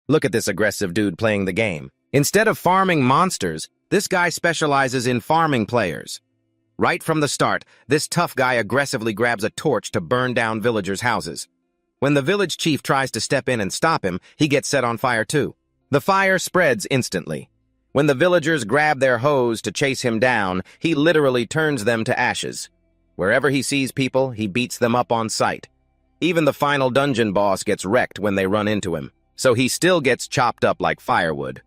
Look at this aggressive dude playing the game. Instead of farming monsters, this guy specializes in farming players. Right from the start, this tough guy aggressively grabs a torch to burn down villagers' houses. When the village chief tries to step in and stop him, he gets set on fire too. The fire spreads instantly. When the villagers grab their hose to chase him down, he literally turns them to ashes. Wherever he sees people, he beats them up on sight. Even the final dungeon boss gets wrecked when they run into him, so he still gets chopped up like firewood.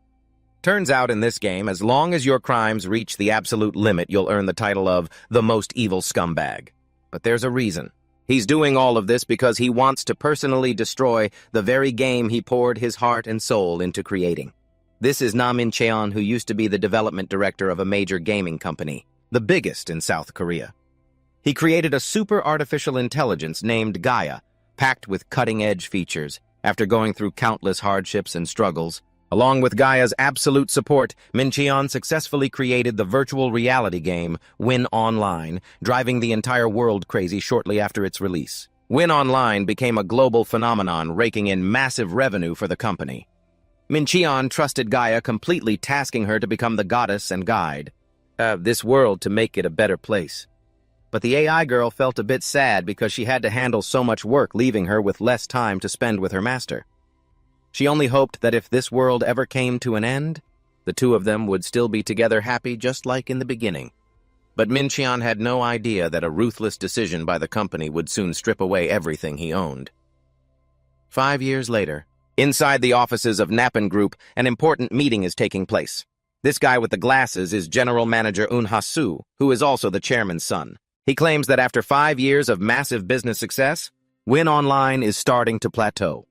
Turns out in this game, as long as your crimes reach the absolute limit, you'll earn the title of the most evil scumbag. But there's a reason. He's doing all of this because he wants to personally destroy the very game he poured his heart and soul into creating. This is Na Min-cheon, who used to be the development director of a major gaming company, the biggest in South Korea. He created a super artificial intelligence named Gaia, packed with cutting-edge features. After going through countless hardships and struggles, along with Gaia's absolute support, Min-cheon successfully created the virtual reality game Win Online, driving the entire world crazy shortly after its release. Win Online became a global phenomenon, raking in massive revenue for the company. Min-cheon trusted Gaia completely, tasking her to become the goddess and guide this world to make it a better place. But the AI girl felt a bit sad because she had to handle so much work, leaving her with less time to spend with her master. She only hoped that if this world ever came to an end, the two of them would still be together, happy just like in the beginning. But Min-cheon had no idea that a ruthless decision by the company would soon strip away everything he owned. 5 years later, inside the offices of Napan Group, an important meeting is taking place. This guy with the glasses is General Manager Eun Ha-soo, who is also the chairman's son. He claims that after 5 years of massive business success, Win Online is starting to plateau.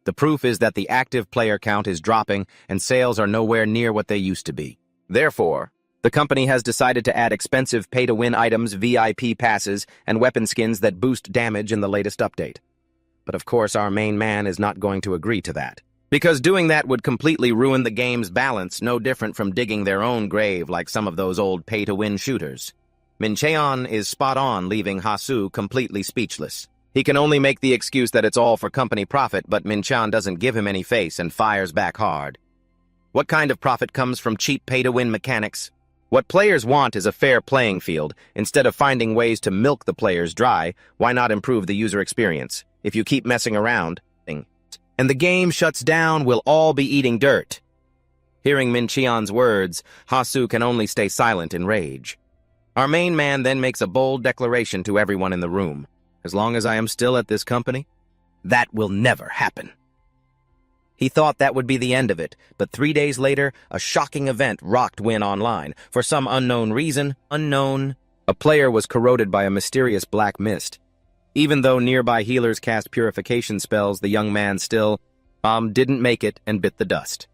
The proof is that the active player count is dropping and sales are nowhere near what they used to be. Therefore, the company has decided to add expensive pay-to-win items, VIP passes, and weapon skins that boost damage in the latest update. But of course, our main man is not going to agree to that, because doing that would completely ruin the game's balance, no different from digging their own grave like some of those old pay-to-win shooters. Min-cheon is spot on, leaving Ha-soo completely speechless. He can only make the excuse that it's all for company profit, but Min-cheon doesn't give him any face and fires back hard. What kind of profit comes from cheap pay-to-win mechanics? What players want is a fair playing field. Instead of finding ways to milk the players dry, why not improve the user experience? If you keep messing around, and the game shuts down, we'll all be eating dirt. Hearing Min-cheon's words, Ha-soo can only stay silent in rage. Our main man then makes a bold declaration to everyone in the room. As long as I am still at this company, that will never happen. He thought that would be the end of it, but 3 days later, a shocking event rocked Win Online. For some unknown reason, a player was corroded by a mysterious black mist. Even though nearby healers cast purification spells, the young man still, didn't make it and bit the dust.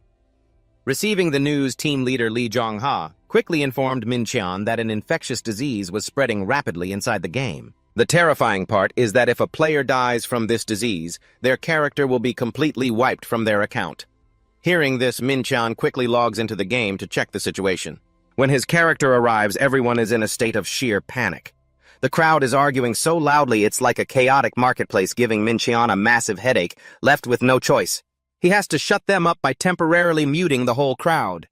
Receiving the news, team leader Lee Jong-ha quickly informed Min-cheon that an infectious disease was spreading rapidly inside the game. The terrifying part is that if a player dies from this disease, their character will be completely wiped from their account. Hearing this, Min-cheon quickly logs into the game to check the situation. When his character arrives, everyone is in a state of sheer panic. The crowd is arguing so loudly it's like a chaotic marketplace, giving Min-cheon a massive headache, left with no choice. He has to shut them up by temporarily muting the whole crowd.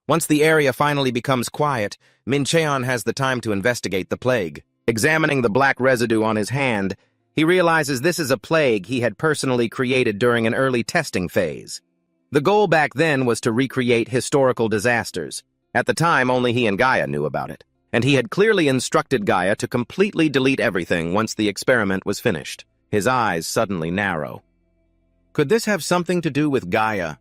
Once the area finally becomes quiet, Min-cheon has the time to investigate the plague. Examining the black residue on his hand, he realizes this is a plague he had personally created during an early testing phase. The goal back then was to recreate historical disasters. At the time, only he and Gaia knew about it, and he had clearly instructed Gaia to completely delete everything once the experiment was finished. His eyes suddenly narrow. Could this have something to do with Gaia?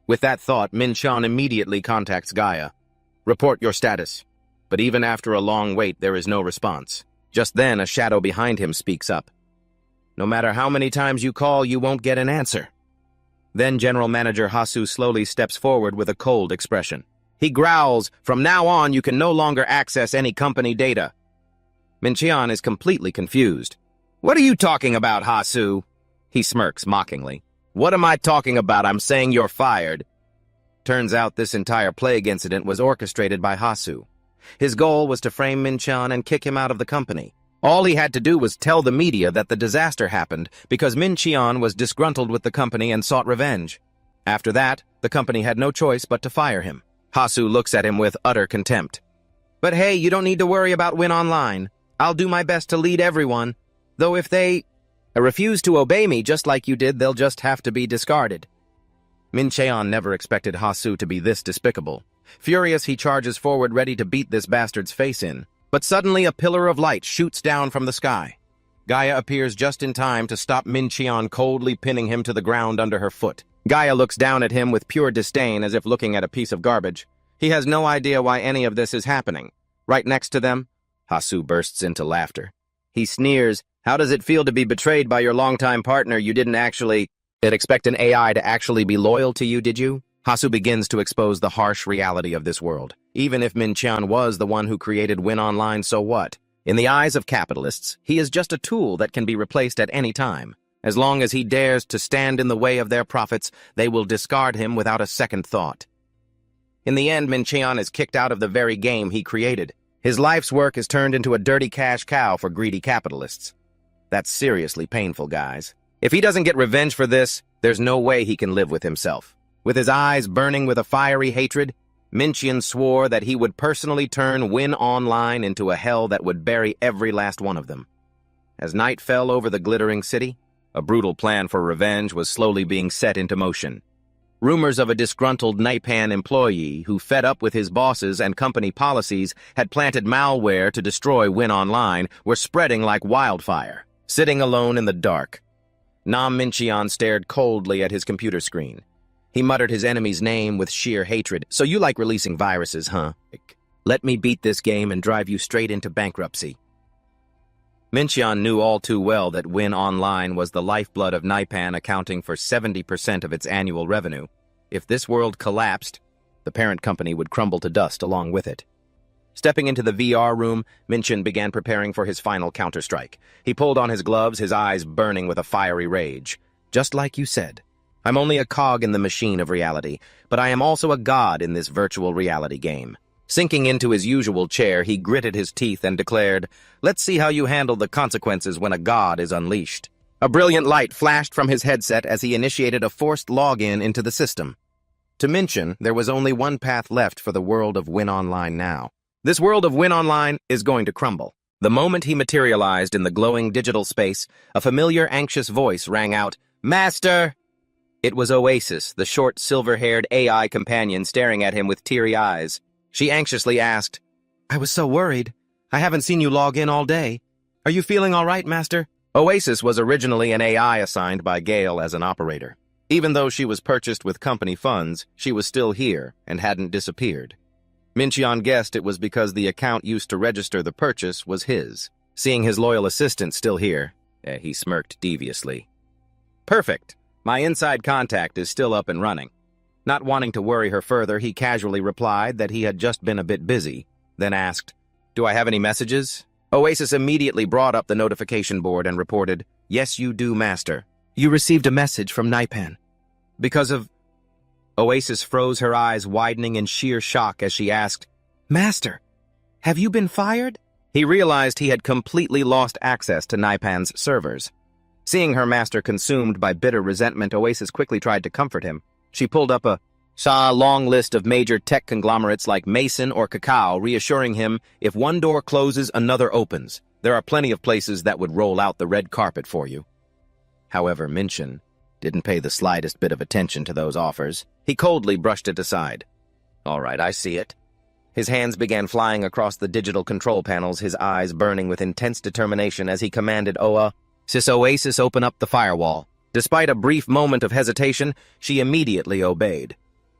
With that thought, Min-cheon immediately contacts Gaia. Report your status. But even after a long wait, there is no response. Just then, a shadow behind him speaks up. No matter how many times you call, you won't get an answer. Then General Manager Ha-soo slowly steps forward with a cold expression. He growls, "From now on, you can no longer access any company data." Min-cheon is completely confused. "What are you talking about, Ha-soo?" He smirks mockingly. "What am I talking about? I'm saying you're fired." Turns out this entire plague incident was orchestrated by Ha-soo. His goal was to frame Min-cheon and kick him out of the company. All he had to do was tell the media that the disaster happened because Min-cheon was disgruntled with the company and sought revenge. After that, the company had no choice but to fire him. Hasu looks at him with utter contempt. But hey, you don't need to worry about Win Online. I'll do my best to lead everyone. Though if they refuse to obey me just like you did, they'll just have to be discarded. Min Cheon never expected Hasu to be this despicable. Furious, he charges forward ready to beat this bastard's face in. But suddenly a pillar of light shoots down from the sky. Gaia appears just in time to stop Min Cheon coldly pinning him to the ground under her foot. Gaia looks down at him with pure disdain as if looking at a piece of garbage. He has no idea why any of this is happening. Right next to them, Hasu bursts into laughter. He sneers, "How does it feel to be betrayed by your longtime partner? You didn't expect an AI to actually be loyal to you, did you?" Hasu begins to expose the harsh reality of this world. Even if Min Cheon was the one who created Win Online, so what? In the eyes of capitalists, he is just a tool that can be replaced at any time. As long as he dares to stand in the way of their profits, they will discard him without a second thought. In the end, Min Cheon is kicked out of the very game he created. His life's work is turned into a dirty cash cow for greedy capitalists. That's seriously painful, guys. If he doesn't get revenge for this, there's no way he can live with himself. With his eyes burning with a fiery hatred, Min Cheon swore that he would personally turn Win Online into a hell that would bury every last one of them. As night fell over the glittering city, a brutal plan for revenge was slowly being set into motion. Rumors of a disgruntled Naipan employee who, fed up with his bosses and company policies, had planted malware to destroy Win Online were spreading like wildfire. Sitting alone in the dark, Nam Min Cheon stared coldly at his computer screen. He muttered his enemy's name with sheer hatred. "So you like releasing viruses, huh? Let me beat this game and drive you straight into bankruptcy." Min Cheon knew all too well that Win Online was the lifeblood of Naipan, accounting for 70% of its annual revenue. If this world collapsed, the parent company would crumble to dust along with it. Stepping into the VR room, Min Cheon began preparing for his final counterstrike. He pulled on his gloves, his eyes burning with a fiery rage. "Just like you said. I'm only a cog in the machine of reality, but I am also a god in this virtual reality game." Sinking into his usual chair, he gritted his teeth and declared, "Let's see how you handle the consequences when a god is unleashed." A brilliant light flashed from his headset as he initiated a forced login into the system. To Min Cheon, there was only one path left for the world of Win Online now. This world of Win Online is going to crumble. The moment he materialized in the glowing digital space, a familiar, anxious voice rang out, "Master!" It was Oasis, the short, silver-haired AI companion staring at him with teary eyes. She anxiously asked, "I was so worried. I haven't seen you log in all day. Are you feeling all right, Master?" Oasis was originally an AI assigned by Gale as an operator. Even though she was purchased with company funds, she was still here and hadn't disappeared. Min Cheon guessed it was because the account used to register the purchase was his. Seeing his loyal assistant still here, he smirked deviously. "Perfect. My inside contact is still up and running." Not wanting to worry her further, he casually replied that he had just been a bit busy, then asked, "Do I have any messages?" Oasis immediately brought up the notification board and reported, "Yes, you do, Master. You received a message from Naipan. Because of..." Oasis froze, her eyes widening in sheer shock as she asked, "Master, have you been fired?" He realized he had completely lost access to Naipan's servers. Seeing her master consumed by bitter resentment, Oasis quickly tried to comfort him. She pulled up a long list of major tech conglomerates like Mason or Cacao, reassuring him, if one door closes, another opens. There are plenty of places that would roll out the red carpet for you. However, Min Cheon didn't pay the slightest bit of attention to those offers. He coldly brushed it aside. "All right, I see it." His hands began flying across the digital control panels, his eyes burning with intense determination as he commanded Sis Oasis open up the firewall. Despite a brief moment of hesitation, she immediately obeyed.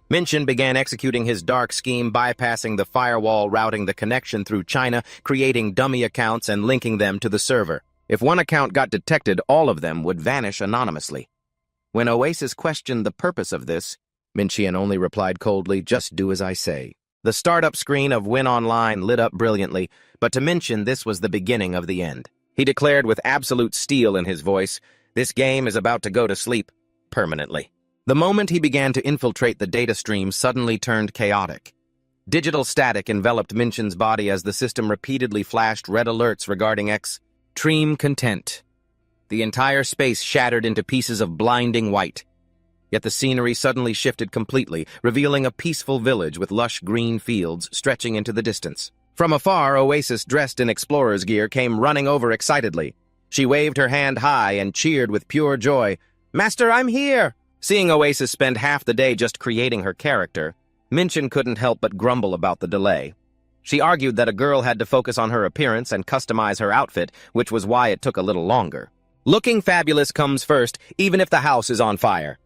Min Cheon began executing his dark scheme, bypassing the firewall, routing the connection through China, creating dummy accounts and linking them to the server. If one account got detected, all of them would vanish anonymously. When Oasis questioned the purpose of this, Min Cheon only replied coldly, "Just do as I say." The startup screen of Win Online lit up brilliantly, but to Min Cheon this was the beginning of the end. He declared with absolute steel in his voice, "This game is about to go to sleep, permanently." The moment he began to infiltrate the data stream suddenly turned chaotic. Digital static enveloped Min Cheon's body as the system repeatedly flashed red alerts regarding extreme content. The entire space shattered into pieces of blinding white. Yet the scenery suddenly shifted completely, revealing a peaceful village with lush green fields stretching into the distance. From afar, Oasis, dressed in explorer's gear, came running over excitedly. She waved her hand high and cheered with pure joy. "Master, I'm here!" Seeing Oasis spend half the day just creating her character, Minchin couldn't help but grumble about the delay. She argued that a girl had to focus on her appearance and customize her outfit, which was why it took a little longer. Looking fabulous comes first, even if the house is on fire.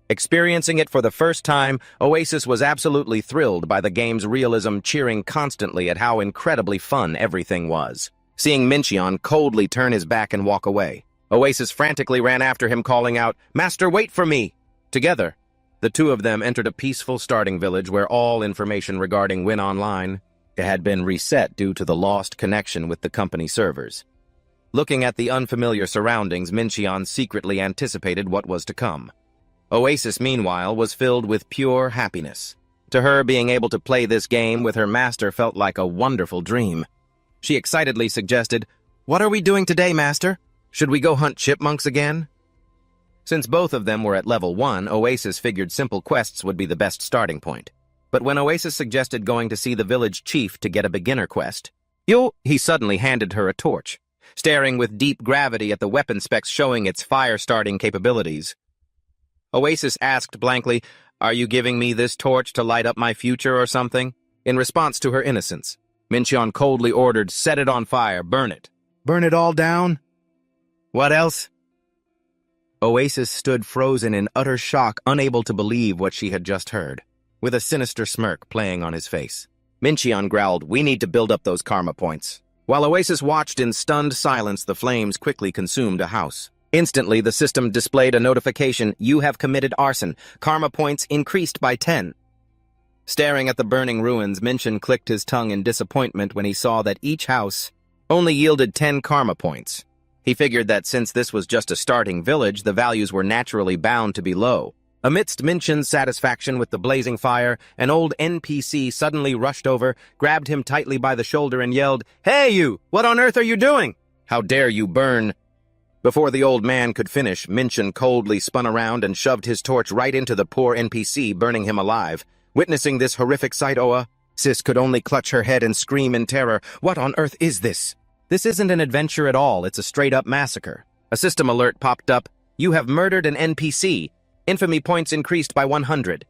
Experiencing it for the first time, Oasis was absolutely thrilled by the game's realism, cheering constantly at how incredibly fun everything was. Seeing Minchin coldly turn his back and walk away, Oasis frantically ran after him, calling out, "Master, wait for me!" Together, the two of them entered a peaceful starting village where all information regarding Win Online had been reset due to the lost connection with the company servers. Looking at the unfamiliar surroundings, Minchin secretly anticipated what was to come. Oasis, meanwhile, was filled with pure happiness. To her, being able to play this game with her master felt like a wonderful dream. She excitedly suggested, "What are we doing today, Master? Should we go hunt chipmunks again?" Since both of them were at level 1, Oasis figured simple quests would be the best starting point. But when Oasis suggested going to see the village chief to get a beginner quest, he suddenly handed her a torch, staring with deep gravity at the weapon specs showing its fire-starting capabilities. Oasis asked blankly, "Are you giving me this torch to light up my future or something?" In response to her innocence, Minchin coldly ordered, "Set it on fire, burn it." "Burn it all down? What else?" Oasis stood frozen in utter shock, unable to believe what she had just heard, with a sinister smirk playing on his face. Minchin growled, "We need to build up those karma points." While Oasis watched in stunned silence, the flames quickly consumed a house. Instantly, the system displayed a notification, "You have committed arson. Karma points increased by 10. Staring at the burning ruins, Minchin clicked his tongue in disappointment when he saw that each house only yielded 10 karma points. He figured that since this was just a starting village, the values were naturally bound to be low. Amidst Minchin's satisfaction with the blazing fire, an old NPC suddenly rushed over, grabbed him tightly by the shoulder and yelled, "Hey you! What on earth are you doing? How dare you burn?" Before the old man could finish, Minchin coldly spun around and shoved his torch right into the poor NPC, burning him alive. Witnessing this horrific sight, Oasis could only clutch her head and scream in terror. "What on earth is this? This isn't an adventure at all, it's a straight-up massacre." A system alert popped up. "You have murdered an NPC. Infamy points increased by 100.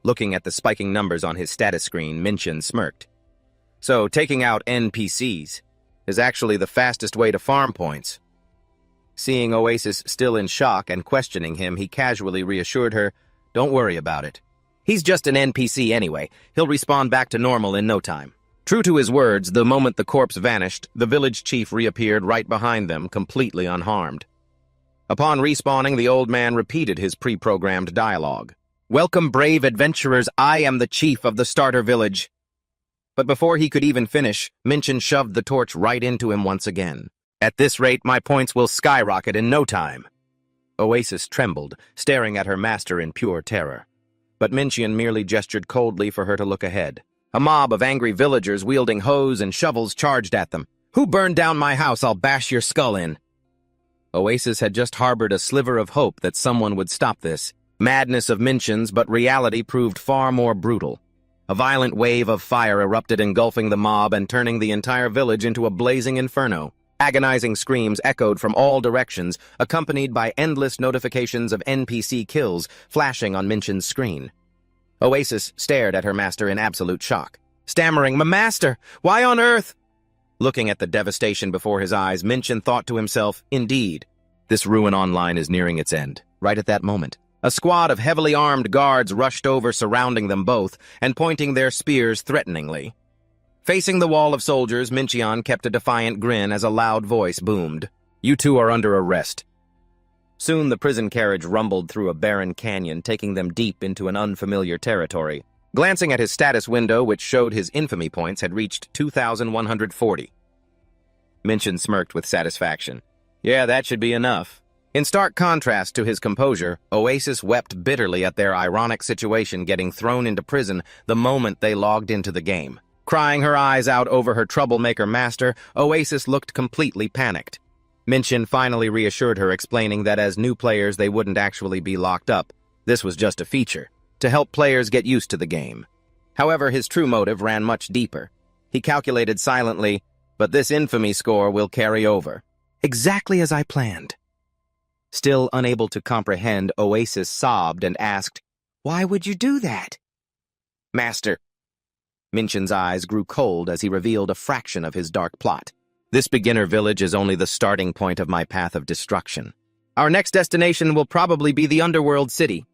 Looking at the spiking numbers on his status screen, Minchin smirked. So, taking out NPCs is actually the fastest way to farm points. Seeing Oasis still in shock and questioning him, he casually reassured her, "Don't worry about it. He's just an NPC anyway. He'll respawn back to normal in no time." True to his words, the moment the corpse vanished, the village chief reappeared right behind them, completely unharmed. Upon respawning, the old man repeated his pre-programmed dialogue. "Welcome, brave adventurers. I am the chief of the starter village." But before he could even finish, Minchin shoved the torch right into him once again. "At this rate, my points will skyrocket in no time." Oasis trembled, staring at her master in pure terror. But Minchin merely gestured coldly for her to look ahead. A mob of angry villagers wielding hoes and shovels charged at them. "Who burned down my house? I'll bash your skull in." Oasis had just harbored a sliver of hope that someone would stop this madness of Minchin's, but reality proved far more brutal. A violent wave of fire erupted, engulfing the mob and turning the entire village into a blazing inferno. Agonizing screams echoed from all directions, accompanied by endless notifications of NPC kills flashing on Minchin's screen. Oasis stared at her master in absolute shock, stammering, "My master, why on earth?" Looking at the devastation before his eyes, Minchin thought to himself, "Indeed, this ruin online is nearing its end." Right at that moment, a squad of heavily armed guards rushed over, surrounding them both and pointing their spears threateningly. Facing the wall of soldiers, Minchin kept a defiant grin as a loud voice boomed, "You two are under arrest." Soon the prison carriage rumbled through a barren canyon, taking them deep into an unfamiliar territory. Glancing at his status window, which showed his infamy points had reached 2,140. Minchin smirked with satisfaction. "Yeah, that should be enough." In stark contrast to his composure, Oasis wept bitterly at their ironic situation getting thrown into prison the moment they logged into the game. Crying her eyes out over her troublemaker master, Oasis looked completely panicked. Minchin finally reassured her, explaining that as new players they wouldn't actually be locked up. This was just a feature, to help players get used to the game. However, his true motive ran much deeper. He calculated silently, but this infamy score will carry over. Exactly as I planned. Still unable to comprehend, Oasis sobbed and asked, "Why would you do that?" "Master." Minchin's eyes grew cold as he revealed a fraction of his dark plot. "This beginner village is only the starting point of my path of destruction. Our next destination will probably be the underworld city."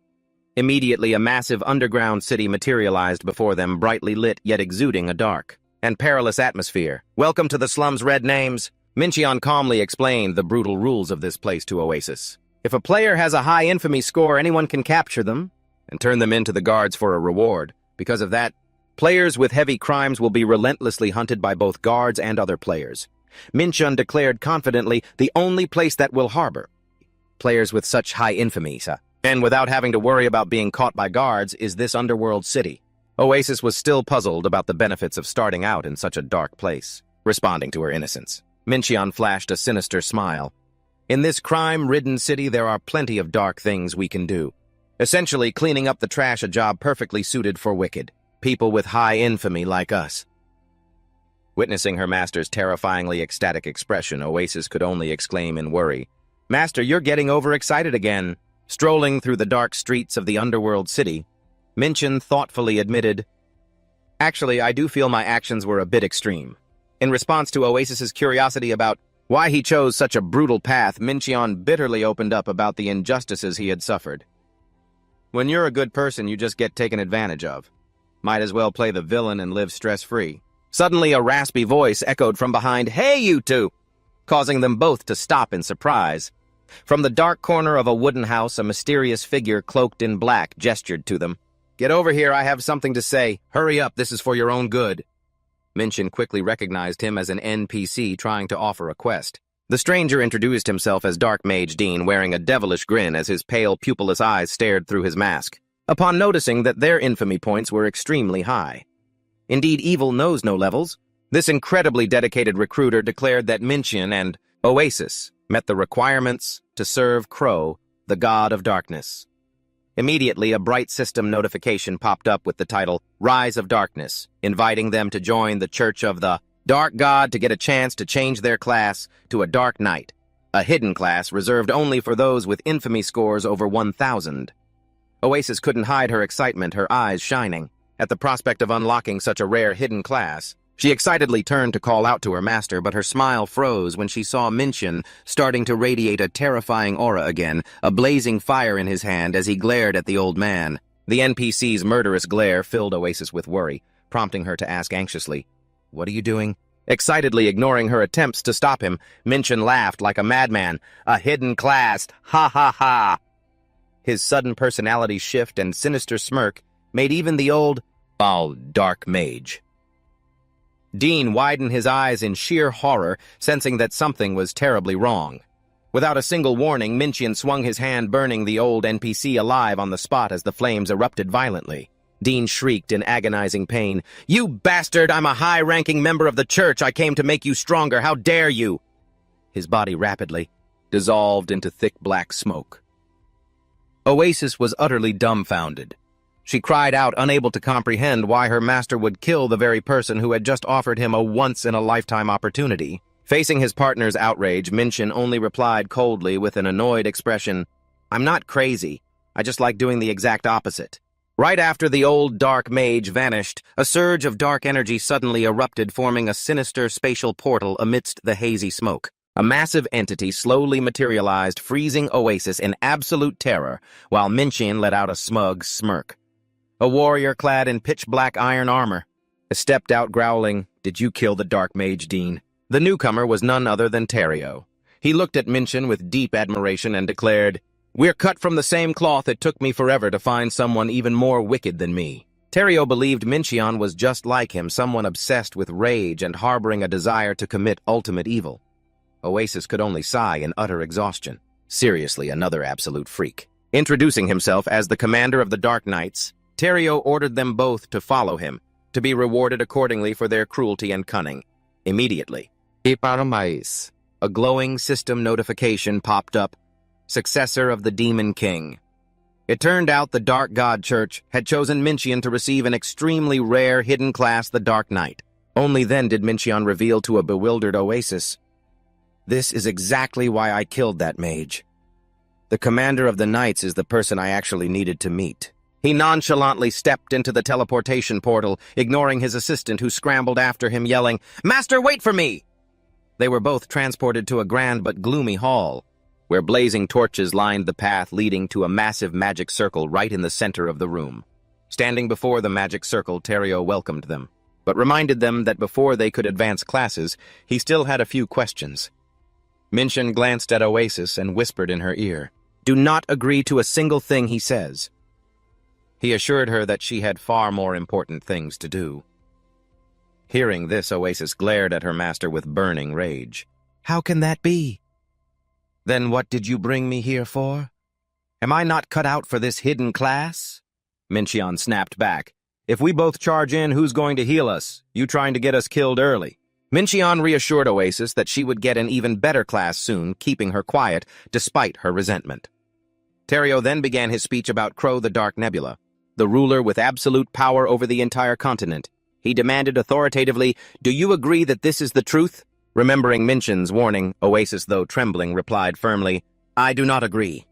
Immediately, a massive underground city materialized before them, brightly lit yet exuding a dark and perilous atmosphere. "Welcome to the slums, red names." Minchin calmly explained the brutal rules of this place to Oasis. "If a player has a high infamy score, anyone can capture them and turn them into the guards for a reward. Because of that, players with heavy crimes will be relentlessly hunted by both guards and other players." Minchin declared confidently, "The only place that will harbor players with such high infamy, and without having to worry about being caught by guards, is this underworld city." Oasis was still puzzled about the benefits of starting out in such a dark place. Responding to her innocence, Minchin flashed a sinister smile. "In this crime-ridden city, there are plenty of dark things we can do. Essentially, cleaning up the trash, a job perfectly suited for wicked people with high infamy like us." Witnessing her master's terrifyingly ecstatic expression, Oasis could only exclaim in worry, "Master, you're getting overexcited again." Strolling through the dark streets of the underworld city, Minchin thoughtfully admitted, "Actually, I do feel my actions were a bit extreme." In response to Oasis's curiosity about why he chose such a brutal path, Minchin bitterly opened up about the injustices he had suffered. "When you're a good person, you just get taken advantage of. Might as well play the villain and live stress-free." Suddenly, a raspy voice echoed from behind, "Hey, you two!" causing them both to stop in surprise. From the dark corner of a wooden house, a mysterious figure cloaked in black gestured to them. "Get over here, I have something to say. Hurry up, this is for your own good." Minchin quickly recognized him as an NPC trying to offer a quest. The stranger introduced himself as Dark Mage Dean, wearing a devilish grin as his pale, pupilless eyes stared through his mask, upon noticing that their infamy points were extremely high. Indeed, evil knows no levels. This incredibly dedicated recruiter declared that Minchin and Oasis met the requirements to serve Crow, the god of darkness. Immediately, a bright system notification popped up with the title, Rise of Darkness, inviting them to join the Church of the Dark God to get a chance to change their class to a Dark Knight, a hidden class reserved only for those with infamy scores over 1,000. Oasis couldn't hide her excitement, her eyes shining. At the prospect of unlocking such a rare hidden class, she excitedly turned to call out to her master, but her smile froze when she saw Minchin starting to radiate a terrifying aura again, a blazing fire in his hand as he glared at the old man. The NPC's murderous glare filled Oasis with worry, prompting her to ask anxiously, "What are you doing?" Excitedly ignoring her attempts to stop him, Minchin laughed like a madman. "A hidden class! Ha ha ha!" His sudden personality shift and sinister smirk made even the old, dark mage Dean widen his eyes in sheer horror, sensing that something was terribly wrong. Without a single warning, Minchin swung his hand, burning the old NPC alive on the spot as the flames erupted violently. Dean shrieked in agonizing pain, "You bastard! I'm a high-ranking member of the church! I came to make you stronger! How dare you!" His body rapidly dissolved into thick black smoke. Oasis was utterly dumbfounded. She cried out, unable to comprehend why her master would kill the very person who had just offered him a once-in-a-lifetime opportunity. Facing his partner's outrage, Minchin only replied coldly with an annoyed expression, "I'm not crazy. I just like doing the exact opposite." Right after the old dark mage vanished, a surge of dark energy suddenly erupted, forming a sinister spatial portal amidst the hazy smoke. A massive entity slowly materialized, freezing Oasis in absolute terror, while Minchin let out a smug smirk. A warrior clad in pitch-black iron armor stepped out growling, "Did you kill the Dark Mage, Dean?" The newcomer was none other than Terrio. He looked at Minchin with deep admiration and declared, "We're cut from the same cloth. It took me forever to find someone even more wicked than me." Terrio believed Minchin was just like him, someone obsessed with rage and harboring a desire to commit ultimate evil. Oasis could only sigh in utter exhaustion. Seriously, another absolute freak. Introducing himself as the commander of the Dark Knights, Terrio ordered them both to follow him, to be rewarded accordingly for their cruelty and cunning. Immediately, "E para mais," a glowing system notification popped up, Successor of the Demon King. It turned out the Dark God Church had chosen Mincheon to receive an extremely rare hidden class, the Dark Knight. Only then did Mincheon reveal to a bewildered Oasis, "This is exactly why I killed that mage. The commander of the Knights is the person I actually needed to meet." He nonchalantly stepped into the teleportation portal, ignoring his assistant who scrambled after him, yelling, "Master, wait for me!" They were both transported to a grand but gloomy hall, where blazing torches lined the path leading to a massive magic circle right in the center of the room. Standing before the magic circle, Terrio welcomed them, but reminded them that before they could advance classes, he still had a few questions. Mincheon glanced at Oasis and whispered in her ear, "Do not agree to a single thing he says." He assured her that she had far more important things to do. Hearing this, Oasis glared at her master with burning rage. "How can that be? Then what did you bring me here for? Am I not cut out for this hidden class?" Mincheon snapped back. "If we both charge in, who's going to heal us? You trying to get us killed early?" Mincheon reassured Oasis that she would get an even better class soon, keeping her quiet despite her resentment. Terrio then began his speech about Crow the Dark Nebula, the ruler with absolute power over the entire continent. He demanded authoritatively, "Do you agree that this is the truth?" Remembering Mincheon's warning, Oasis, though trembling, replied firmly, "I do not agree."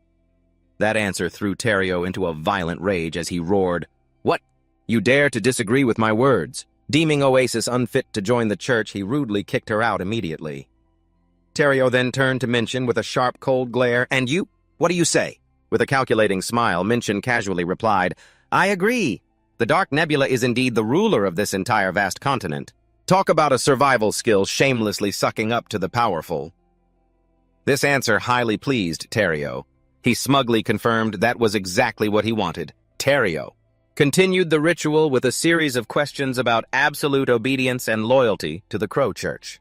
That answer threw Terrio into a violent rage as he roared, "What? You dare to disagree with my words?" Deeming Oasis unfit to join the church, he rudely kicked her out immediately. Terrio then turned to Mincheon with a sharp, cold glare. "And you? What do you say?" With a calculating smile, Mincheon casually replied, "I agree. The Dark Nebula is indeed the ruler of this entire vast continent. Talk about a survival skill shamelessly sucking up to the powerful." This answer highly pleased Terrio. He smugly confirmed that was exactly what he wanted. Terrio continued the ritual with a series of questions about absolute obedience and loyalty to the Crow Church.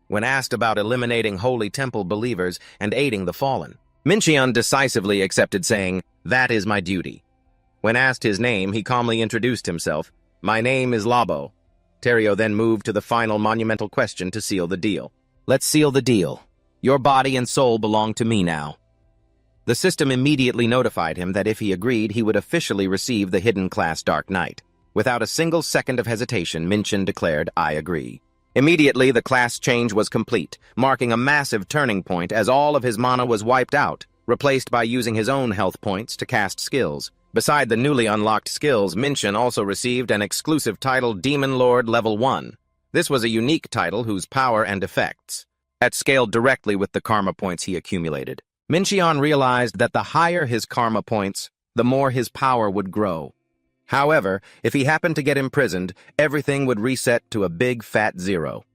When asked about eliminating Holy Temple believers and aiding the fallen, Mincheon decisively accepted, saying, "That is my duty." When asked his name, he calmly introduced himself. "My name is Labo." Terrio then moved to the final monumental question to seal the deal. "Let's seal the deal. Your body and soul belong to me now." The system immediately notified him that if he agreed, he would officially receive the hidden class Dark Knight. Without a single second of hesitation, Mincheon declared, "I agree." Immediately, the class change was complete, marking a massive turning point as all of his mana was wiped out, replaced by using his own health points to cast skills. Beside the newly unlocked skills, Mincheon also received an exclusive title, Demon Lord Level 1. This was a unique title whose power and effects had scaled directly with the karma points he accumulated. Mincheon realized that the higher his karma points, the more his power would grow. However, if he happened to get imprisoned, everything would reset to a big fat 0.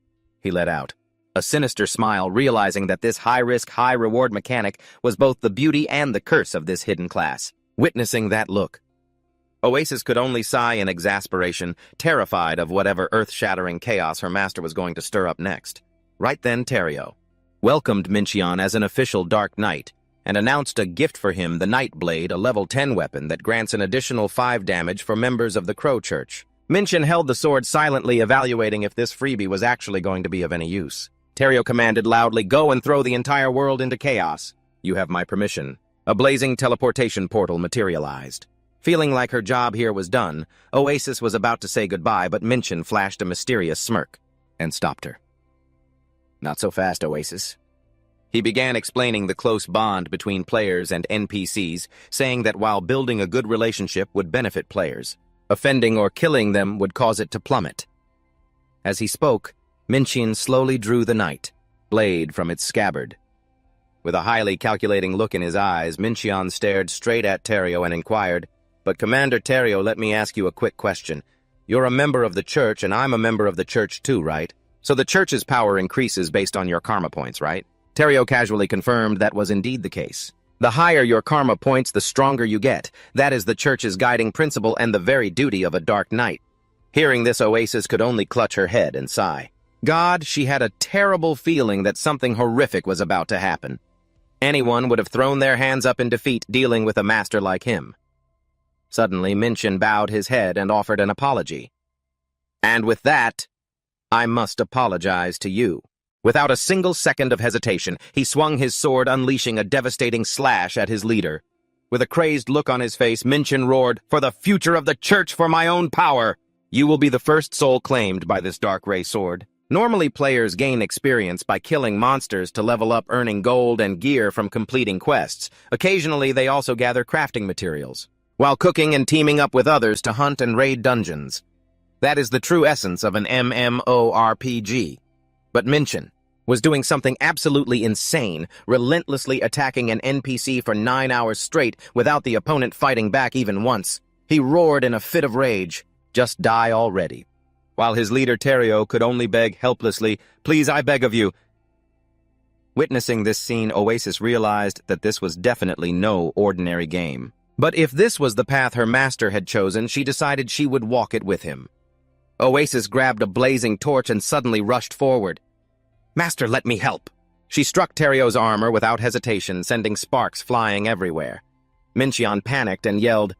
He let out a sinister smile, realizing that this high-risk, high-reward mechanic was both the beauty and the curse of this hidden class. Witnessing that look, Oasis could only sigh in exasperation, terrified of whatever earth-shattering chaos her master was going to stir up next. Right then, Terrio welcomed Mincheon as an official Dark Knight and announced a gift for him, the Night Blade, a level 10 weapon that grants an additional 5 damage for members of the Crow Church. Mincheon held the sword silently, evaluating if this freebie was actually going to be of any use. Terrio commanded loudly, "Go and throw the entire world into chaos. You have my permission." A blazing teleportation portal materialized. Feeling like her job here was done, Oasis was about to say goodbye, but Mincheon flashed a mysterious smirk and stopped her. "Not so fast, Oasis." He began explaining the close bond between players and NPCs, saying that while building a good relationship would benefit players, offending or killing them would cause it to plummet. As he spoke, Mincheon slowly drew the knight blade from its scabbard. With a highly calculating look in his eyes, Mincheon stared straight at Terrio and inquired, "But Commander Terrio, let me ask you a quick question. You're a member of the church, and I'm a member of the church too, right? So the church's power increases based on your karma points, right?" Terrio casually confirmed that was indeed the case. The higher your karma points, the stronger you get. That is the church's guiding principle and the very duty of a Dark Knight. Hearing this, Oasis could only clutch her head and sigh. God, she had a terrible feeling that something horrific was about to happen. Anyone would have thrown their hands up in defeat dealing with a master like him. Suddenly, Mincheon bowed his head and offered an apology. "And with that, I must apologize to you." Without a single second of hesitation, he swung his sword, unleashing a devastating slash at his leader. With a crazed look on his face, Minchin roared, "For the future of the church, for my own power! You will be the first soul claimed by this dark ray sword." Normally, players gain experience by killing monsters to level up, earning gold and gear from completing quests. Occasionally, they also gather crafting materials, while cooking and teaming up with others to hunt and raid dungeons. That is the true essence of an MMORPG. But Minchin was doing something absolutely insane, relentlessly attacking an NPC for 9 hours straight without the opponent fighting back even once. He roared in a fit of rage, "Just die already," while his leader Terrio could only beg helplessly, "Please, I beg of you." Witnessing this scene, Oasis realized that this was definitely no ordinary game. But if this was the path her master had chosen, she decided she would walk it with him. Oasis grabbed a blazing torch and suddenly rushed forward. "Master, let me help." She struck Terrio's armor without hesitation, sending sparks flying everywhere. Minchin panicked and yelled,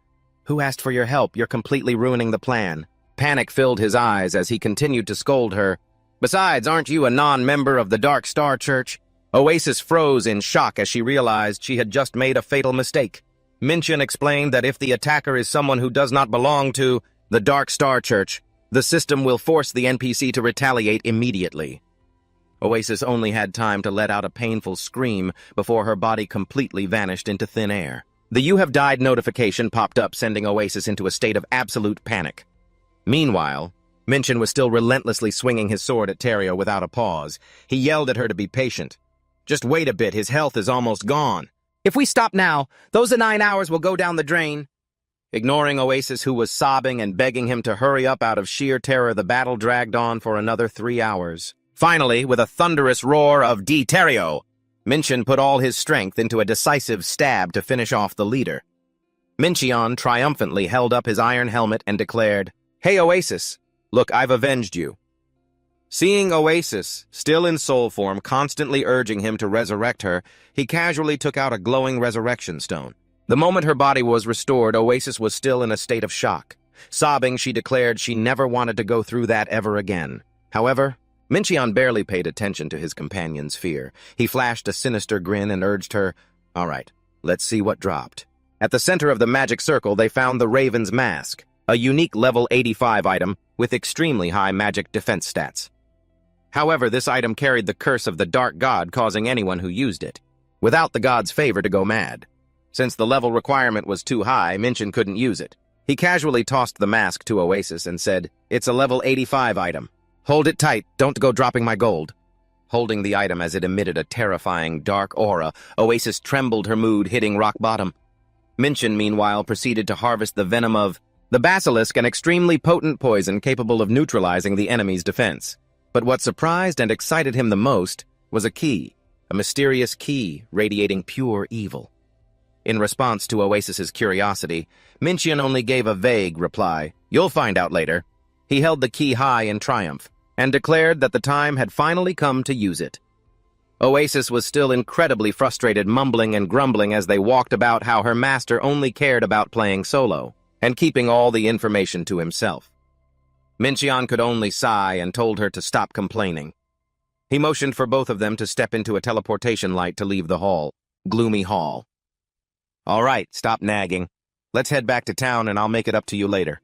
"Who asked for your help? You're completely ruining the plan." Panic filled his eyes as he continued to scold her. "Besides, aren't you a non-member of the Dark Star Church?" Oasis froze in shock as she realized she had just made a fatal mistake. Minchin explained that if the attacker is someone who does not belong to the Dark Star Church, the system will force the NPC to retaliate immediately. Oasis only had time to let out a painful scream before her body completely vanished into thin air. The "You have died" notification popped up, sending Oasis into a state of absolute panic. Meanwhile, Minchin was still relentlessly swinging his sword at Terrio without a pause. He yelled at her to be patient. "Just wait a bit, his health is almost gone. If we stop now, those 9 hours will go down the drain." Ignoring Oasis, who was sobbing and begging him to hurry up out of sheer terror, the battle dragged on for another 3 hours. Finally, with a thunderous roar of "D. Terrio," Minchin put all his strength into a decisive stab to finish off the leader. Minchin triumphantly held up his iron helmet and declared, "Hey, Oasis, look, I've avenged you." Seeing Oasis, still in soul form, constantly urging him to resurrect her, he casually took out a glowing resurrection stone. The moment her body was restored, Oasis was still in a state of shock. Sobbing, she declared she never wanted to go through that ever again. However, Minchin barely paid attention to his companion's fear. He flashed a sinister grin and urged her, "All right, let's see what dropped." At the center of the magic circle, they found the Raven's Mask, a unique level 85 item with extremely high magic defense stats. However, this item carried the curse of the Dark God, causing anyone who used it, without the god's favor, to go mad. Since the level requirement was too high, Minchin couldn't use it. He casually tossed the mask to Oasis and said, "It's a level 85 item. Hold it tight, don't go dropping my gold." Holding the item as it emitted a terrifying dark aura, Oasis trembled, her mood hitting rock bottom. Minchin, meanwhile, proceeded to harvest the venom of the basilisk, an extremely potent poison capable of neutralizing the enemy's defense. But what surprised and excited him the most was a key, a mysterious key radiating pure evil. In response to Oasis's curiosity, Minchin only gave a vague reply, "You'll find out later." He held the key high in triumph and declared that the time had finally come to use it. Oasis was still incredibly frustrated, mumbling and grumbling as they walked about how her master only cared about playing solo and keeping all the information to himself. Minchin could only sigh and told her to stop complaining. He motioned for both of them to step into a teleportation light to leave the gloomy hall. "All right, stop nagging. Let's head back to town and I'll make it up to you later."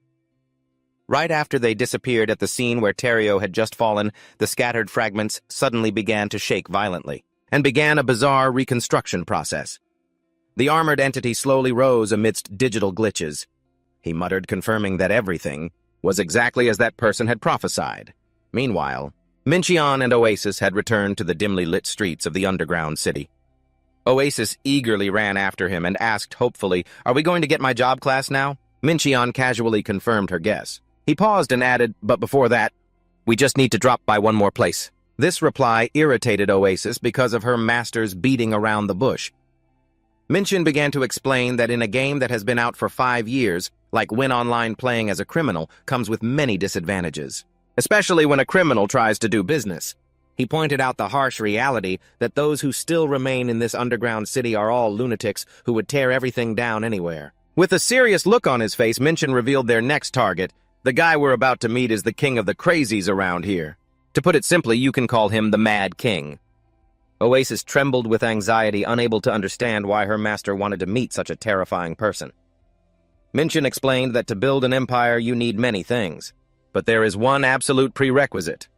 Right after they disappeared at the scene where Terrio had just fallen, the scattered fragments suddenly began to shake violently and began a bizarre reconstruction process. The armored entity slowly rose amidst digital glitches. He muttered, confirming that everything was exactly as that person had prophesied. Meanwhile, Minchin and Oasis had returned to the dimly lit streets of the underground city. Oasis eagerly ran after him and asked hopefully, "Are we going to get my job class now?" Minchin casually confirmed her guess. He paused and added, "But before that, we just need to drop by one more place." This reply irritated Oasis because of her master's beating around the bush. Minchin began to explain that in a game that has been out for 5 years, like Win Online, playing as a criminal comes with many disadvantages, especially when a criminal tries to do business. He pointed out the harsh reality that those who still remain in this underground city are all lunatics who would tear everything down anywhere. With a serious look on his face, Minchin revealed their next target. "The guy we're about to meet is the king of the crazies around here." To put it simply, you can call him the Mad King. Oasis trembled with anxiety, unable to understand why her master wanted to meet such a terrifying person. Minchin explained that to build an empire you need many things, but there is one absolute prerequisite.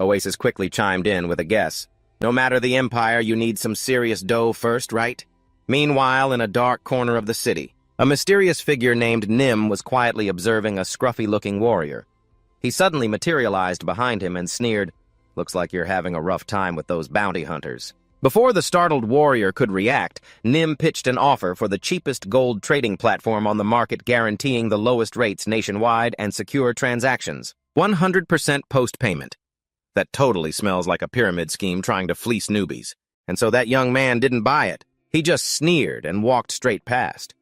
Oasis quickly chimed in with a guess. No matter the empire, you need some serious dough first, right? Meanwhile, in a dark corner of the city, a mysterious figure named Nim was quietly observing a scruffy-looking warrior. He suddenly materialized behind him and sneered, "Looks like you're having a rough time with those bounty hunters." Before the startled warrior could react, Nim pitched an offer for the cheapest gold trading platform on the market, guaranteeing the lowest rates nationwide and secure transactions. 100% post-payment. That totally smells like a pyramid scheme trying to fleece newbies. And so that young man didn't buy it. He just sneered and walked straight past.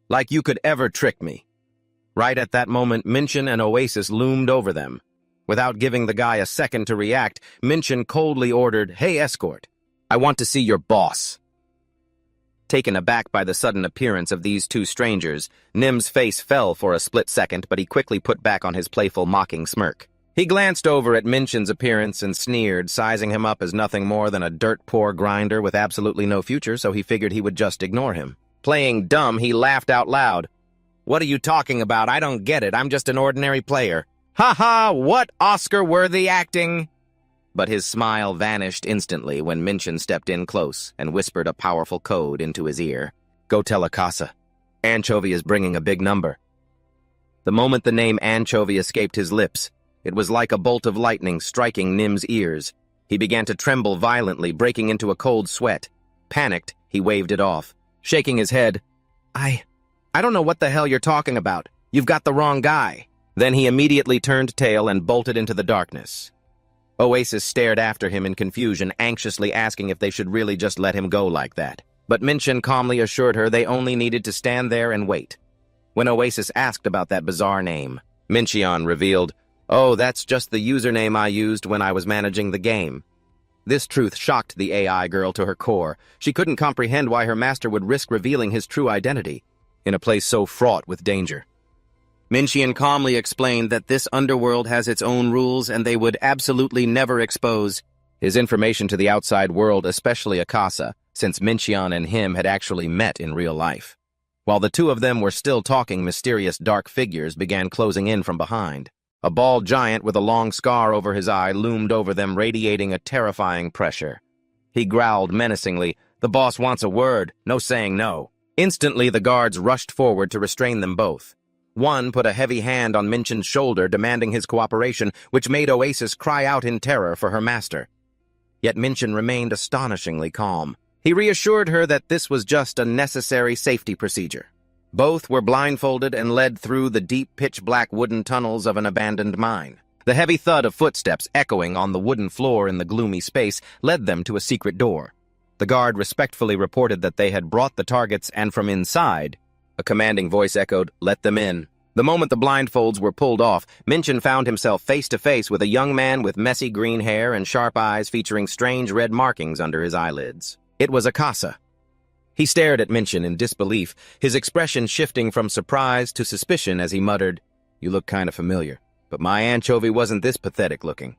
Like you could ever trick me. Right at that moment, Minchin and Oasis loomed over them. Without giving the guy a second to react, Minchin coldly ordered, "Hey, escort, I want to see your boss." Taken aback by the sudden appearance of these two strangers, Nim's face fell for a split second, but he quickly put back on his playful, mocking smirk. He glanced over at Minchin's appearance and sneered, sizing him up as nothing more than a dirt-poor grinder with absolutely no future, so he figured he would just ignore him. Playing dumb, he laughed out loud. "What are you talking about? I don't get it. I'm just an ordinary player." "Ha ha! What Oscar-worthy acting!" But his smile vanished instantly when Minchin stepped in close and whispered a powerful code into his ear. "Go tell Akasa. Anchovy is bringing a big number." The moment the name Anchovy escaped his lips, it was like a bolt of lightning striking Nim's ears. He began to tremble violently, breaking into a cold sweat. Panicked, he waved it off, shaking his head. I don't know what the hell you're talking about. You've got the wrong guy." Then he immediately turned tail and bolted into the darkness. Oasis stared after him in confusion, anxiously asking if they should really just let him go like that. But Minchin calmly assured her they only needed to stand there and wait. When Oasis asked about that bizarre name, Minchin revealed, "Oh, that's just the username I used when I was managing the game." This truth shocked the AI girl to her core. She couldn't comprehend why her master would risk revealing his true identity in a place so fraught with danger. Minchin calmly explained that this underworld has its own rules and they would absolutely never expose his information to the outside world, especially Akasa, since Minchin and him had actually met in real life. While the two of them were still talking, mysterious dark figures began closing in from behind. A bald giant with a long scar over his eye loomed over them, radiating a terrifying pressure. He growled menacingly, "The boss wants a word, no saying no." Instantly, the guards rushed forward to restrain them both. One put a heavy hand on Minchin's shoulder, demanding his cooperation, which made Oasis cry out in terror for her master. Yet Minchin remained astonishingly calm. He reassured her that this was just a necessary safety procedure. Both were blindfolded and led through the deep, pitch-black wooden tunnels of an abandoned mine. The heavy thud of footsteps echoing on the wooden floor in the gloomy space led them to a secret door. The guard respectfully reported that they had brought the targets, and from inside, a commanding voice echoed, "Let them in." The moment the blindfolds were pulled off, Minchin found himself face-to-face with a young man with messy green hair and sharp eyes featuring strange red markings under his eyelids. It was Akasa. He stared at Minchin in disbelief, his expression shifting from surprise to suspicion as he muttered, "You look kind of familiar, but my anchovy wasn't this pathetic looking."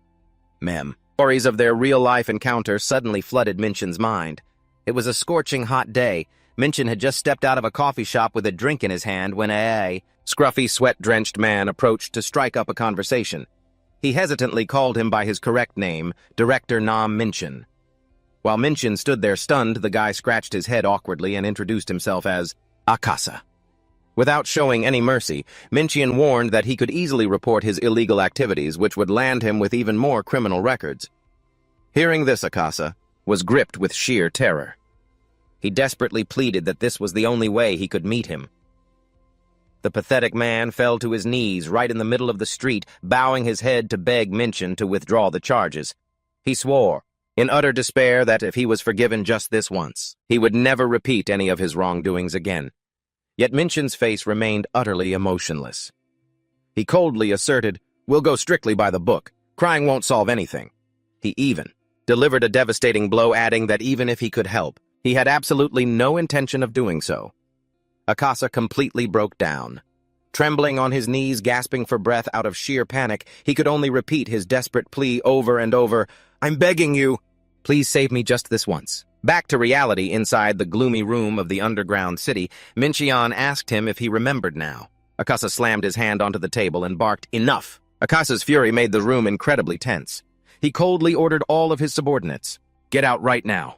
Mem. Stories of their real-life encounter suddenly flooded Minchin's mind. It was a scorching hot day. Minchin had just stepped out of a coffee shop with a drink in his hand when a scruffy, sweat-drenched man approached to strike up a conversation. He hesitantly called him by his correct name, Director Nam Minchin. While Minchin stood there stunned, the guy scratched his head awkwardly and introduced himself as Akasa. Without showing any mercy, Minchin warned that he could easily report his illegal activities, which would land him with even more criminal records. Hearing this, Akasa was gripped with sheer terror. He desperately pleaded that this was the only way he could meet him. The pathetic man fell to his knees right in the middle of the street, bowing his head to beg Minchin to withdraw the charges. He swore, in utter despair, that if he was forgiven just this once, he would never repeat any of his wrongdoings again. Yet Minchin's face remained utterly emotionless. He coldly asserted, "We'll go strictly by the book. Crying won't solve anything." He even delivered a devastating blow, adding that even if he could help, he had absolutely no intention of doing so. Akasa completely broke down. Trembling on his knees, gasping for breath out of sheer panic, he could only repeat his desperate plea over and over, "I'm begging you. Please save me just this once." Back to reality inside the gloomy room of the underground city, Mincheon asked him if he remembered now. Akasa slammed his hand onto the table and barked, "Enough!" Akasa's fury made the room incredibly tense. He coldly ordered all of his subordinates, "Get out right now."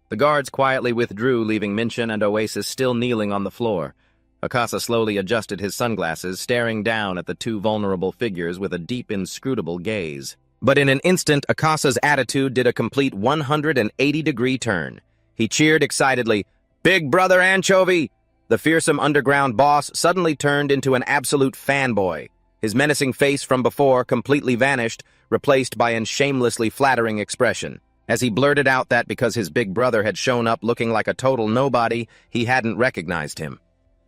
The guards quietly withdrew, leaving Mincheon and Oasis still kneeling on the floor. Akasa slowly adjusted his sunglasses, staring down at the two vulnerable figures with a deep, inscrutable gaze. But in an instant, Akasa's attitude did a complete 180-degree turn. He cheered excitedly, "Big Brother Anchovy!" The fearsome underground boss suddenly turned into an absolute fanboy. His menacing face from before completely vanished, replaced by an shamelessly flattering expression. As he blurted out that because his big brother had shown up looking like a total nobody, he hadn't recognized him.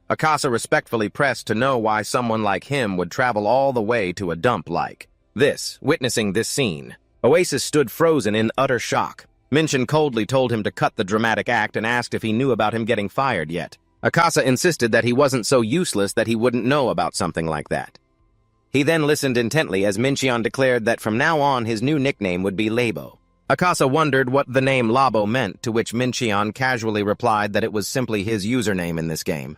Akasa respectfully pressed to know why someone like him would travel all the way to a dump like this. Witnessing this scene, Oasis stood frozen in utter shock. Mincheon coldly told him to cut the dramatic act and asked if he knew about him getting fired yet. Akasa insisted that he wasn't so useless that he wouldn't know about something like that. He then listened intently as Mincheon declared that from now on his new nickname would be Labo. Akasa wondered what the name Labo meant, to which Mincheon casually replied that it was simply his username in this game.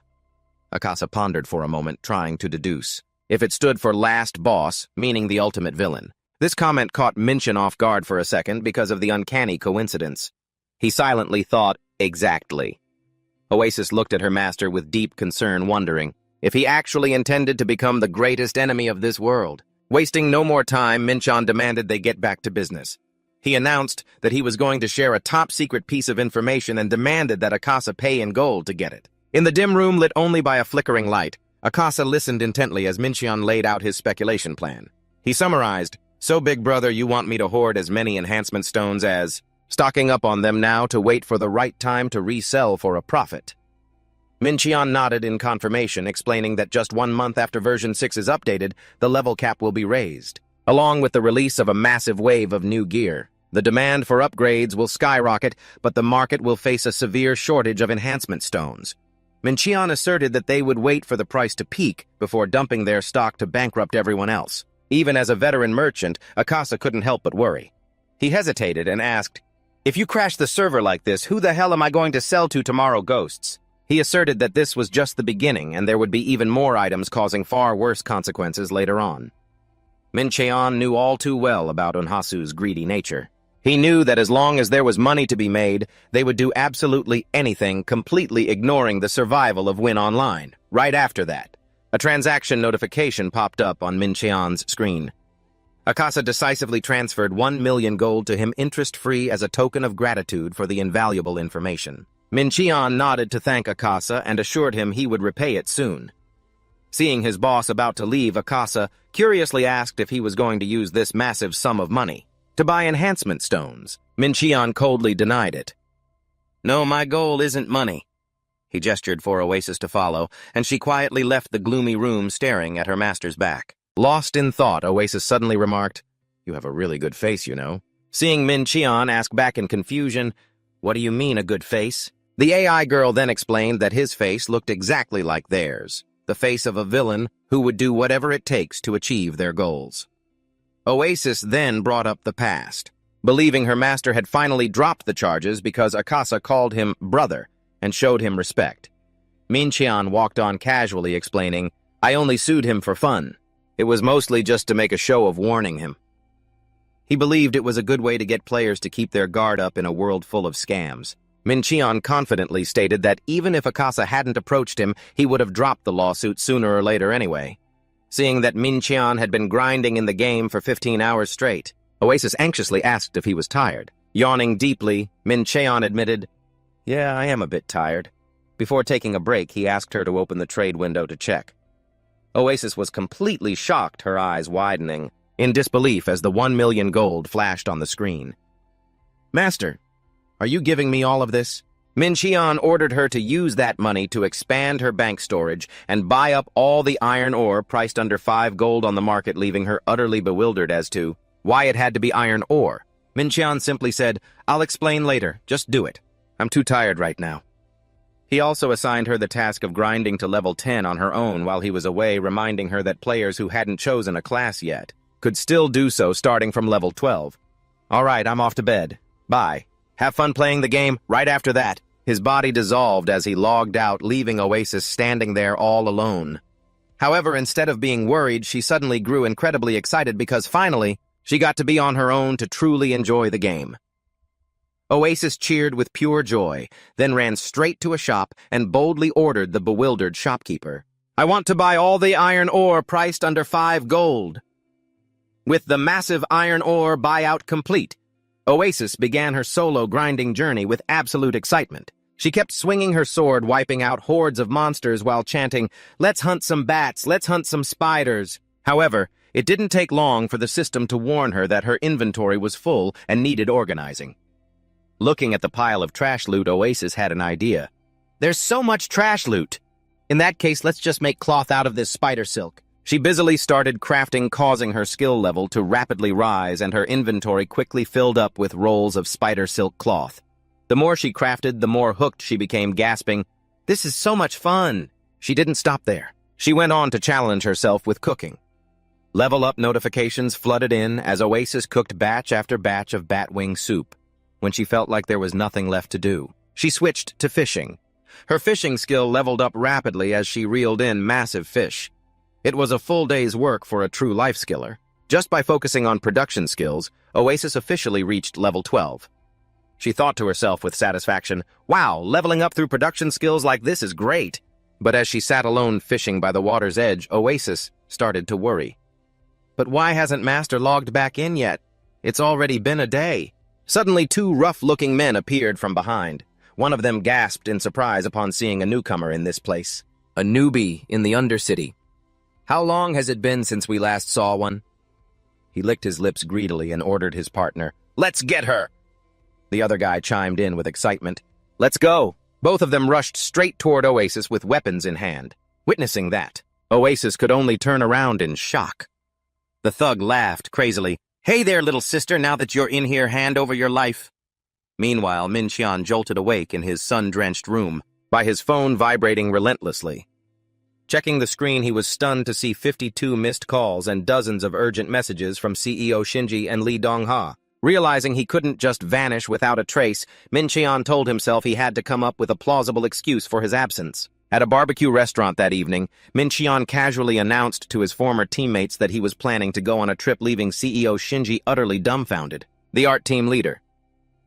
Akasa pondered for a moment, trying to deduce. If it stood for Last Boss, meaning the ultimate villain. This comment caught Mincheon off guard for a second because of the uncanny coincidence. He silently thought, exactly. Oasis looked at her master with deep concern, wondering if he actually intended to become the greatest enemy of this world. Wasting no more time, Mincheon demanded they get back to business. He announced that he was going to share a top-secret piece of information and demanded that Akasa pay in gold to get it. In the dim room lit only by a flickering light, Akasa listened intently as Mincheon laid out his speculation plan. He summarized, "So, big brother, you want me to hoard as many enhancement stones as, stocking up on them now to wait for the right time to resell for a profit." Mincheon nodded in confirmation, explaining that just 1 month after version 6 is updated, the level cap will be raised. Along with the release of a massive wave of new gear, the demand for upgrades will skyrocket, but the market will face a severe shortage of enhancement stones. Mincheon asserted that they would wait for the price to peak before dumping their stock to bankrupt everyone else. Even as a veteran merchant, Akasa couldn't help but worry. He hesitated and asked, "If you crash the server like this, who the hell am I going to sell to tomorrow, ghosts?" He asserted that this was just the beginning and there would be even more items causing far worse consequences later on. Mincheon knew all too well about Unhasu's greedy nature. He knew that as long as there was money to be made, they would do absolutely anything, completely ignoring the survival of Win Online. Right after that, a transaction notification popped up on Mincheon's screen. Akasa decisively transferred 1 million gold to him interest-free as a token of gratitude for the invaluable information. Mincheon nodded to thank Akasa and assured him he would repay it soon. Seeing his boss about to leave, Akasa curiously asked if he was going to use this massive sum of money to buy enhancement stones. Mincheon coldly denied it. "No, my goal isn't money." He gestured for Oasis to follow, and she quietly left the gloomy room staring at her master's back. Lost in thought, Oasis suddenly remarked, "You have a really good face, you know." Seeing Mincheon ask back in confusion, "What do you mean, a good face?" The AI girl then explained that his face looked exactly like theirs, the face of a villain who would do whatever it takes to achieve their goals. Oasis then brought up the past, believing her master had finally dropped the charges because Akasa called him brother and showed him respect. Mincheon walked on casually, explaining, "I only sued him for fun. It was mostly just to make a show of warning him." He believed it was a good way to get players to keep their guard up in a world full of scams. Mincheon confidently stated that even if Akasa hadn't approached him, he would have dropped the lawsuit sooner or later anyway. Seeing that Mincheon had been grinding in the game for 15 hours straight, Oasis anxiously asked if he was tired. Yawning deeply, Mincheon admitted, "Yeah, I am a bit tired." Before taking a break, he asked her to open the trade window to check. Oasis was completely shocked, her eyes widening, in disbelief as the 1 million gold flashed on the screen. "Master, are you giving me all of this?" Mincheon ordered her to use that money to expand her bank storage and buy up all the iron ore priced under 5 gold on the market, leaving her utterly bewildered as to why it had to be iron ore. Mincheon simply said, "I'll explain later, just do it. I'm too tired right now." He also assigned her the task of grinding to level 10 on her own while he was away, reminding her that players who hadn't chosen a class yet could still do so starting from level 12. All right, I'm off to bed. Bye. Have fun playing the game. Right after that, his body dissolved as he logged out, leaving Oasis standing there all alone. However, instead of being worried, she suddenly grew incredibly excited because finally, she got to be on her own to truly enjoy the game. Oasis cheered with pure joy, then ran straight to a shop and boldly ordered the bewildered shopkeeper. "I want to buy all the iron ore priced under 5 gold. With the massive iron ore buyout complete, Oasis began her solo grinding journey with absolute excitement. She kept swinging her sword, wiping out hordes of monsters while chanting, "Let's hunt some bats, let's hunt some spiders." However, it didn't take long for the system to warn her that her inventory was full and needed organizing. Looking at the pile of trash loot, Oasis had an idea. "There's so much trash loot. In that case, let's just make cloth out of this spider silk." She busily started crafting, causing her skill level to rapidly rise, and her inventory quickly filled up with rolls of spider silk cloth. The more she crafted, the more hooked she became, gasping, "This is so much fun!" She didn't stop there. She went on to challenge herself with cooking. Level up notifications flooded in as Oasis cooked batch after batch of batwing soup. When she felt like there was nothing left to do, she switched to fishing. Her fishing skill leveled up rapidly as she reeled in massive fish. It was a full day's work for a true life skiller. Just by focusing on production skills, Oasis officially reached level 12. She thought to herself with satisfaction, "Wow, leveling up through production skills like this is great." But as she sat alone fishing by the water's edge, Oasis started to worry. "But why hasn't Master logged back in yet? It's already been a day." Suddenly, 2 rough-looking men appeared from behind. One of them gasped in surprise upon seeing a newcomer in this place. A newbie in the Undercity. "How long has it been since we last saw one?" He licked his lips greedily and ordered his partner, "Let's get her!" The other guy chimed in with excitement. "Let's go!" Both of them rushed straight toward Oasis with weapons in hand. Witnessing that, Oasis could only turn around in shock. The thug laughed crazily. "Hey there, little sister, now that you're in here, hand over your life." Meanwhile, Min Xian jolted awake in his sun-drenched room, by his phone vibrating relentlessly. Checking the screen, he was stunned to see 52 missed calls and dozens of urgent messages from CEO Shinji and Li Dongha. Realizing he couldn't just vanish without a trace, Min Xian told himself he had to come up with a plausible excuse for his absence. At a barbecue restaurant that evening, Min Xian casually announced to his former teammates that he was planning to go on a trip, leaving CEO Shinji utterly dumbfounded, the art team leader.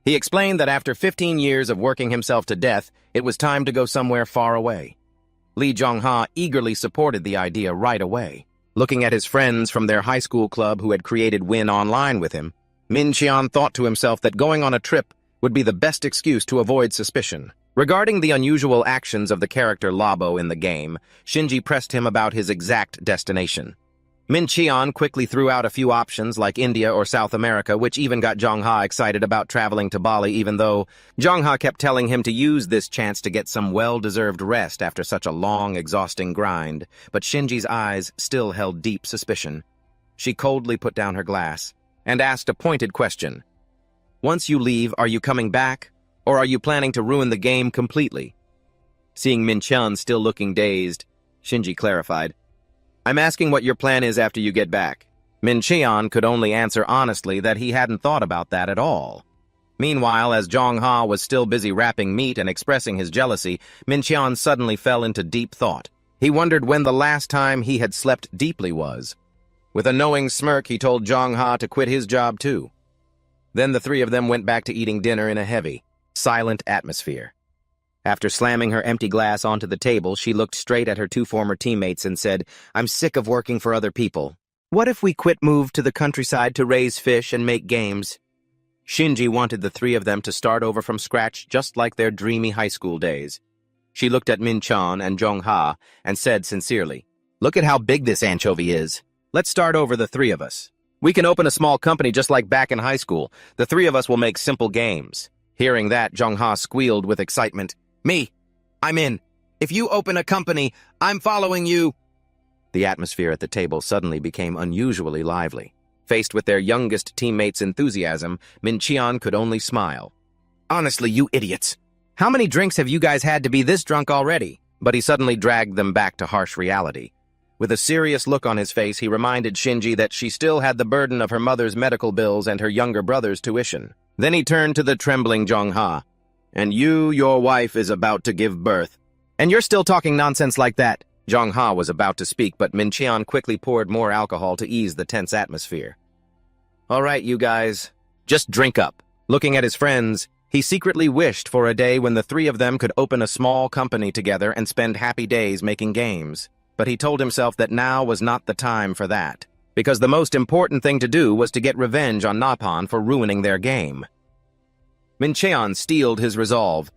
He explained that after 15 years of working himself to death, it was time to go somewhere far away. Li Dongha eagerly supported the idea right away. Looking at his friends from their high school club who had created Win Online with him, Min Xian thought to himself that going on a trip would be the best excuse to avoid suspicion. Regarding the unusual actions of the character Labo in the game, Shinji pressed him about his exact destination. Min Xian quickly threw out a few options like India or South America, which even got Dongha excited about traveling to Bali, even though Dongha kept telling him to use this chance to get some well-deserved rest after such a long, exhausting grind. But Shinji's eyes still held deep suspicion. She coldly put down her glass and asked a pointed question. "Once you leave, are you coming back? Or are you planning to ruin the game completely?" Seeing Min Xian still looking dazed, Shinji clarified, "I'm asking what your plan is after you get back." Min Xian could only answer honestly that he hadn't thought about that at all. Meanwhile, as Dongha was still busy wrapping meat and expressing his jealousy, Min Xian suddenly fell into deep thought. He wondered when the last time he had slept deeply was. With a knowing smirk, he told Dongha to quit his job too. Then the 3 of them went back to eating dinner in a heavy, silent atmosphere. After slamming her empty glass onto the table, she looked straight at her 2 former teammates and said, "I'm sick of working for other people. What if we moved to the countryside to raise fish and make games?" Shinji wanted the 3 of them to start over from scratch, just like their dreamy high school days. She looked at Min Xian and Dongha and said sincerely, "Look at how big this anchovy is. Let's start over, the 3 of us. We can open a small company just like back in high school. The 3 of us will make simple games." Hearing that, Dongha squealed with excitement. "Me, I'm in. If you open a company, I'm following you." The atmosphere at the table suddenly became unusually lively. Faced with their youngest teammates' enthusiasm, Min Xian could only smile. "Honestly, you idiots. How many drinks have you guys had to be this drunk already? But he suddenly dragged them back to harsh reality. With a serious look on his face, he reminded Shinji that she still had the burden of her mother's medical bills and her younger brother's tuition. Then he turned to the trembling Jongha. And your wife, is about to give birth. And you're still talking nonsense like that? Jongha was about to speak, but Mincheon quickly poured more alcohol to ease the tense atmosphere. All right, you guys, just drink up. Looking at his friends, he secretly wished for a day when the three of them could open a small company together and spend happy days making games. But he told himself that now was not the time for that, because the most important thing to do was to get revenge on Napon for ruining their game. Mincheon steeled his resolve.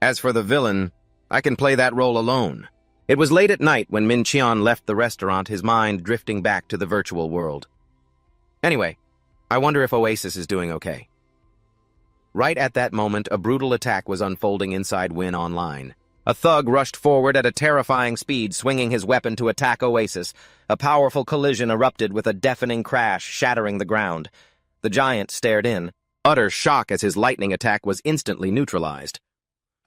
As for the villain, I can play that role alone. It was late at night when Mincheon left the restaurant, his mind drifting back to the virtual world. Anyway, I wonder if Oasis is doing okay. Right at that moment, a brutal attack was unfolding inside Win Online. A thug rushed forward at a terrifying speed, swinging his weapon to attack Oasis. A powerful collision erupted with a deafening crash, shattering the ground. The giant stared in, utter shock as his lightning attack was instantly neutralized.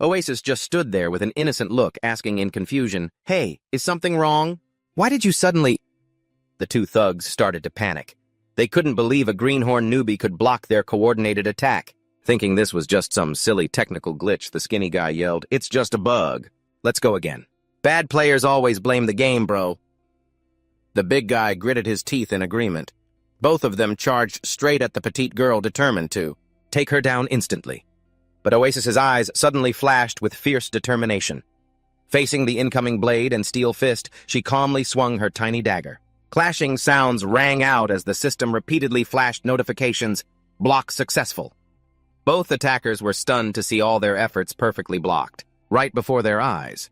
Oasis just stood there with an innocent look, asking in confusion, "Hey, is something wrong? Why did you suddenly—" The two thugs started to panic. They couldn't believe a greenhorn newbie could block their coordinated attack. Thinking this was just some silly technical glitch, the skinny guy yelled, "It's just a bug. Let's go again. Bad players always blame the game, bro." The big guy gritted his teeth in agreement. Both of them charged straight at the petite girl, determined to take her down instantly. But Oasis's eyes suddenly flashed with fierce determination. Facing the incoming blade and steel fist, she calmly swung her tiny dagger. Clashing sounds rang out as the system repeatedly flashed notifications, "Block successful." Both attackers were stunned to see all their efforts perfectly blocked, right before their eyes.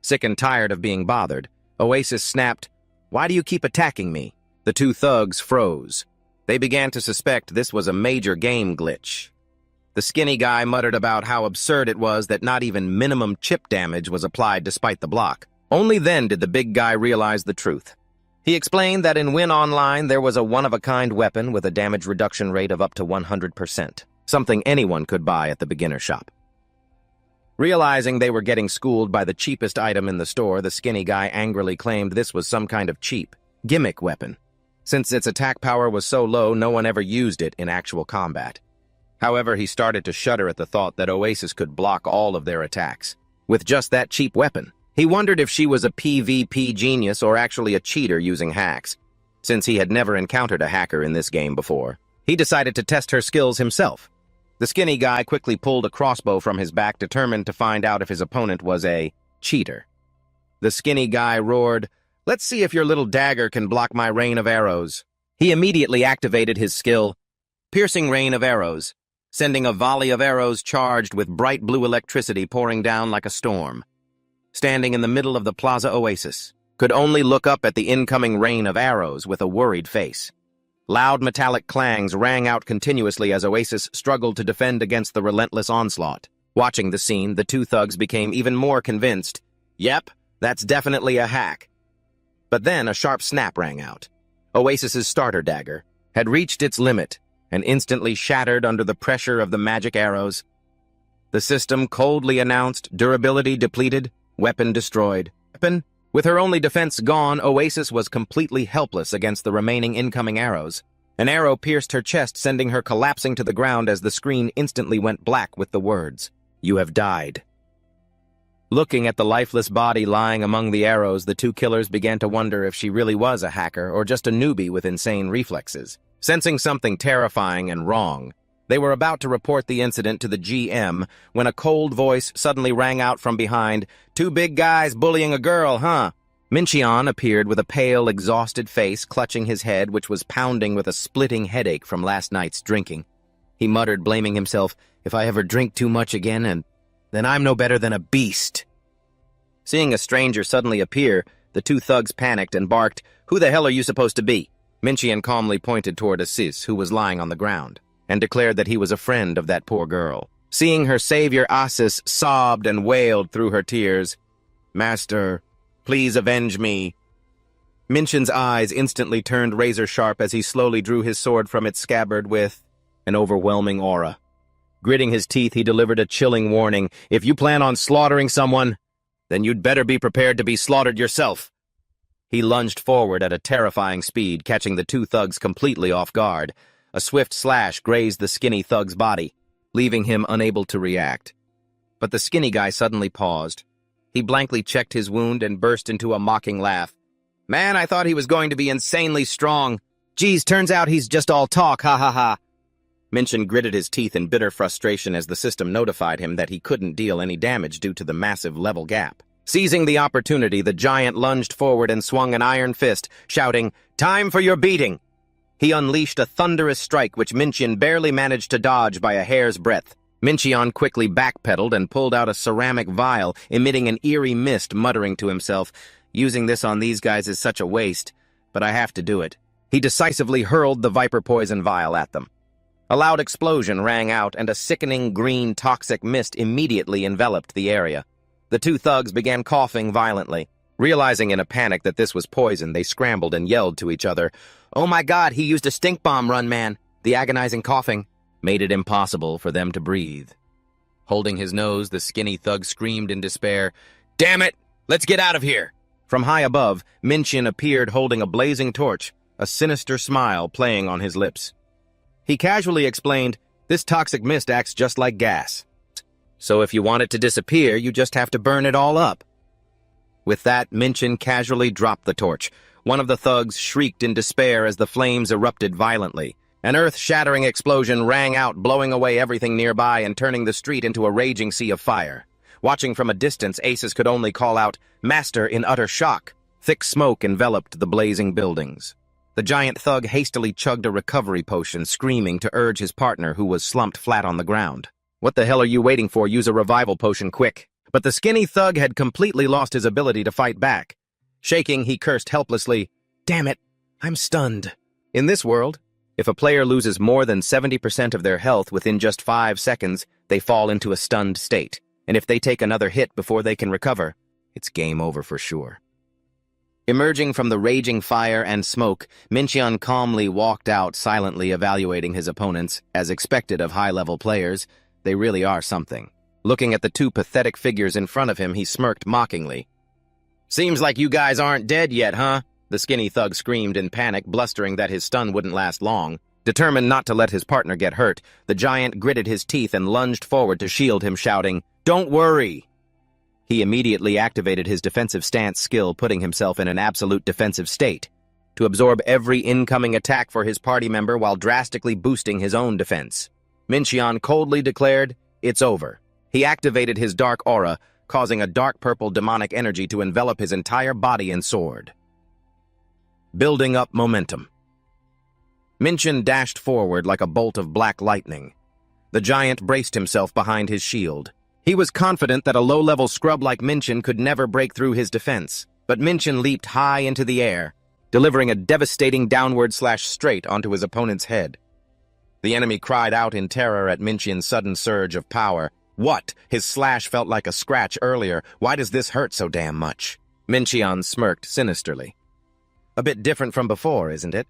Sick and tired of being bothered, Oasis snapped, "Why do you keep attacking me?" The two thugs froze. They began to suspect this was a major game glitch. The skinny guy muttered about how absurd it was that not even minimum chip damage was applied despite the block. Only then did the big guy realize the truth. He explained that in Win Online there was a one-of-a-kind weapon with a damage reduction rate of up to 100%. Something anyone could buy at the beginner shop. Realizing they were getting schooled by the cheapest item in the store, the skinny guy angrily claimed this was some kind of cheap, gimmick weapon. Since its attack power was so low, no one ever used it in actual combat. However, he started to shudder at the thought that Oasis could block all of their attacks with just that cheap weapon. He wondered if she was a PvP genius or actually a cheater using hacks. Since he had never encountered a hacker in this game before, he decided to test her skills himself. The skinny guy quickly pulled a crossbow from his back, determined to find out if his opponent was a cheater. The skinny guy roared, "Let's see if your little dagger can block my rain of arrows." He immediately activated his skill, Piercing Rain of Arrows, sending a volley of arrows charged with bright blue electricity pouring down like a storm. Standing in the middle of the Plaza Oasis, could only look up at the incoming rain of arrows with a worried face. Loud metallic clangs rang out continuously as Oasis struggled to defend against the relentless onslaught. Watching the scene, the two thugs became even more convinced. Yep, that's definitely a hack. But then a sharp snap rang out. Oasis's starter dagger had reached its limit and instantly shattered under the pressure of the magic arrows. The system coldly announced durability depleted, weapon destroyed. With her only defense gone, Oasis was completely helpless against the remaining incoming arrows. An arrow pierced her chest, sending her collapsing to the ground as the screen instantly went black with the words, "You have died." Looking at the lifeless body lying among the arrows, the two killers began to wonder if she really was a hacker or just a newbie with insane reflexes. Sensing something terrifying and wrong, they were about to report the incident to the GM when a cold voice suddenly rang out from behind, "Two big guys bullying a girl, huh?" Mincheon appeared with a pale, exhausted face, clutching his head, which was pounding with a splitting headache from last night's drinking. He muttered, blaming himself, "If I ever drink too much again, then I'm no better than a beast." Seeing a stranger suddenly appear, the two thugs panicked and barked, "Who the hell are you supposed to be?" Mincheon calmly pointed toward Asis, who was lying on the ground, and declared that he was a friend of that poor girl. Seeing her savior, Asis sobbed and wailed through her tears, "Master, please avenge me." Mincheon's eyes instantly turned razor-sharp as he slowly drew his sword from its scabbard with an overwhelming aura. Gritting his teeth, he delivered a chilling warning. If you plan on slaughtering someone, then you'd better be prepared to be slaughtered yourself. He lunged forward at a terrifying speed, catching the two thugs completely off guard. A swift slash grazed the skinny thug's body, leaving him unable to react. But the skinny guy suddenly paused. He blankly checked his wound and burst into a mocking laugh. Man, I thought he was going to be insanely strong. Geez, turns out he's just all talk, ha ha ha. Minchin gritted his teeth in bitter frustration as the system notified him that he couldn't deal any damage due to the massive level gap. Seizing the opportunity, the giant lunged forward and swung an iron fist, shouting, "Time for your beating!" He unleashed a thunderous strike which Minchin barely managed to dodge by a hair's breadth. Minchin quickly backpedaled and pulled out a ceramic vial, emitting an eerie mist, muttering to himself, "Using this on these guys is such a waste, but I have to do it." He decisively hurled the viper poison vial at them. A loud explosion rang out, and a sickening green toxic mist immediately enveloped the area. The two thugs began coughing violently. Realizing in a panic that this was poison, they scrambled and yelled to each other, "Oh my God, he used a stink bomb, run man!" The agonizing coughing made it impossible for them to breathe. Holding his nose, the skinny thug screamed in despair, "Damn it! Let's get out of here!" From high above, Minchin appeared holding a blazing torch, a sinister smile playing on his lips. He casually explained, "This toxic mist acts just like gas. So if you want it to disappear, you just have to burn it all up." With that, Minchin casually dropped the torch. One of the thugs shrieked in despair as the flames erupted violently. An earth-shattering explosion rang out, blowing away everything nearby and turning the street into a raging sea of fire. Watching from a distance, Aces could only call out, "Master," in utter shock. Thick smoke enveloped the blazing buildings. The giant thug hastily chugged a recovery potion, screaming to urge his partner, who was slumped flat on the ground. "What the hell are you waiting for? Use a revival potion, quick." But the skinny thug had completely lost his ability to fight back. Shaking, he cursed helplessly, "Damn it, I'm stunned." In this world, if a player loses more than 70% of their health within just 5 seconds, they fall into a stunned state. And if they take another hit before they can recover, it's game over for sure. Emerging from the raging fire and smoke, Minchin calmly walked out, silently evaluating his opponents. As expected of high-level players, they really are something. Looking at the two pathetic figures in front of him, he smirked mockingly. "Seems like you guys aren't dead yet, huh?" The skinny thug screamed in panic, blustering that his stun wouldn't last long. Determined not to let his partner get hurt, the giant gritted his teeth and lunged forward to shield him, shouting, "Don't worry!" He immediately activated his defensive stance skill, putting himself in an absolute defensive state, to absorb every incoming attack for his party member while drastically boosting his own defense. Minchin coldly declared, "It's over." He activated his dark aura, causing a dark purple demonic energy to envelop his entire body and sword. Building up momentum. Minchin dashed forward like a bolt of black lightning. The giant braced himself behind his shield. He was confident that a low-level scrub like Minchin could never break through his defense, but Minchin leaped high into the air, delivering a devastating downward slash straight onto his opponent's head. The enemy cried out in terror at Minchin's sudden surge of power. "What? His slash felt like a scratch earlier. Why does this hurt so damn much?" Minchin smirked sinisterly. "A bit different from before, isn't it?"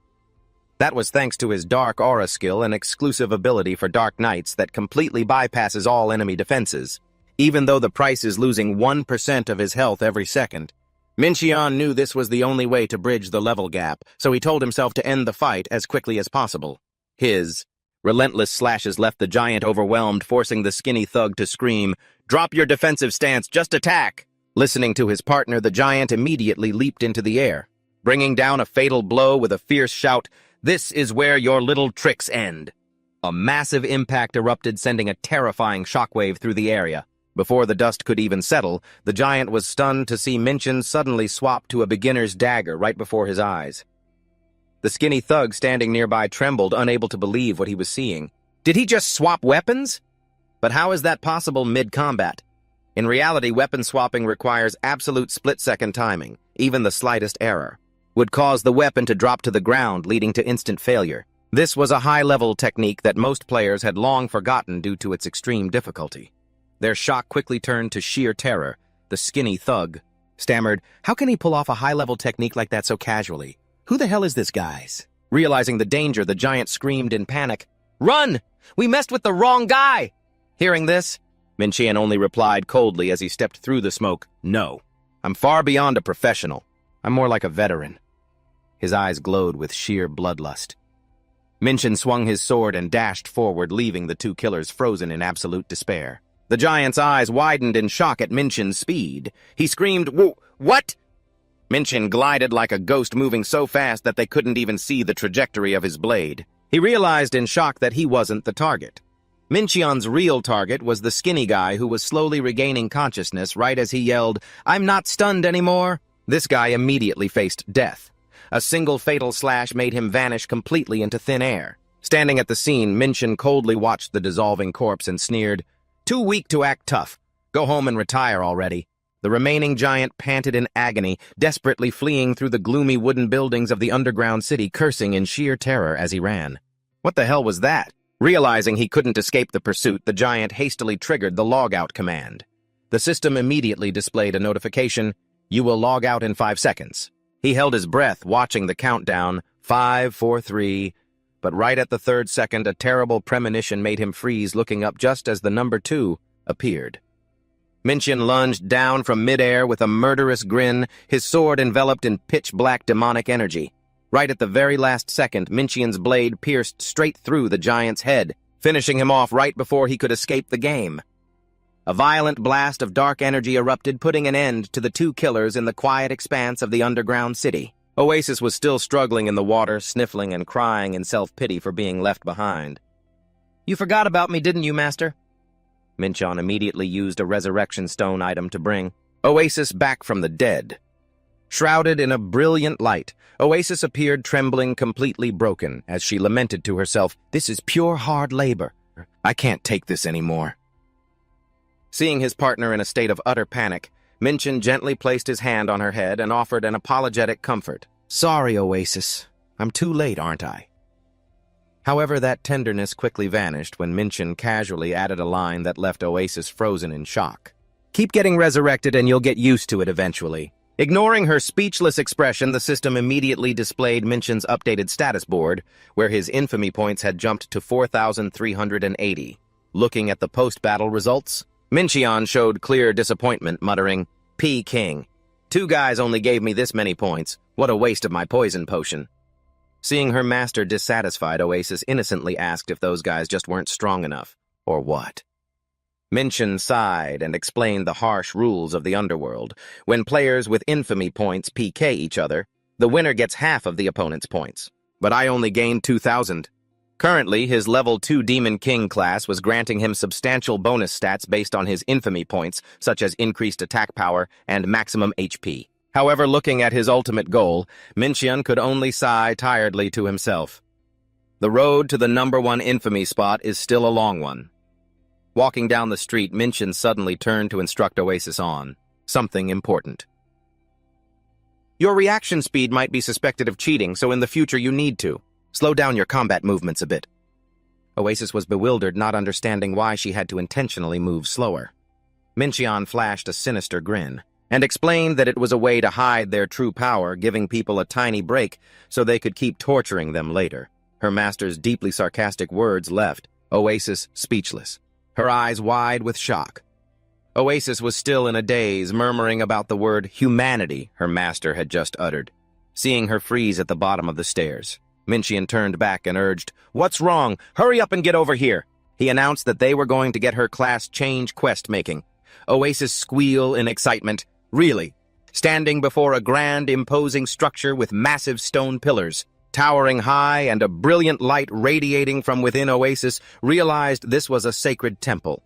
That was thanks to his dark aura skill, an exclusive ability for Dark Knights that completely bypasses all enemy defenses, even though the price is losing 1% of his health every second. Minchin knew this was the only way to bridge the level gap, so he told himself to end the fight as quickly as possible. His relentless slashes left the giant overwhelmed, forcing the skinny thug to scream, "Drop your defensive stance, just attack!" Listening to his partner, the giant immediately leaped into the air, bringing down a fatal blow with a fierce shout, "This is where your little tricks end." A massive impact erupted, sending a terrifying shockwave through the area. Before the dust could even settle, the giant was stunned to see Minchin suddenly swap to a beginner's dagger right before his eyes. The skinny thug standing nearby trembled, unable to believe what he was seeing. Did he just swap weapons? But how is that possible mid-combat? In reality, weapon swapping requires absolute split-second timing. Even the slightest error would cause the weapon to drop to the ground, leading to instant failure. This was a high-level technique that most players had long forgotten due to its extreme difficulty. Their shock quickly turned to sheer terror. The skinny thug stammered, "How can he pull off a high-level technique like that so casually? Who the hell is this guys?" Realizing the danger, the giant screamed in panic, "Run! We messed with the wrong guy!" Hearing this, Minchian only replied coldly as he stepped through the smoke, "No, I'm far beyond a professional. I'm more like a veteran." His eyes glowed with sheer bloodlust. Minchin swung his sword and dashed forward, leaving the two killers frozen in absolute despair. The giant's eyes widened in shock at Minchin's speed. He screamed, "What?" Minchin glided like a ghost, moving so fast that they couldn't even see the trajectory of his blade. He realized in shock that he wasn't the target. Minchian's real target was the skinny guy who was slowly regaining consciousness right as he yelled, "I'm not stunned anymore." This guy immediately faced death. A single fatal slash made him vanish completely into thin air. Standing at the scene, Minchin coldly watched the dissolving corpse and sneered, "Too weak to act tough. Go home and retire already." The remaining giant panted in agony, desperately fleeing through the gloomy wooden buildings of the underground city, cursing in sheer terror as he ran. What the hell was that? Realizing he couldn't escape the pursuit, the giant hastily triggered the log-out command. The system immediately displayed a notification, "You will log out in 5 seconds." He held his breath, watching the countdown, 5, 4, 3, but right at the 3rd second, a terrible premonition made him freeze, looking up just as the number 2 appeared. Minchin lunged down from midair with a murderous grin, his sword enveloped in pitch-black demonic energy. Right at the very last second, Minchin's blade pierced straight through the giant's head, finishing him off right before he could escape the game. A violent blast of dark energy erupted, putting an end to the two killers in the quiet expanse of the underground city. Oasis was still struggling in the water, sniffling and crying in self-pity for being left behind. "You forgot about me, didn't you, Master?" Minchin immediately used a resurrection stone item to bring Oasis back from the dead. Shrouded in a brilliant light, Oasis appeared trembling, completely broken, as she lamented to herself, "This is pure hard labor. I can't take this anymore." Seeing his partner in a state of utter panic, Minchin gently placed his hand on her head and offered an apologetic comfort. "Sorry, Oasis. I'm too late, aren't I?" However, that tenderness quickly vanished when Minchin casually added a line that left Oasis frozen in shock. "Keep getting resurrected and you'll get used to it eventually." Ignoring her speechless expression, the system immediately displayed Minchin's updated status board, where his infamy points had jumped to 4,380. Looking at the post-battle results, Minchin showed clear disappointment, muttering, "P. King. 2 guys only gave me this many points. What a waste of my poison potion." Seeing her master dissatisfied, Oasis innocently asked if those guys just weren't strong enough, or what. Minchin sighed and explained the harsh rules of the underworld. When players with infamy points PK each other, the winner gets half of the opponent's points. But I only gained 2,000. Currently, his level 2 Demon King class was granting him substantial bonus stats based on his infamy points, such as increased attack power and maximum HP. However, looking at his ultimate goal, Minchin could only sigh tiredly to himself. The road to the #1 infamy spot is still a long one. Walking down the street, Minchin suddenly turned to instruct Oasis on something important. "Your reaction speed might be suspected of cheating, so in the future you need to slow down your combat movements a bit." Oasis was bewildered, not understanding why she had to intentionally move slower. Minchin flashed a sinister grin and explained that it was a way to hide their true power, giving people a tiny break so they could keep torturing them later. Her master's deeply sarcastic words left Oasis speechless, her eyes wide with shock. Oasis was still in a daze, murmuring about the word humanity her master had just uttered. Seeing her freeze at the bottom of the stairs, Minchin turned back and urged, "What's wrong? Hurry up and get over here." He announced that they were going to get her class change quest making. Oasis squealed in excitement. Really? Standing before a grand, imposing structure with massive stone pillars, towering high and a brilliant light radiating from within, Oasis realized this was a sacred temple.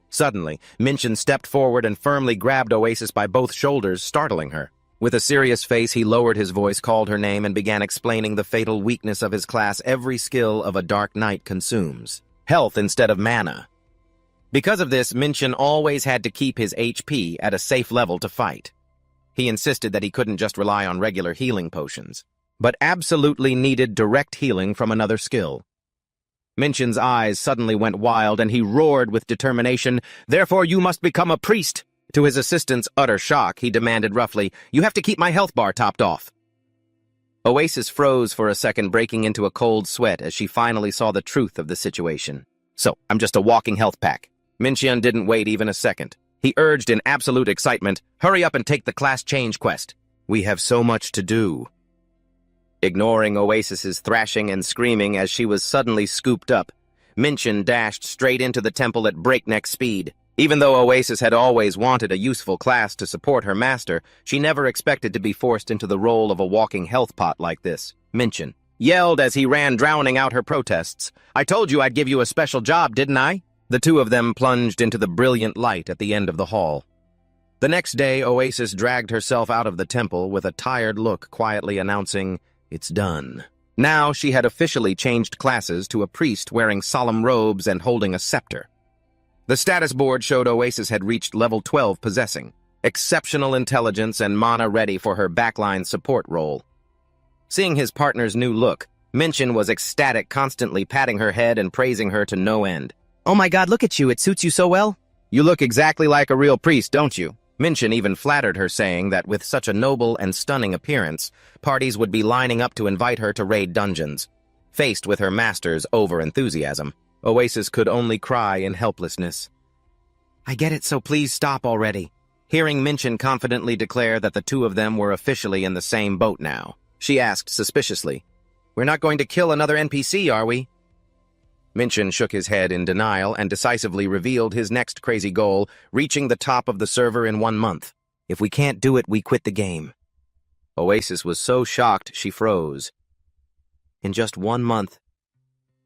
Suddenly, Minchin stepped forward and firmly grabbed Oasis by both shoulders, startling her. With a serious face, he lowered his voice, called her name, and began explaining the fatal weakness of his class. Every skill of a dark knight consumes health instead of mana. Because of this, Minchin always had to keep his HP at a safe level to fight. He insisted that he couldn't just rely on regular healing potions, but absolutely needed direct healing from another skill. Minchin's eyes suddenly went wild, and he roared with determination, "Therefore you must become a priest!" To his assistant's utter shock, he demanded roughly, "You have to keep my health bar topped off." Oasis froze for a second, breaking into a cold sweat as she finally saw the truth of the situation. "So, I'm just a walking health pack. Minxion didn't wait even a second. He urged in absolute excitement, "Hurry up and take the class change quest. We have so much to do." Ignoring Oasis's thrashing and screaming as she was suddenly scooped up, Minxion dashed straight into the temple at breakneck speed. Even though Oasis had always wanted a useful class to support her master, she never expected to be forced into the role of a walking health pot like this. Minxion yelled as he ran, drowning out her protests. "I told you I'd give you a special job, didn't I?" The two of them plunged into the brilliant light at the end of the hall. The next day, Oasis dragged herself out of the temple with a tired look, quietly announcing, "It's done." Now she had officially changed classes to a priest wearing solemn robes and holding a scepter. The status board showed Oasis had reached level 12, possessing exceptional intelligence and mana ready for her backline support role. Seeing his partner's new look, Minxion was ecstatic, constantly patting her head and praising her to no end. "Oh my god, look at you, it suits you so well. You look exactly like a real priest, don't you?" Minxion even flattered her, saying that with such a noble and stunning appearance, parties would be lining up to invite her to raid dungeons. Faced with her master's over-enthusiasm, Oasis could only cry in helplessness. "I get it, so please stop already." Hearing Minxion confidently declare that the two of them were officially in the same boat now, she asked suspiciously, "We're not going to kill another NPC, are we?" Minxion shook his head in denial and decisively revealed his next crazy goal, reaching the top of the server in 1 month. "If we can't do it, we quit the game." Oasis was so shocked she froze. In just 1 month.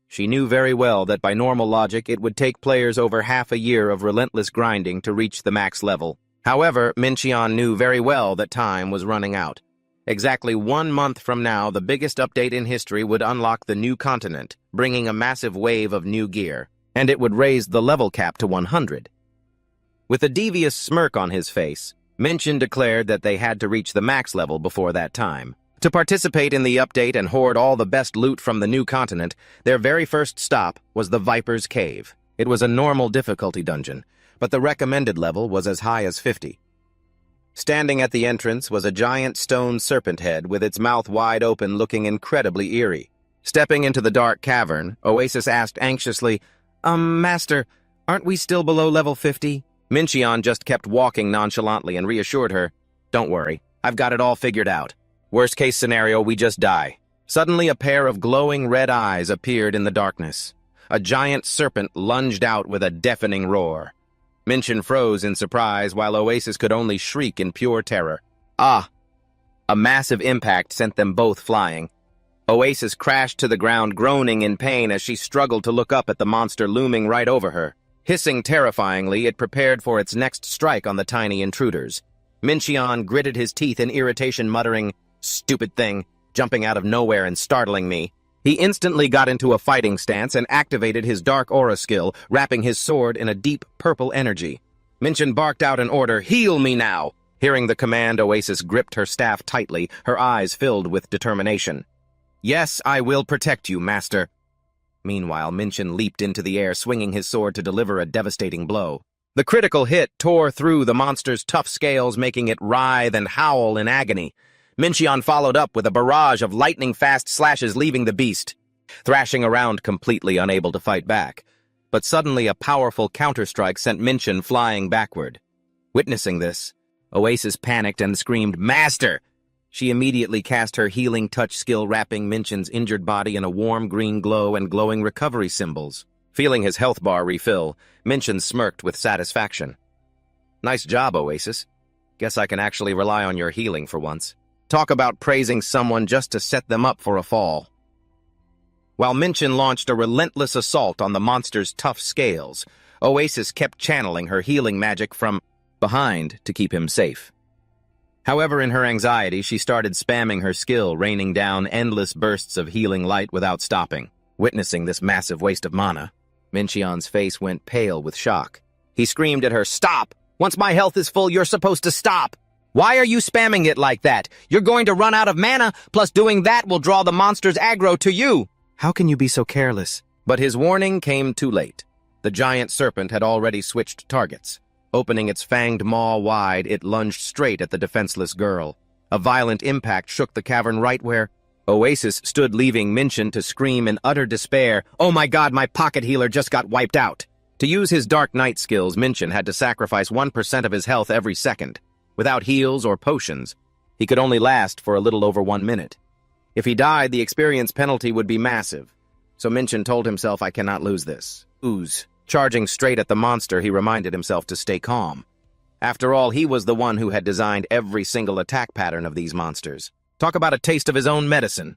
She knew very well that by normal logic it would take players over half a year of relentless grinding to reach the max level. However, Minxion knew very well that time was running out. Exactly 1 month from now, the biggest update in history would unlock the new continent, bringing a massive wave of new gear, and it would raise the level cap to 100. With a devious smirk on his face, Minxion declared that they had to reach the max level before that time. To participate in the update and hoard all the best loot from the new continent, their very first stop was the Viper's Cave. It was a normal difficulty dungeon, but the recommended level was as high as 50. Standing at the entrance was a giant stone serpent head with its mouth wide open, looking incredibly eerie. Stepping into the dark cavern, Oasis asked anxiously, Master, aren't we still below level 50? Minxion just kept walking nonchalantly and reassured her, "Don't worry, I've got it all figured out. Worst case scenario, we just die." Suddenly, a pair of glowing red eyes appeared in the darkness. A giant serpent lunged out with a deafening roar. Minxion froze in surprise, while Oasis could only shriek in pure terror. Ah! A massive impact sent them both flying. Oasis crashed to the ground, groaning in pain as she struggled to look up at the monster looming right over her. Hissing terrifyingly, it prepared for its next strike on the tiny intruders. Minxion gritted his teeth in irritation, muttering, "Stupid thing, jumping out of nowhere and startling me." He instantly got into a fighting stance and activated his dark aura skill, wrapping his sword in a deep purple energy. Minxion barked out an order, "Heal me now!" Hearing the command, Oasis gripped her staff tightly, her eyes filled with determination. "Yes, I will protect you, Master." Meanwhile, Minxion leaped into the air, swinging his sword to deliver a devastating blow. The critical hit tore through the monster's tough scales, making it writhe and howl in agony. Minxion followed up with a barrage of lightning-fast slashes, leaving the beast thrashing around, completely unable to fight back. But suddenly a powerful counterstrike sent Minxion flying backward. Witnessing this, Oasis panicked and screamed, "Master!" She immediately cast her healing touch skill, wrapping Minxion's injured body in a warm green glow and glowing recovery symbols. Feeling his health bar refill, Minxion smirked with satisfaction. "Nice job, Oasis. Guess I can actually rely on your healing for once." Talk about praising someone just to set them up for a fall. While Minxion launched a relentless assault on the monster's tough scales, Oasis kept channeling her healing magic from behind to keep him safe. However, in her anxiety, she started spamming her skill, raining down endless bursts of healing light without stopping. Witnessing this massive waste of mana, Minxion's face went pale with shock. He screamed at her, "Stop! Once my health is full, you're supposed to stop! Why are you spamming it like that? You're going to run out of mana, plus doing that will draw the monster's aggro to you! How can you be so careless?" But his warning came too late. The giant serpent had already switched targets. Opening its fanged maw wide, it lunged straight at the defenseless girl. A violent impact shook the cavern right where Oasis stood, leaving Minxion to scream in utter despair, "Oh my god, my pocket healer just got wiped out!" To use his Dark Knight skills, Minchin had to sacrifice 1% of his health every second. Without heals or potions, he could only last for a little over 1 minute. If he died, the experience penalty would be massive. So Minchin told himself, I cannot lose this. Ooze. Charging straight at the monster, he reminded himself to stay calm. After all, he was the one who had designed every single attack pattern of these monsters. Talk about a taste of his own medicine.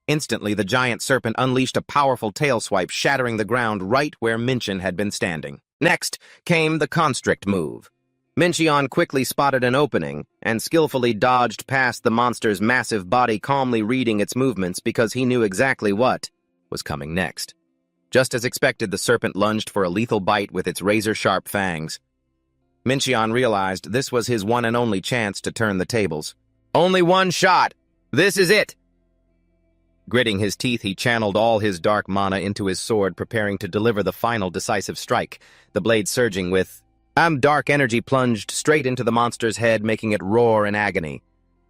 Instantly, the giant serpent unleashed a powerful tail swipe, shattering the ground right where Minchin had been standing. Next came the constrict move. Minchin quickly spotted an opening and skillfully dodged past the monster's massive body, calmly reading its movements because he knew exactly what was coming next. Just as expected, the serpent lunged for a lethal bite with its razor-sharp fangs. Minchin realized this was his one and only chance to turn the tables. Only one shot! This is it! Gritting his teeth, he channeled all his dark mana into his sword, preparing to deliver the final decisive strike, the blade surging with dark energy plunged straight into the monster's head, making it roar in agony.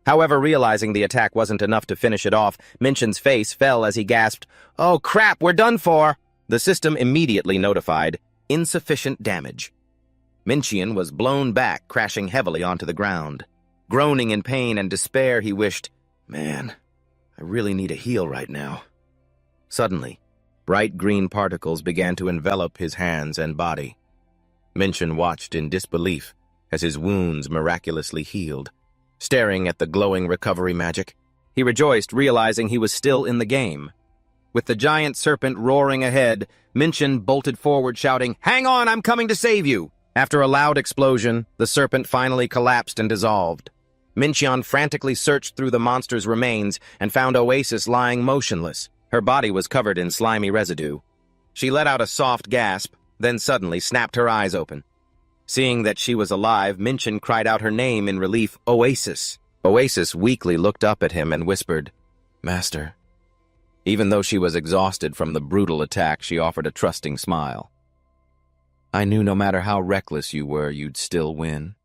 However, realizing the attack wasn't enough to finish it off, Minchin's face fell as he gasped, "Oh crap, we're done for!" The system immediately notified insufficient damage. Minchin was blown back, crashing heavily onto the ground. Groaning in pain and despair, he wished, "Man, I really need a heal right now." Suddenly, bright green particles began to envelop his hands and body. Minchin watched in disbelief as his wounds miraculously healed. Staring at the glowing recovery magic, he rejoiced, realizing he was still in the game. With the giant serpent roaring ahead, Minchin bolted forward, shouting, "Hang on, I'm coming to save you!" After a loud explosion, the serpent finally collapsed and dissolved. Minchin frantically searched through the monster's remains and found Oasis lying motionless. Her body was covered in slimy residue. She let out a soft gasp, then suddenly snapped her eyes open. Seeing that she was alive, Minchin cried out her name in relief, "Oasis." Oasis weakly looked up at him and whispered, "Master." Even though she was exhausted from the brutal attack, she offered a trusting smile. "I knew no matter how reckless you were, you'd still win.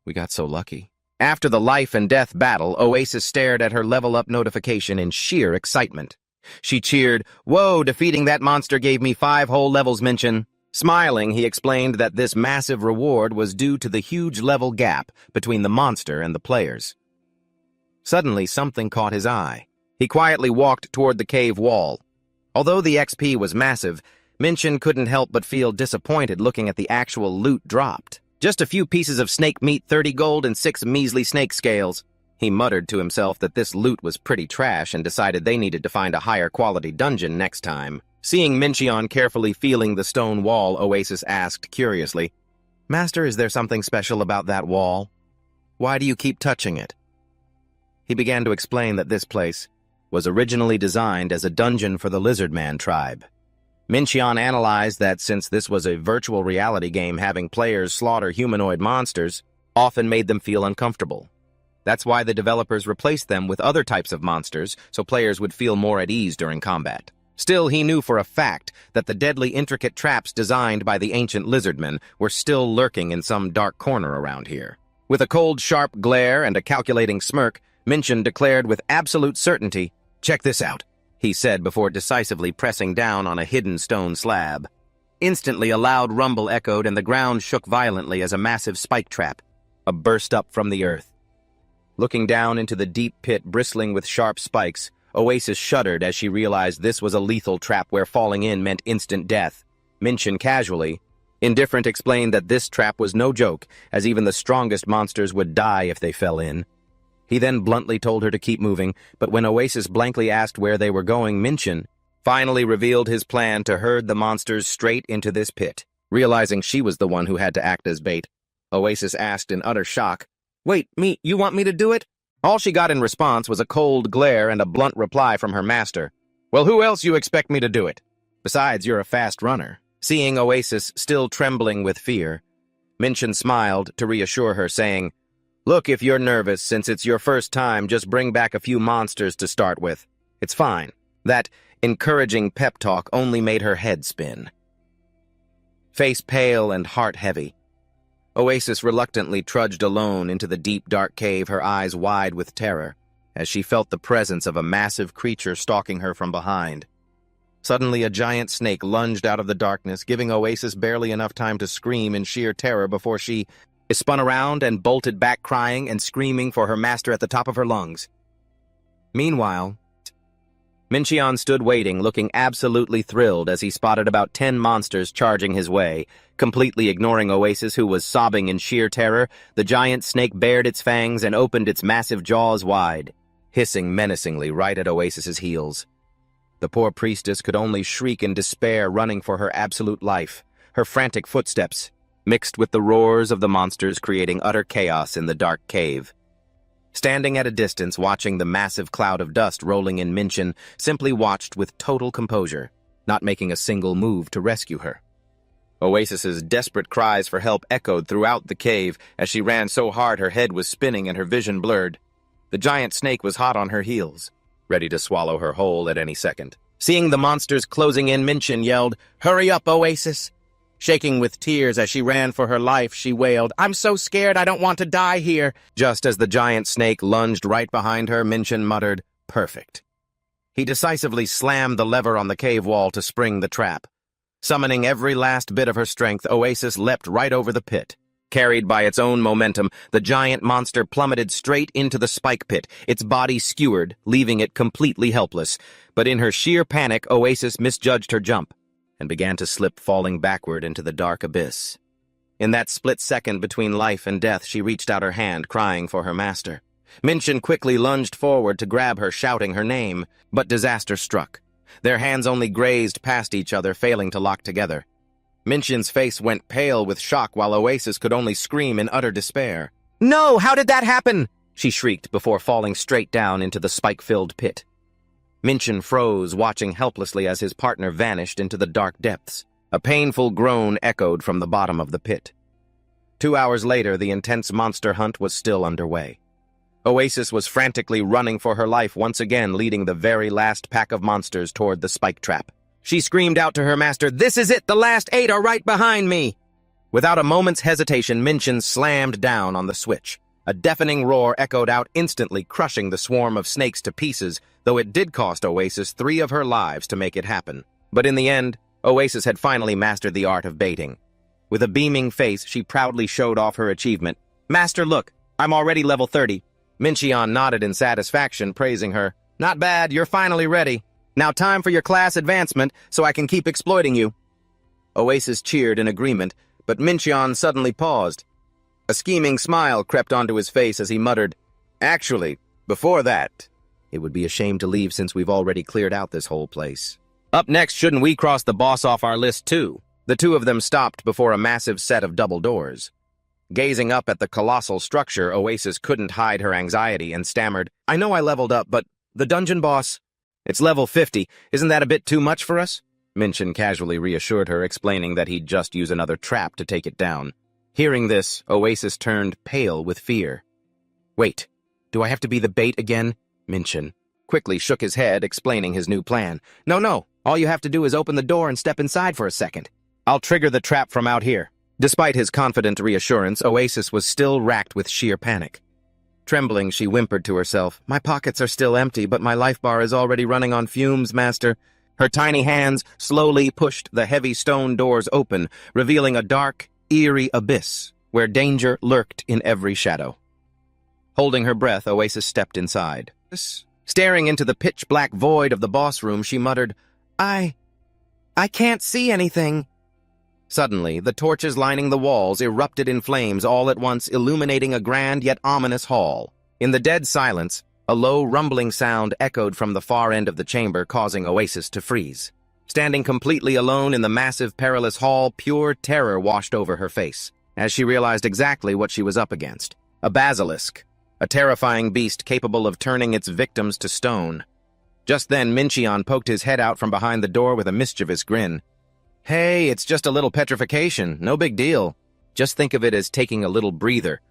We got so lucky." After the life and death battle, Oasis stared at her level-up notification in sheer excitement. She cheered, "Whoa, defeating that monster gave me 5 whole levels, Minchin." Smiling, he explained that this massive reward was due to the huge level gap between the monster and the players. Suddenly, something caught his eye. He quietly walked toward the cave wall. Although the XP was massive, Minchin couldn't help but feel disappointed looking at the actual loot dropped. Just a few pieces of snake meat, 30 gold, and 6 measly snake scales. He muttered to himself that this loot was pretty trash and decided they needed to find a higher quality dungeon next time. Seeing Minchin carefully feeling the stone wall, Oasis asked curiously, "Master, is there something special about that wall? Why do you keep touching it?" He began to explain that this place was originally designed as a dungeon for the Lizardman tribe. Minchin analyzed that since this was a virtual reality game, having players slaughter humanoid monsters often made them feel uncomfortable. That's why the developers replaced them with other types of monsters so players would feel more at ease during combat. Still, he knew for a fact that the deadly intricate traps designed by the ancient lizardmen were still lurking in some dark corner around here. With a cold, sharp glare and a calculating smirk, Minchin declared with absolute certainty, "Check this out," he said before decisively pressing down on a hidden stone slab. Instantly, a loud rumble echoed and the ground shook violently as a massive spike trap burst up from the earth. Looking down into the deep pit bristling with sharp spikes, Oasis shuddered as she realized this was a lethal trap where falling in meant instant death. Minchin casually, indifferent, explained that this trap was no joke, as even the strongest monsters would die if they fell in. He then bluntly told her to keep moving, but when Oasis blankly asked where they were going, Minchin finally revealed his plan to herd the monsters straight into this pit. Realizing she was the one who had to act as bait, Oasis asked in utter shock, "Wait, you want me to do it?" All she got in response was a cold glare and a blunt reply from her master. "Well, who else you expect me to do it? Besides, you're a fast runner." Seeing Oasis still trembling with fear, Minchin smiled to reassure her, saying, "Look, if you're nervous, since it's your first time, just bring back a few monsters to start with. It's fine." That encouraging pep talk only made her head spin. Face pale and heart heavy, Oasis reluctantly trudged alone into the deep, dark cave, her eyes wide with terror, as she felt the presence of a massive creature stalking her from behind. Suddenly, a giant snake lunged out of the darkness, giving Oasis barely enough time to scream in sheer terror before she spun around and bolted back crying and screaming for her master at the top of her lungs. Meanwhile, Mincheon stood waiting, looking absolutely thrilled as he spotted about 10 monsters charging his way. Completely ignoring Oasis, who was sobbing in sheer terror, the giant snake bared its fangs and opened its massive jaws wide, hissing menacingly right at Oasis's heels. The poor priestess could only shriek in despair, running for her absolute life, her frantic footsteps, mixed with the roars of the monsters, creating utter chaos in the dark cave. Standing at a distance, watching the massive cloud of dust rolling in, Mincheon simply watched with total composure, not making a single move to rescue her. Oasis's desperate cries for help echoed throughout the cave as she ran so hard her head was spinning and her vision blurred. The giant snake was hot on her heels, ready to swallow her whole at any second. Seeing the monsters closing in, Mincheon yelled, "Hurry up, Oasis!" Shaking with tears as she ran for her life, she wailed, "I'm so scared, I don't want to die here." Just as the giant snake lunged right behind her, Mincheon muttered, "Perfect." He decisively slammed the lever on the cave wall to spring the trap. Summoning every last bit of her strength, Oasis leapt right over the pit. Carried by its own momentum, the giant monster plummeted straight into the spike pit, its body skewered, leaving it completely helpless. But in her sheer panic, Oasis misjudged her jump and began to slip, falling backward into the dark abyss. In that split second between life and death, she reached out her hand, crying for her master. Mincheon quickly lunged forward to grab her, shouting her name, but disaster struck. Their hands only grazed past each other, failing to lock together. Mincheon's face went pale with shock, while Oasis could only scream in utter despair. "No! How did that happen?" she shrieked before falling straight down into the spike-filled pit. Mincheon froze, watching helplessly as his partner vanished into the dark depths. A painful groan echoed from the bottom of the pit. 2 hours later, the intense monster hunt was still underway. Oasis was frantically running for her life, once again leading the very last pack of monsters toward the spike trap. She screamed out to her master, "This is it! The last 8 are right behind me!" Without a moment's hesitation, Mincheon slammed down on the switch. A deafening roar echoed out instantly, crushing the swarm of snakes to pieces, though it did cost Oasis 3 of her lives to make it happen. But in the end, Oasis had finally mastered the art of baiting. With a beaming face, she proudly showed off her achievement. "Master, look, I'm already level 30. Mincheon nodded in satisfaction, praising her. "Not bad, you're finally ready. Now time for your class advancement, so I can keep exploiting you." Oasis cheered in agreement, but Mincheon suddenly paused. A scheming smile crept onto his face as he muttered, "Actually, before that, it would be a shame to leave since we've already cleared out this whole place. Up next, shouldn't we cross the boss off our list too?" The two of them stopped before a massive set of double doors. Gazing up at the colossal structure, Oasis couldn't hide her anxiety and stammered, "I know I leveled up, but the dungeon boss..." "It's level 50. Isn't that a bit too much for us?" Mincheon casually reassured her, explaining that he'd just use another trap to take it down. Hearing this, Oasis turned pale with fear. "Wait, do I have to be the bait again?" Mincheon quickly shook his head, explaining his new plan. No, all you have to do is open the door and step inside for a second. I'll trigger the trap from out here." Despite his confident reassurance, Oasis was still racked with sheer panic. Trembling, she whimpered to herself, "My pockets are still empty, but my life bar is already running on fumes, master." Her tiny hands slowly pushed the heavy stone doors open, revealing a dark, eerie abyss where danger lurked in every shadow. Holding her breath, Oasis stepped inside. Staring into the pitch-black void of the boss room, she muttered, I can't see anything." Suddenly, the torches lining the walls erupted in flames, all at once illuminating a grand yet ominous hall. In the dead silence, a low rumbling sound echoed from the far end of the chamber, causing Oasis to freeze. Standing completely alone in the massive, perilous hall, pure terror washed over her face, as she realized exactly what she was up against. A basilisk, a terrifying beast capable of turning its victims to stone. Just then, Mincheon poked his head out from behind the door with a mischievous grin. "Hey, it's just a little petrification, no big deal. Just think of it as taking a little breather."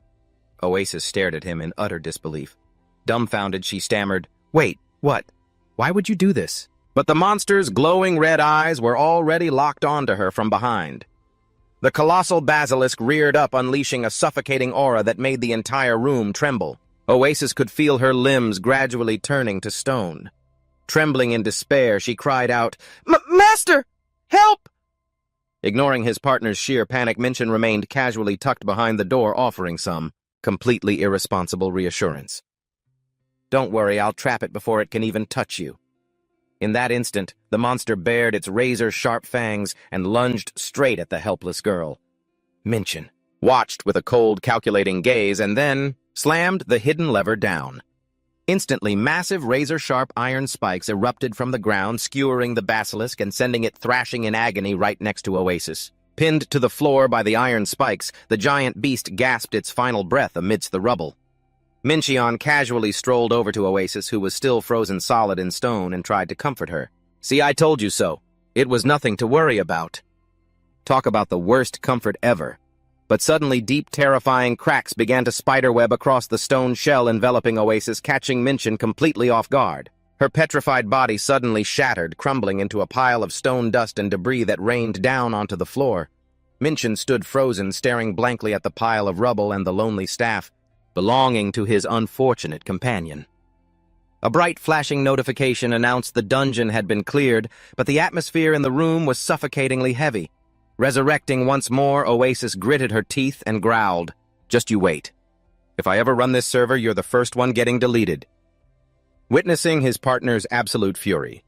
Oasis stared at him in utter disbelief. Dumbfounded, she stammered, "Wait, what? Why would you do this?" But the monster's glowing red eyes were already locked onto her from behind. The colossal basilisk reared up, unleashing a suffocating aura that made the entire room tremble. Oasis could feel her limbs gradually turning to stone. Trembling in despair, she cried out, Master! Help! Ignoring his partner's sheer panic, Minchin remained casually tucked behind the door, offering some completely irresponsible reassurance. Don't worry, I'll trap it before it can even touch you. In that instant, the monster bared its razor-sharp fangs and lunged straight at the helpless girl. Minchin watched with a cold, calculating gaze and then slammed the hidden lever down. Instantly, massive razor-sharp iron spikes erupted from the ground, skewering the basilisk and sending it thrashing in agony right next to Oasis. Pinned to the floor by the iron spikes, the giant beast gasped its final breath amidst the rubble. Minchin casually strolled over to Oasis, who was still frozen solid in stone, and tried to comfort her. See, I told you so. It was nothing to worry about. Talk about the worst comfort ever. But suddenly deep, terrifying cracks began to spiderweb across the stone shell enveloping Oasis, catching Minchin completely off guard. Her petrified body suddenly shattered, crumbling into a pile of stone dust and debris that rained down onto the floor. Minchin stood frozen, staring blankly at the pile of rubble and the lonely staff, belonging to his unfortunate companion. A bright flashing notification announced the dungeon had been cleared, but the atmosphere in the room was suffocatingly heavy. Resurrecting once more, Oasis gritted her teeth and growled, Just you wait. If I ever run this server, you're the first one getting deleted. Witnessing his partner's absolute fury,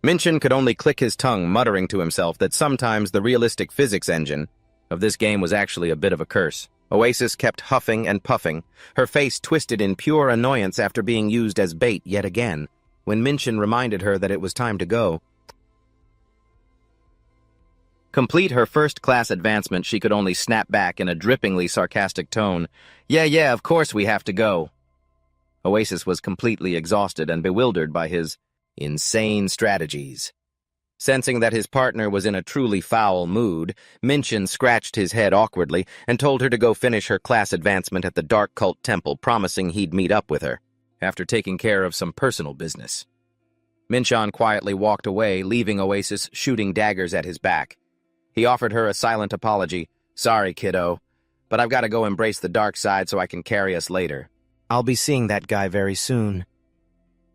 Minchin could only click his tongue, muttering to himself that sometimes the realistic physics engine of this game was actually a bit of a curse. Oasis kept huffing and puffing, her face twisted in pure annoyance after being used as bait yet again. When Minchin reminded her that it was time to go, complete her first-class advancement, she could only snap back in a drippingly sarcastic tone, Yeah, of course we have to go. Oasis was completely exhausted and bewildered by his insane strategies. Sensing that his partner was in a truly foul mood, Minchin scratched his head awkwardly and told her to go finish her class advancement at the Dark Cult Temple, promising he'd meet up with her, after taking care of some personal business. Minchin quietly walked away, leaving Oasis shooting daggers at his back. He offered her a silent apology. Sorry, kiddo, but I've got to go embrace the dark side so I can carry us later. I'll be seeing that guy very soon.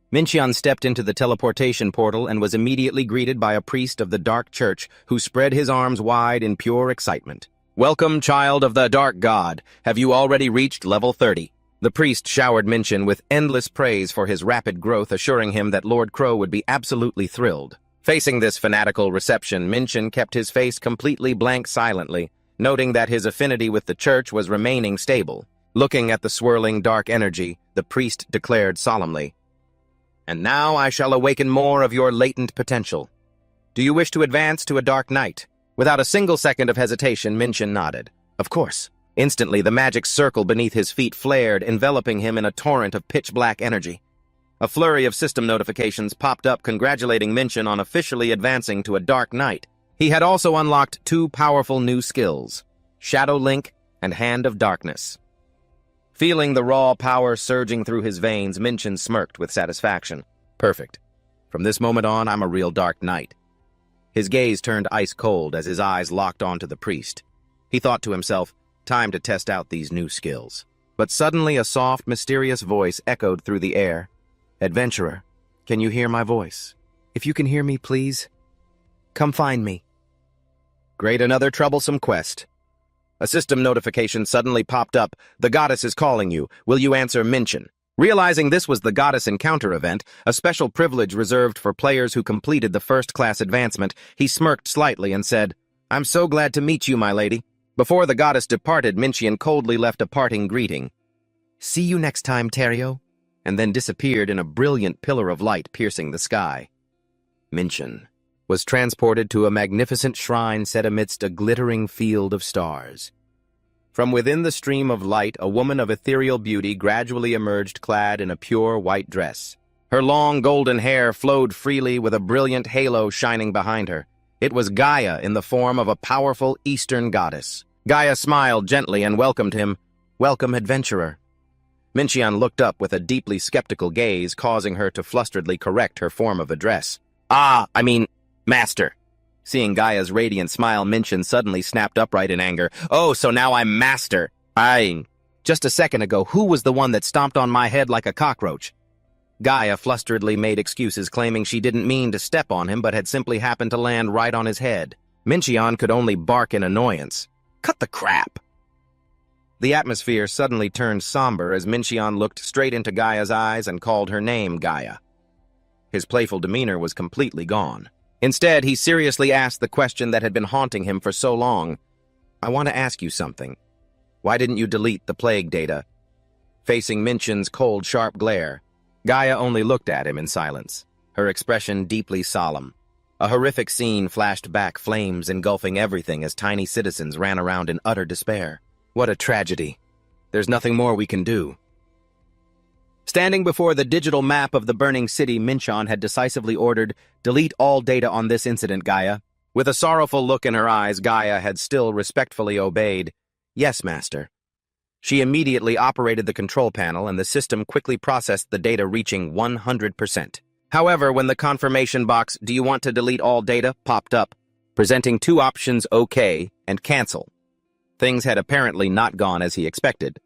Minchin stepped into the teleportation portal and was immediately greeted by a priest of the Dark Church who spread his arms wide in pure excitement. Welcome, child of the Dark God. Have you already reached level 30? The priest showered Minchin with endless praise for his rapid growth, assuring him that Lord Crow would be absolutely thrilled. Facing this fanatical reception, Minchin kept his face completely blank silently, noting that his affinity with the church was remaining stable. Looking at the swirling dark energy, the priest declared solemnly, And now I shall awaken more of your latent potential. Do you wish to advance to a dark night? Without a single second of hesitation, Minchin nodded. Of course. Instantly, the magic circle beneath his feet flared, enveloping him in a torrent of pitch-black energy. A flurry of system notifications popped up congratulating Minchin on officially advancing to a dark night. He had also unlocked 2 powerful new skills, Shadow Link and Hand of Darkness. Feeling the raw power surging through his veins, Minchin smirked with satisfaction. Perfect. From this moment on, I'm a real dark knight. His gaze turned ice-cold as his eyes locked onto the priest. He thought to himself, time to test out these new skills. But suddenly a soft, mysterious voice echoed through the air. Adventurer, can you hear my voice? If you can hear me, please, come find me. Great, another troublesome quest. A system notification suddenly popped up. The goddess is calling you. Will you answer, Minchin? Realizing this was the goddess encounter event, a special privilege reserved for players who completed the first-class advancement, he smirked slightly and said, I'm so glad to meet you, my lady. Before the goddess departed, Minchin coldly left a parting greeting. See you next time, Terrio, and then disappeared in a brilliant pillar of light piercing the sky. Minchin was transported to a magnificent shrine set amidst a glittering field of stars. From within the stream of light, a woman of ethereal beauty gradually emerged, clad in a pure white dress. Her long golden hair flowed freely with a brilliant halo shining behind her. It was Gaia in the form of a powerful Eastern goddess. Gaia smiled gently and welcomed him. Welcome, adventurer. Minchin looked up with a deeply skeptical gaze, causing her to flusteredly correct her form of address. Master. Seeing Gaia's radiant smile, Minchin suddenly snapped upright in anger. Oh, so now I'm master. Just a second ago, who was the one that stomped on my head like a cockroach? Gaia flusteredly made excuses, claiming she didn't mean to step on him but had simply happened to land right on his head. Mincheon could only bark in annoyance. Cut the crap! The atmosphere suddenly turned somber as Mincheon looked straight into Gaia's eyes and called her name Gaia. His playful demeanor was completely gone. Instead, he seriously asked the question that had been haunting him for so long. I want to ask you something. Why didn't you delete the plague data? Facing Mincheon's cold, sharp glare, Gaia only looked at him in silence, her expression deeply solemn. A horrific scene flashed back, flames engulfing everything as tiny citizens ran around in utter despair. What a tragedy. There's nothing more we can do. Standing before the digital map of the burning city, Mincheon had decisively ordered, "Delete all data on this incident, Gaia." With a sorrowful look in her eyes, Gaia had still respectfully obeyed. Yes, Master. She immediately operated the control panel, and the system quickly processed the data, reaching 100%. However, when the confirmation box, "Do you want to delete all data?" popped up, presenting two options, OK and Cancel. Things had apparently not gone as he expected.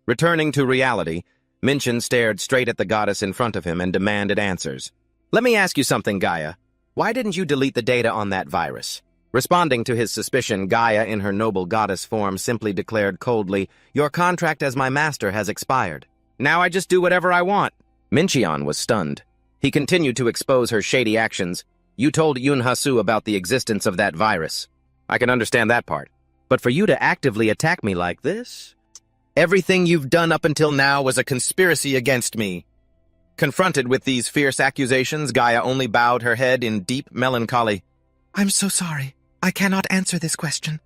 Returning to reality, Mincheon stared straight at the goddess in front of him and demanded answers. Let me ask you something, Gaia. Why didn't you delete the data on that virus? Responding to his suspicion, Gaia, in her noble goddess form, simply declared coldly, Your contract as my master has expired. Now I just do whatever I want. Mincheon was stunned. He continued to expose her shady actions. You told Yunhasu about the existence of that virus. I can understand that part. But for you to actively attack me like this? Everything you've done up until now was a conspiracy against me. Confronted with these fierce accusations, Gaia only bowed her head in deep melancholy. I'm so sorry. I cannot answer this question.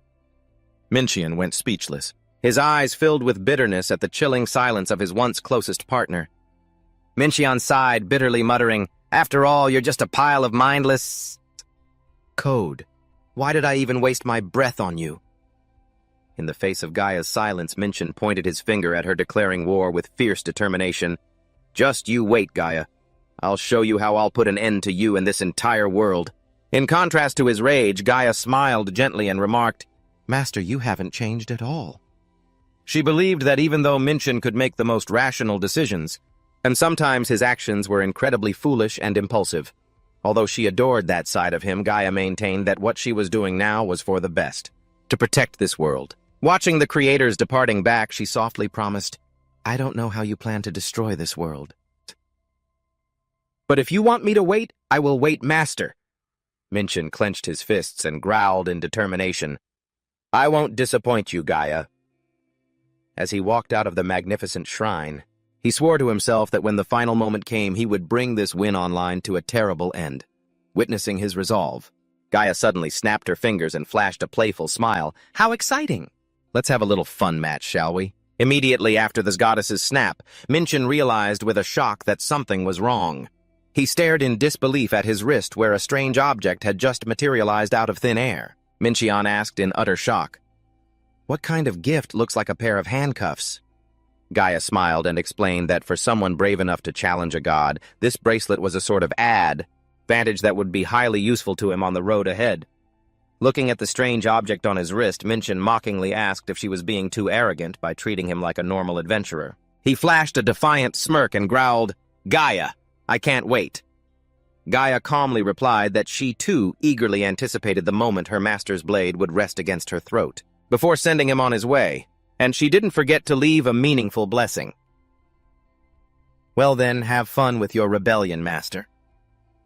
Mincheon went speechless, his eyes filled with bitterness at the chilling silence of his once closest partner. Mincheon sighed, bitterly muttering, After all, you're just a pile of mindless... code. Why did I even waste my breath on you? In the face of Gaia's silence, Mincheon pointed his finger at her, declaring war with fierce determination. Just you wait, Gaia. I'll show you how I'll put an end to you and this entire world. In contrast to his rage, Gaia smiled gently and remarked, Master, you haven't changed at all. She believed that even though Mincheon could make the most rational decisions, and sometimes his actions were incredibly foolish and impulsive, although she adored that side of him, Gaia maintained that what she was doing now was for the best, to protect this world. Watching the creators departing back, she softly promised, I don't know how you plan to destroy this world. But if you want me to wait, I will wait, Master. Mincheon clenched his fists and growled in determination. I won't disappoint you, Gaia. As he walked out of the magnificent shrine, he swore to himself that when the final moment came, he would bring this win online to a terrible end. Witnessing his resolve, Gaia suddenly snapped her fingers and flashed a playful smile. How exciting! Let's have a little fun match, shall we? Immediately after the goddess's snap, Mincheon realized with a shock that something was wrong. He stared in disbelief at his wrist where a strange object had just materialized out of thin air. Mincheon asked in utter shock, What kind of gift looks like a pair of handcuffs? Gaia smiled and explained that for someone brave enough to challenge a god, this bracelet was a sort of advantage that would be highly useful to him on the road ahead. Looking at the strange object on his wrist, Mincheon mockingly asked if she was being too arrogant by treating him like a normal adventurer. He flashed a defiant smirk and growled, Gaia, I can't wait. Gaia calmly replied that she too eagerly anticipated the moment her master's blade would rest against her throat, before sending him on his way, and she didn't forget to leave a meaningful blessing. Well then, have fun with your rebellion, Master.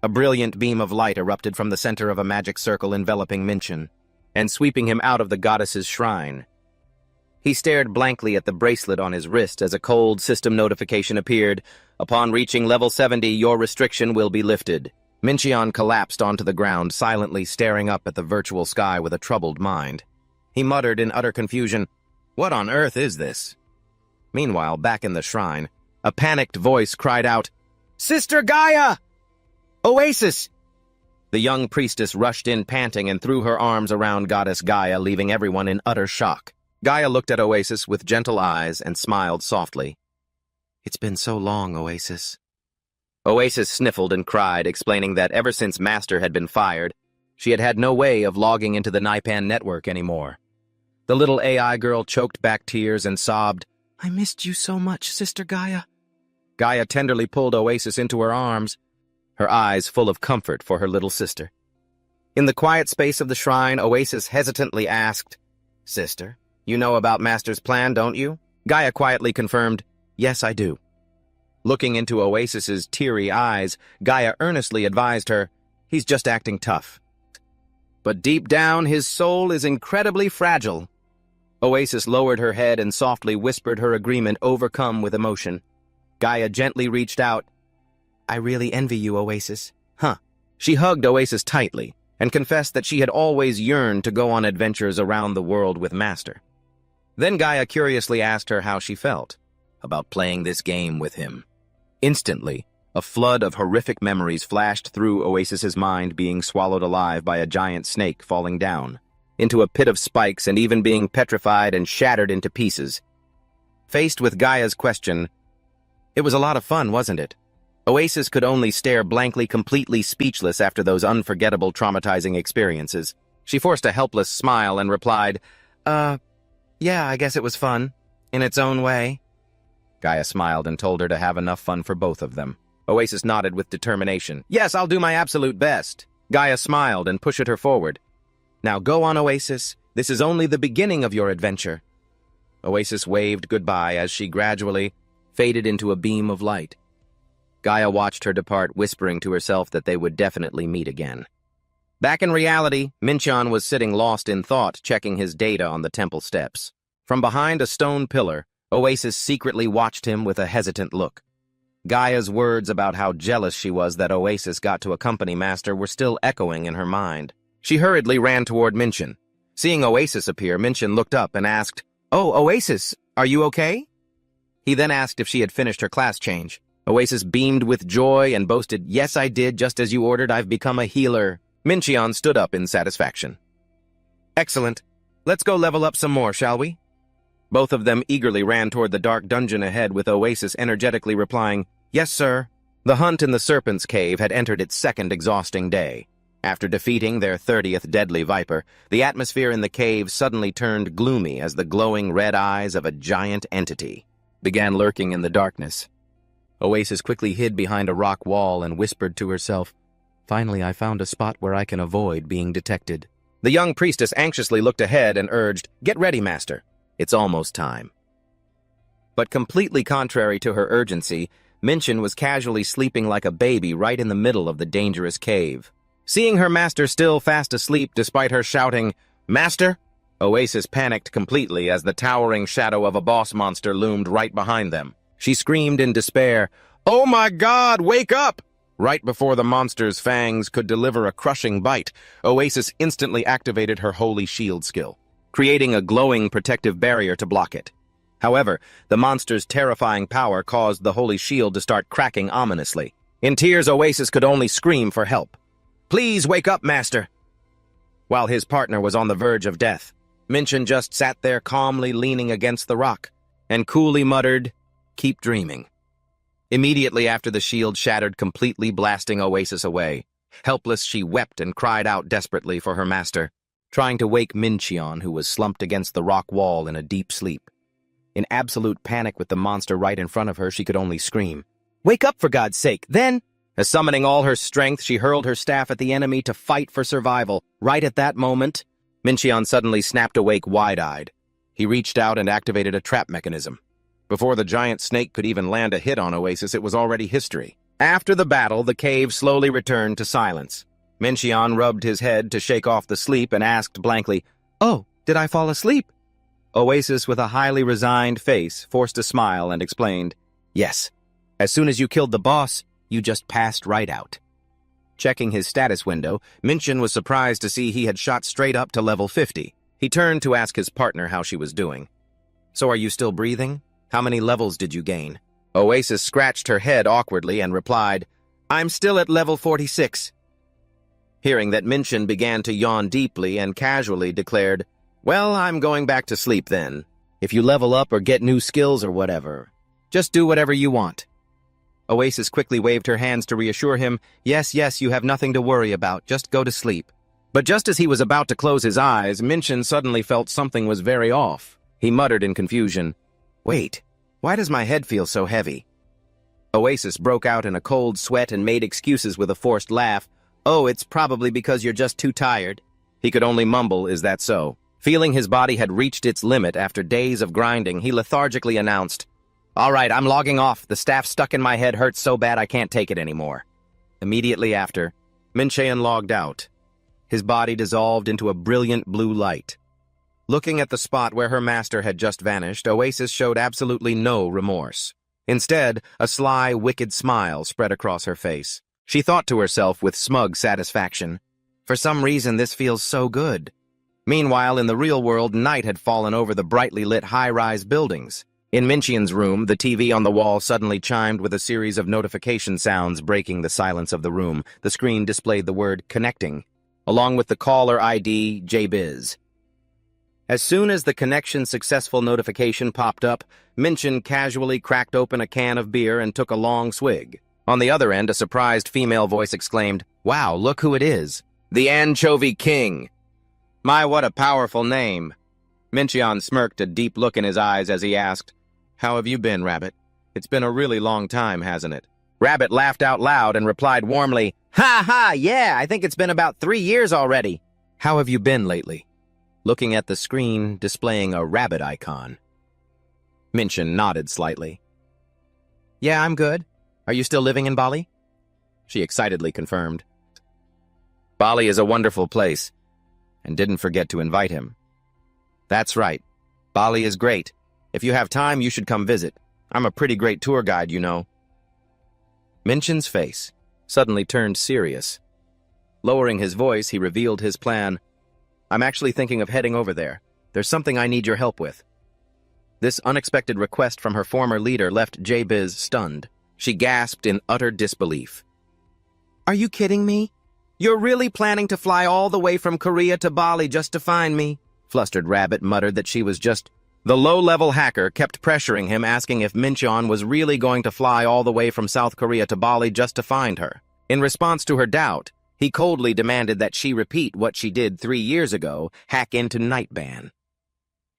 A brilliant beam of light erupted from the center of a magic circle enveloping Mincheon, and sweeping him out of the goddess's shrine. He stared blankly at the bracelet on his wrist as a cold system notification appeared. Upon reaching level 70, your restriction will be lifted. Mincheon collapsed onto the ground, silently staring up at the virtual sky with a troubled mind. He muttered in utter confusion, What on earth is this? Meanwhile, back in the shrine, a panicked voice cried out, Sister Gaia! Oasis! The young priestess rushed in panting and threw her arms around Goddess Gaia, leaving everyone in utter shock. Gaia looked at Oasis with gentle eyes and smiled softly. It's been so long, Oasis. Oasis sniffled and cried, explaining that ever since Master had been fired, she had had no way of logging into the Naipan network anymore. The little AI girl choked back tears and sobbed, I missed you so much, Sister Gaia. Gaia tenderly pulled Oasis into her arms, her eyes full of comfort for her little sister. In the quiet space of the shrine, Oasis hesitantly asked, "Sister, you know about Master's plan, don't you?" Gaia quietly confirmed, "Yes, I do." Looking into Oasis's teary eyes, Gaia earnestly advised her, "He's just acting tough. But deep down, his soul is incredibly fragile." Oasis lowered her head and softly whispered her agreement, overcome with emotion. Gaia gently reached out. "I really envy you, Oasis." Huh. She hugged Oasis tightly and confessed that she had always yearned to go on adventures around the world with Master. Then Gaia curiously asked her how she felt about playing this game with him. Instantly, a flood of horrific memories flashed through Oasis's mind, being swallowed alive by a giant snake falling down into a pit of spikes and even being petrified and shattered into pieces. Faced with Gaia's question, "It was a lot of fun, wasn't it?" Oasis could only stare blankly, completely speechless after those unforgettable, traumatizing experiences. She forced a helpless smile and replied, Yeah, I guess it was fun, in its own way." Gaia smiled and told her to have enough fun for both of them. Oasis nodded with determination. "Yes, I'll do my absolute best." Gaia smiled and pushed her forward. "Now go on, Oasis. This is only the beginning of your adventure." Oasis waved goodbye as she gradually faded into a beam of light. Gaia watched her depart, whispering to herself that they would definitely meet again. Back in reality, Mincheon was sitting lost in thought, checking his data on the temple steps. From behind a stone pillar, Oasis secretly watched him with a hesitant look. Gaia's words about how jealous she was that Oasis got to accompany Master were still echoing in her mind. She hurriedly ran toward Mincheon. Seeing Oasis appear, Mincheon looked up and asked, "Oh, Oasis, are you okay?" He then asked if she had finished her class change. Oasis beamed with joy and boasted, "Yes, I did, just as you ordered. I've become a healer." Mincheon stood up in satisfaction. "Excellent. Let's go level up some more, shall we?" Both of them eagerly ran toward the dark dungeon ahead, with Oasis energetically replying, "Yes, sir." The hunt in the Serpent's Cave had entered its second exhausting day. After defeating their 30th deadly viper, the atmosphere in the cave suddenly turned gloomy as the glowing red eyes of a giant entity began lurking in the darkness. Oasis quickly hid behind a rock wall and whispered to herself, "Finally, I found a spot where I can avoid being detected." The young priestess anxiously looked ahead and urged, "Get ready, Master. It's almost time." But completely contrary to her urgency, Mincheon was casually sleeping like a baby right in the middle of the dangerous cave. Seeing her master still fast asleep despite her shouting, "Master!" Oasis panicked completely as the towering shadow of a boss monster loomed right behind them. She screamed in despair, "Oh my God, wake up!" Right before the monster's fangs could deliver a crushing bite, Oasis instantly activated her Holy Shield skill, creating a glowing protective barrier to block it. However, the monster's terrifying power caused the Holy Shield to start cracking ominously. In tears, Oasis could only scream for help. "Please wake up, Master!" While his partner was on the verge of death, Mincheon just sat there calmly leaning against the rock and coolly muttered, "Keep dreaming." Immediately after the shield shattered, completely blasting Oasis away. Helpless, she wept and cried out desperately for her master, trying to wake Mincheon, who was slumped against the rock wall in a deep sleep. In absolute panic with the monster right in front of her, she could only scream, "Wake up, for God's sake!" Then, as summoning all her strength, she hurled her staff at the enemy to fight for survival. Right at that moment, Mincheon suddenly snapped awake wide-eyed. He reached out and activated a trap mechanism. Before the giant snake could even land a hit on Oasis, it was already history. After the battle, the cave slowly returned to silence. Mincheon rubbed his head to shake off the sleep and asked blankly, "Oh, did I fall asleep?" Oasis, with a highly resigned face, forced a smile and explained, "Yes. As soon as you killed the boss, you just passed right out." Checking his status window, Mincheon was surprised to see he had shot straight up to level 50. He turned to ask his partner how she was doing. "So are you still breathing? How many levels did you gain?" Oasis scratched her head awkwardly and replied, "I'm still at level 46. Hearing that, Mincheon began to yawn deeply and casually declared, "Well, I'm going back to sleep then. If you level up or get new skills or whatever, just do whatever you want." Oasis quickly waved her hands to reassure him, Yes, you have nothing to worry about. Just go to sleep." But just as he was about to close his eyes, Mincheon suddenly felt something was very off. He muttered in confusion, "Wait, why does my head feel so heavy?" Oasis broke out in a cold sweat and made excuses with a forced laugh. "Oh, it's probably because you're just too tired." He could only mumble, "Is that so?" Feeling his body had reached its limit after days of grinding, he lethargically announced, "All right, I'm logging off. The staff stuck in my head hurts so bad I can't take it anymore." Immediately after, Mincheon logged out. His body dissolved into a brilliant blue light. Looking at the spot where her master had just vanished, Oasis showed absolutely no remorse. Instead, a sly, wicked smile spread across her face. She thought to herself with smug satisfaction, "For some reason, this feels so good." Meanwhile, in the real world, night had fallen over the brightly lit high-rise buildings. In Mincheon's room, the TV on the wall suddenly chimed with a series of notification sounds breaking the silence of the room. The screen displayed the word "connecting," along with the caller ID JBiz. As soon as the connection successful notification popped up, Mincheon casually cracked open a can of beer and took a long swig. On the other end, a surprised female voice exclaimed, "Wow, look who it is. The Anchovy King." "My, what a powerful name." Mincheon smirked, a deep look in his eyes as he asked, "How have you been, Rabbit? It's been a really long time, hasn't it?" Rabbit laughed out loud and replied warmly, "Ha ha, yeah, I think it's been about 3 years already." "How have you been lately?" Looking at the screen displaying a rabbit icon. Mincheon nodded slightly. "Yeah, I'm good. Are you still living in Bali?" She excitedly confirmed. "Bali is a wonderful place," and didn't forget to invite him. "That's right. Bali is great. If you have time, you should come visit. I'm a pretty great tour guide, you know." Mincheon's face suddenly turned serious. Lowering his voice, he revealed his plan. "I'm actually thinking of heading over there. There's something I need your help with." This unexpected request from her former leader left JBiz stunned. She gasped in utter disbelief. "Are you kidding me? You're really planning to fly all the way from Korea to Bali just to find me?" Flustered Rabbit muttered that she was just... The low-level hacker kept pressuring him, asking if Mincheon was really going to fly all the way from South Korea to Bali just to find her. In response to her doubt, he coldly demanded that she repeat what she did 3 years ago, hack into Nightban.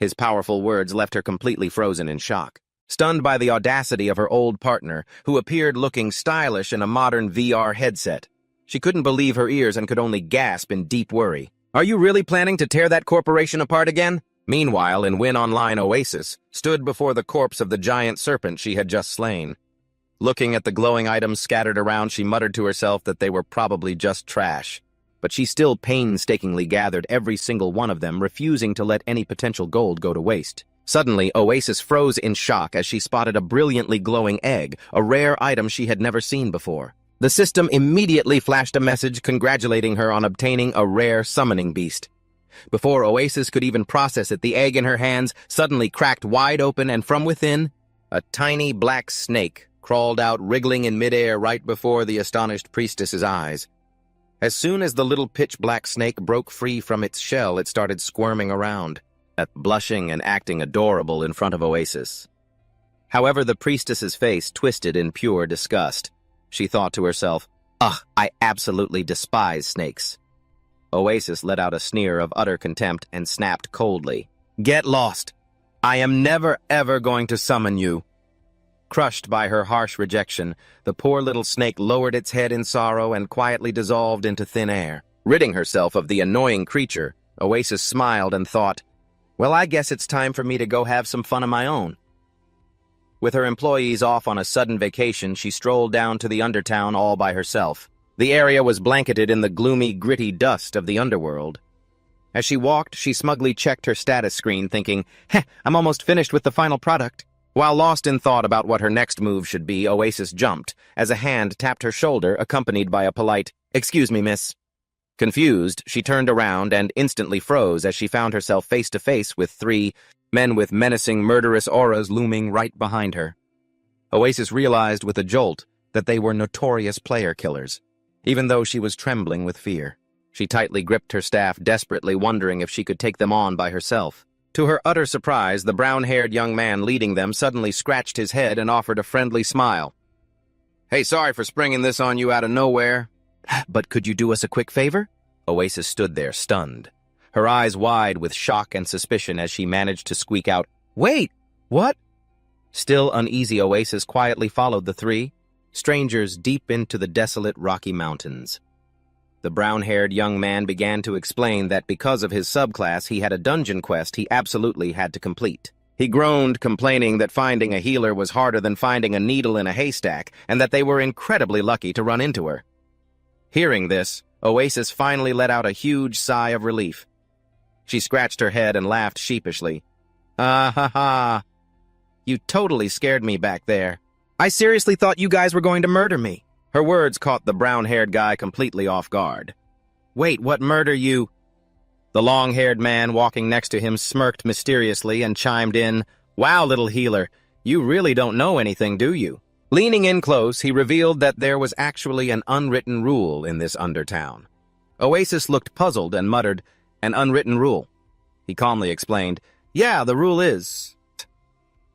His powerful words left her completely frozen in shock, stunned by the audacity of her old partner, who appeared looking stylish in a modern VR headset. She couldn't believe her ears and could only gasp in deep worry. "Are you really planning to tear that corporation apart again?" Meanwhile, in Win Online, Oasis stood before the corpse of the giant serpent she had just slain. Looking at the glowing items scattered around, she muttered to herself that they were probably just trash. But she still painstakingly gathered every single one of them, refusing to let any potential gold go to waste. Suddenly, Oasis froze in shock as she spotted a brilliantly glowing egg, a rare item she had never seen before. The system immediately flashed a message congratulating her on obtaining a rare summoning beast. Before Oasis could even process it, the egg in her hands suddenly cracked wide open, and from within, a tiny black snake crawled out, wriggling in midair right before the astonished priestess's eyes. As soon as the little pitch-black snake broke free from its shell, it started squirming around, blushing and acting adorable in front of Oasis. However, the priestess's face twisted in pure disgust. She thought to herself, "Ugh, I absolutely despise snakes." Oasis let out a sneer of utter contempt and snapped coldly, "Get lost! I am never ever going to summon you." Crushed by her harsh rejection, the poor little snake lowered its head in sorrow and quietly dissolved into thin air. Ridding herself of the annoying creature, Oasis smiled and thought, "Well, I guess it's time for me to go have some fun of my own." With her employees off on a sudden vacation, she strolled down to the Undertown all by herself. The area was blanketed in the gloomy, gritty dust of the underworld. As she walked, she smugly checked her status screen, thinking, I'm almost finished with the final product." While lost in thought about what her next move should be, Oasis jumped, as a hand tapped her shoulder, accompanied by a polite, "Excuse me, miss." Confused, she turned around and instantly froze as she found herself face-to-face with 3 men with menacing, murderous auras looming right behind her. Oasis realized with a jolt that they were notorious player killers. Even though she was trembling with fear, she tightly gripped her staff, desperately wondering if she could take them on by herself. To her utter surprise, the brown-haired young man leading them suddenly scratched his head and offered a friendly smile. "Hey, sorry for springing this on you out of nowhere." "But could you do us a quick favor?" Oasis stood there, stunned, her eyes wide with shock and suspicion as she managed to squeak out, "Wait, what?" Still uneasy, Oasis quietly followed the 3, strangers deep into the desolate Rocky Mountains. The brown-haired young man began to explain that because of his subclass, he had a dungeon quest he absolutely had to complete. He groaned, complaining that finding a healer was harder than finding a needle in a haystack, and that they were incredibly lucky to run into her. Hearing this, Oasis finally let out a huge sigh of relief. She scratched her head and laughed sheepishly. "Ah ha ha! You totally scared me back there. I seriously thought you guys were going to murder me." Her words caught the brown-haired guy completely off guard. "Wait, what murder you?" The long-haired man walking next to him smirked mysteriously and chimed in, "Wow, little healer, you really don't know anything, do you?" Leaning in close, he revealed that there was actually an unwritten rule in this undertown. Oasis looked puzzled and muttered, "An unwritten rule?" He calmly explained, "Yeah, the rule is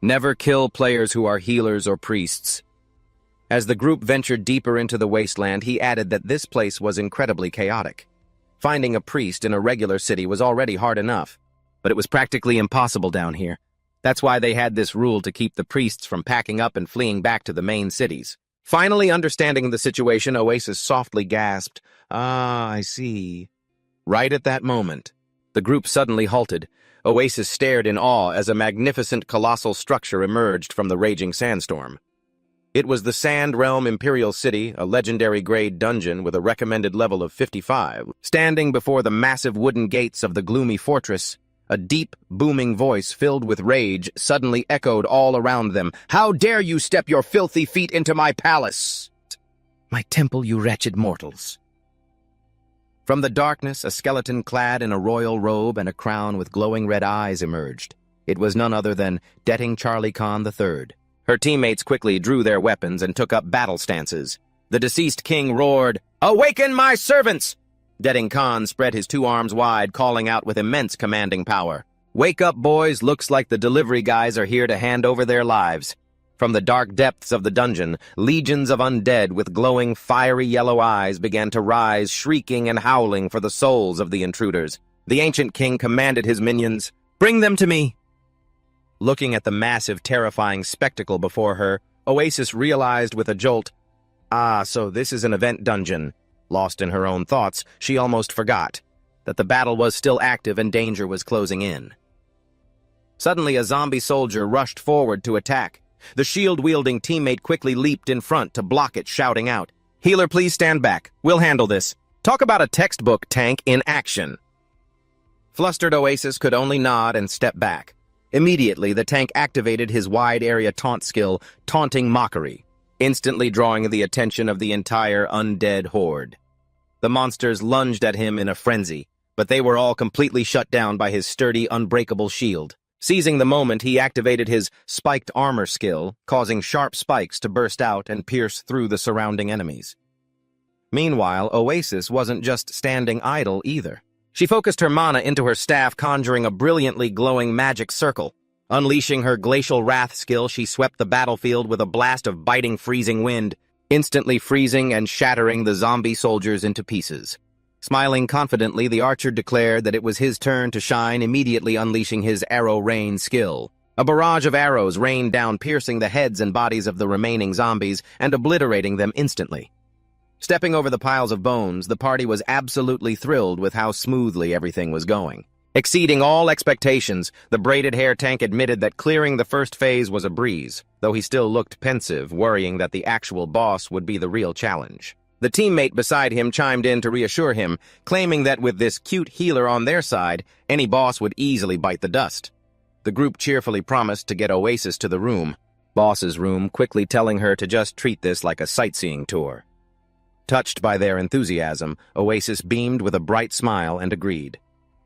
never kill players who are healers or priests." As the group ventured deeper into the wasteland, he added that this place was incredibly chaotic. Finding a priest in a regular city was already hard enough, but it was practically impossible down here. That's why they had this rule to keep the priests from packing up and fleeing back to the main cities. Finally understanding the situation, Oasis softly gasped, "Ah, I see." Right at that moment, the group suddenly halted. Oasis stared in awe as a magnificent colossal structure emerged from the raging sandstorm. It was the Sand Realm Imperial City, a legendary grade dungeon with a recommended level of 55. Standing before the massive wooden gates of the gloomy fortress, a deep, booming voice filled with rage suddenly echoed all around them. "How dare you step your filthy feet into my palace? My temple, you wretched mortals." From the darkness, a skeleton clad in a royal robe and a crown with glowing red eyes emerged. It was none other than Detting Charlie Khan III. Her teammates quickly drew their weapons and took up battle stances. The deceased king roared, "Awaken my servants!" Detting Khan spread his two arms wide, calling out with immense commanding power. "Wake up, boys, looks like the delivery guys are here to hand over their lives." From the dark depths of the dungeon, legions of undead with glowing, fiery yellow eyes began to rise, shrieking and howling for the souls of the intruders. The ancient king commanded his minions, "Bring them to me!" Looking at the massive, terrifying spectacle before her, Oasis realized with a jolt, "Ah, so this is an event dungeon." Lost in her own thoughts, she almost forgot that the battle was still active and danger was closing in. Suddenly, a zombie soldier rushed forward to attack. The shield-wielding teammate quickly leaped in front to block it, shouting out, "Healer, please stand back. We'll handle this." Talk about a textbook tank in action. Flustered Oasis could only nod and step back. Immediately, the tank activated his wide-area taunt skill, Taunting Mockery, instantly drawing the attention of the entire undead horde. The monsters lunged at him in a frenzy, but they were all completely shut down by his sturdy, unbreakable shield. Seizing the moment, he activated his Spiked Armor skill, causing sharp spikes to burst out and pierce through the surrounding enemies. Meanwhile, Oasis wasn't just standing idle either. She focused her mana into her staff, conjuring a brilliantly glowing magic circle. Unleashing her Glacial Wrath skill, she swept the battlefield with a blast of biting, freezing wind, instantly freezing and shattering the zombie soldiers into pieces. Smiling confidently, the archer declared that it was his turn to shine, immediately unleashing his Arrow Rain skill. A barrage of arrows rained down, piercing the heads and bodies of the remaining zombies and obliterating them instantly. Stepping over the piles of bones, the party was absolutely thrilled with how smoothly everything was going. Exceeding all expectations, the braided hair tank admitted that clearing the first phase was a breeze, though he still looked pensive, worrying that the actual boss would be the real challenge. The teammate beside him chimed in to reassure him, claiming that with this cute healer on their side, any boss would easily bite the dust. The group cheerfully promised to get Oasis to the room, boss's room, quickly telling her to just treat this like a sightseeing tour. Touched by their enthusiasm, Oasis beamed with a bright smile and agreed.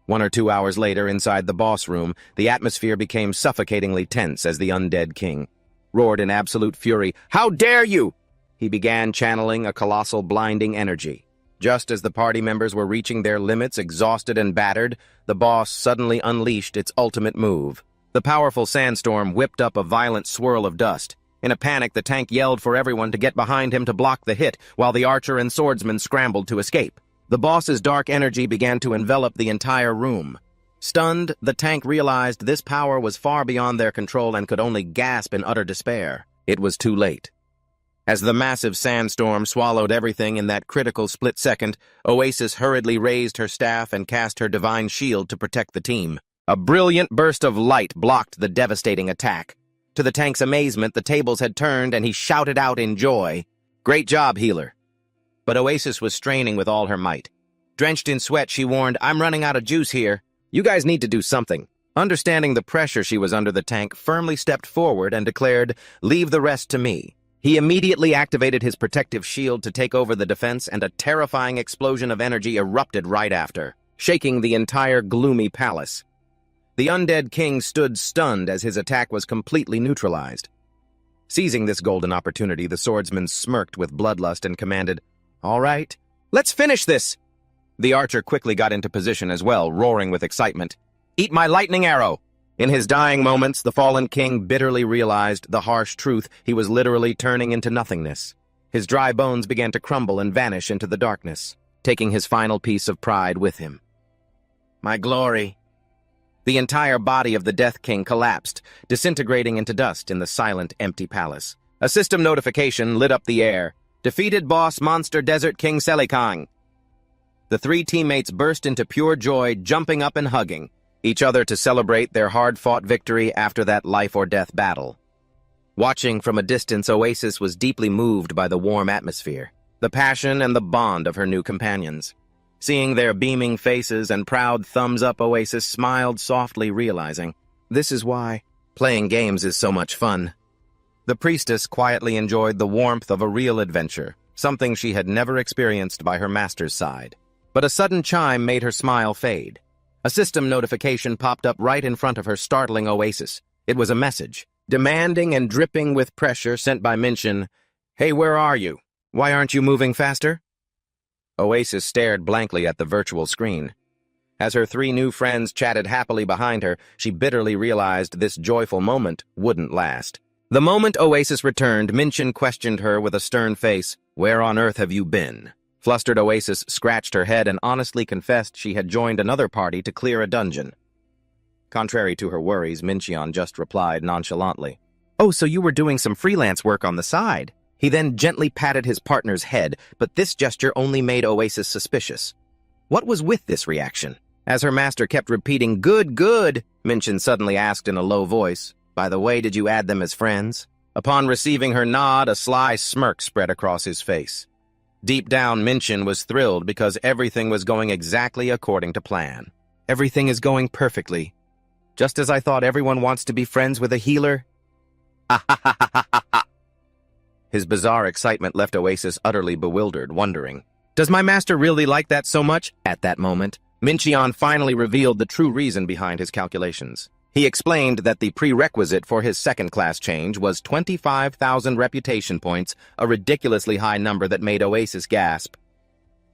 1 or 2 hours later, inside the boss room, the atmosphere became suffocatingly tense as the undead king roared in absolute fury, "How dare you!" He began channeling a colossal blinding energy. Just as the party members were reaching their limits, exhausted and battered, the boss suddenly unleashed its ultimate move. The powerful sandstorm whipped up a violent swirl of dust. In a panic, the tank yelled for everyone to get behind him to block the hit, while the archer and swordsman scrambled to escape. The boss's dark energy began to envelop the entire room. Stunned, the tank realized this power was far beyond their control and could only gasp in utter despair. It was too late. As the massive sandstorm swallowed everything in that critical split second, Oasis hurriedly raised her staff and cast her divine shield to protect the team. A brilliant burst of light blocked the devastating attack. To the tank's amazement, the tables had turned and he shouted out in joy, "Great job, healer." But Oasis was straining with all her might. Drenched in sweat, she warned, "I'm running out of juice here. You guys need to do something." Understanding the pressure she was under, the tank firmly stepped forward and declared, "Leave the rest to me." He immediately activated his protective shield to take over the defense, and a terrifying explosion of energy erupted right after, shaking the entire gloomy palace. The undead king stood stunned as his attack was completely neutralized. Seizing this golden opportunity, the swordsman smirked with bloodlust and commanded, "All right, let's finish this." The archer quickly got into position as well, roaring with excitement. "Eat my lightning arrow!" In his dying moments, the fallen king bitterly realized the harsh truth: he was literally turning into nothingness. His dry bones began to crumble and vanish into the darkness, taking his final piece of pride with him. "My glory!" The entire body of the Death King collapsed, disintegrating into dust in the silent, empty palace. A system notification lit up the air. "Defeated boss monster Desert King Selikang." The three teammates burst into pure joy, jumping up and hugging each other to celebrate their hard-fought victory after that life-or-death battle. Watching from a distance, Oasis was deeply moved by the warm atmosphere, the passion and the bond of her new companions. Seeing their beaming faces and proud thumbs-up, Oasis smiled softly, realizing, this is why playing games is so much fun. The priestess quietly enjoyed the warmth of a real adventure, something she had never experienced by her master's side. But a sudden chime made her smile fade. A system notification popped up right in front of her, startling Oasis. It was a message, demanding and dripping with pressure, sent by Minshin. "Hey, where are you? Why aren't you moving faster?" Oasis stared blankly at the virtual screen. As her three new friends chatted happily behind her, she bitterly realized this joyful moment wouldn't last. The moment Oasis returned, Minshin questioned her with a stern face. "Where on earth have you been?" Flustered Oasis scratched her head and honestly confessed she had joined another party to clear a dungeon. Contrary to her worries, Minshin just replied nonchalantly, "Oh, so you were doing some freelance work on the side." He then gently patted his partner's head, but this gesture only made Oasis suspicious. What was with this reaction? As her master kept repeating, "Good, good," Minshin suddenly asked in a low voice, "By the way, did you add them as friends?" Upon receiving her nod, a sly smirk spread across his face. Deep down, Minshin was thrilled because everything was going exactly according to plan. Everything is going perfectly. Just as I thought. Everyone wants to be friends with a healer. His bizarre excitement left Oasis utterly bewildered, wondering, does my master really like that so much? At that moment, Minshin finally revealed the true reason behind his calculations. He explained that the prerequisite for his second-class change was 25,000 reputation points, a ridiculously high number that made Oasis gasp.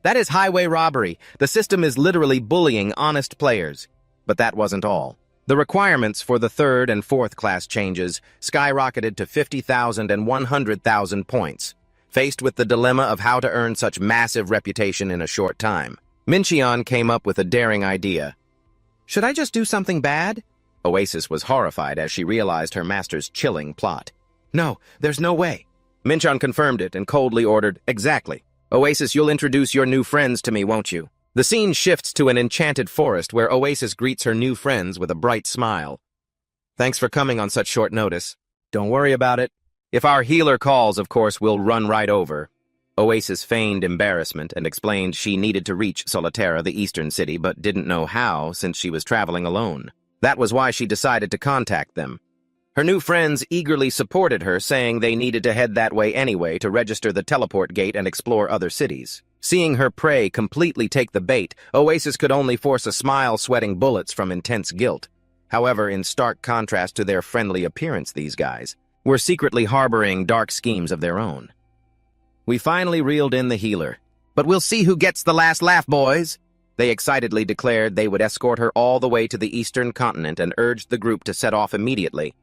That is highway robbery. The system is literally bullying honest players. But that wasn't all. The requirements for the third and fourth class changes skyrocketed to 50,000 and 100,000 points. Faced with the dilemma of how to earn such massive reputation in a short time, Minshin came up with a daring idea. Should I just do something bad? Oasis was horrified as she realized her master's chilling plot. No, there's no way. Minshin confirmed it and coldly ordered, exactly. Oasis, you'll introduce your new friends to me, won't you? The scene shifts to an enchanted forest where Oasis greets her new friends with a bright smile. Thanks for coming on such short notice. Don't worry about it. If our healer calls, of course, we'll run right over. Oasis feigned embarrassment and explained she needed to reach Solitaire, the eastern city, but didn't know how since she was traveling alone. That was why she decided to contact them. Her new friends eagerly supported her, saying they needed to head that way anyway to register the teleport gate and explore other cities. Seeing her prey completely take the bait, Oasis could only force a smile, sweating bullets from intense guilt. However, in stark contrast to their friendly appearance, these guys were secretly harboring dark schemes of their own. We finally reeled in the healer. But we'll see who gets the last laugh, boys. They excitedly declared they would escort her all the way to the eastern continent and urged the group to set off immediately.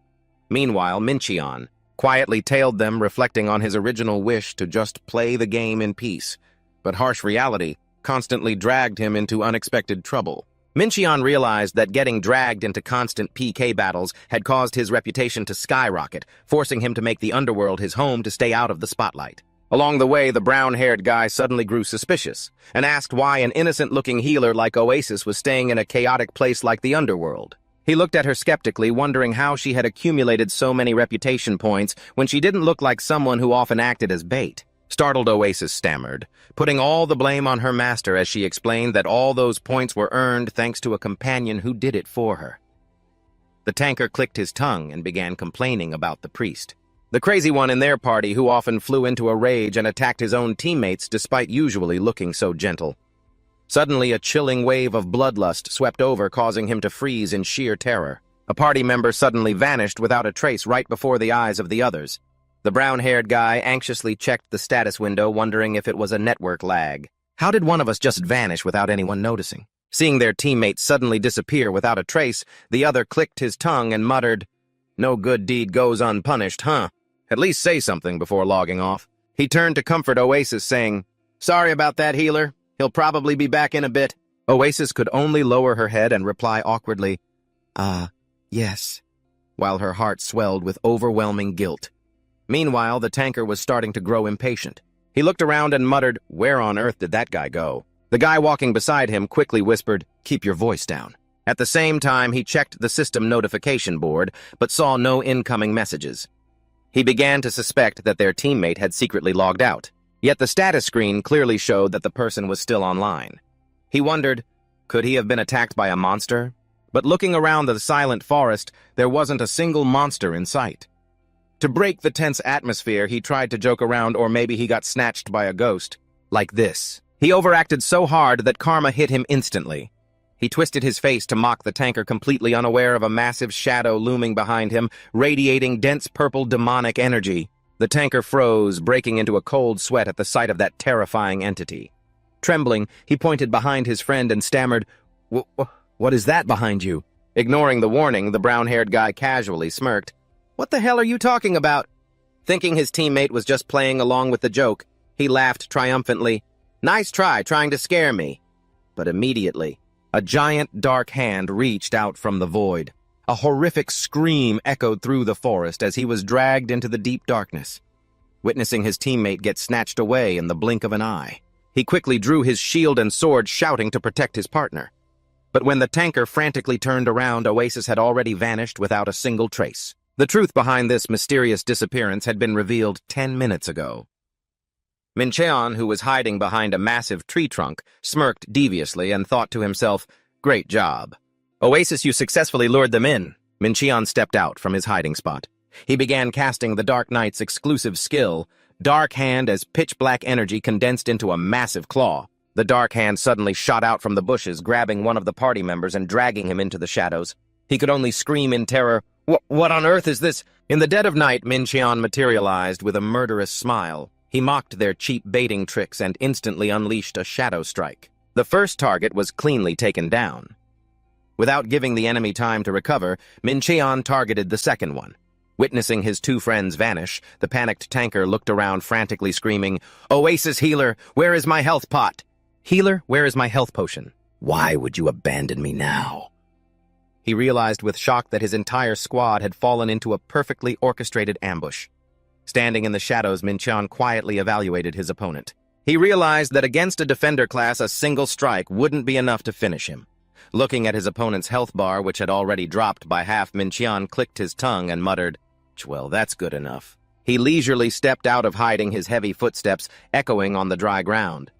Meanwhile, Minshin quietly tailed them, reflecting on his original wish to just play the game in peace. But harsh reality constantly dragged him into unexpected trouble. Mincheon realized that getting dragged into constant PK battles had caused his reputation to skyrocket, forcing him to make the underworld his home to stay out of the spotlight. Along the way, the brown-haired guy suddenly grew suspicious and asked why an innocent-looking healer like Oasis was staying in a chaotic place like the underworld. He looked at her skeptically, wondering how she had accumulated so many reputation points when she didn't look like someone who often acted as bait. Startled, Oasis stammered, putting all the blame on her master as she explained that all those points were earned thanks to a companion who did it for her. The tanker clicked his tongue and began complaining about the priest, the crazy one in their party who often flew into a rage and attacked his own teammates despite usually looking so gentle. Suddenly, a chilling wave of bloodlust swept over, causing him to freeze in sheer terror. A party member suddenly vanished without a trace right before the eyes of the others. The brown-haired guy anxiously checked the status window, wondering if it was a network lag. How did one of us just vanish without anyone noticing? Seeing their teammate suddenly disappear without a trace, the other clicked his tongue and muttered, "No good deed goes unpunished, huh? At least say something before logging off." He turned to comfort Oasis, saying, "Sorry about that, healer. He'll probably be back in a bit." Oasis could only lower her head and reply awkwardly, yes," while her heart swelled with overwhelming guilt. Meanwhile, the tanker was starting to grow impatient. He looked around and muttered, "Where on earth did that guy go?" The guy walking beside him quickly whispered, "Keep your voice down." At the same time, he checked the system notification board, but saw no incoming messages. He began to suspect that their teammate had secretly logged out, yet the status screen clearly showed that the person was still online. He wondered, could he have been attacked by a monster? But looking around the silent forest, there wasn't a single monster in sight. To break the tense atmosphere, he tried to joke around, or maybe he got snatched by a ghost. Like this. He overacted so hard that karma hit him instantly. He twisted his face to mock the tanker, completely unaware of a massive shadow looming behind him, radiating dense purple demonic energy. The tanker froze, breaking into a cold sweat at the sight of that terrifying entity. Trembling, he pointed behind his friend and stammered, "What is that behind you?" Ignoring the warning, the brown-haired guy casually smirked. "What the hell are you talking about?" Thinking his teammate was just playing along with the joke, he laughed triumphantly. "Nice try, trying to scare me." But immediately, a giant dark hand reached out from the void. A horrific scream echoed through the forest as he was dragged into the deep darkness. Witnessing his teammate get snatched away in the blink of an eye, he quickly drew his shield and sword, shouting to protect his partner. But when the tanker frantically turned around, Oasis had already vanished without a single trace. The truth behind this mysterious disappearance had been revealed 10 minutes ago. Mincheon, who was hiding behind a massive tree trunk, smirked deviously and thought to himself, "Great job. Oasis, you successfully lured them in." Mincheon stepped out from his hiding spot. He began casting the Dark Knight's exclusive skill, Dark Hand, as pitch-black energy condensed into a massive claw. The Dark Hand suddenly shot out from the bushes, grabbing one of the party members and dragging him into the shadows. He could only scream in terror, What on earth is this?" In the dead of night, Mincheon materialized with a murderous smile. He mocked their cheap baiting tricks and instantly unleashed a shadow strike. The first target was cleanly taken down. Without giving the enemy time to recover, Mincheon targeted the second one. Witnessing his two friends vanish, the panicked tanker looked around frantically, screaming, "Oasis healer, where is my health pot? Healer, where is my health potion? Why would you abandon me now?" He realized with shock that his entire squad had fallen into a perfectly orchestrated ambush. Standing in the shadows, Mincheon quietly evaluated his opponent. He realized that against a defender class, a single strike wouldn't be enough to finish him. Looking at his opponent's health bar, which had already dropped by half, Mincheon clicked his tongue and muttered, "Well, that's good enough." He leisurely stepped out of hiding, his heavy footsteps echoing on the dry ground.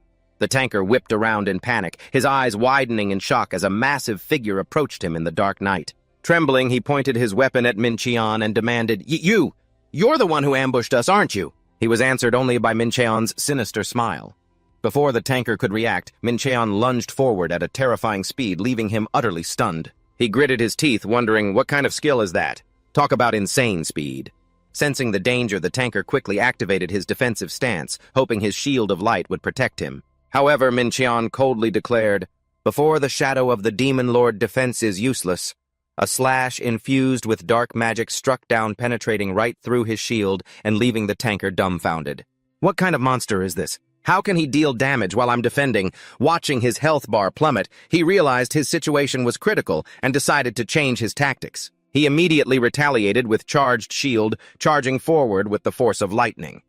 The tanker whipped around in panic, his eyes widening in shock as a massive figure approached him in the dark night. Trembling, he pointed his weapon at Mincheon and demanded, You're the one who ambushed us, aren't you?" He was answered only by Mincheon's sinister smile. Before the tanker could react, Mincheon lunged forward at a terrifying speed, leaving him utterly stunned. He gritted his teeth, wondering, what kind of skill is that? Talk about insane speed. Sensing the danger, the tanker quickly activated his defensive stance, hoping his shield of light would protect him. However, Mincheon coldly declared, "Before the shadow of the Demon Lord, defense is useless." A slash infused with dark magic struck down, penetrating right through his shield and leaving the tanker dumbfounded. What kind of monster is this? How can he deal damage while I'm defending? Watching his health bar plummet, he realized his situation was critical and decided to change his tactics. He immediately retaliated with charged shield, charging forward with the force of lightning.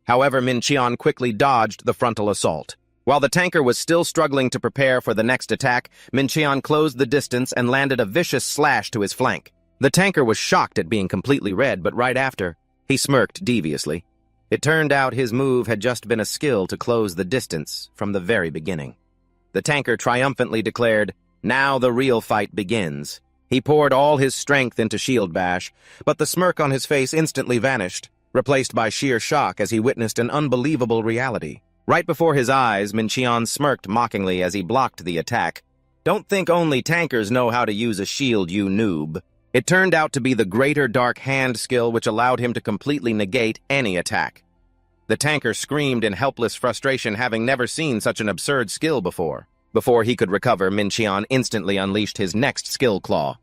However, Mincheon quickly dodged the frontal assault. While the tanker was still struggling to prepare for the next attack, Mincheon closed the distance and landed a vicious slash to his flank. The tanker was shocked at being completely red, but right after, he smirked deviously. It turned out his move had just been a skill to close the distance from the very beginning. The tanker triumphantly declared, "Now the real fight begins." He poured all his strength into shield bash, but the smirk on his face instantly vanished, replaced by sheer shock as he witnessed an unbelievable reality. Right before his eyes, Mincheon smirked mockingly as he blocked the attack. "Don't think only tankers know how to use a shield, you noob." It turned out to be the greater dark hand skill which allowed him to completely negate any attack. The tanker screamed in helpless frustration, having never seen such an absurd skill before. Before he could recover, Mincheon instantly unleashed his next skill claw.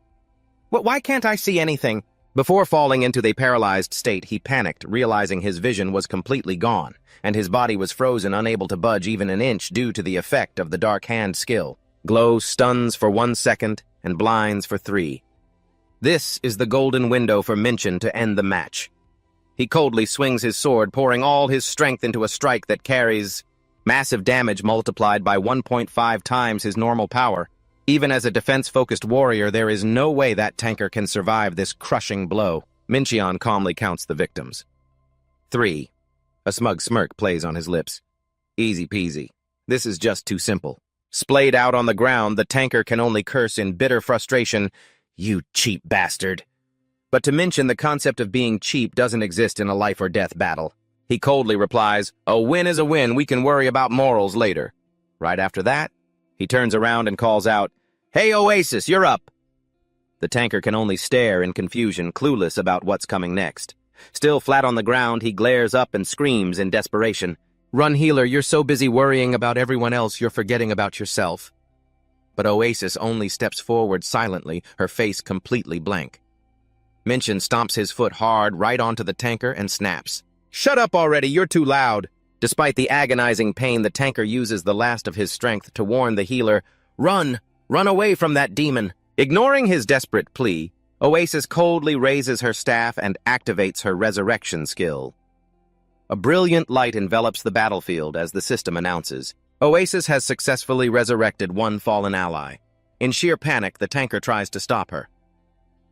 Why can't I see anything?" Before falling into the paralyzed state, he panicked, realizing his vision was completely gone, and his body was frozen, unable to budge even an inch due to the effect of the dark hand skill. Glow stuns for 1 second and blinds for 3. This is the golden window for Mincheon to end the match. He coldly swings his sword, pouring all his strength into a strike that carries massive damage multiplied by 1.5 times his normal power. Even as a defense-focused warrior, there is no way that tanker can survive this crushing blow. Mincheon calmly counts the victims. 3. A smug smirk plays on his lips. Easy peasy. This is just too simple. Splayed out on the ground, the tanker can only curse in bitter frustration, "You cheap bastard." But to Mincheon, the concept of being cheap doesn't exist in a life-or-death battle. He coldly replies, "A win is a win, we can worry about morals later." Right after that, he turns around and calls out, "Hey Oasis, you're up!" The tanker can only stare in confusion, clueless about what's coming next. Still flat on the ground, he glares up and screams in desperation, "Run, healer, you're so busy worrying about everyone else, you're forgetting about yourself." But Oasis only steps forward silently, her face completely blank. Mincheon stomps his foot hard right onto the tanker and snaps. "Shut up already, you're too loud." Despite the agonizing pain, the tanker uses the last of his strength to warn the healer, "Run! Run away from that demon." Ignoring his desperate plea, Oasis coldly raises her staff and activates her resurrection skill. A brilliant light envelops the battlefield as the system announces, Oasis has successfully resurrected one fallen ally. In sheer panic, the tanker tries to stop her.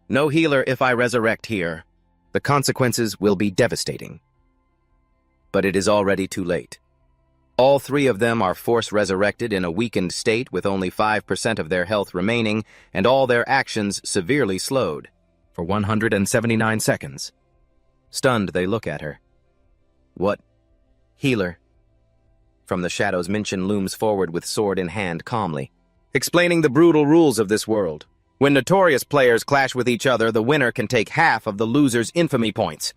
"No healer if I resurrect here. The consequences will be devastating." But it is already too late. All 3 of them are force-resurrected in a weakened state with only 5% of their health remaining and all their actions severely slowed for 179 seconds. Stunned, they look at her. "What? Healer?" From the shadows, Mincheon looms forward with sword in hand calmly, explaining the brutal rules of this world. When notorious players clash with each other, the winner can take half of the loser's infamy points.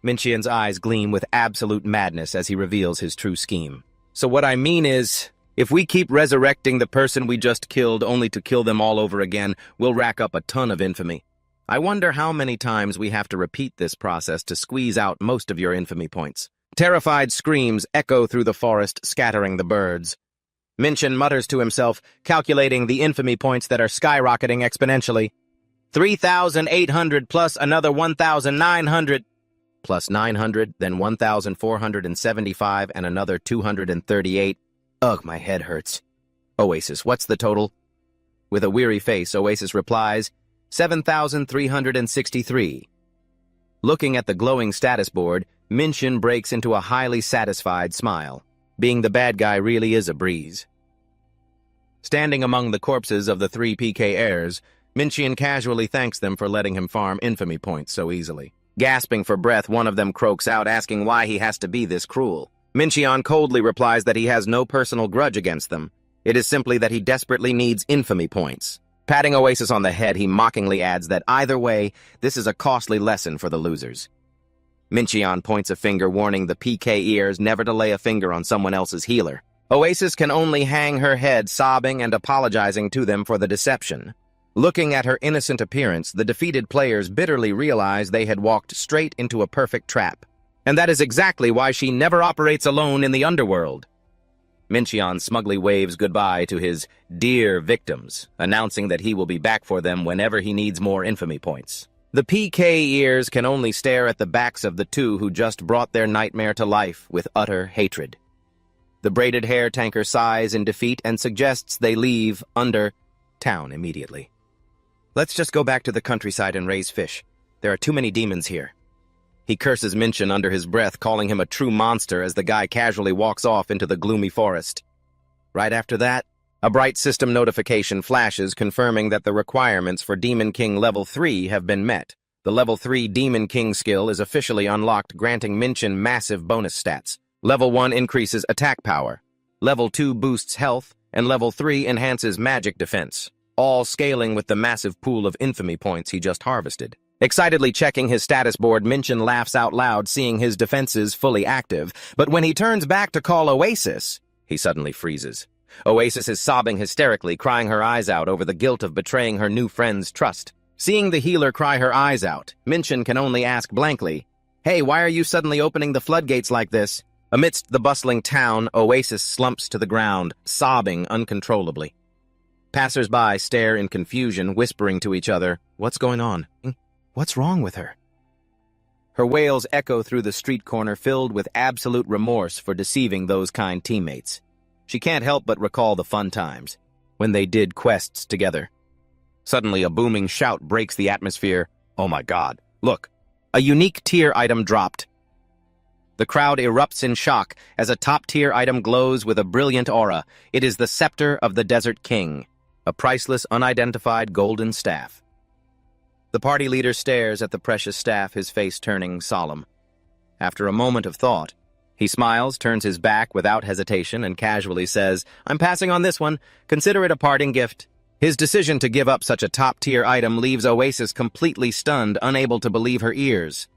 Mincheon's eyes gleam with absolute madness as he reveals his true scheme. "So what I mean is, if we keep resurrecting the person we just killed only to kill them all over again, we'll rack up a ton of infamy. I wonder how many times we have to repeat this process to squeeze out most of your infamy points." Terrified screams echo through the forest, scattering the birds. Mincheon mutters to himself, calculating the infamy points that are skyrocketing exponentially. 3,800 plus another 1,900. Plus 900, then 1,475, and another 238. Ugh, my head hurts. "Oasis, what's the total?" With a weary face, Oasis replies, 7,363. Looking at the glowing status board, Mincheon breaks into a highly satisfied smile. Being the bad guy really is a breeze. Standing among the corpses of the 3 PK heirs, Mincheon casually thanks them for letting him farm infamy points so easily. Gasping for breath, one of them croaks out, asking why he has to be this cruel. Mincheon coldly replies that he has no personal grudge against them. It is simply that he desperately needs infamy points. Patting Oasis on the head, he mockingly adds that either way, this is a costly lesson for the losers. Mincheon points a finger, warning the PK ears never to lay a finger on someone else's healer. Oasis can only hang her head, sobbing and apologizing to them for the deception. Looking at her innocent appearance, the defeated players bitterly realized they had walked straight into a perfect trap. And that is exactly why she never operates alone in the underworld. Mincheon smugly waves goodbye to his dear victims, announcing that he will be back for them whenever he needs more infamy points. The PK ears can only stare at the backs of the two who just brought their nightmare to life with utter hatred. The braided hair tanker sighs in defeat and suggests they leave under town immediately. Let's just go back to the countryside and raise fish. There are too many demons here. He curses Mincheon under his breath, calling him a true monster as the guy casually walks off into the gloomy forest. Right after that, a bright system notification flashes confirming that the requirements for Demon King Level 3 have been met. The Level 3 Demon King skill is officially unlocked, granting Mincheon massive bonus stats. Level 1 increases attack power. Level 2 boosts health, and Level 3 enhances magic defense, all scaling with the massive pool of infamy points he just harvested. Excitedly checking his status board, Mincheon laughs out loud, seeing his defenses fully active. But when he turns back to call Oasis, he suddenly freezes. Oasis is sobbing hysterically, crying her eyes out over the guilt of betraying her new friend's trust. Seeing the healer cry her eyes out, Mincheon can only ask blankly, "Hey, why are you suddenly opening the floodgates like this?" Amidst the bustling town, Oasis slumps to the ground, sobbing uncontrollably. Passers-by stare in confusion, whispering to each other, "What's going on? What's wrong with her?" Her wails echo through the street corner, filled with absolute remorse for deceiving those kind teammates. She can't help but recall the fun times, when they did quests together. Suddenly, a booming shout breaks the atmosphere. "Oh my God, look, a unique tier item dropped." The crowd erupts in shock as a top-tier item glows with a brilliant aura. It is the Scepter of the Desert King, a priceless, unidentified golden staff. The party leader stares at the precious staff, his face turning solemn. After a moment of thought, he smiles, turns his back without hesitation, and casually says, "I'm passing on this one. Consider it a parting gift." His decision to give up such a top-tier item leaves Oasis completely stunned, unable to believe her ears.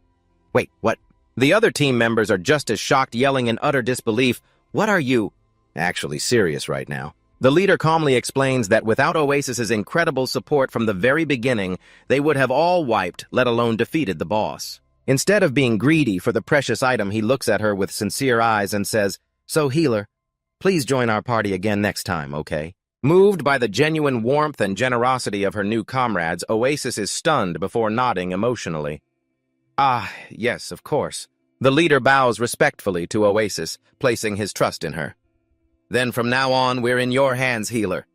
"Wait, what?" The other team members are just as shocked, yelling in utter disbelief, "What are you actually serious right now?" The leader calmly explains that without Oasis's incredible support from the very beginning, they would have all wiped, let alone defeated the boss. Instead of being greedy for the precious item, he looks at her with sincere eyes and says, "So, healer, please join our party again next time, okay?" Moved by the genuine warmth and generosity of her new comrades, Oasis is stunned before nodding emotionally. "Ah, yes, of course." The leader bows respectfully to Oasis, placing his trust in her. "Then from now on, we're in your hands, healer."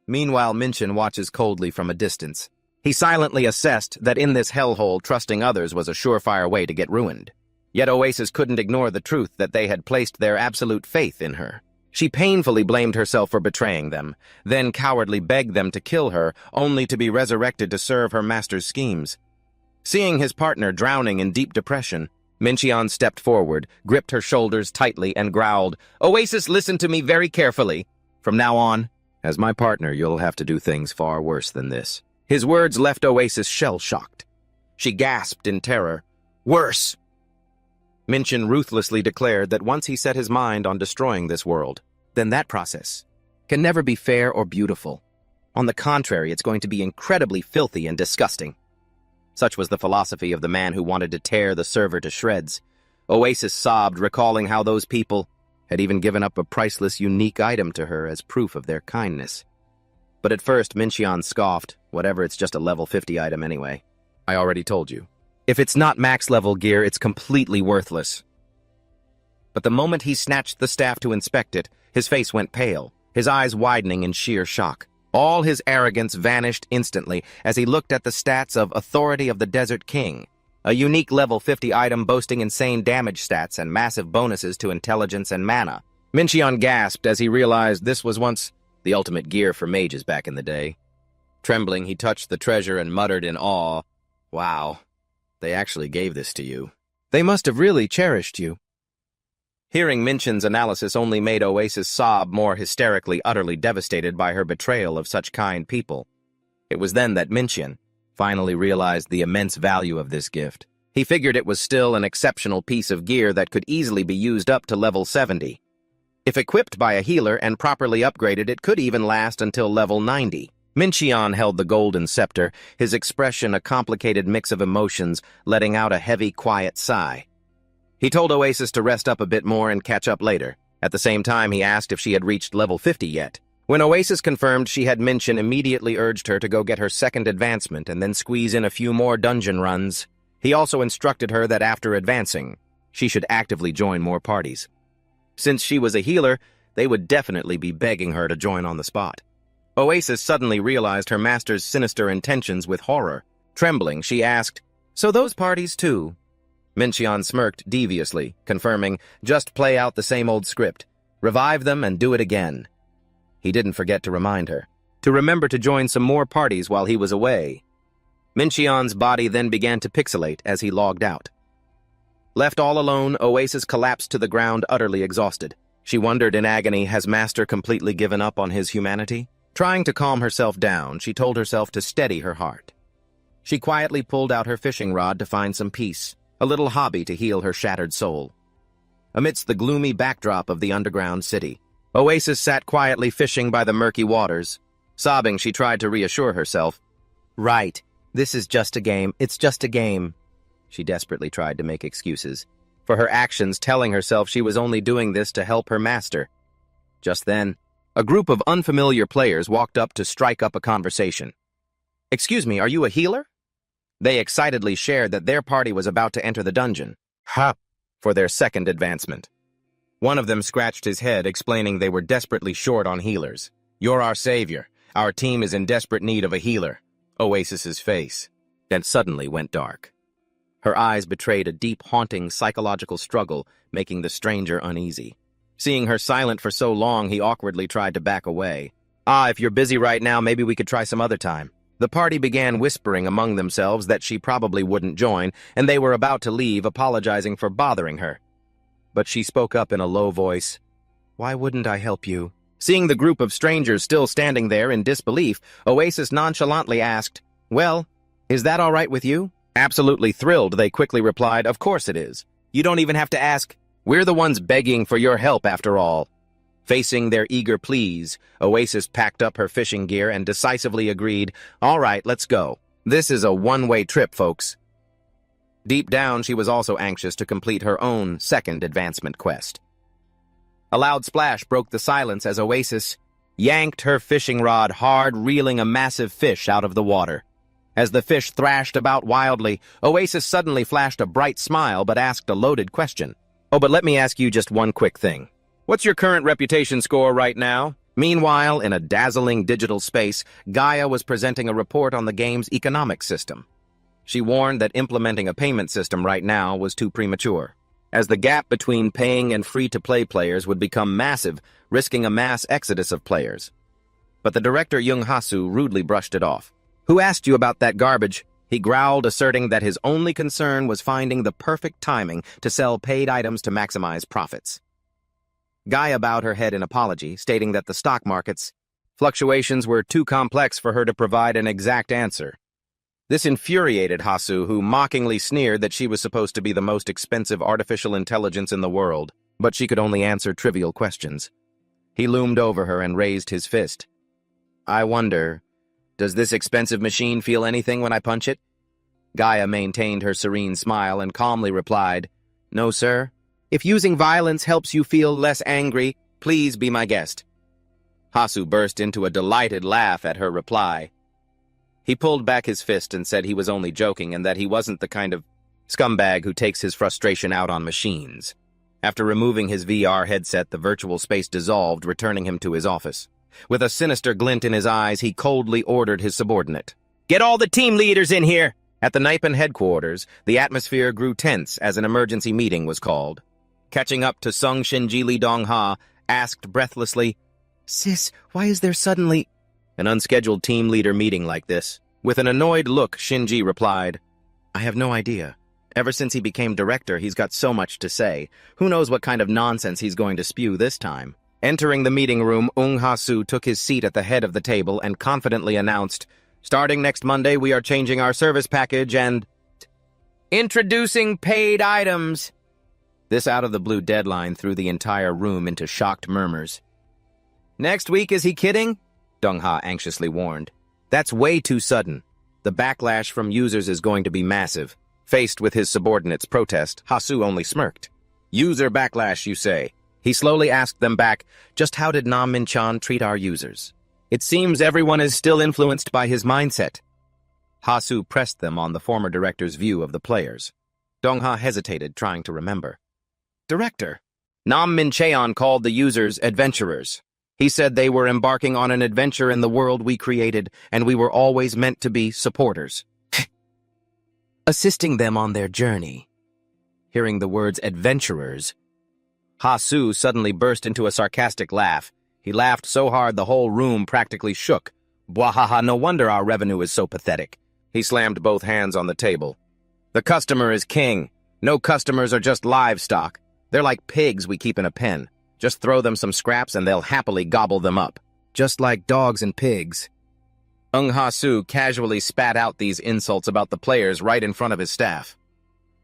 Meanwhile, Mincheon watches coldly from a distance. He silently assessed that in this hellhole, trusting others was a surefire way to get ruined. Yet Oasis couldn't ignore the truth that they had placed their absolute faith in her. She painfully blamed herself for betraying them, then cowardly begged them to kill her, only to be resurrected to serve her master's schemes. Seeing his partner drowning in deep depression, Mincheon stepped forward, gripped her shoulders tightly, and growled, "Oasis, listen to me very carefully. From now on, as my partner, you'll have to do things far worse than this." His words left Oasis shell-shocked. She gasped in terror. "Worse!" Mincheon ruthlessly declared that once he set his mind on destroying this world, then that process can never be fair or beautiful. On the contrary, it's going to be incredibly filthy and disgusting. Such was the philosophy of the man who wanted to tear the server to shreds. Oasis sobbed, recalling how those people had even given up a priceless, unique item to her as proof of their kindness. But at first, Mincheon scoffed, "Whatever, it's just a level 50 item anyway. I already told you. If it's not max-level gear, it's completely worthless." But the moment he snatched the staff to inspect it, his face went pale, his eyes widening in sheer shock. All his arrogance vanished instantly as he looked at the stats of Authority of the Desert King, a unique level 50 item boasting insane damage stats and massive bonuses to intelligence and mana. Mincheon gasped as he realized this was once the ultimate gear for mages back in the day. Trembling, he touched the treasure and muttered in awe, "Wow, they actually gave this to you. They must have really cherished you." Hearing Mincheon's analysis only made Oasis sob more hysterically, utterly devastated by her betrayal of such kind people. It was then that Mincheon finally realized the immense value of this gift. He figured it was still an exceptional piece of gear that could easily be used up to level 70. If equipped by a healer and properly upgraded, it could even last until level 90. Mincheon held the golden scepter, his expression a complicated mix of emotions, letting out a heavy, quiet sigh. He told Oasis to rest up a bit more and catch up later. At the same time, he asked if she had reached level 50 yet. When Oasis confirmed she had, Minchin immediately urged her to go get her second advancement and then squeeze in a few more dungeon runs. He also instructed her that after advancing, she should actively join more parties. Since she was a healer, they would definitely be begging her to join on the spot. Oasis suddenly realized her master's sinister intentions with horror. Trembling, she asked, "So those parties too?" Minchin smirked deviously, confirming, "Just play out the same old script. Revive them and do it again." He didn't forget to remind her to remember to join some more parties while he was away. Minchin's body then began to pixelate as he logged out. Left all alone, Oasis collapsed to the ground, utterly exhausted. She wondered in agony, has Master completely given up on his humanity? Trying to calm herself down, she told herself to steady her heart. She quietly pulled out her fishing rod to find some peace, a little hobby to heal her shattered soul. Amidst the gloomy backdrop of the underground city, Oasis sat quietly fishing by the murky waters. Sobbing, she tried to reassure herself. "Right, this is just a game, it's just a game." She desperately tried to make excuses for her actions, telling herself she was only doing this to help her master. Just then, a group of unfamiliar players walked up to strike up a conversation. "Excuse me, are you a healer?" They excitedly shared that their party was about to enter the dungeon for their second advancement. One of them scratched his head, explaining they were desperately short on healers. "You're our savior. Our team is in desperate need of a healer." Oasis's face then suddenly went dark. Her eyes betrayed a deep, haunting psychological struggle, making the stranger uneasy. Seeing her silent for so long, he awkwardly tried to back away. If you're busy right now, maybe we could try some other time." The party began whispering among themselves that she probably wouldn't join, and they were about to leave, apologizing for bothering her. But she spoke up in a low voice. "Why wouldn't I help you?" Seeing the group of strangers still standing there in disbelief, Oasis nonchalantly asked, "Well, is that all right with you?" Absolutely thrilled, they quickly replied, "Of course it is. You don't even have to ask. We're the ones begging for your help after all." Facing their eager pleas, Oasis packed up her fishing gear and decisively agreed, "All right, let's go. This is a one-way trip, folks." Deep down, she was also anxious to complete her own second advancement quest. A loud splash broke the silence as Oasis yanked her fishing rod hard, reeling a massive fish out of the water. As the fish thrashed about wildly, Oasis suddenly flashed a bright smile but asked a loaded question. "Oh, but let me ask you just one quick thing. What's your current reputation score right now?" Meanwhile, in a dazzling digital space, Gaia was presenting a report on the game's economic system. She warned that implementing a payment system right now was too premature, as the gap between paying and free-to-play players would become massive, risking a mass exodus of players. But the director Young Hasu rudely brushed it off. "Who asked you about that garbage?" He growled, asserting that his only concern was finding the perfect timing to sell paid items to maximize profits. Gaia bowed her head in apology, stating that the stock market's fluctuations were too complex for her to provide an exact answer. This infuriated Hasu, who mockingly sneered that she was supposed to be the most expensive artificial intelligence in the world, but she could only answer trivial questions. He loomed over her and raised his fist. "I wonder, does this expensive machine feel anything when I punch it?" Gaia maintained her serene smile and calmly replied, "No, sir. If using violence helps you feel less angry, please be my guest." Hasu burst into a delighted laugh at her reply. He pulled back his fist and said he was only joking and that he wasn't the kind of scumbag who takes his frustration out on machines. After removing his VR headset, the virtual space dissolved, returning him to his office. With a sinister glint in his eyes, he coldly ordered his subordinate, "Get all the team leaders in here!" At the Nippon headquarters, the atmosphere grew tense as an emergency meeting was called. Catching up to Sung Shinji Lee Dong-ha, asked breathlessly, "Sis, why is there suddenly an unscheduled team leader meeting like this?" With an annoyed look, Shinji replied, "I have no idea. Ever since he became director, he's got so much to say. Who knows what kind of nonsense he's going to spew this time?" Entering the meeting room, Ha-su took his seat at the head of the table and confidently announced, "Starting next Monday, we are changing our service package and introducing paid items." This out-of-the-blue deadline threw the entire room into shocked murmurs. "Next week, is he kidding?" Dong-ha anxiously warned. "That's way too sudden. The backlash from users is going to be massive. Faced with his subordinates' protest, Hasu only smirked. User backlash, you say? He slowly asked them back, just how did Nam Min-chan treat our users? It seems everyone is still influenced by his mindset. Hasu pressed them on the former director's view of the players. Dongha hesitated, trying to remember. Director, Nam Min-cheon called the users adventurers. He said they were embarking on an adventure in the world we created, and we were always meant to be supporters. Assisting them on their journey. Hearing the words adventurers, Hasu suddenly burst into a sarcastic laugh. He laughed so hard the whole room practically shook. Bwahaha, no wonder our revenue is so pathetic. He slammed both hands on the table. The customer is king. No customers are just livestock. They're like pigs we keep in a pen. Just throw them some scraps and they'll happily gobble them up. Just like dogs and pigs. Hasu casually spat out these insults about the players right in front of his staff.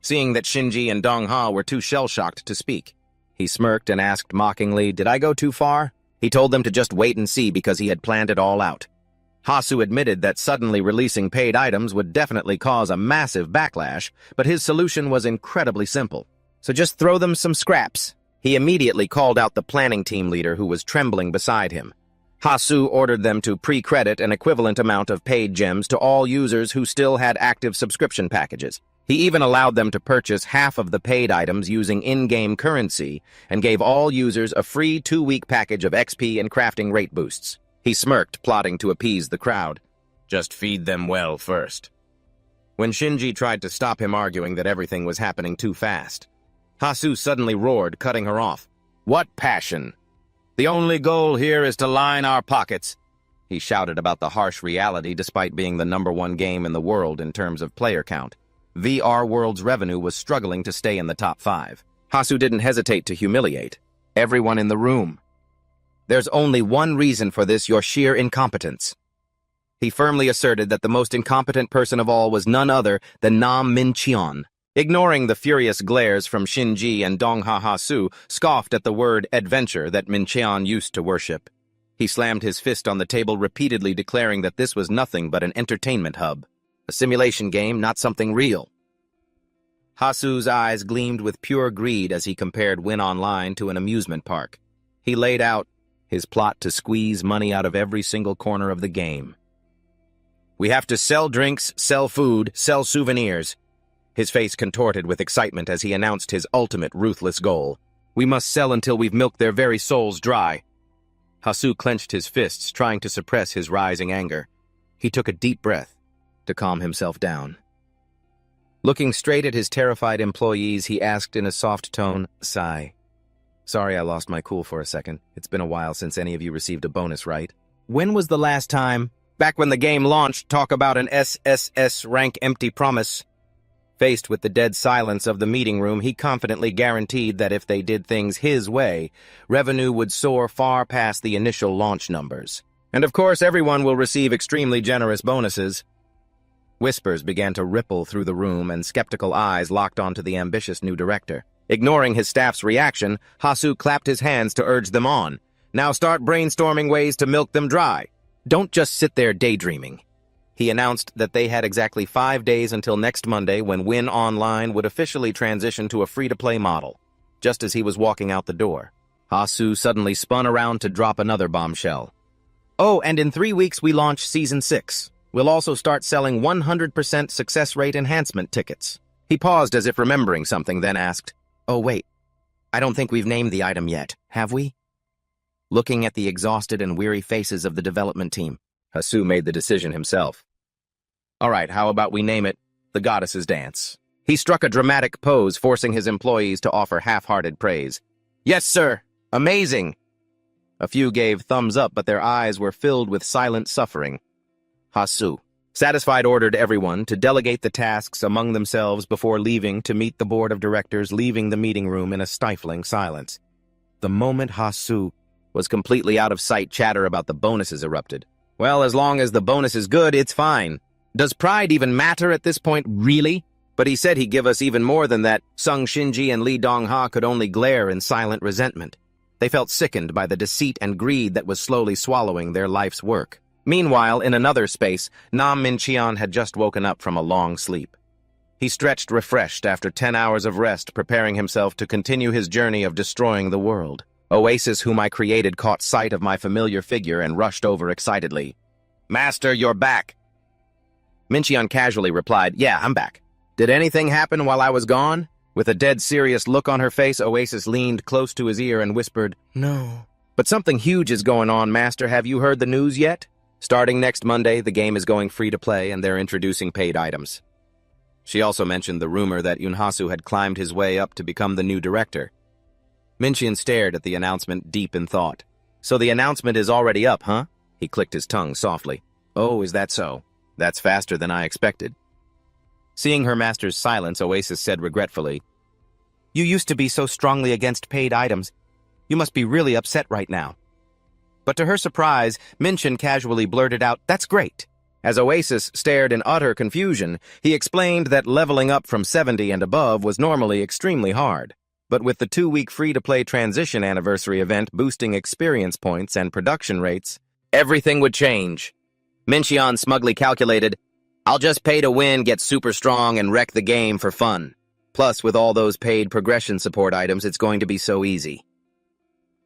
Seeing that Shinji and Dongha were too shell-shocked to speak, he smirked and asked mockingly, did I go too far? He told them to just wait and see because he had planned it all out. Hasu admitted that suddenly releasing paid items would definitely cause a massive backlash, but his solution was incredibly simple. So just throw them some scraps. He immediately called out the planning team leader who was trembling beside him. Hasu ordered them to pre-credit an equivalent amount of paid gems to all users who still had active subscription packages. He even allowed them to purchase half of the paid items using in-game currency and gave all users a free 2-week package of XP and crafting rate boosts. He smirked, plotting to appease the crowd. Just feed them well first. When Shinji tried to stop him, arguing that everything was happening too fast, Hasu suddenly roared, cutting her off. What passion! The only goal here is to line our pockets. He shouted about the harsh reality despite being the #1 game in the world in terms of player count. VR World's revenue was struggling to stay in the top 5. Hasu didn't hesitate to humiliate everyone in the room. There's only one reason for this, your sheer incompetence. He firmly asserted that the most incompetent person of all was none other than Nam Min-cheon. Ignoring the furious glares from Shinji and Dongha, Hasu scoffed at the word adventure that Min-cheon used to worship. He slammed his fist on the table, repeatedly declaring that this was nothing but an entertainment hub. A simulation game, not something real. Hasu's eyes gleamed with pure greed as he compared Win Online to an amusement park. He laid out his plot to squeeze money out of every single corner of the game. We have to sell drinks, sell food, sell souvenirs. His face contorted with excitement as he announced his ultimate ruthless goal. We must sell until we've milked their very souls dry. Hasu clenched his fists, trying to suppress his rising anger. He took a deep breath to calm himself down. Looking straight at his terrified employees, he asked in a soft tone, sigh. Sorry I lost my cool for a second. It's been a while since any of you received a bonus, right? When was the last time? Back when the game launched, talk about an SSS rank empty promise. Faced with the dead silence of the meeting room, he confidently guaranteed that if they did things his way, revenue would soar far past the initial launch numbers. And of course, everyone will receive extremely generous bonuses. Whispers began to ripple through the room, and skeptical eyes locked onto the ambitious new director. Ignoring his staff's reaction, Hasu clapped his hands to urge them on. Now start brainstorming ways to milk them dry. Don't just sit there daydreaming. He announced that they had exactly 5 days until next Monday when Win Online would officially transition to a free-to-play model. Just as he was walking out the door, Hasu suddenly spun around to drop another bombshell. Oh, and in 3 weeks we launch Season 6. We'll also start selling 100% success rate enhancement tickets. He paused as if remembering something, then asked, Oh, wait. I don't think we've named the item yet, have we? Looking at the exhausted and weary faces of the development team, Hasu made the decision himself. All right, how about we name it the Goddess's Dance? He struck a dramatic pose, forcing his employees to offer half-hearted praise. Yes, sir. Amazing. A few gave thumbs up, but their eyes were filled with silent suffering. Hasu, satisfied, ordered everyone to delegate the tasks among themselves before leaving to meet the board of directors, leaving the meeting room in a stifling silence. The moment Hasu was completely out of sight, chatter about the bonuses erupted. Well, as long as the bonus is good, it's fine. Does pride even matter at this point, really? But he said he'd give us even more than that. Sung Shinji and Lee Dongha could only glare in silent resentment. They felt sickened by the deceit and greed that was slowly swallowing their life's work. Meanwhile, in another space, Nam Min-cheon had just woken up from a long sleep. He stretched refreshed after 10 hours of rest, preparing himself to continue his journey of destroying the world. Oasis, whom I created, caught sight of my familiar figure and rushed over excitedly. "Master, you're back!" Mincheon casually replied, "Yeah, I'm back. Did anything happen while I was gone?" With a dead serious look on her face, Oasis leaned close to his ear and whispered, "No." "But something huge is going on, Master. Have you heard the news yet? Starting next Monday, the game is going free to play and they're introducing paid items." She also mentioned the rumor that Yunhasu had climbed his way up to become the new director. Mincheon stared at the announcement deep in thought. "So the announcement is already up, huh?" He clicked his tongue softly. "Oh, is that so? That's faster than I expected." Seeing her master's silence, Oasis said regretfully, "You used to be so strongly against paid items. You must be really upset right now." But to her surprise, Mincheon casually blurted out, "That's great." As Oasis stared in utter confusion, he explained that leveling up from 70 and above was normally extremely hard. But with the 2-week free-to-play transition anniversary event boosting experience points and production rates, everything would change. Mincheon smugly calculated, "I'll just pay to win, get super strong, and wreck the game for fun. Plus, with all those paid progression support items, it's going to be so easy."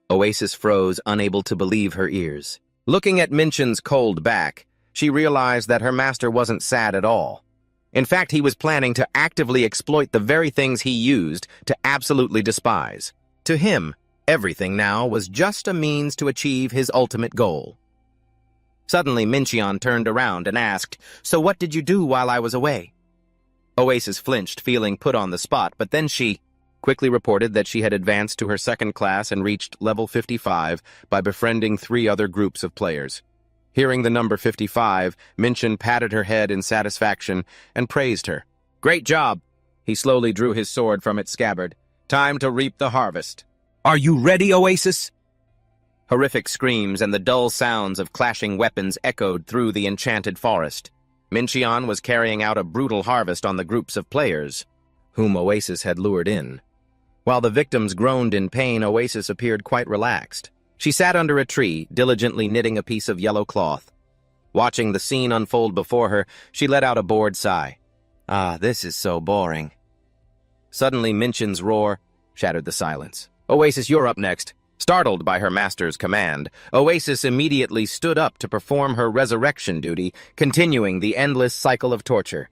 Oasis froze, unable to believe her ears. Looking at Mincheon's cold back, she realized that her master wasn't sad at all. In fact, he was planning to actively exploit the very things he used to absolutely despise. To him, everything now was just a means to achieve his ultimate goal. Suddenly, Mincheon turned around and asked, "So what did you do while I was away?" Oasis flinched, feeling put on the spot, but then she quickly reported that she had advanced to her second class and reached level 55 by befriending 3 other groups of players. Hearing the number 55, Mincheon patted her head in satisfaction and praised her. "Great job!" He slowly drew his sword from its scabbard. "Time to reap the harvest." "Are you ready, Oasis?" Horrific screams and the dull sounds of clashing weapons echoed through the enchanted forest. Mincheon was carrying out a brutal harvest on the groups of players, whom Oasis had lured in. While the victims groaned in pain, Oasis appeared quite relaxed. She sat under a tree, diligently knitting a piece of yellow cloth. Watching the scene unfold before her, she let out a bored sigh. "Ah, this is so boring." Suddenly, Mincheon's roar shattered the silence. "Oasis, you're up next." Startled by her master's command, Oasis immediately stood up to perform her resurrection duty, continuing the endless cycle of torture.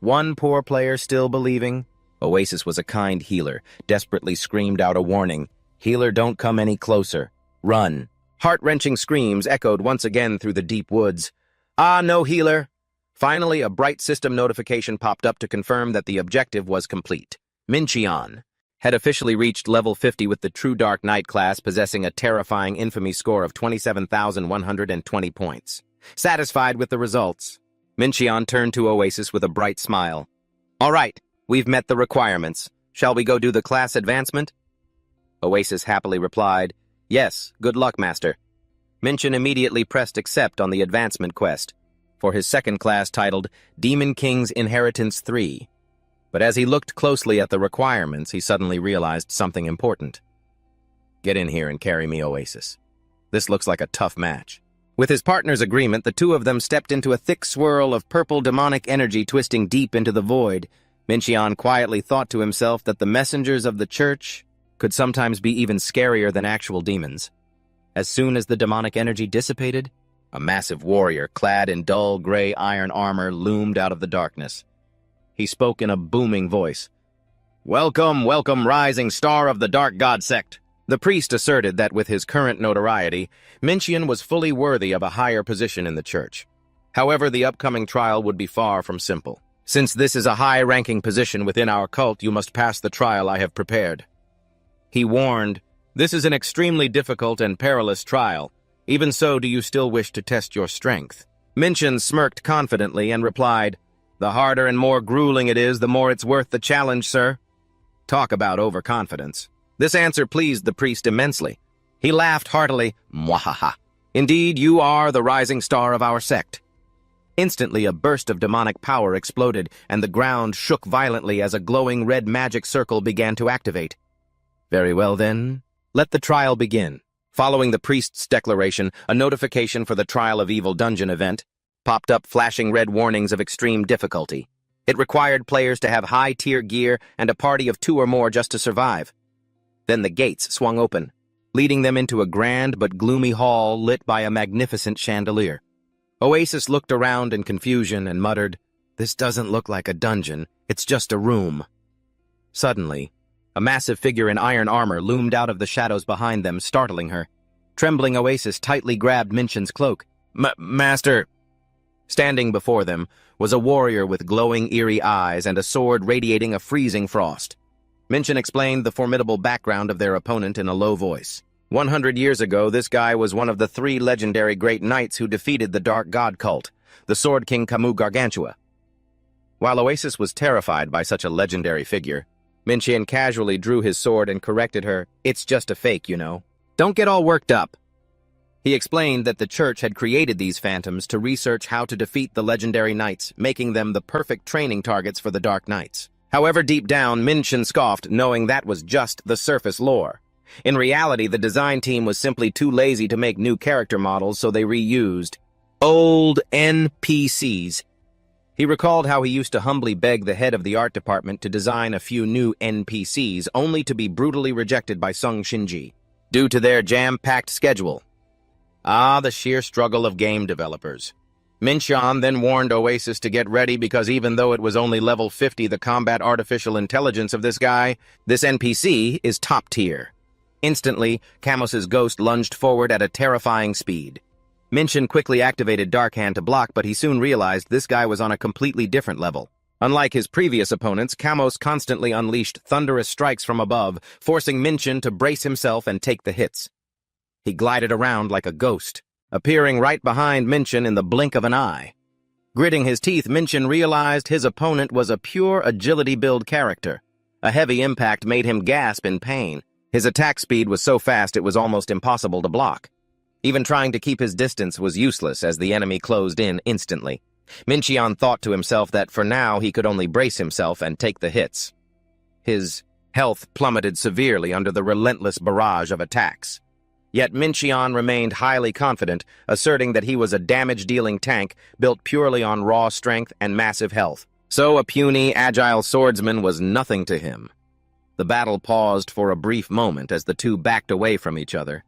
One poor player still believing, Oasis was a kind healer, desperately screamed out a warning. "Healer, don't come any closer. Run." Heart-wrenching screams echoed once again through the deep woods. "Ah, no healer!" Finally, a bright system notification popped up to confirm that the objective was complete. Mincheon had officially reached level 50 with the True Dark Knight class, possessing a terrifying infamy score of 27,120 points. Satisfied with the results, Mincheon turned to Oasis with a bright smile. "All right, we've met the requirements. Shall we go do the class advancement?" Oasis happily replied, "Yes, good luck, Master." Mincheon immediately pressed accept on the advancement quest for his second class titled Demon King's Inheritance 3. But as he looked closely at the requirements, he suddenly realized something important. "Get in here and carry me, Oasis. This looks like a tough match." With his partner's agreement, the two of them stepped into a thick swirl of purple demonic energy twisting deep into the void. Mincheon quietly thought to himself that the messengers of the church could sometimes be even scarier than actual demons. As soon as the demonic energy dissipated, a massive warrior clad in dull gray iron armor loomed out of the darkness. He spoke in a booming voice. "Welcome, welcome, rising star of the Dark God sect." The priest asserted that with his current notoriety, Mincheon was fully worthy of a higher position in the church. However, the upcoming trial would be far from simple. "Since this is a high-ranking position within our cult, you must pass the trial I have prepared." He warned, "This is an extremely difficult and perilous trial. Even so, do you still wish to test your strength?" Mincheon smirked confidently and replied, "The harder and more grueling it is, the more it's worth the challenge, sir." Talk about overconfidence. This answer pleased the priest immensely. He laughed heartily, "Mwahaha. Indeed, you are the rising star of our sect." Instantly, a burst of demonic power exploded, and the ground shook violently as a glowing red magic circle began to activate. "Very well, then. Let the trial begin." Following the priest's declaration, a notification for the Trial of Evil dungeon event popped up, flashing red warnings of extreme difficulty. It required players to have high-tier gear and a party of 2 or more just to survive. Then the gates swung open, leading them into a grand but gloomy hall lit by a magnificent chandelier. Oasis looked around in confusion and muttered, "This doesn't look like a dungeon, it's just a room." Suddenly, a massive figure in iron armor loomed out of the shadows behind them, startling her. Trembling, Oasis tightly grabbed Minchin's cloak. Master!" Standing before them was a warrior with glowing, eerie eyes and a sword radiating a freezing frost. Minchin explained the formidable background of their opponent in a low voice. 100 years ago, this guy was one of the 3 legendary great knights who defeated the Dark God cult, the Sword King Camus Gargantua. While Oasis was terrified by such a legendary figure, Minchin casually drew his sword and corrected her, "It's just a fake, you know. Don't get all worked up." He explained that the church had created these phantoms to research how to defeat the legendary knights, making them the perfect training targets for the Dark Knights. However, deep down, Minchin scoffed, knowing that was just the surface lore. In reality, the design team was simply too lazy to make new character models, so they reused old NPCs. He recalled how he used to humbly beg the head of the art department to design a few new NPCs, only to be brutally rejected by Sung Shinji, due to their jam-packed schedule. Ah, the sheer struggle of game developers. Minchin then warned Oasis to get ready because even though it was only level 50, the combat artificial intelligence of this NPC, is top tier. Instantly, Camos's ghost lunged forward at a terrifying speed. Minchin quickly activated Dark Hand to block, but he soon realized this guy was on a completely different level. Unlike his previous opponents, Camos constantly unleashed thunderous strikes from above, forcing Minchin to brace himself and take the hits. He glided around like a ghost, appearing right behind Minchin in the blink of an eye. Gritting his teeth, Minchin realized his opponent was a pure agility-build character. A heavy impact made him gasp in pain. His attack speed was so fast it was almost impossible to block. Even trying to keep his distance was useless as the enemy closed in instantly. Minchin thought to himself that for now he could only brace himself and take the hits. His health plummeted severely under the relentless barrage of attacks. Yet Minchin remained highly confident, asserting that he was a damage-dealing tank built purely on raw strength and massive health. So a puny, agile swordsman was nothing to him. The battle paused for a brief moment as the two backed away from each other.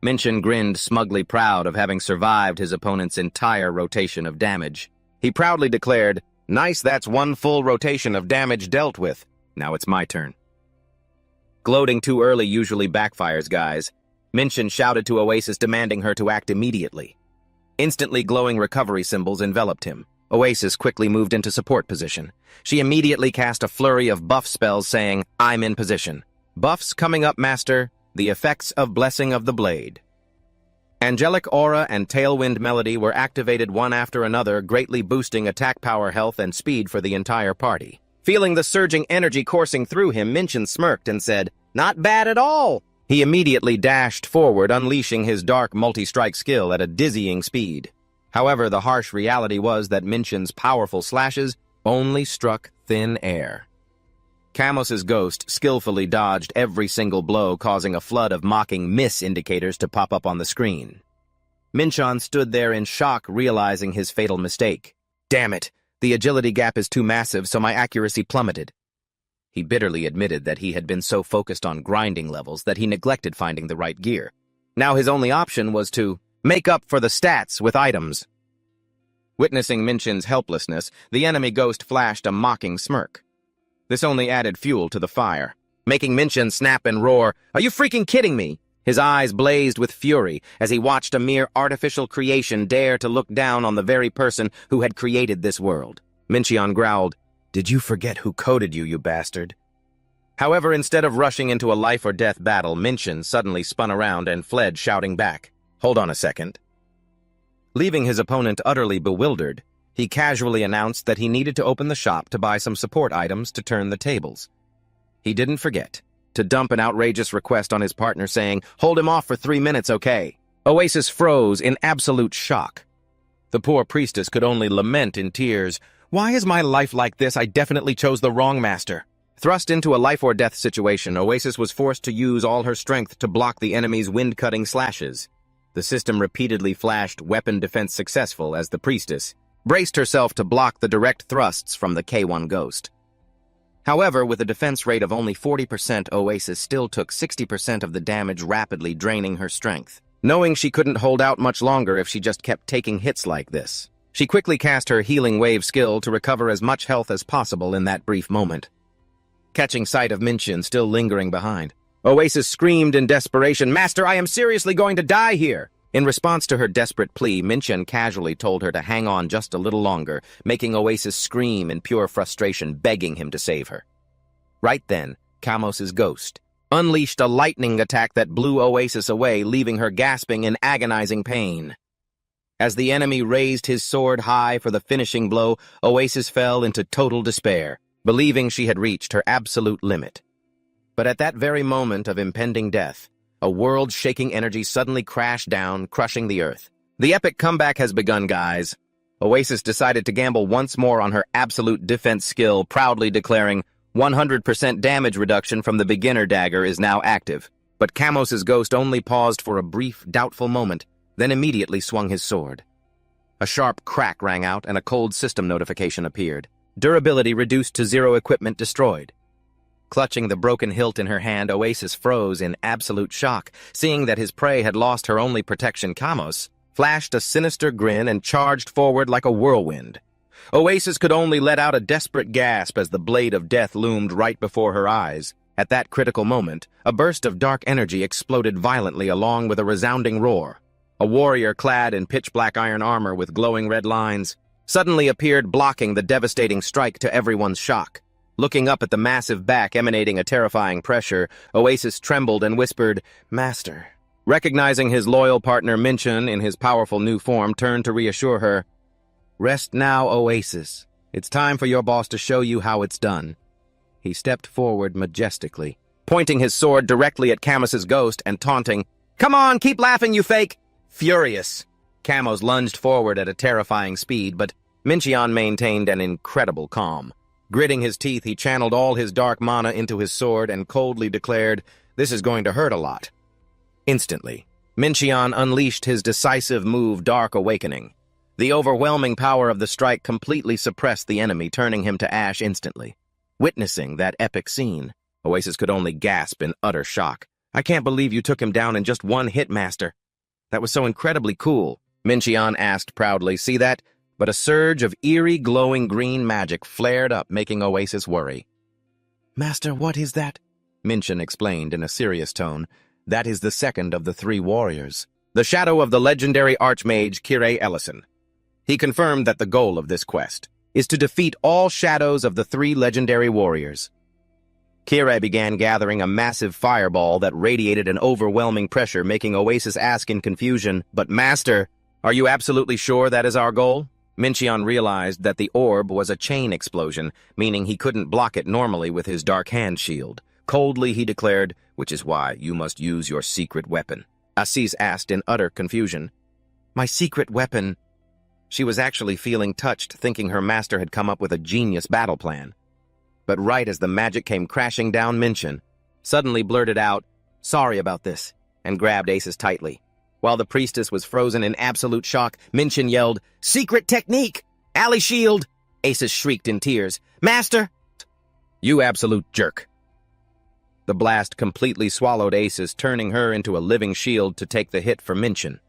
Minchin grinned, smugly proud of having survived his opponent's entire rotation of damage. He proudly declared, "Nice, that's 1 full rotation of damage dealt with. Now it's my turn." Gloating too early usually backfires, guys. Minchin shouted to Oasis, demanding her to act immediately. Instantly glowing recovery symbols enveloped him. Oasis quickly moved into support position. She immediately cast a flurry of buff spells saying, "I'm in position." "Buffs coming up, Master. The effects of Blessing of the Blade." Angelic Aura and Tailwind Melody were activated one after another, greatly boosting attack power, health, and speed for the entire party. Feeling the surging energy coursing through him, Minchin smirked and said, "Not bad at all." He immediately dashed forward, unleashing his dark multi-strike skill at a dizzying speed. However, the harsh reality was that Minchin's powerful slashes only struck thin air. Camos's ghost skillfully dodged every single blow, causing a flood of mocking miss indicators to pop up on the screen. Minchin stood there in shock, realizing his fatal mistake. "Damn it! The agility gap is too massive, so my accuracy plummeted." He bitterly admitted that he had been so focused on grinding levels that he neglected finding the right gear. Now his only option was to make up for the stats with items. Witnessing Minchin's helplessness, the enemy ghost flashed a mocking smirk. This only added fuel to the fire, making Minchin snap and roar, "Are you freaking kidding me?" His eyes blazed with fury as he watched a mere artificial creation dare to look down on the very person who had created this world. Minchin growled, "Did you forget who coded you, you bastard?" However, instead of rushing into a life-or-death battle, Minchin suddenly spun around and fled, shouting back, "Hold on a second." Leaving his opponent utterly bewildered, he casually announced that he needed to open the shop to buy some support items to turn the tables. He didn't forget to dump an outrageous request on his partner, saying, "Hold him off for 3 minutes, okay?" Oasis froze in absolute shock. The poor priestess could only lament in tears, "Why is my life like this? I definitely chose the wrong master." Thrust into a life-or-death situation, Oasis was forced to use all her strength to block the enemy's wind-cutting slashes. The system repeatedly flashed weapon defense successful as the priestess braced herself to block the direct thrusts from the K1 ghost. However, with a defense rate of only 40%, Oasis still took 60% of the damage, rapidly draining her strength. Knowing she couldn't hold out much longer if she just kept taking hits like this, she quickly cast her Healing Wave skill to recover as much health as possible in that brief moment. Catching sight of Minchin still lingering behind, Oasis screamed in desperation, "Master, I am seriously going to die here!" In response to her desperate plea, Minchin casually told her to hang on just a little longer, making Oasis scream in pure frustration, begging him to save her. Right then, Kamos's ghost unleashed a lightning attack that blew Oasis away, leaving her gasping in agonizing pain. As the enemy raised his sword high for the finishing blow, Oasis fell into total despair, believing she had reached her absolute limit. But at that very moment of impending death, a world-shaking energy suddenly crashed down, crushing the earth. The epic comeback has begun, guys. Oasis decided to gamble once more on her absolute defense skill, proudly declaring 100% damage reduction from the beginner dagger is now active. But Kamos's ghost only paused for a brief, doubtful moment, then immediately swung his sword. A sharp crack rang out and a cold system notification appeared. Durability reduced to 0, equipment destroyed. Clutching the broken hilt in her hand, Oasis froze in absolute shock, seeing that his prey had lost her only protection. Kamos flashed a sinister grin and charged forward like a whirlwind. Oasis could only let out a desperate gasp as the blade of death loomed right before her eyes. At that critical moment, a burst of dark energy exploded violently along with a resounding roar. A warrior clad in pitch-black iron armor with glowing red lines suddenly appeared, blocking the devastating strike to everyone's shock. Looking up at the massive back emanating a terrifying pressure, Oasis trembled and whispered, "Master." Recognizing his loyal partner Minchin in his powerful new form, turned to reassure her, "Rest now, Oasis. It's time for your boss to show you how it's done." He stepped forward majestically, pointing his sword directly at Kamos's ghost and taunting, "Come on, keep laughing, you fake!" Furious, Kamos lunged forward at a terrifying speed, but Minchin maintained an incredible calm. Gritting his teeth, he channeled all his dark mana into his sword and coldly declared, "This is going to hurt a lot." Instantly, Minchin unleashed his decisive move, Dark Awakening. The overwhelming power of the strike completely suppressed the enemy, turning him to ash instantly. Witnessing that epic scene, Oasis could only gasp in utter shock. "I can't believe you took him down in just one hit, Master. That was so incredibly cool," Minchin asked proudly. "See that?" But a surge of eerie, glowing green magic flared up, making Oasis worry. "Master, what is that?" Minchin explained in a serious tone. "That is the second of the 3 warriors, the shadow of the legendary archmage Kire Ellison." He confirmed that the goal of this quest is to defeat all shadows of the 3 legendary warriors. Kire began gathering a massive fireball that radiated an overwhelming pressure, making Oasis ask in confusion, "But Master, are you absolutely sure that is our goal?" Minchin realized that the orb was a chain explosion, meaning he couldn't block it normally with his dark hand shield. Coldly, he declared, "Which is why you must use your secret weapon." Assis asked in utter confusion, "My secret weapon?" She was actually feeling touched, thinking her master had come up with a genius battle plan. But right as the magic came crashing down, Minchin suddenly blurted out, "Sorry about this," and grabbed Aces tightly. While the priestess was frozen in absolute shock, Minchin yelled, "Secret technique! Ally shield!" Aces shrieked in tears, "Master!" "You absolute jerk!" The blast completely swallowed Aces, turning her into a living shield to take the hit for Minchin.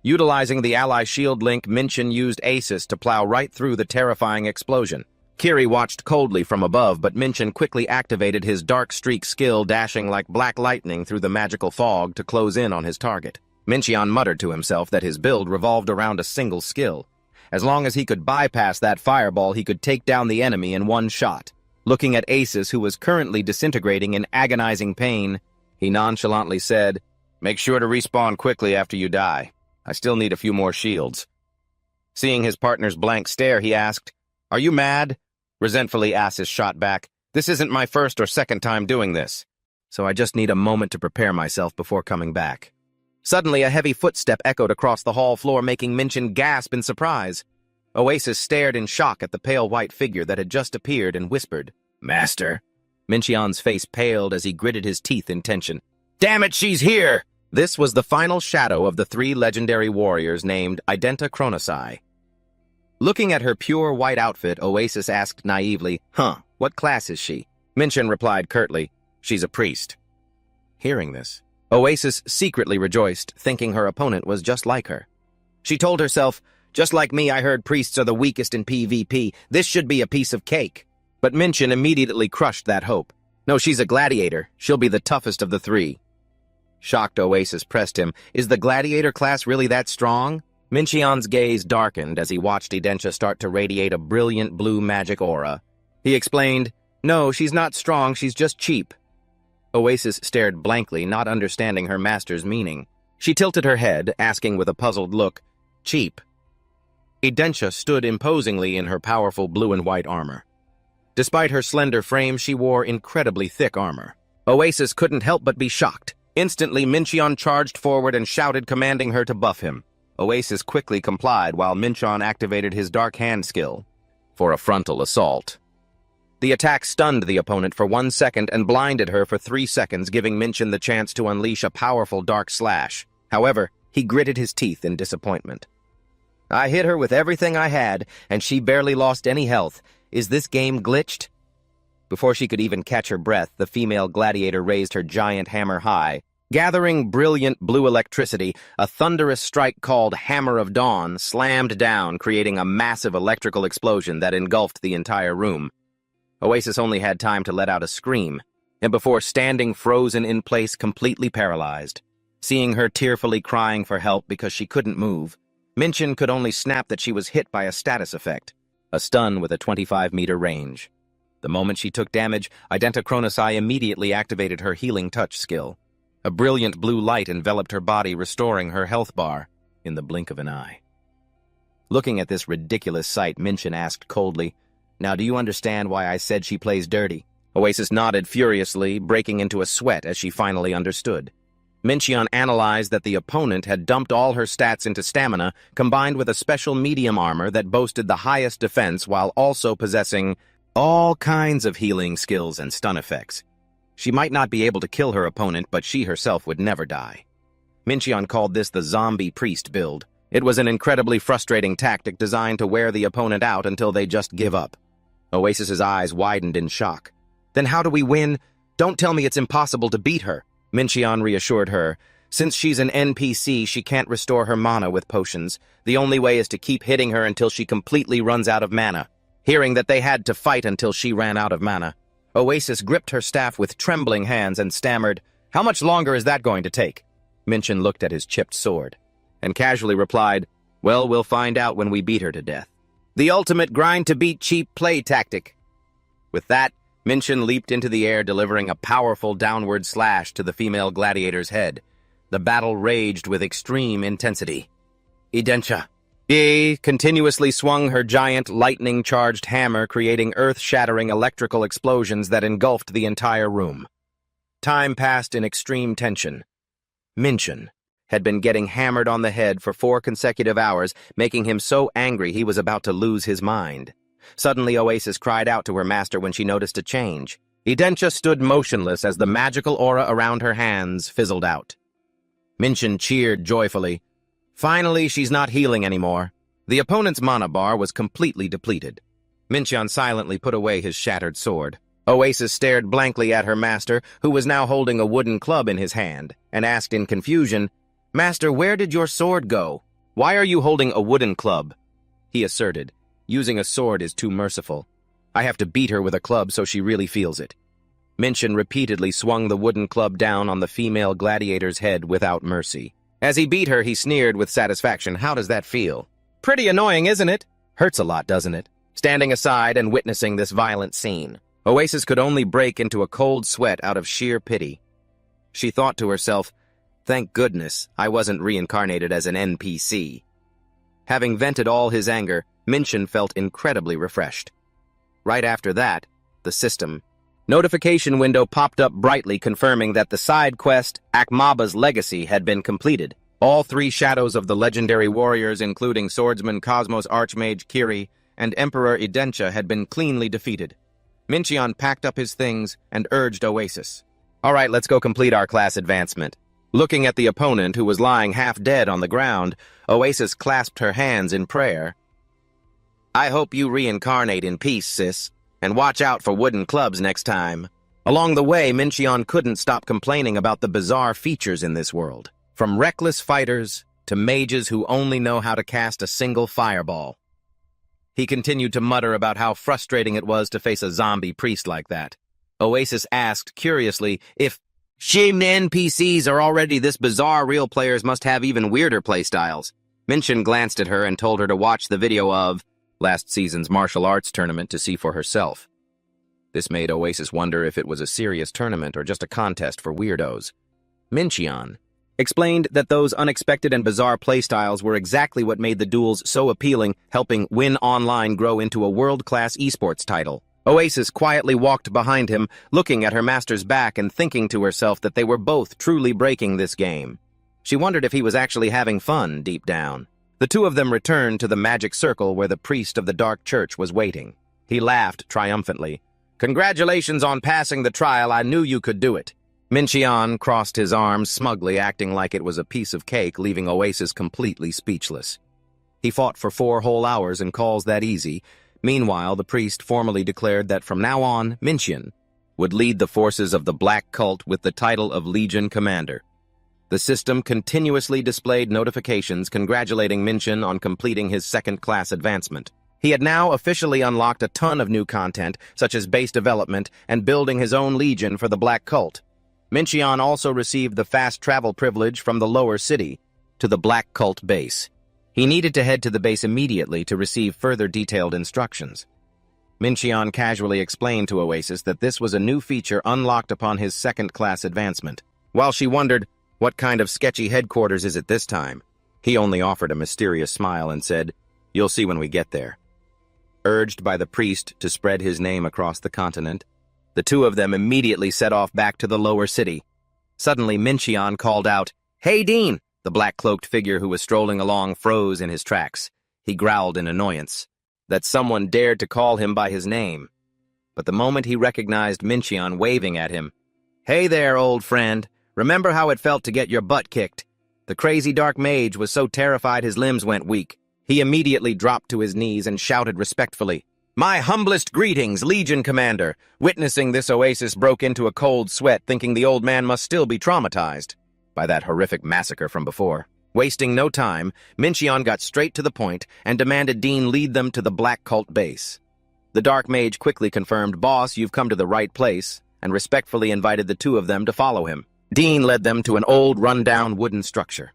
Utilizing the ally shield link, Minchin used Aces to plow right through the terrifying explosion. Kiri watched coldly from above, but Minchin quickly activated his dark streak skill, dashing like black lightning through the magical fog to close in on his target. Minchin muttered to himself that his build revolved around a single skill. As long as he could bypass that fireball, he could take down the enemy in one shot. Looking at Aces, who was currently disintegrating in agonizing pain, he nonchalantly said, "Make sure to respawn quickly after you die. I still need a few more shields." Seeing his partner's blank stare, he asked, "Are you mad?" Resentfully, Aces shot back, "This isn't my first or second time doing this, so I just need a moment to prepare myself before coming back." Suddenly, a heavy footstep echoed across the hall floor, making Minchin gasp in surprise. Oasis stared in shock at the pale white figure that had just appeared and whispered, "Master." Minchin's face paled as he gritted his teeth in tension. "Damn it, she's here!" This was the final shadow of the 3 legendary warriors named Identa Chronosai. Looking at her pure white outfit, Oasis asked naively, what class is she? Minchin replied curtly, she's a priest. Hearing this, Oasis secretly rejoiced, thinking her opponent was just like her. She told herself, just like me, I heard priests are the weakest in PvP. This should be a piece of cake. But Minchin immediately crushed that hope. No, she's a gladiator. She'll be the toughest of the three. Shocked, Oasis pressed him. Is the gladiator class really that strong? Minchion's gaze darkened as he watched Identia start to radiate a brilliant blue magic aura. He explained, no, she's not strong, she's just cheap. Oasis stared blankly, not understanding her master's meaning. She tilted her head, asking with a puzzled look, cheap. Identia stood imposingly in her powerful blue and white armor. Despite her slender frame, she wore incredibly thick armor. Oasis couldn't help but be shocked. Instantly, Minchion charged forward and shouted, commanding her to buff him. Oasis quickly complied while Minchion activated his Dark Hand skill for a frontal assault. The attack stunned the opponent for 1 second and blinded her for 3 seconds, giving Minchin the chance to unleash a powerful dark slash. However, he gritted his teeth in disappointment. I hit her with everything I had, and she barely lost any health. Is this game glitched? Before she could even catch her breath, the female gladiator raised her giant hammer high. Gathering brilliant blue electricity, a thunderous strike called Hammer of Dawn slammed down, creating a massive electrical explosion that engulfed the entire room. Oasis only had time to let out a scream, and before standing frozen in place, completely paralyzed. Seeing her tearfully crying for help because she couldn't move, Minchin could only snap that she was hit by a status effect, a stun with a 25-meter range. The moment she took damage, Identachronosai immediately activated her Healing Touch skill. A brilliant blue light enveloped her body, restoring her health bar in the blink of an eye. Looking at this ridiculous sight, Minchin asked coldly, now do you understand why I said she plays dirty? Oasis nodded furiously, breaking into a sweat as she finally understood. Minchion analyzed that the opponent had dumped all her stats into stamina, combined with a special medium armor that boasted the highest defense while also possessing all kinds of healing skills and stun effects. She might not be able to kill her opponent, but she herself would never die. Minchion called this the zombie priest build. It was an incredibly frustrating tactic designed to wear the opponent out until they just give up. Oasis's eyes widened in shock. Then how do we win? Don't tell me it's impossible to beat her. Minchion reassured her. Since she's an NPC, she can't restore her mana with potions. The only way is to keep hitting her until she completely runs out of mana. Hearing that they had to fight until she ran out of mana, Oasis gripped her staff with trembling hands and stammered, how much longer is that going to take? Minchin looked at his chipped sword and casually replied, well, we'll find out when we beat her to death. The ultimate grind-to-beat cheap play tactic. With that, Minchin leaped into the air, delivering a powerful downward slash to the female gladiator's head. The battle raged with extreme intensity. Identia continuously swung her giant lightning-charged hammer, creating earth-shattering electrical explosions that engulfed the entire room. Time passed in extreme tension. Minchin had been getting hammered on the head for 4 consecutive hours, making him so angry he was about to lose his mind. Suddenly, Oasis cried out to her master when she noticed a change. Identia stood motionless as the magical aura around her hands fizzled out. Minchin cheered joyfully. Finally, she's not healing anymore. The opponent's mana bar was completely depleted. Minchion silently put away his shattered sword. Oasis stared blankly at her master, who was now holding a wooden club in his hand, and asked in confusion, Master, where did your sword go? Why are you holding a wooden club? He asserted, using a sword is too merciful. I have to beat her with a club so she really feels it. Minchin repeatedly swung the wooden club down on the female gladiator's head without mercy. As he beat her, he sneered with satisfaction. How does that feel? Pretty annoying, isn't it? Hurts a lot, doesn't it? Standing aside and witnessing this violent scene, Oasis could only break into a cold sweat out of sheer pity. She thought to herself, thank goodness I wasn't reincarnated as an NPC. Having vented all his anger, Minchin felt incredibly refreshed. Right after that, the system notification window popped up brightly, confirming that the side quest, Akmaba's Legacy, had been completed. All 3 shadows of the legendary warriors, including swordsman Cosmos Archmage Kiri and Emperor Identia, had been cleanly defeated. Minchion packed up his things and urged Oasis. All right, let's go complete our class advancement. Looking at the opponent, who was lying half dead on the ground, Oasis clasped her hands in prayer. I hope you reincarnate in peace, sis, and watch out for wooden clubs next time. Along the way, Mincheon couldn't stop complaining about the bizarre features in this world. From reckless fighters to mages who only know how to cast a single fireball. He continued to mutter about how frustrating it was to face a zombie priest like that. Oasis asked, curiously, if shame NPCs are already this bizarre, real players must have even weirder playstyles. Mincheon glanced at her and told her to watch the video of last season's martial arts tournament to see for herself. This made Oasis wonder if it was a serious tournament or just a contest for weirdos. Mincheon explained that those unexpected and bizarre playstyles were exactly what made the duels so appealing, helping Win Online grow into a world-class esports title. Oasis quietly walked behind him, looking at her master's back and thinking to herself that they were both truly breaking this game. She wondered if he was actually having fun deep down. The two of them returned to the magic circle where the priest of the Dark Church was waiting. He laughed triumphantly. "Congratulations on passing the trial. I knew you could do it." Mincheon crossed his arms smugly, acting like it was a piece of cake, leaving Oasis completely speechless. He fought for 4 whole hours and calls that easy. Meanwhile, the priest formally declared that from now on, Mincheon would lead the forces of the Black Cult with the title of Legion Commander. The system continuously displayed notifications congratulating Mincheon on completing his second-class advancement. He had now officially unlocked a ton of new content, such as base development and building his own legion for the Black Cult. Mincheon also received the fast travel privilege from the lower city to the Black Cult base. He needed to head to the base immediately to receive further detailed instructions. Mincheon casually explained to Oasis that this was a new feature unlocked upon his second-class advancement. While she wondered, what kind of sketchy headquarters is it this time? He only offered a mysterious smile and said, "You'll see when we get there." Urged by the priest to spread his name across the continent, the two of them immediately set off back to the lower city. Suddenly, Mincheon called out, "Hey, Dean!" The black-cloaked figure who was strolling along froze in his tracks. He growled in annoyance that someone dared to call him by his name. But the moment he recognized Mincheon waving at him, "Hey there, old friend. Remember how it felt to get your butt kicked?" The crazy dark mage was so terrified his limbs went weak. He immediately dropped to his knees and shouted respectfully, "My humblest greetings, Legion Commander." Witnessing this, Oasis broke into a cold sweat, thinking the old man must still be traumatized by that horrific massacre from before. Wasting no time, Mincheon got straight to the point and demanded Dean lead them to the Black Cult base. The dark mage quickly confirmed, "Boss, you've come to the right place," and respectfully invited the two of them to follow him. Dean led them to an old, run-down wooden structure.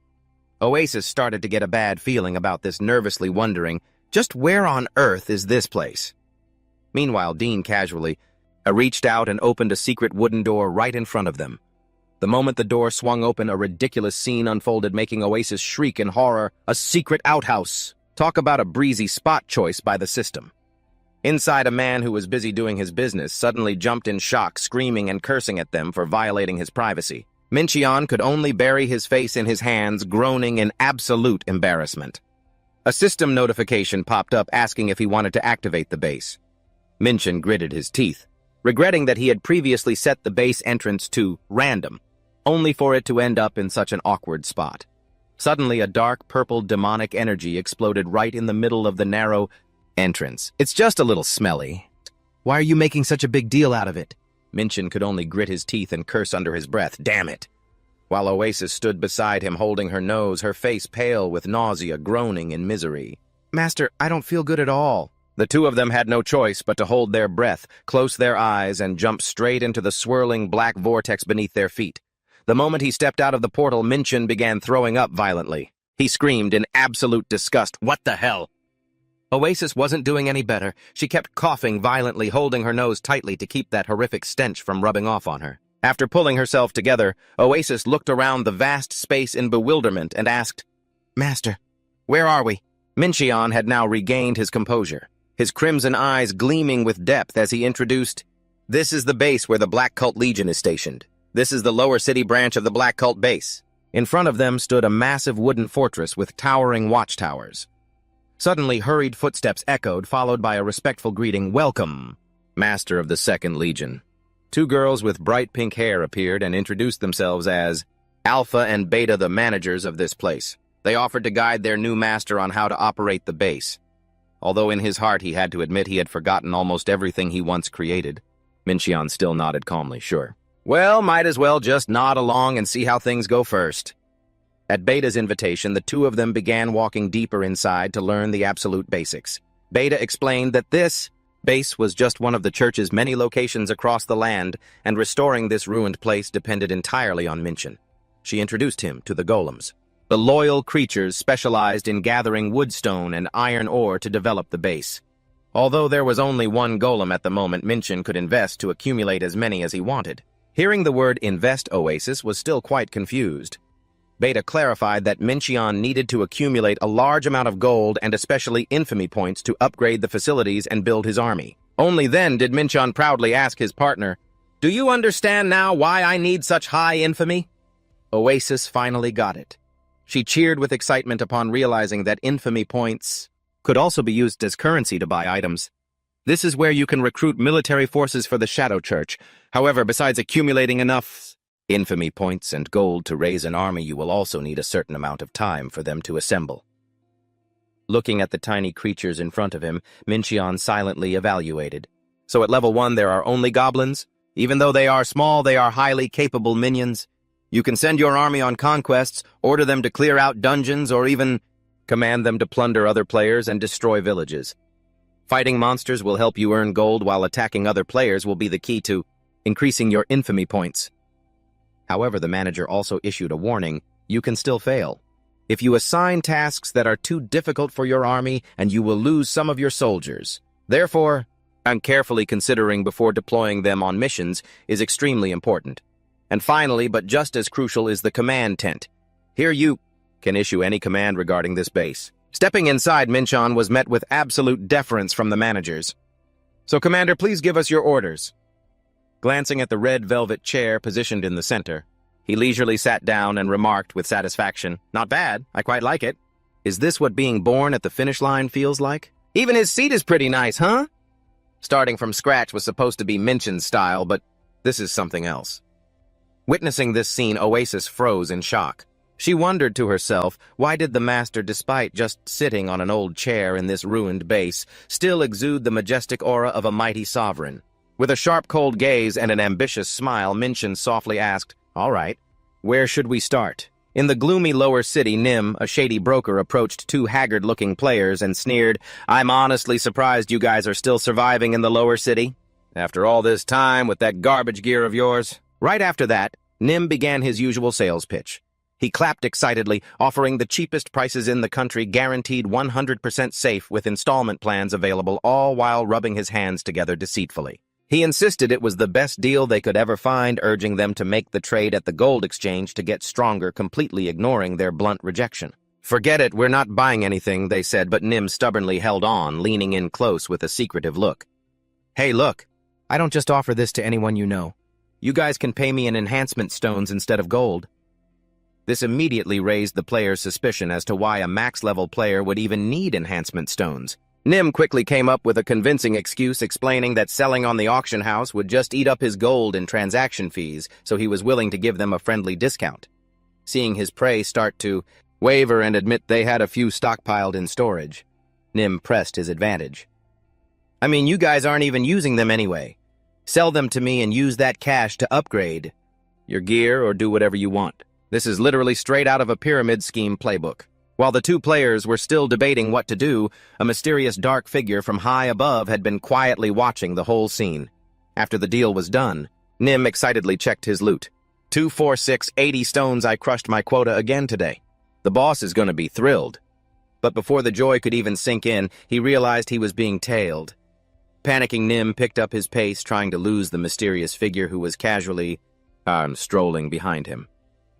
Oasis started to get a bad feeling about this, nervously wondering, just where on earth is this place? Meanwhile, Dean casually reached out and opened a secret wooden door right in front of them. The moment the door swung open, a ridiculous scene unfolded, making Oasis shriek in horror. A secret outhouse. Talk about a breezy spot choice by the system. Inside, a man who was busy doing his business suddenly jumped in shock, screaming and cursing at them for violating his privacy. Mincheon could only bury his face in his hands, groaning in absolute embarrassment. A system notification popped up asking if he wanted to activate the base. Mincheon gritted his teeth, regretting that he had previously set the base entrance to random, only for it to end up in such an awkward spot. Suddenly, a dark purple demonic energy exploded right in the middle of the narrow entrance. "It's just a little smelly. Why are you making such a big deal out of it?" Mincheon could only grit his teeth and curse under his breath, "Damn it!" While Oasis stood beside him holding her nose, her face pale with nausea, groaning in misery. "Master, I don't feel good at all." The two of them had no choice but to hold their breath, close their eyes, and jump straight into the swirling black vortex beneath their feet. The moment he stepped out of the portal, Mincheon began throwing up violently. He screamed in absolute disgust, "What the hell?" Oasis wasn't doing any better. She kept coughing violently, holding her nose tightly to keep that horrific stench from rubbing off on her. After pulling herself together, Oasis looked around the vast space in bewilderment and asked, "Master, where are we?" Mincheon had now regained his composure, his crimson eyes gleaming with depth as he introduced, "This is the base where the Black Cult Legion is stationed. This is the lower city branch of the Black Cult base." In front of them stood a massive wooden fortress with towering watchtowers. Suddenly, hurried footsteps echoed, followed by a respectful greeting, "Welcome, Master of the Second Legion." Two girls with bright pink hair appeared and introduced themselves as Alpha and Beta, the managers of this place. They offered to guide their new master on how to operate the base. although in his heart he had to admit he had forgotten almost everything he once created. Mincheon still nodded calmly, sure. Well, might as well just nod along and see how things go first. At Beta's invitation, the two of them began walking deeper inside to learn the absolute basics. Beta explained that this base was just one of the church's many locations across the land, and restoring this ruined place depended entirely on Mincheon. She introduced him to the golems, the loyal creatures specialized in gathering woodstone and iron ore to develop the base. Although there was only one golem at the moment, Mincheon could invest to accumulate as many as he wanted. Hearing the word invest, Oasis was still quite confused. Beta clarified that Mincheon needed to accumulate a large amount of gold and especially infamy points to upgrade the facilities and build his army. Only then did Mincheon proudly ask his partner, "Do you understand now why I need such high infamy?" Oasis finally got it. She cheered with excitement upon realizing that infamy points could also be used as currency to buy items. This is where you can recruit military forces for the Shadow Church. However, besides accumulating enough infamy points and gold to raise an army, you will also need a certain amount of time for them to assemble. Looking at the tiny creatures in front of him, Mincheon silently evaluated. So at level 1 there are only goblins? Even though they are small, they are highly capable minions. You can send your army on conquests, order them to clear out dungeons, or even command them to plunder other players and destroy villages. Fighting monsters will help you earn gold, while attacking other players will be the key to increasing your infamy points. However, the manager also issued a warning: you can still fail. If you assign tasks that are too difficult for your army, and you will lose some of your soldiers. Therefore, carefully considering before deploying them on missions is extremely important. And finally, but just as crucial, is the command tent. Here you can issue any command regarding this base. Stepping inside, Mincheon was met with absolute deference from the managers. "So, Commander, please give us your orders." Glancing at the red velvet chair positioned in the center, he leisurely sat down and remarked with satisfaction, "Not bad, I quite like it. Is this what being born at the finish line feels like? Even his seat is pretty nice, huh?" Starting from scratch was supposed to be Mincheon's style, but this is something else. Witnessing this scene, Oasis froze in shock. She wondered to herself, why did the master, despite just sitting on an old chair in this ruined base, still exude the majestic aura of a mighty sovereign? With a sharp, cold gaze and an ambitious smile, Mincheon softly asked, "All right, where should we start?" In the gloomy lower city, Nim, a shady broker, approached two haggard-looking players and sneered, "I'm honestly surprised you guys are still surviving in the lower city. After all this time with that garbage gear of yours." Right after that, Nim began his usual sales pitch. He clapped excitedly, offering the cheapest prices in the country, guaranteed 100% safe with installment plans available, all while rubbing his hands together deceitfully. He insisted it was the best deal they could ever find, urging them to make the trade at the gold exchange to get stronger, completely ignoring their blunt rejection. "Forget it, we're not buying anything," they said, but Nim stubbornly held on, leaning in close with a secretive look. "Hey, look, I don't just offer this to anyone you know. You guys can pay me in enhancement stones instead of gold." This immediately raised the player's suspicion as to why a max-level player would even need enhancement stones. Nim quickly came up with a convincing excuse, explaining that selling on the auction house would just eat up his gold and transaction fees, so he was willing to give them a friendly discount. Seeing his prey start to waver and admit they had a few stockpiled in storage, Nim pressed his advantage. "I mean, you guys aren't even using them anyway. Sell them to me and use that cash to upgrade your gear or do whatever you want. This is literally straight out of a pyramid scheme playbook." While the two players were still debating what to do, a mysterious dark figure from high above had been quietly watching the whole scene. After the deal was done, Nim excitedly checked his loot. 2, 4, 6, 80 stones. I crushed my quota again today. The boss is going to be thrilled. But before the joy could even sink in, he realized he was being tailed. Panicking, Nim picked up his pace, trying to lose the mysterious figure who was casually strolling behind him.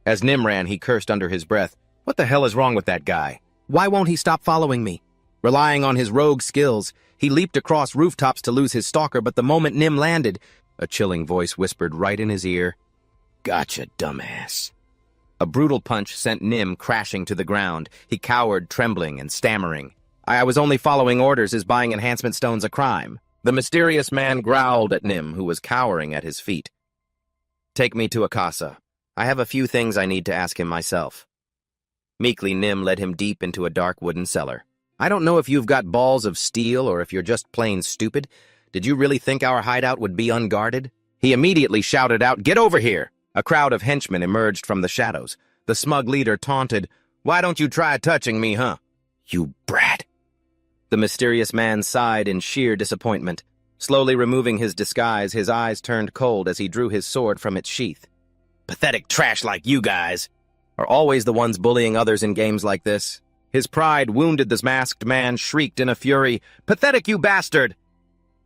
As Nim ran, he cursed under his breath, "What the hell is wrong with that guy? Why won't he stop following me?" Relying on his rogue skills, he leaped across rooftops to lose his stalker, but the moment Nim landed, a chilling voice whispered right in his ear, "Gotcha, dumbass." A brutal punch sent Nim crashing to the ground. He cowered, trembling and stammering. I was only following orders. Is buying enhancement stones a crime?" The mysterious man growled at Nim, who was cowering at his feet. "Take me to Akasa. I have a few things I need to ask him myself." Meekly, Nim led him deep into a dark wooden cellar. I don't know if you've got balls of steel or if you're just plain stupid. Did you really think our hideout would be unguarded? He immediately shouted out, "Get over here!" A crowd of henchmen emerged from the shadows. The smug leader taunted, "Why don't you try touching me, huh? You brat!" The mysterious man sighed in sheer disappointment. Slowly removing his disguise, his eyes turned cold as he drew his sword from its sheath. Pathetic trash like you guys are always the ones bullying others in games like this. His pride wounded, the masked man shrieked in a fury, "Pathetic, you bastard!"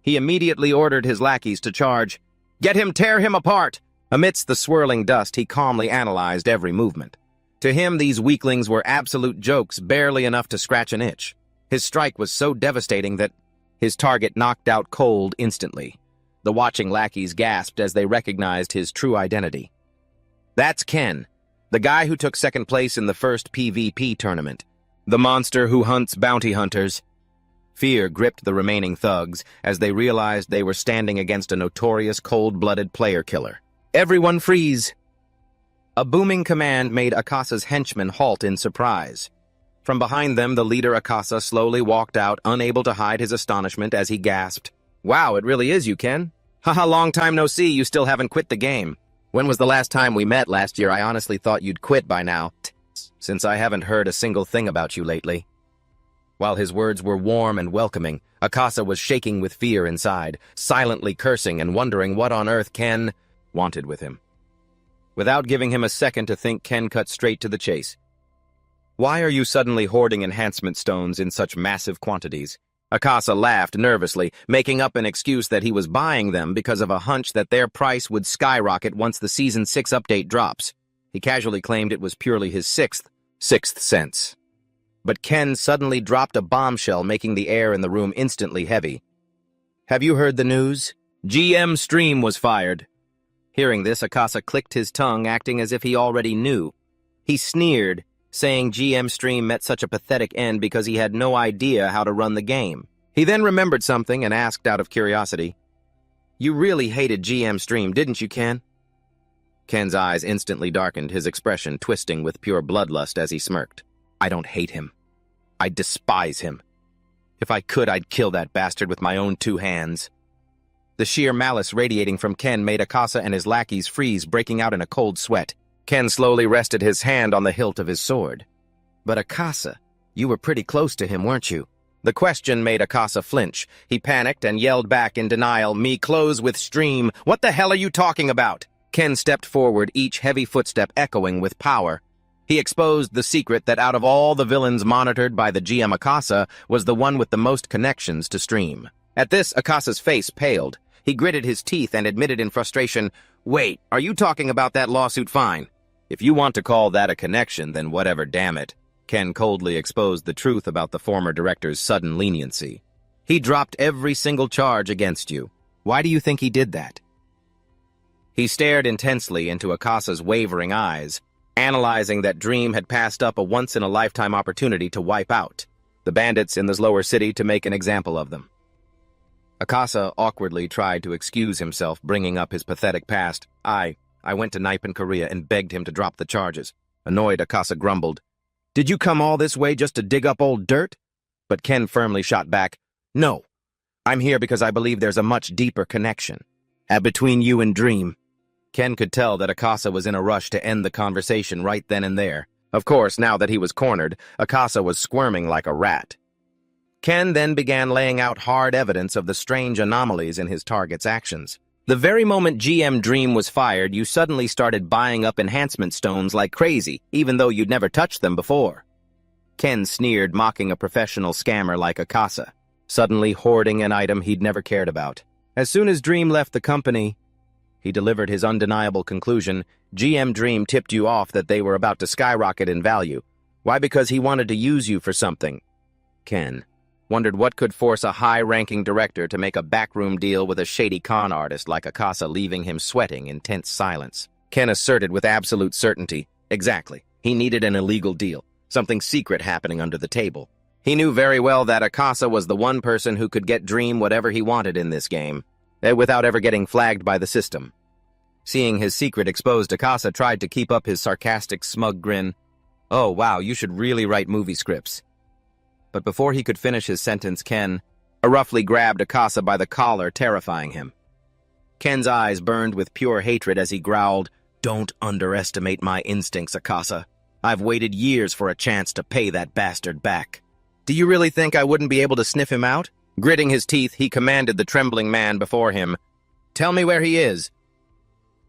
He immediately ordered his lackeys to charge. "Get him, tear him apart!" Amidst the swirling dust, he calmly analyzed every movement. To him, these weaklings were absolute jokes, barely enough to scratch an itch. His strike was so devastating that his target knocked out cold instantly. The watching lackeys gasped as they recognized his true identity. That's Ken, the guy who took second place in the first PvP tournament. The monster who hunts bounty hunters. Fear gripped the remaining thugs as they realized they were standing against a notorious cold-blooded player killer. "Everyone freeze!" A booming command made Akasa's henchmen halt in surprise. From behind them, the leader Akasa slowly walked out, unable to hide his astonishment as he gasped. "Wow, it really is you, Ken. Haha, long time no see, you still haven't quit the game. When was the last time we met last year? I honestly thought you'd quit by now, since I haven't heard a single thing about you lately." While his words were warm and welcoming, Akasa was shaking with fear inside, silently cursing and wondering what on earth Ken wanted with him. Without giving him a second to think, Ken cut straight to the chase. "Why are you suddenly hoarding enhancement stones in such massive quantities?" Akasa laughed nervously, making up an excuse that he was buying them because of a hunch that their price would skyrocket once the Season 6 update drops. He casually claimed it was purely his sixth sense. But Ken suddenly dropped a bombshell, making the air in the room instantly heavy. "Have you heard the news? GM Stream was fired." Hearing this, Akasa clicked his tongue, acting as if he already knew. He sneered, saying GM Stream met such a pathetic end because he had no idea how to run the game. He then remembered something and asked out of curiosity, "You really hated GM Stream, didn't you, Ken?" Ken's eyes instantly darkened, his expression twisting with pure bloodlust as he smirked. "I don't hate him. I despise him. If I could, I'd kill that bastard with my own two hands." The sheer malice radiating from Ken made Akasa and his lackeys freeze, breaking out in a cold sweat. Ken slowly rested his hand on the hilt of his sword. "But Akasa, you were pretty close to him, weren't you?" The question made Akasa flinch. He panicked and yelled back in denial, "Me close with Stream. What the hell are you talking about?" Ken stepped forward, each heavy footstep echoing with power. He exposed the secret that out of all the villains monitored by the GM Akasa was the one with the most connections to Stream. At this, Akasa's face paled. He gritted his teeth and admitted in frustration, "Wait, are you talking about that lawsuit fine? If you want to call that a connection, then whatever, damn it." Ken coldly exposed the truth about the former director's sudden leniency. "He dropped every single charge against you. Why do you think he did that?" He stared intensely into Akasa's wavering eyes, analyzing that Dream had passed up a once-in-a-lifetime opportunity to wipe out the bandits in this lower city to make an example of them. Akasa awkwardly tried to excuse himself, bringing up his pathetic past. I went to Nipe in Korea and begged him to drop the charges." Annoyed, Akasa grumbled, "Did you come all this way just to dig up old dirt?" But Ken firmly shot back, "No. I'm here because I believe there's a much deeper connection between you and Dream." Ken could tell that Akasa was in a rush to end the conversation right then and there. Of course, now that he was cornered, Akasa was squirming like a rat. Ken then began laying out hard evidence of the strange anomalies in his target's actions. The very moment GM Dream was fired, you suddenly started buying up enhancement stones like crazy, even though you'd never touched them before. Ken sneered, mocking a professional scammer like Akasa, suddenly hoarding an item he'd never cared about. As soon as Dream left the company, he delivered his undeniable conclusion. GM Dream tipped you off that they were about to skyrocket in value. Why? Because he wanted to use you for something. Ken wondered what could force a high-ranking director to make a backroom deal with a shady con artist like Akasa, leaving him sweating in tense silence. Ken asserted with absolute certainty, exactly. He needed an illegal deal, something secret happening under the table. He knew very well that Akasa was the one person who could get Dream whatever he wanted in this game, without ever getting flagged by the system. Seeing his secret exposed, Akasa tried to keep up his sarcastic, smug grin. "Oh, wow, you should really write movie scripts." But before he could finish his sentence, Ken roughly grabbed Akasa by the collar, terrifying him. Ken's eyes burned with pure hatred as he growled, "Don't underestimate my instincts, Akasa. I've waited years for a chance to pay that bastard back. Do you really think I wouldn't be able to sniff him out?" Gritting his teeth, he commanded the trembling man before him, "Tell me where he is."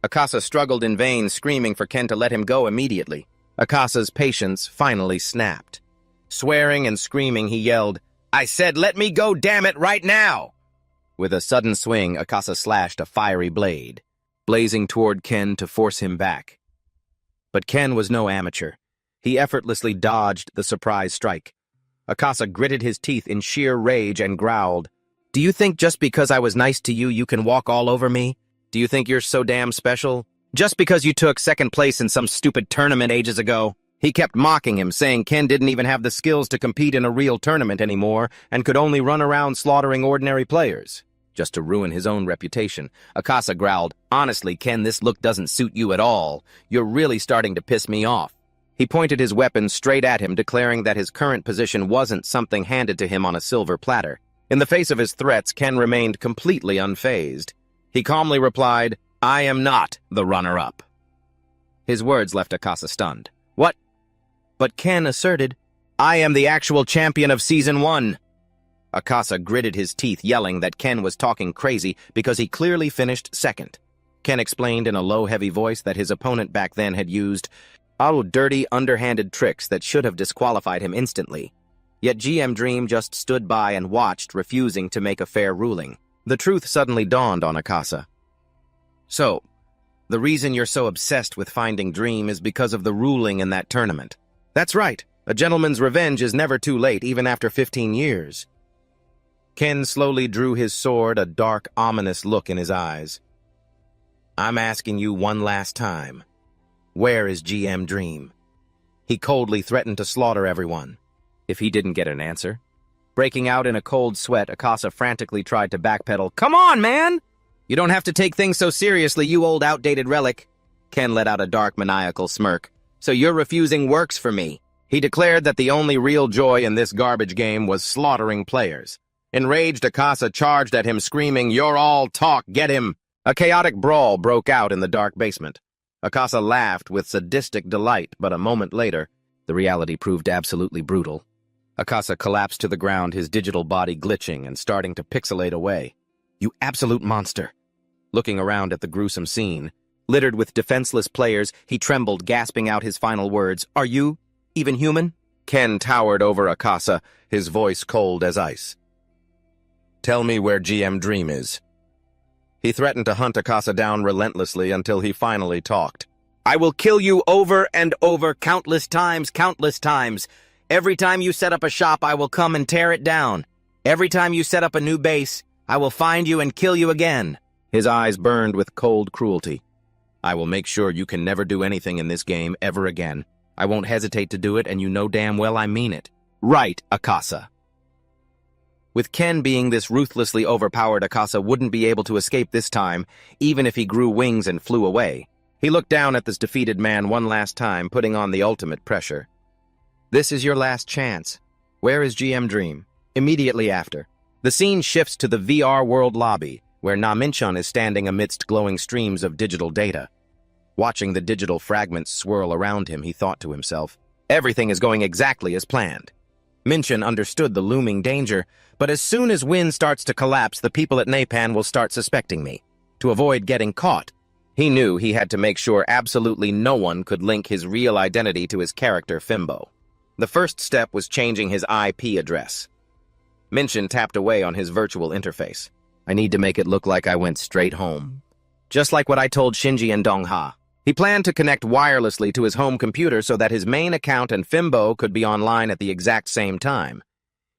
Akasa struggled in vain, screaming for Ken to let him go immediately. Akasa's patience finally snapped. Swearing and screaming, he yelled, "I said let me go, damn it, right now!" With a sudden swing, Akasa slashed a fiery blade, blazing toward Ken to force him back. But Ken was no amateur. He effortlessly dodged the surprise strike. Akasa gritted his teeth in sheer rage and growled, "Do you think just because I was nice to you, you can walk all over me? Do you think you're so damn special? Just because you took second place in some stupid tournament ages ago?" He kept mocking him, saying Ken didn't even have the skills to compete in a real tournament anymore and could only run around slaughtering ordinary players. Just to ruin his own reputation, Akasa growled, "Honestly, Ken, this look doesn't suit you at all. You're really starting to piss me off." He pointed his weapon straight at him, declaring that his current position wasn't something handed to him on a silver platter. In the face of his threats, Ken remained completely unfazed. He calmly replied, "I am not the runner-up." His words left Akasa stunned. "What?" But Ken asserted, "I am the actual champion of Season 1. Akasa gritted his teeth, yelling that Ken was talking crazy because he clearly finished second. Ken explained in a low, heavy voice that his opponent back then had used dirty, underhanded tricks that should have disqualified him instantly. Yet GM Dream just stood by and watched, refusing to make a fair ruling. The truth suddenly dawned on Akasa. "So, the reason you're so obsessed with finding Dream is because of the ruling in that tournament." "That's right. A gentleman's revenge is never too late, even after 15 years. Ken slowly drew his sword, a dark, ominous look in his eyes. "I'm asking you one last time. Where is GM Dream?" He coldly threatened to slaughter everyone if he didn't get an answer. Breaking out in a cold sweat, Akasa frantically tried to backpedal. "Come on, man! You don't have to take things so seriously, you old outdated relic." Ken let out a dark, maniacal smirk. "So your refusing works for me." He declared that the only real joy in this garbage game was slaughtering players. Enraged, Akasa charged at him, screaming, "You're all talk, get him!" A chaotic brawl broke out in the dark basement. Akasa laughed with sadistic delight, but a moment later, the reality proved absolutely brutal. Akasa collapsed to the ground, his digital body glitching and starting to pixelate away. "You absolute monster!" Looking around at the gruesome scene, littered with defenseless players, he trembled, gasping out his final words. "Are you even human?" Ken towered over Akasa, his voice cold as ice. "Tell me where GM Dream is." He threatened to hunt Akasa down relentlessly until he finally talked. "I will kill you over and over, countless times, countless times. Every time you set up a shop, I will come and tear it down. Every time you set up a new base, I will find you and kill you again." His eyes burned with cold cruelty. "I will make sure you can never do anything in this game ever again. I won't hesitate to do it, and you know damn well I mean it." "Right, Akasa." With Ken being this ruthlessly overpowered, Akasa wouldn't be able to escape this time, even if he grew wings and flew away. He looked down at this defeated man one last time, putting on the ultimate pressure. "This is your last chance. Where is GM Dream?" Immediately after, the scene shifts to the VR world lobby, where Na-Min-chun is standing amidst glowing streams of digital data. Watching the digital fragments swirl around him, he thought to himself, "Everything is going exactly as planned." Min-chun understood the looming danger, but as soon as Win starts to collapse, the people at Napan will start suspecting me. To avoid getting caught, he knew he had to make sure absolutely no one could link his real identity to his character, Fimbo. The first step was changing his IP address. Min-chun tapped away on his virtual interface. "I need to make it look like I went straight home. Just like what I told Shinji and Dongha." He planned to connect wirelessly to his home computer so that his main account and Fimbo could be online at the exact same time.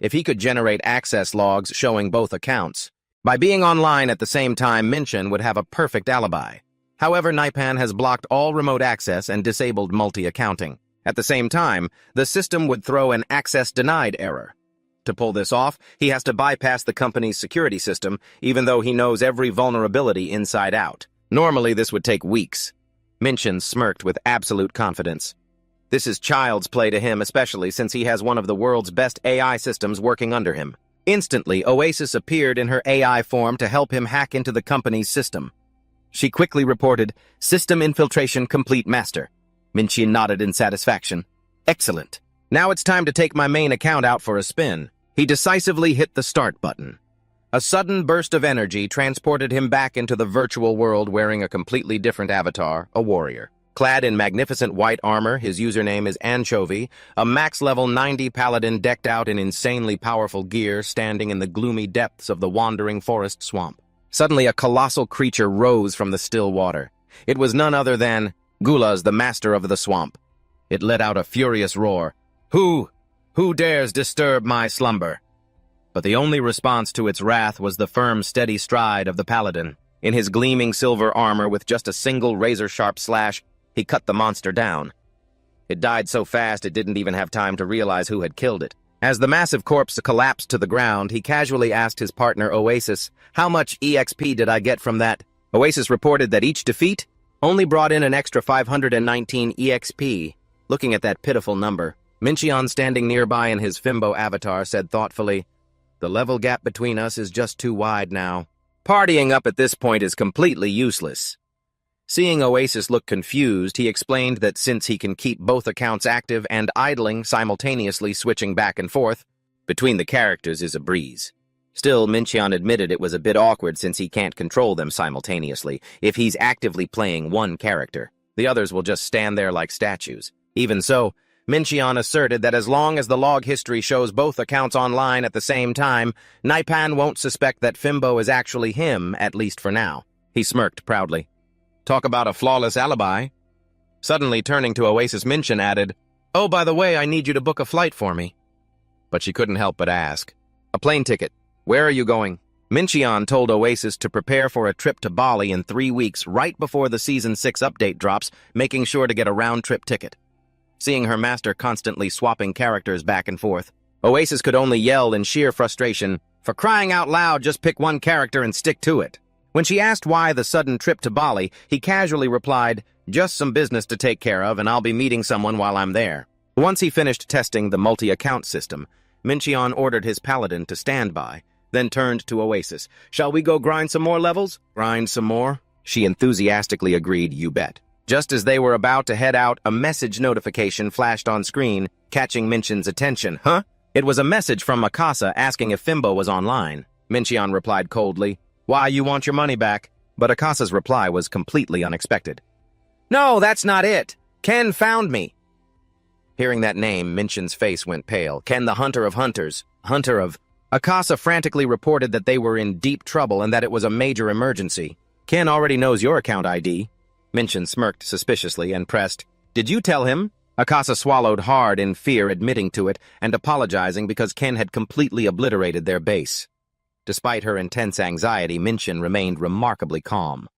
If he could generate access logs showing both accounts, by being online at the same time, Min-chun would have a perfect alibi. However, Naipan has blocked all remote access and disabled multi-accounting. At the same time, the system would throw an access denied error. To pull this off, he has to bypass the company's security system, even though he knows every vulnerability inside out. Normally, this would take weeks. Min-chun smirked with absolute confidence. This is child's play to him, especially since he has one of the world's best AI systems working under him. Instantly, Oasis appeared in her AI form to help him hack into the company's system. She quickly reported, "System infiltration complete, Master." Minchi nodded in satisfaction. "Excellent. Now it's time to take my main account out for a spin." He decisively hit the start button. A sudden burst of energy transported him back into the virtual world wearing a completely different avatar, a warrior. Clad in magnificent white armor, his username is Anchovy, a max-level 90 paladin decked out in insanely powerful gear standing in the gloomy depths of the wandering forest swamp. Suddenly, a colossal creature rose from the still water. It was none other than Gulas, the master of the swamp. It let out a furious roar. Who dares disturb my slumber?" But the only response to its wrath was the firm, steady stride of the paladin. In his gleaming silver armor with just a single razor-sharp slash, he cut the monster down. It died so fast it didn't even have time to realize who had killed it. As the massive corpse collapsed to the ground, he casually asked his partner Oasis, "How much EXP did I get from that?" Oasis reported that each defeat only brought in an extra 519 EXP. Looking at that pitiful number, Minchion, standing nearby in his Fimbo avatar, said thoughtfully, "The level gap between us is just too wide now. Partying up at this point is completely useless." Seeing Oasis look confused, he explained that since he can keep both accounts active and idling, simultaneously switching back and forth, between the characters is a breeze. Still, Minchion admitted it was a bit awkward since he can't control them simultaneously. If he's actively playing one character, the others will just stand there like statues. Even so, Minchion asserted that as long as the log history shows both accounts online at the same time, Naipan won't suspect that Fimbo is actually him, at least for now. He smirked proudly. "Talk about a flawless alibi." Suddenly turning to Oasis, Minchion added, "Oh, by the way, I need you to book a flight for me." But she couldn't help but ask, "A plane ticket. Where are you going?" Minchion told Oasis to prepare for a trip to Bali in 3 weeks right before the Season 6 update drops, making sure to get a round-trip ticket. Seeing her master constantly swapping characters back and forth, Oasis could only yell in sheer frustration, "For crying out loud, just pick one character and stick to it." When she asked why the sudden trip to Bali, he casually replied, "Just some business to take care of, and I'll be meeting someone while I'm there." Once he finished testing the multi-account system, Minchion ordered his paladin to stand by, then turned to Oasis. "Shall we go grind some more levels?" "Grind some more?" She enthusiastically agreed, "You bet." Just as they were about to head out, a message notification flashed on screen, catching Minchion's attention. "Huh?" It was a message from Mikasa asking if Fimbo was online. Minchion replied coldly, "Why, you want your money back?" But Akasa's reply was completely unexpected. "No, that's not it. Ken found me." Hearing that name, Minchion's face went pale. Ken, the hunter of hunters. Hunter of... Akasa frantically reported that they were in deep trouble and that it was a major emergency. "Ken already knows your account ID." Minchion smirked suspiciously and pressed, "Did you tell him?" Akasa swallowed hard in fear, admitting to it and apologizing because Ken had completely obliterated their base. Despite her intense anxiety, Minchion remained remarkably calm.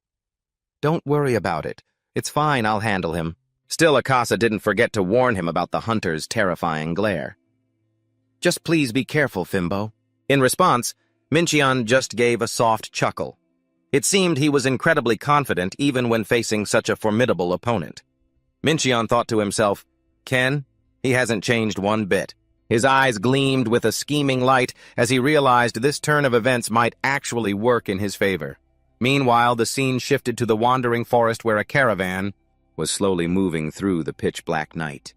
"Don't worry about it. It's fine, I'll handle him." Still, Akasa didn't forget to warn him about the hunter's terrifying glare. "Just please be careful, Fimbo." In response, Minchion just gave a soft chuckle. It seemed he was incredibly confident even when facing such a formidable opponent. Minchion thought to himself, "Ken, he hasn't changed one bit." His eyes gleamed with a scheming light as he realized this turn of events might actually work in his favor. Meanwhile, the scene shifted to the wandering forest where a caravan was slowly moving through the pitch-black night.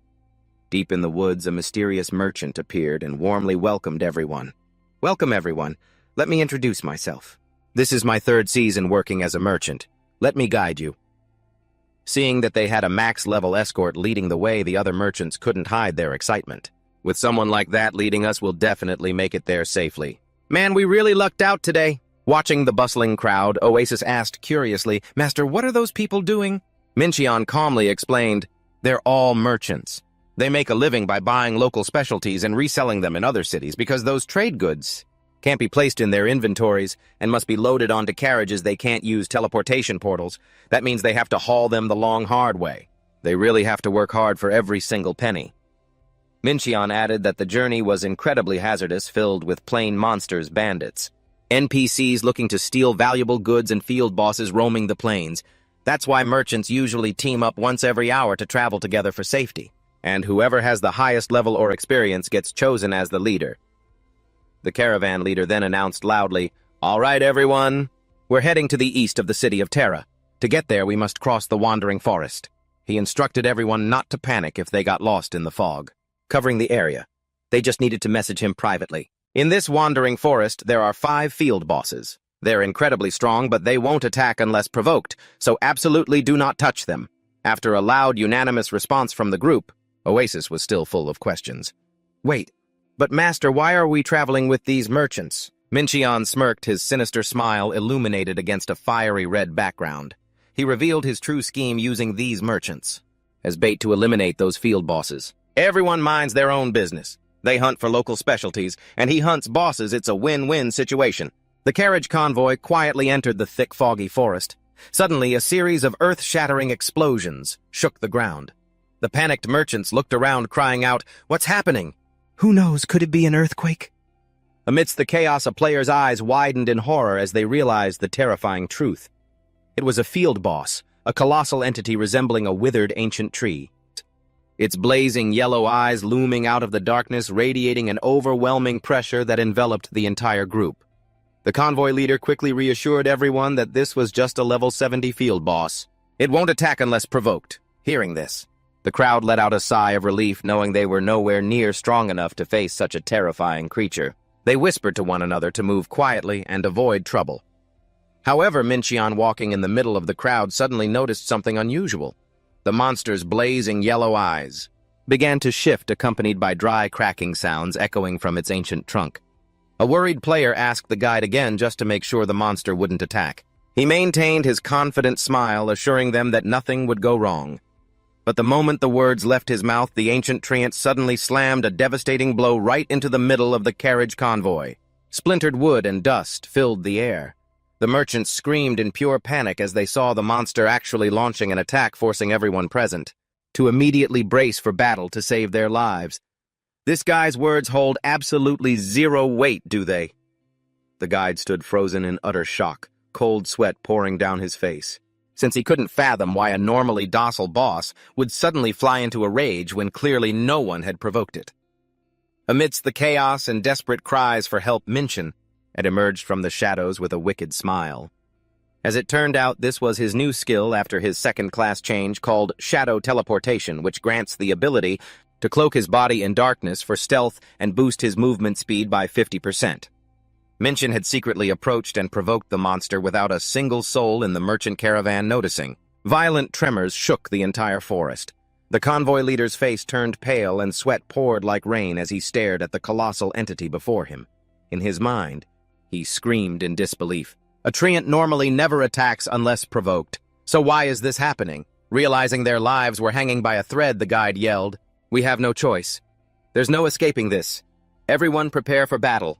Deep in the woods, a mysterious merchant appeared and warmly welcomed everyone. "Welcome, everyone. Let me introduce myself. This is my 3rd season working as a merchant. Let me guide you." Seeing that they had a max-level escort leading the way, the other merchants couldn't hide their excitement. "With someone like that leading us, we'll definitely make it there safely." "Man, we really lucked out today." Watching the bustling crowd, Oasis asked curiously, "Master, what are those people doing?" Minchion calmly explained, "They're all merchants. They make a living by buying local specialties and reselling them in other cities because those trade goods can't be placed in their inventories and must be loaded onto carriages they can't use teleportation portals. That means they have to haul them the long, hard way. They really have to work hard for every single penny." Minchion added that the journey was incredibly hazardous, filled with plain monsters, bandits, NPCs looking to steal valuable goods, and field bosses roaming the plains. That's why merchants usually team up once every hour to travel together for safety. and whoever has the highest level or experience gets chosen as the leader. The caravan leader then announced loudly, "All right, everyone, we're heading to the east of the city of Terra. To get there, we must cross the wandering forest." He instructed everyone not to panic if they got lost in the fog, covering the area. They just needed to message him privately. In this wandering forest, there are 5 field bosses. They're incredibly strong, but they won't attack unless provoked, so absolutely do not touch them. After a loud, unanimous response from the group, Oasis was still full of questions. "Wait, but Master, why are we traveling with these merchants?" Mincheon smirked, his sinister smile illuminated against a fiery red background. He revealed his true scheme using these merchants as bait to eliminate those field bosses. Everyone minds their own business. They hunt for local specialties, and he hunts bosses. It's a win-win situation. The carriage convoy quietly entered the thick, foggy forest. Suddenly, a series of earth-shattering explosions shook the ground. The panicked merchants looked around, crying out, "What's happening?" "Who knows? Could it be an earthquake?" Amidst the chaos, a player's eyes widened in horror as they realized the terrifying truth. It was a field boss, a colossal entity resembling a withered ancient tree. Its blazing yellow eyes looming out of the darkness, radiating an overwhelming pressure that enveloped the entire group. The convoy leader quickly reassured everyone that this was just a level 70 field boss. It won't attack unless provoked. Hearing this, the crowd let out a sigh of relief, knowing they were nowhere near strong enough to face such a terrifying creature. They whispered to one another to move quietly and avoid trouble. However, Mincheon, walking in the middle of the crowd, suddenly noticed something unusual. The monster's blazing yellow eyes began to shift, accompanied by dry cracking sounds echoing from its ancient trunk. A worried player asked the guide again just to make sure the monster wouldn't attack. He maintained his confident smile, assuring them that nothing would go wrong. But the moment the words left his mouth, the ancient treant suddenly slammed a devastating blow right into the middle of the carriage convoy. Splintered wood and dust filled the air. The merchants screamed in pure panic as they saw the monster actually launching an attack, forcing everyone present to immediately brace for battle to save their lives. This guy's words hold absolutely zero weight, do they? The guide stood frozen in utter shock, cold sweat pouring down his face, since he couldn't fathom why a normally docile boss would suddenly fly into a rage when clearly no one had provoked it. Amidst the chaos and desperate cries for help, Mincheon had emerged from the shadows with a wicked smile. As it turned out, this was his new skill after his second-class change called Shadow Teleportation, which grants the ability to cloak his body in darkness for stealth and boost his movement speed by 50%. Mincheon had secretly approached and provoked the monster without a single soul in the merchant caravan noticing. Violent tremors shook the entire forest. The convoy leader's face turned pale and sweat poured like rain as he stared at the colossal entity before him. In his mind, he screamed in disbelief. A treant normally never attacks unless provoked. So why is this happening? Realizing their lives were hanging by a thread, the guide yelled, "We have no choice. There's no escaping this. Everyone prepare for battle."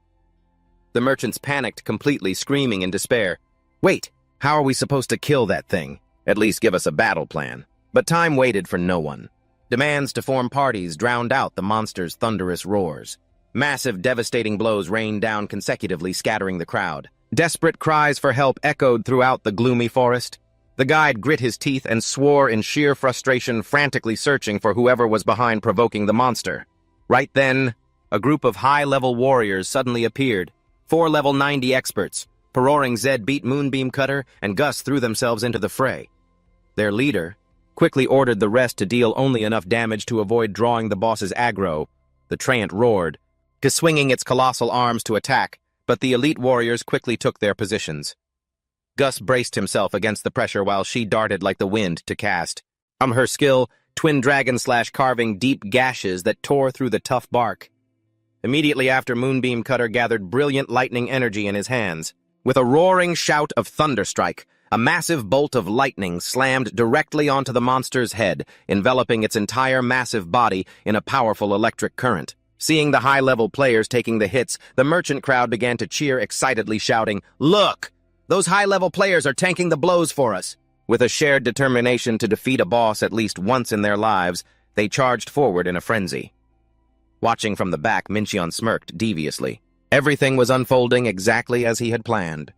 The merchants panicked completely, screaming in despair. "Wait, how are we supposed to kill that thing? At least give us a battle plan." But time waited for no one. Demands to form parties drowned out the monster's thunderous roars. Massive, devastating blows rained down consecutively, scattering the crowd. Desperate cries for help echoed throughout the gloomy forest. The guide grit his teeth and swore in sheer frustration, frantically searching for whoever was behind provoking the monster. Right then, a group of high-level warriors suddenly appeared. 4 level 90 experts. Peroring Zed beat Moonbeam Cutter, and Gus threw themselves into the fray. Their leader quickly ordered the rest to deal only enough damage to avoid drawing the boss's aggro. The treant roared, swinging its colossal arms to attack, but the elite warriors quickly took their positions. Gus braced himself against the pressure while she darted like the wind to cast. Her skill, Twin Dragon Slash, carving deep gashes that tore through the tough bark. Immediately after, Moonbeam Cutter gathered brilliant lightning energy in his hands. With a roaring shout of thunderstrike, a massive bolt of lightning slammed directly onto the monster's head, enveloping its entire massive body in a powerful electric current. Seeing the high-level players taking the hits, the merchant crowd began to cheer excitedly, shouting, "Look! Those high-level players are tanking the blows for us!" With a shared determination to defeat a boss at least once in their lives, they charged forward in a frenzy. Watching from the back, Mincheon smirked deviously. Everything was unfolding exactly as he had planned.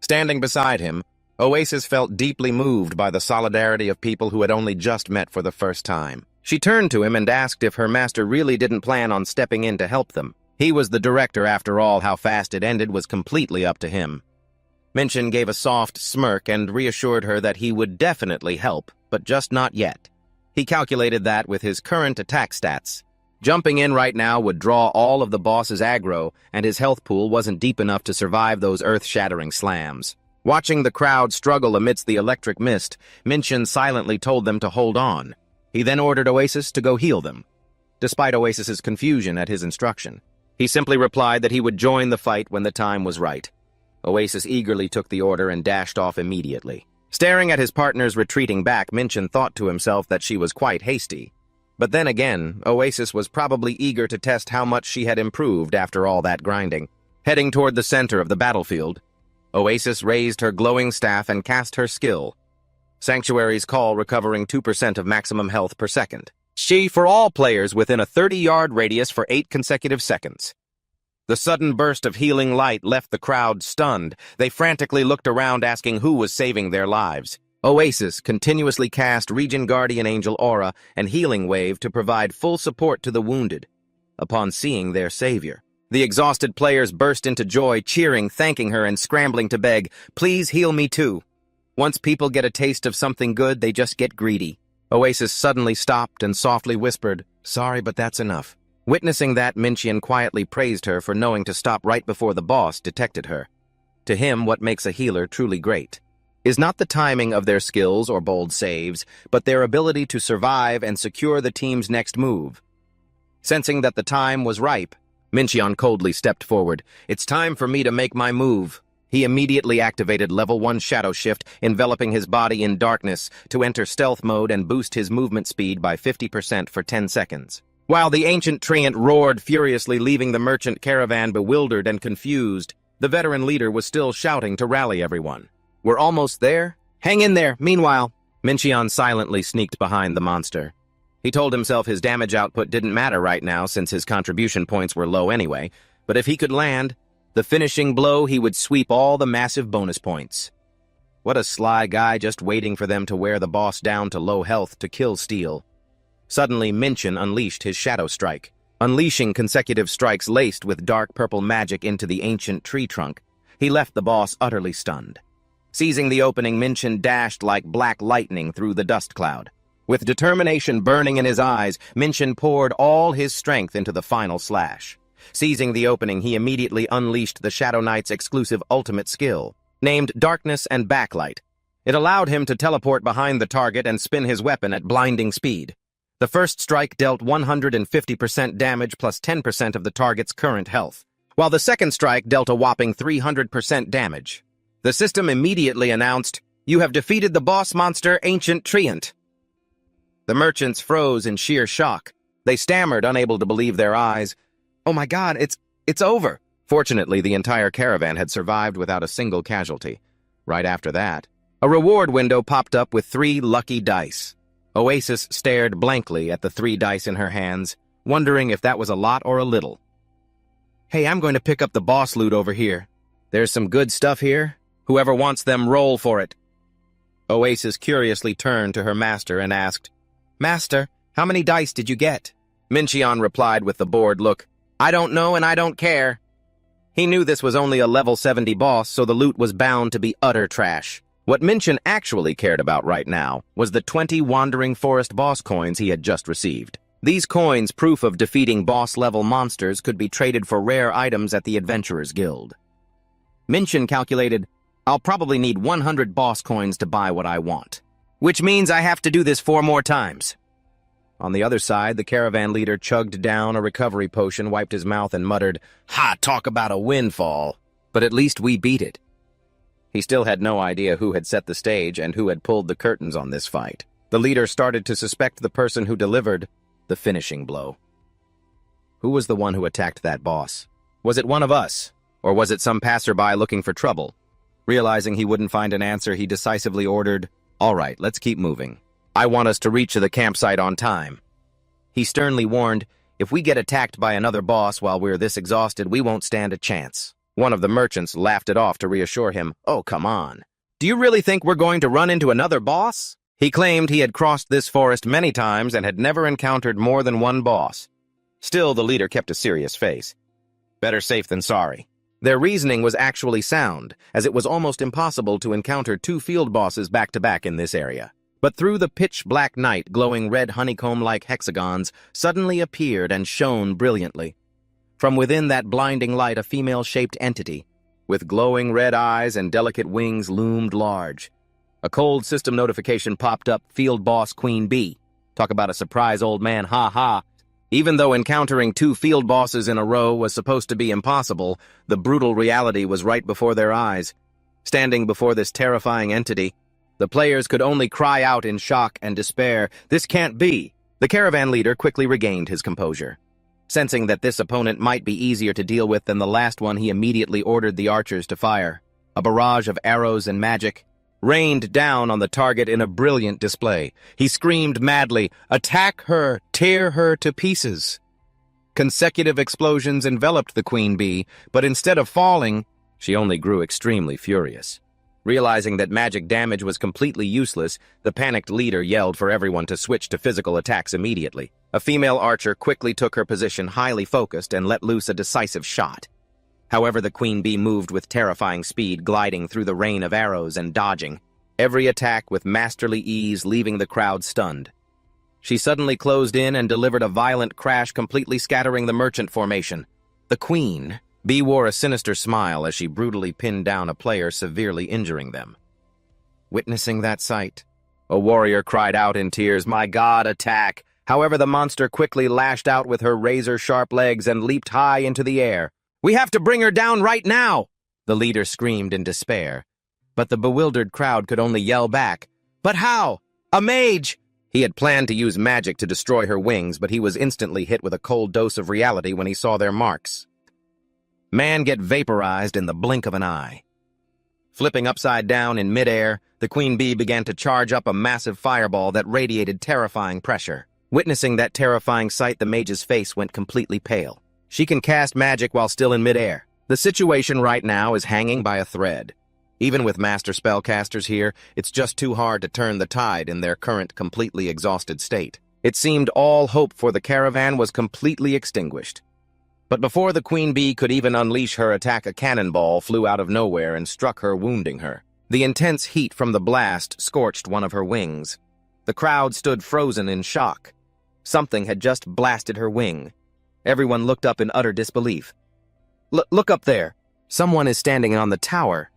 Standing beside him, Oasis felt deeply moved by the solidarity of people who had only just met for the first time. She turned to him and asked if her master really didn't plan on stepping in to help them. He was the director, after all. How fast it ended was completely up to him. Minchin gave a soft smirk and reassured her that he would definitely help, but just not yet. He calculated that with his current attack stats, jumping in right now would draw all of the boss's aggro, and his health pool wasn't deep enough to survive those earth-shattering slams. Watching the crowd struggle amidst the electric mist, Minchin silently told them to hold on. He then ordered Oasis to go heal them. Despite Oasis's confusion at his instruction, he simply replied that he would join the fight when the time was right. Oasis eagerly took the order and dashed off immediately. Staring at his partner's retreating back, Minchin thought to himself that she was quite hasty. But then again, Oasis was probably eager to test how much she had improved after all that grinding. Heading toward the center of the battlefield, Oasis raised her glowing staff and cast her skill. Sanctuary's Call, recovering 2% of maximum health per second. She for all players within a 30-yard radius for 8 consecutive seconds. The sudden burst of healing light left the crowd stunned. They frantically looked around asking who was saving their lives. Oasis continuously cast Region Guardian Angel Aura and Healing Wave to provide full support to the wounded. Upon seeing their savior, the exhausted players burst into joy, cheering, thanking her, and scrambling to beg, "Please heal me too." Once people get a taste of something good, they just get greedy. Oasis suddenly stopped and softly whispered, "Sorry, but that's enough." Witnessing that, Minchin quietly praised her for knowing to stop right before the boss detected her. To him, what makes a healer truly great is not the timing of their skills or bold saves, but their ability to survive and secure the team's next move. Sensing that the time was ripe, Minchin coldly stepped forward. "It's time for me to make my move." He immediately activated Level 1 Shadow Shift, enveloping his body in darkness to enter stealth mode and boost his movement speed by 50% for 10 seconds. While the ancient treant roared furiously, leaving the merchant caravan bewildered and confused, the veteran leader was still shouting to rally everyone. "We're almost there? Hang in there!" Meanwhile, Minchin silently sneaked behind the monster. He told himself his damage output didn't matter right now since his contribution points were low anyway, but if he could land the finishing blow, he would sweep all the massive bonus points. What a sly guy, just waiting for them to wear the boss down to low health to kill Steel. Suddenly, Minchin unleashed his Shadow Strike, unleashing consecutive strikes laced with dark purple magic into the ancient tree trunk. He left the boss utterly stunned. Seizing the opening, Minchin dashed like black lightning through the dust cloud. With determination burning in his eyes, Minchin poured all his strength into the final slash. Seizing the opening, he immediately unleashed the Shadow Knight's exclusive ultimate skill, named Darkness and Backlight. It allowed him to teleport behind the target and spin his weapon at blinding speed. The first strike dealt 150% damage plus 10% of the target's current health, while the second strike dealt a whopping 300% damage. The system immediately announced, "You have defeated the boss monster, Ancient Treant." The merchants froze in sheer shock. They stammered, unable to believe their eyes. "Oh my God, it's over." Fortunately, the entire caravan had survived without a single casualty. Right after that, a reward window popped up with 3 lucky dice. Oasis stared blankly at the 3 dice in her hands, wondering if that was a lot or a little. "Hey, I'm going to pick up the boss loot over here. There's some good stuff here. Whoever wants them, roll for it." Oasis curiously turned to her master and asked, "Master, how many dice did you get?" Minchin replied with the bored look, "I don't know and I don't care." He knew this was only a level 70 boss, so the loot was bound to be utter trash. What Minchin actually cared about right now was the 20 Wandering Forest boss coins he had just received. These coins, proof of defeating boss-level monsters, could be traded for rare items at the Adventurers Guild. Minchin calculated, "I'll probably need 100 boss coins to buy what I want, which means I have to do this 4 more times." On the other side, the caravan leader chugged down a recovery potion, wiped his mouth, and muttered, "Ha, talk about a windfall. But at least we beat it." He still had no idea who had set the stage and who had pulled the curtains on this fight. The leader started to suspect the person who delivered the finishing blow. Who was the one who attacked that boss? Was it one of us, or was it some passerby looking for trouble? Realizing he wouldn't find an answer, he decisively ordered, "All right, let's keep moving. I want us to reach the campsite on time." He sternly warned, "If we get attacked by another boss while we're this exhausted, we won't stand a chance." One of the merchants laughed it off to reassure him, "Oh, come on. Do you really think we're going to run into another boss?" He claimed he had crossed this forest many times and had never encountered more than one boss. Still, the leader kept a serious face. Better safe than sorry. Their reasoning was actually sound, as it was almost impossible to encounter two field bosses back-to-back in this area. But through the pitch-black night, glowing red honeycomb-like hexagons suddenly appeared and shone brilliantly. From within that blinding light, a female-shaped entity, with glowing red eyes and delicate wings, loomed large. A cold system notification popped up, Field Boss Queen Bee. Talk about a surprise old man, ha-ha. Even though encountering two field bosses in a row was supposed to be impossible, the brutal reality was right before their eyes. Standing before this terrifying entity, the players could only cry out in shock and despair, "This can't be!" The caravan leader quickly regained his composure. Sensing that this opponent might be easier to deal with than the last one, he immediately ordered the archers to fire. A barrage of arrows and magic rained down on the target in a brilliant display. He screamed madly, "Attack her! Tear her to pieces!" Consecutive explosions enveloped the queen bee, but instead of falling, she only grew extremely furious. Realizing that magic damage was completely useless, the panicked leader yelled for everyone to switch to physical attacks immediately. A female archer quickly took her position, highly focused, and let loose a decisive shot. However, the queen bee moved with terrifying speed, gliding through the rain of arrows and dodging every attack with masterly ease, leaving the crowd stunned. She suddenly closed in and delivered a violent crash, completely scattering the merchant formation. The queen bee wore a sinister smile as she brutally pinned down a player, severely injuring them. Witnessing that sight, a warrior cried out in tears, "My God, attack!" However, the monster quickly lashed out with her razor-sharp legs and leaped high into the air. "We have to bring her down right now!" the leader screamed in despair. But the bewildered crowd could only yell back, "But how? A mage!" He had planned to use magic to destroy her wings, but he was instantly hit with a cold dose of reality when he saw their marks. Man get vaporized in the blink of an eye. Flipping upside down in midair, the queen bee began to charge up a massive fireball that radiated terrifying pressure. Witnessing that terrifying sight, the mage's face went completely pale. She can cast magic while still in midair. The situation right now is hanging by a thread. Even with master spellcasters here, it's just too hard to turn the tide in their current completely exhausted state. It seemed all hope for the caravan was completely extinguished. But before the queen bee could even unleash her attack, a cannonball flew out of nowhere and struck her, wounding her. The intense heat from the blast scorched one of her wings. The crowd stood frozen in shock. Something had just blasted her wing. Everyone looked up in utter disbelief. Look up there! Someone is standing on the tower."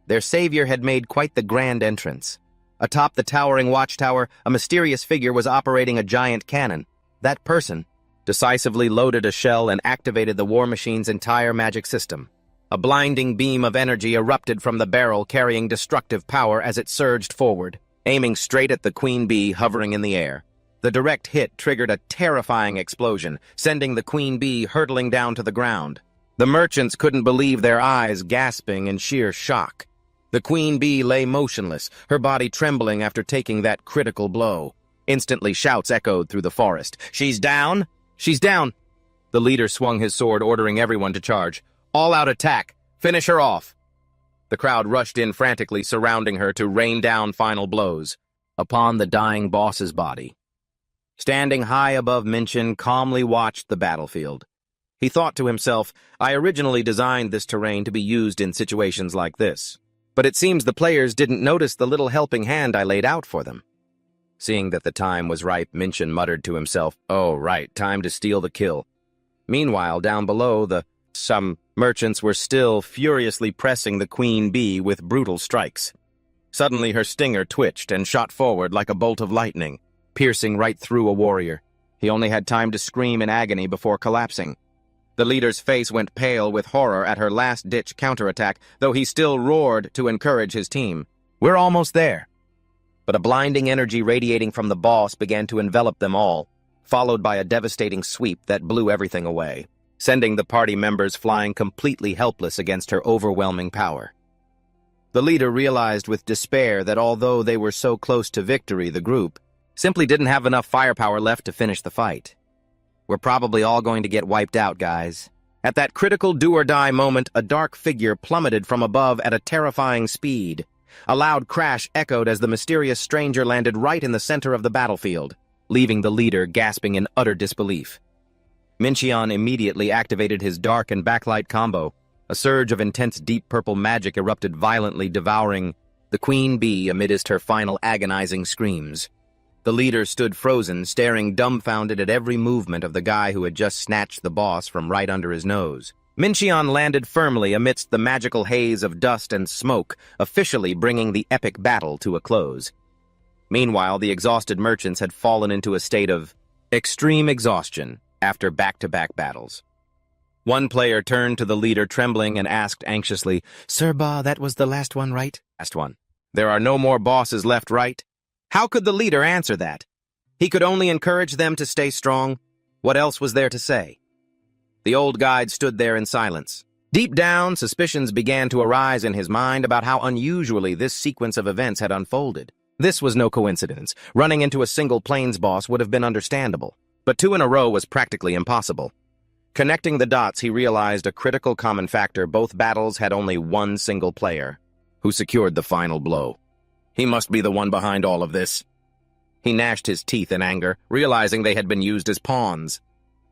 Their savior had made quite the grand entrance. Atop the towering watchtower, a mysterious figure was operating a giant cannon. That person decisively loaded a shell and activated the war machine's entire magic system. A blinding beam of energy erupted from the barrel, carrying destructive power as it surged forward, aiming straight at the queen bee hovering in the air. The direct hit triggered a terrifying explosion, sending the queen bee hurtling down to the ground. The merchants couldn't believe their eyes, gasping in sheer shock. The queen bee lay motionless, her body trembling after taking that critical blow. Instantly, shouts echoed through the forest. "She's down! She's down!" The leader swung his sword, ordering everyone to charge. "All-out attack! Finish her off!" The crowd rushed in frantically, surrounding her to rain down final blows upon the dying boss's body. Standing high above Minchin, calmly watched the battlefield. He thought to himself, "I originally designed this terrain to be used in situations like this. But it seems the players didn't notice the little helping hand I laid out for them." Seeing that the time was ripe, Minchin muttered to himself, "Oh, right, time to steal the kill." Meanwhile, down below, some merchants were still furiously pressing the queen bee with brutal strikes. Suddenly, her stinger twitched and shot forward like a bolt of lightning, piercing right through a warrior. He only had time to scream in agony before collapsing. The leader's face went pale with horror at her last-ditch counterattack, though he still roared to encourage his team. "We're almost there." But a blinding energy radiating from the boss began to envelop them all, followed by a devastating sweep that blew everything away, sending the party members flying completely helpless against her overwhelming power. The leader realized with despair that although they were so close to victory, the group simply didn't have enough firepower left to finish the fight. "We're probably all going to get wiped out, guys." At that critical do-or-die moment, a dark figure plummeted from above at a terrifying speed. A loud crash echoed as the mysterious stranger landed right in the center of the battlefield, leaving the leader gasping in utter disbelief. Mincheon immediately activated his dark and backlight combo. A surge of intense deep purple magic erupted violently, devouring the queen bee amidst her final agonizing screams. The leader stood frozen, staring dumbfounded at every movement of the guy who had just snatched the boss from right under his nose. Mincheon landed firmly amidst the magical haze of dust and smoke, officially bringing the epic battle to a close. Meanwhile, the exhausted merchants had fallen into a state of extreme exhaustion after back-to-back battles. One player turned to the leader trembling and asked anxiously, "Sir Ba, that was the last one, right?" Last one. There are no more bosses left, right? How could the leader answer that? He could only encourage them to stay strong. What else was there to say? The old guide stood there in silence. Deep down, suspicions began to arise in his mind about how unusually this sequence of events had unfolded. This was no coincidence. Running into a single plains boss would have been understandable, but two in a row was practically impossible. Connecting the dots, he realized a critical common factor: both battles had only one single player, who secured the final blow. He must be the one behind all of this. He gnashed his teeth in anger, realizing they had been used as pawns.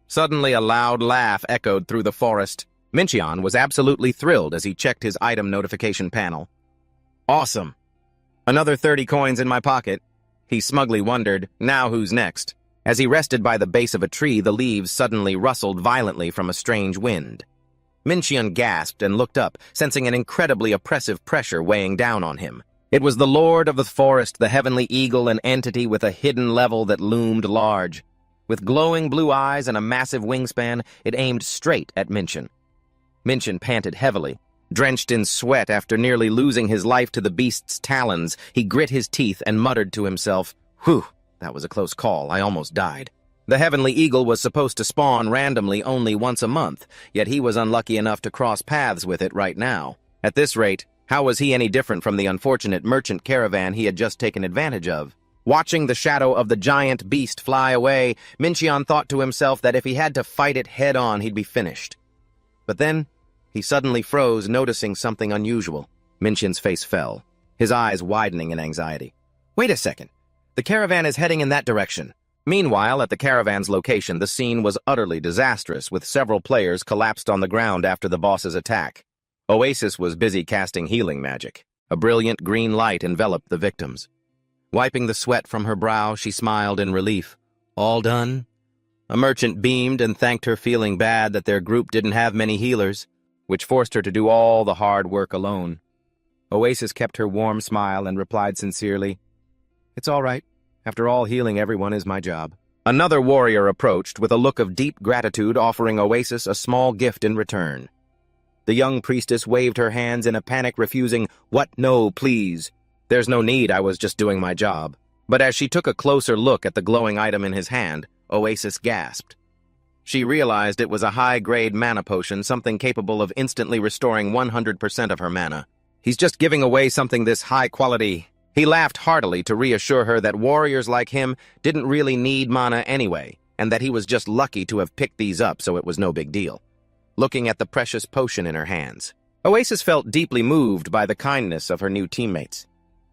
Suddenly, a loud laugh echoed through the forest. Mincheon was absolutely thrilled as he checked his item notification panel. Awesome! Another 30 coins in my pocket. He smugly wondered, now who's next? As he rested by the base of a tree, the leaves suddenly rustled violently from a strange wind. Mincheon gasped and looked up, sensing an incredibly oppressive pressure weighing down on him. It was the Lord of the Forest, the Heavenly Eagle, an entity with a hidden level that loomed large. With glowing blue eyes and a massive wingspan, it aimed straight at Mincheon. Mincheon panted heavily. Drenched in sweat after nearly losing his life to the beast's talons, he grit his teeth and muttered to himself, "Whew, that was a close call. I almost died." The Heavenly Eagle was supposed to spawn randomly only once a month, yet he was unlucky enough to cross paths with it right now. At this rate, how was he any different from the unfortunate merchant caravan he had just taken advantage of? Watching the shadow of the giant beast fly away, Mincheon thought to himself that if he had to fight it head-on, he'd be finished. But then, he suddenly froze, noticing something unusual. Mincheon's face fell, his eyes widening in anxiety. Wait a second. The caravan is heading in that direction. Meanwhile, at the caravan's location, the scene was utterly disastrous, with several players collapsed on the ground after the boss's attack. Oasis was busy casting healing magic. A brilliant green light enveloped the victims. Wiping the sweat from her brow, she smiled in relief. All done? A merchant beamed and thanked her, feeling bad that their group didn't have many healers, which forced her to do all the hard work alone. Oasis kept her warm smile and replied sincerely, "It's all right. After all, healing everyone is my job." Another warrior approached with a look of deep gratitude, offering Oasis a small gift in return. The young priestess waved her hands in a panic, refusing, "What? No, please. There's no need, I was just doing my job." But as she took a closer look at the glowing item in his hand, Oasis gasped. She realized it was a high-grade mana potion, something capable of instantly restoring 100% of her mana. He's just giving away something this high quality. He laughed heartily to reassure her that warriors like him didn't really need mana anyway, and that he was just lucky to have picked these up, so it was no big deal. Looking at the precious potion in her hands, Oasis felt deeply moved by the kindness of her new teammates.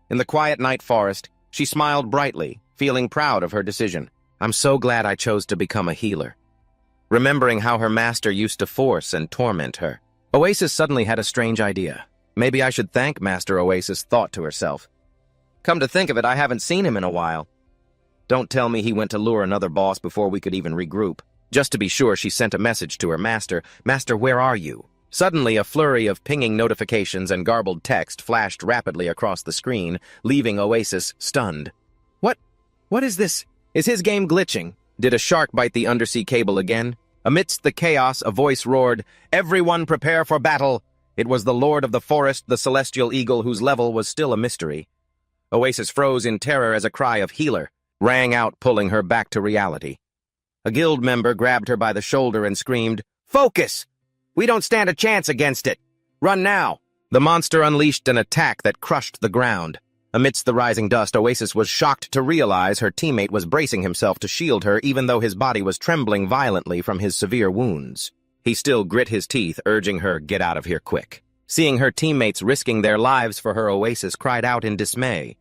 In the quiet night forest, she smiled brightly, feeling proud of her decision. "I'm so glad I chose to become a healer." Remembering how her master used to force and torment her, Oasis suddenly had a strange idea. Maybe I should thank Master Oasis, thought to herself. Come to think of it, I haven't seen him in a while. Don't tell me he went to lure another boss before we could even regroup. Just to be sure, she sent a message to her master. "Master, where are you?" Suddenly, a flurry of pinging notifications and garbled text flashed rapidly across the screen, leaving Oasis stunned. What is this? Is his game glitching? Did a shark bite the undersea cable again? Amidst the chaos, a voice roared, "Everyone prepare for battle!" It was the Lord of the Forest, the Celestial Eagle, whose level was still a mystery. Oasis froze in terror as a cry of "Healer" rang out, pulling her back to reality. A guild member grabbed her by the shoulder and screamed, "Focus! We don't stand a chance against it! Run now!" The monster unleashed an attack that crushed the ground. Amidst the rising dust, Oasis was shocked to realize her teammate was bracing himself to shield her, even though his body was trembling violently from his severe wounds. He still grit his teeth, urging her, "Get out of here quick." Seeing her teammates risking their lives for her, Oasis cried out in dismay.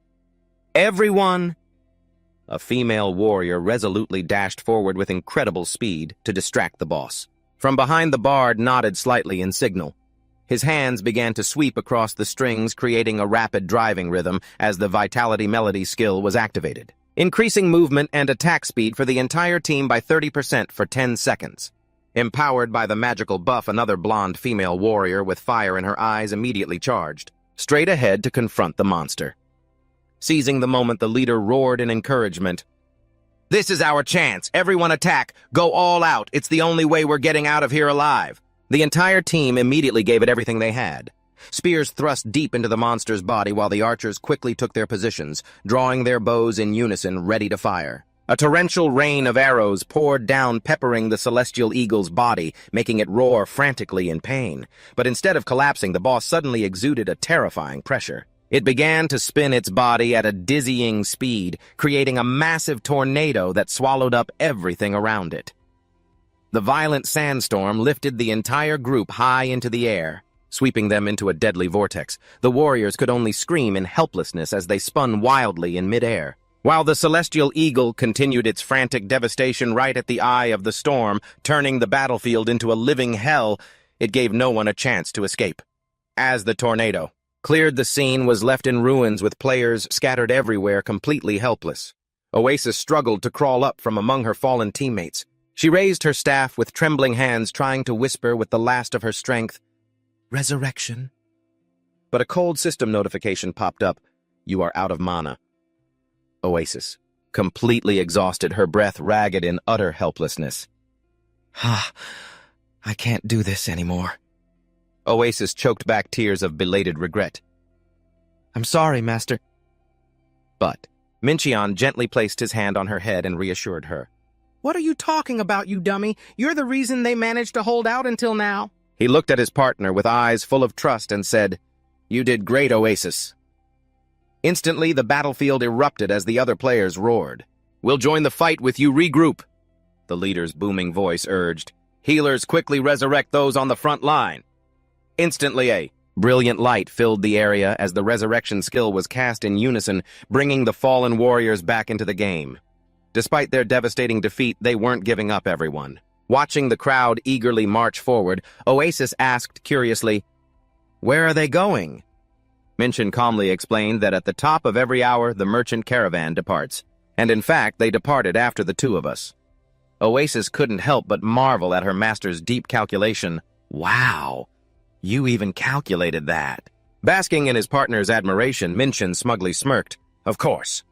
"Everyone!" A female warrior resolutely dashed forward with incredible speed to distract the boss. From behind, the bard nodded slightly in signal. His hands began to sweep across the strings, creating a rapid driving rhythm as the Vitality Melody skill was activated, increasing movement and attack speed for the entire team by 30% for 10 seconds. Empowered by the magical buff, another blonde female warrior with fire in her eyes immediately charged, straight ahead to confront the monster. Seizing the moment, the leader roared in encouragement. "This is our chance! Everyone attack! Go all out! It's the only way we're getting out of here alive!" The entire team immediately gave it everything they had. Spears thrust deep into the monster's body while the archers quickly took their positions, drawing their bows in unison, ready to fire. A torrential rain of arrows poured down, peppering the celestial eagle's body, making it roar frantically in pain. But instead of collapsing, the boss suddenly exuded a terrifying pressure. It began to spin its body at a dizzying speed, creating a massive tornado that swallowed up everything around it. The violent sandstorm lifted the entire group high into the air, sweeping them into a deadly vortex. The warriors could only scream in helplessness as they spun wildly in midair, while the celestial eagle continued its frantic devastation right at the eye of the storm, turning the battlefield into a living hell. It gave no one a chance to escape. As the tornado cleared, the scene was left in ruins with players scattered everywhere, completely helpless. Oasis struggled to crawl up from among her fallen teammates. She raised her staff with trembling hands, trying to whisper with the last of her strength, "Resurrection." But a cold system notification popped up. "You are out of mana." Oasis, completely exhausted, her breath ragged in utter helplessness. I can't do this anymore." Oasis choked back tears of belated regret. "I'm sorry, Master." But Mincheon gently placed his hand on her head and reassured her. "What are you talking about, you dummy? You're the reason they managed to hold out until now." He looked at his partner with eyes full of trust and said, "You did great, Oasis." Instantly, the battlefield erupted as the other players roared. "We'll join the fight with you, regroup," the leader's booming voice urged. "Healers, quickly resurrect those on the front line." Instantly, a brilliant light filled the area as the resurrection skill was cast in unison, bringing the fallen warriors back into the game. Despite their devastating defeat, they weren't giving up, everyone. Watching the crowd eagerly march forward, Oasis asked curiously, "Where are they going?" Mincheon calmly explained that at the top of every hour, the merchant caravan departs, and in fact, they departed after the two of us. Oasis couldn't help but marvel at her master's deep calculation. "Wow, you even calculated that." Basking in his partner's admiration, Mincheon smugly smirked. "Of course."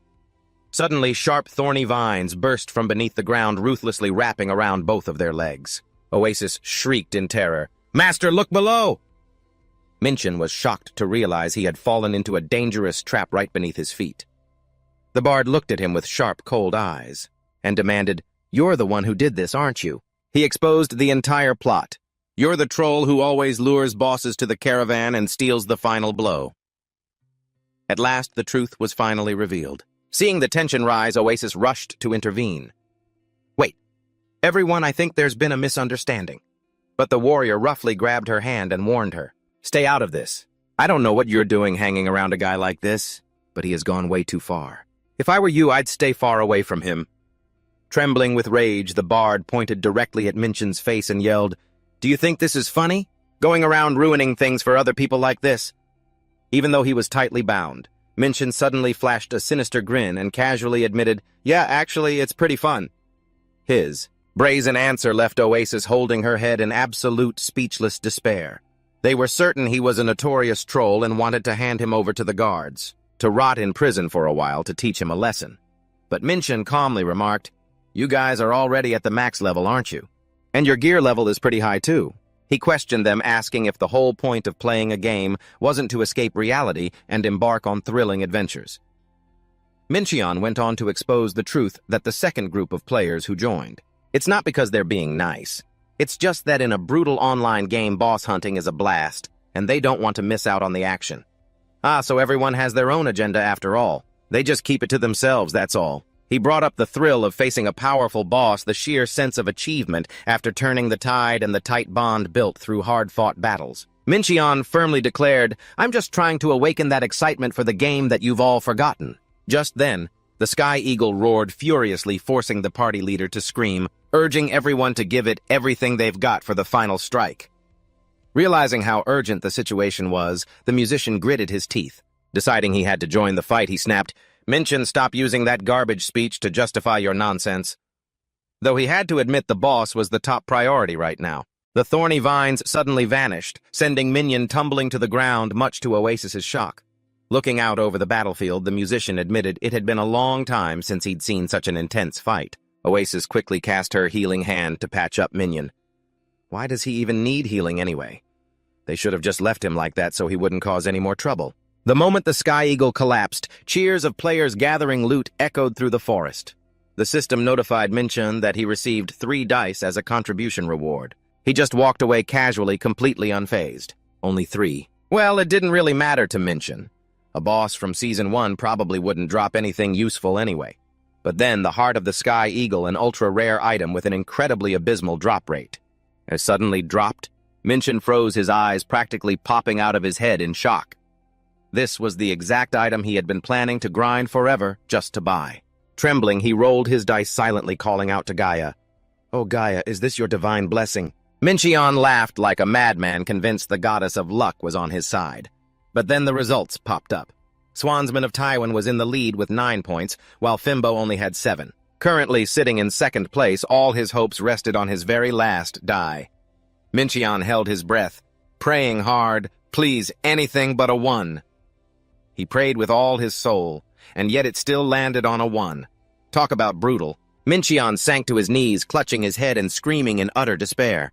Suddenly, sharp, thorny vines burst from beneath the ground, ruthlessly wrapping around both of their legs. Oasis shrieked in terror. "Master, look below!" Mincheon was shocked to realize he had fallen into a dangerous trap right beneath his feet. The bard looked at him with sharp, cold eyes and demanded, "You're the one who did this, aren't you?" He exposed the entire plot. "You're the troll who always lures bosses to the caravan and steals the final blow." At last, the truth was finally revealed. Seeing the tension rise, Oasis rushed to intervene. "Wait, everyone, I think there's been a misunderstanding." But the warrior roughly grabbed her hand and warned her, "Stay out of this. I don't know what you're doing hanging around a guy like this, but he has gone way too far. If I were you, I'd stay far away from him." Trembling with rage, the bard pointed directly at Mincheon's face and yelled, "Do you think this is funny? Going around ruining things for other people like this?" Even though he was tightly bound, Mincheon suddenly flashed a sinister grin and casually admitted, "Yeah, actually, it's pretty fun." His brazen answer left Oasis holding her head in absolute speechless despair. They were certain he was a notorious troll and wanted to hand him over to the guards, to rot in prison for a while to teach him a lesson. But Mincheon calmly remarked, "You guys are already at the max level, aren't you? And your gear level is pretty high too." He questioned them, asking if the whole point of playing a game wasn't to escape reality and embark on thrilling adventures. Mincheon went on to expose the truth that the second group of players who joined. It's not because they're being nice. It's just that in a brutal online game, boss hunting is a blast, and they don't want to miss out on the action. So everyone has their own agenda after all. They just keep it to themselves, that's all. He brought up the thrill of facing a powerful boss, the sheer sense of achievement after turning the tide and the tight bond built through hard-fought battles. Mincheon firmly declared, "I'm just trying to awaken that excitement for the game that you've all forgotten." Just then, the Sky Eagle roared furiously, forcing the party leader to scream, urging everyone to give it everything they've got for the final strike. Realizing how urgent the situation was, the musician gritted his teeth. Deciding he had to join the fight, he snapped, "Mincheon, stop using that garbage speech to justify your nonsense." Though he had to admit the boss was the top priority right now. The thorny vines suddenly vanished, sending Mincheon tumbling to the ground, much to Oasis's shock. Looking out over the battlefield, the musician admitted it had been a long time since he'd seen such an intense fight. Oasis quickly cast her healing hand to patch up Mincheon. Why does he even need healing anyway? They should have just left him like that so he wouldn't cause any more trouble. The moment the Sky Eagle collapsed, cheers of players gathering loot echoed through the forest. The system notified Mincheon that he received 3 dice as a contribution reward. He just walked away casually, completely unfazed. Only 3. Well, it didn't really matter to Mincheon. A boss from Season 1 probably wouldn't drop anything useful anyway. But then the Heart of the Sky Eagle, an ultra-rare item with an incredibly abysmal drop rate. As suddenly dropped, Mincheon froze, his eyes practically popping out of his head in shock. This was the exact item he had been planning to grind forever just to buy. Trembling, he rolled his dice silently, calling out to Gaia. "Oh, Gaia, is this your divine blessing?" Mincheon laughed like a madman, convinced the goddess of luck was on his side. But then the results popped up. Swansman of Taiwan was in the lead with 9 points, while Fimbo only had 7. Currently sitting in second place, all his hopes rested on his very last die. Mincheon held his breath, praying hard, please, anything but a 1. He prayed with all his soul, and yet it still landed on a 1. Talk about brutal. Mincheon sank to his knees, clutching his head and screaming in utter despair.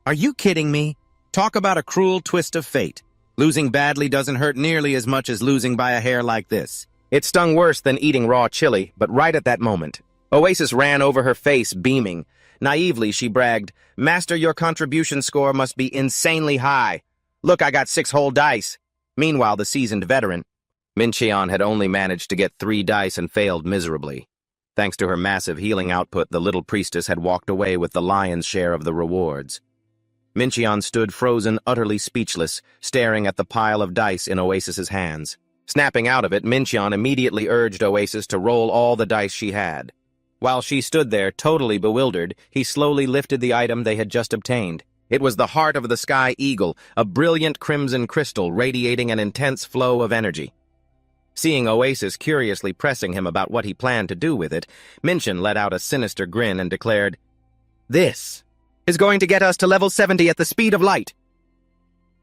"Are you kidding me? Talk about a cruel twist of fate. Losing badly doesn't hurt nearly as much as losing by a hair like this." It stung worse than eating raw chili, but right at that moment, Oasis ran over her face, beaming. Naively, she bragged, "Master, your contribution score must be insanely high. Look, I got 6 whole dice." Meanwhile, the seasoned veteran, Mincheon, had only managed to get 3 dice and failed miserably. Thanks to her massive healing output, the little priestess had walked away with the lion's share of the rewards. Mincheon stood frozen, utterly speechless, staring at the pile of dice in Oasis's hands. Snapping out of it, Mincheon immediately urged Oasis to roll all the dice she had. While she stood there, totally bewildered, he slowly lifted the item they had just obtained. It was the Heart of the Sky Eagle, a brilliant crimson crystal radiating an intense flow of energy. Seeing Oasis curiously pressing him about what he planned to do with it, Mincheon let out a sinister grin and declared, "This is going to get us to level 70 at the speed of light."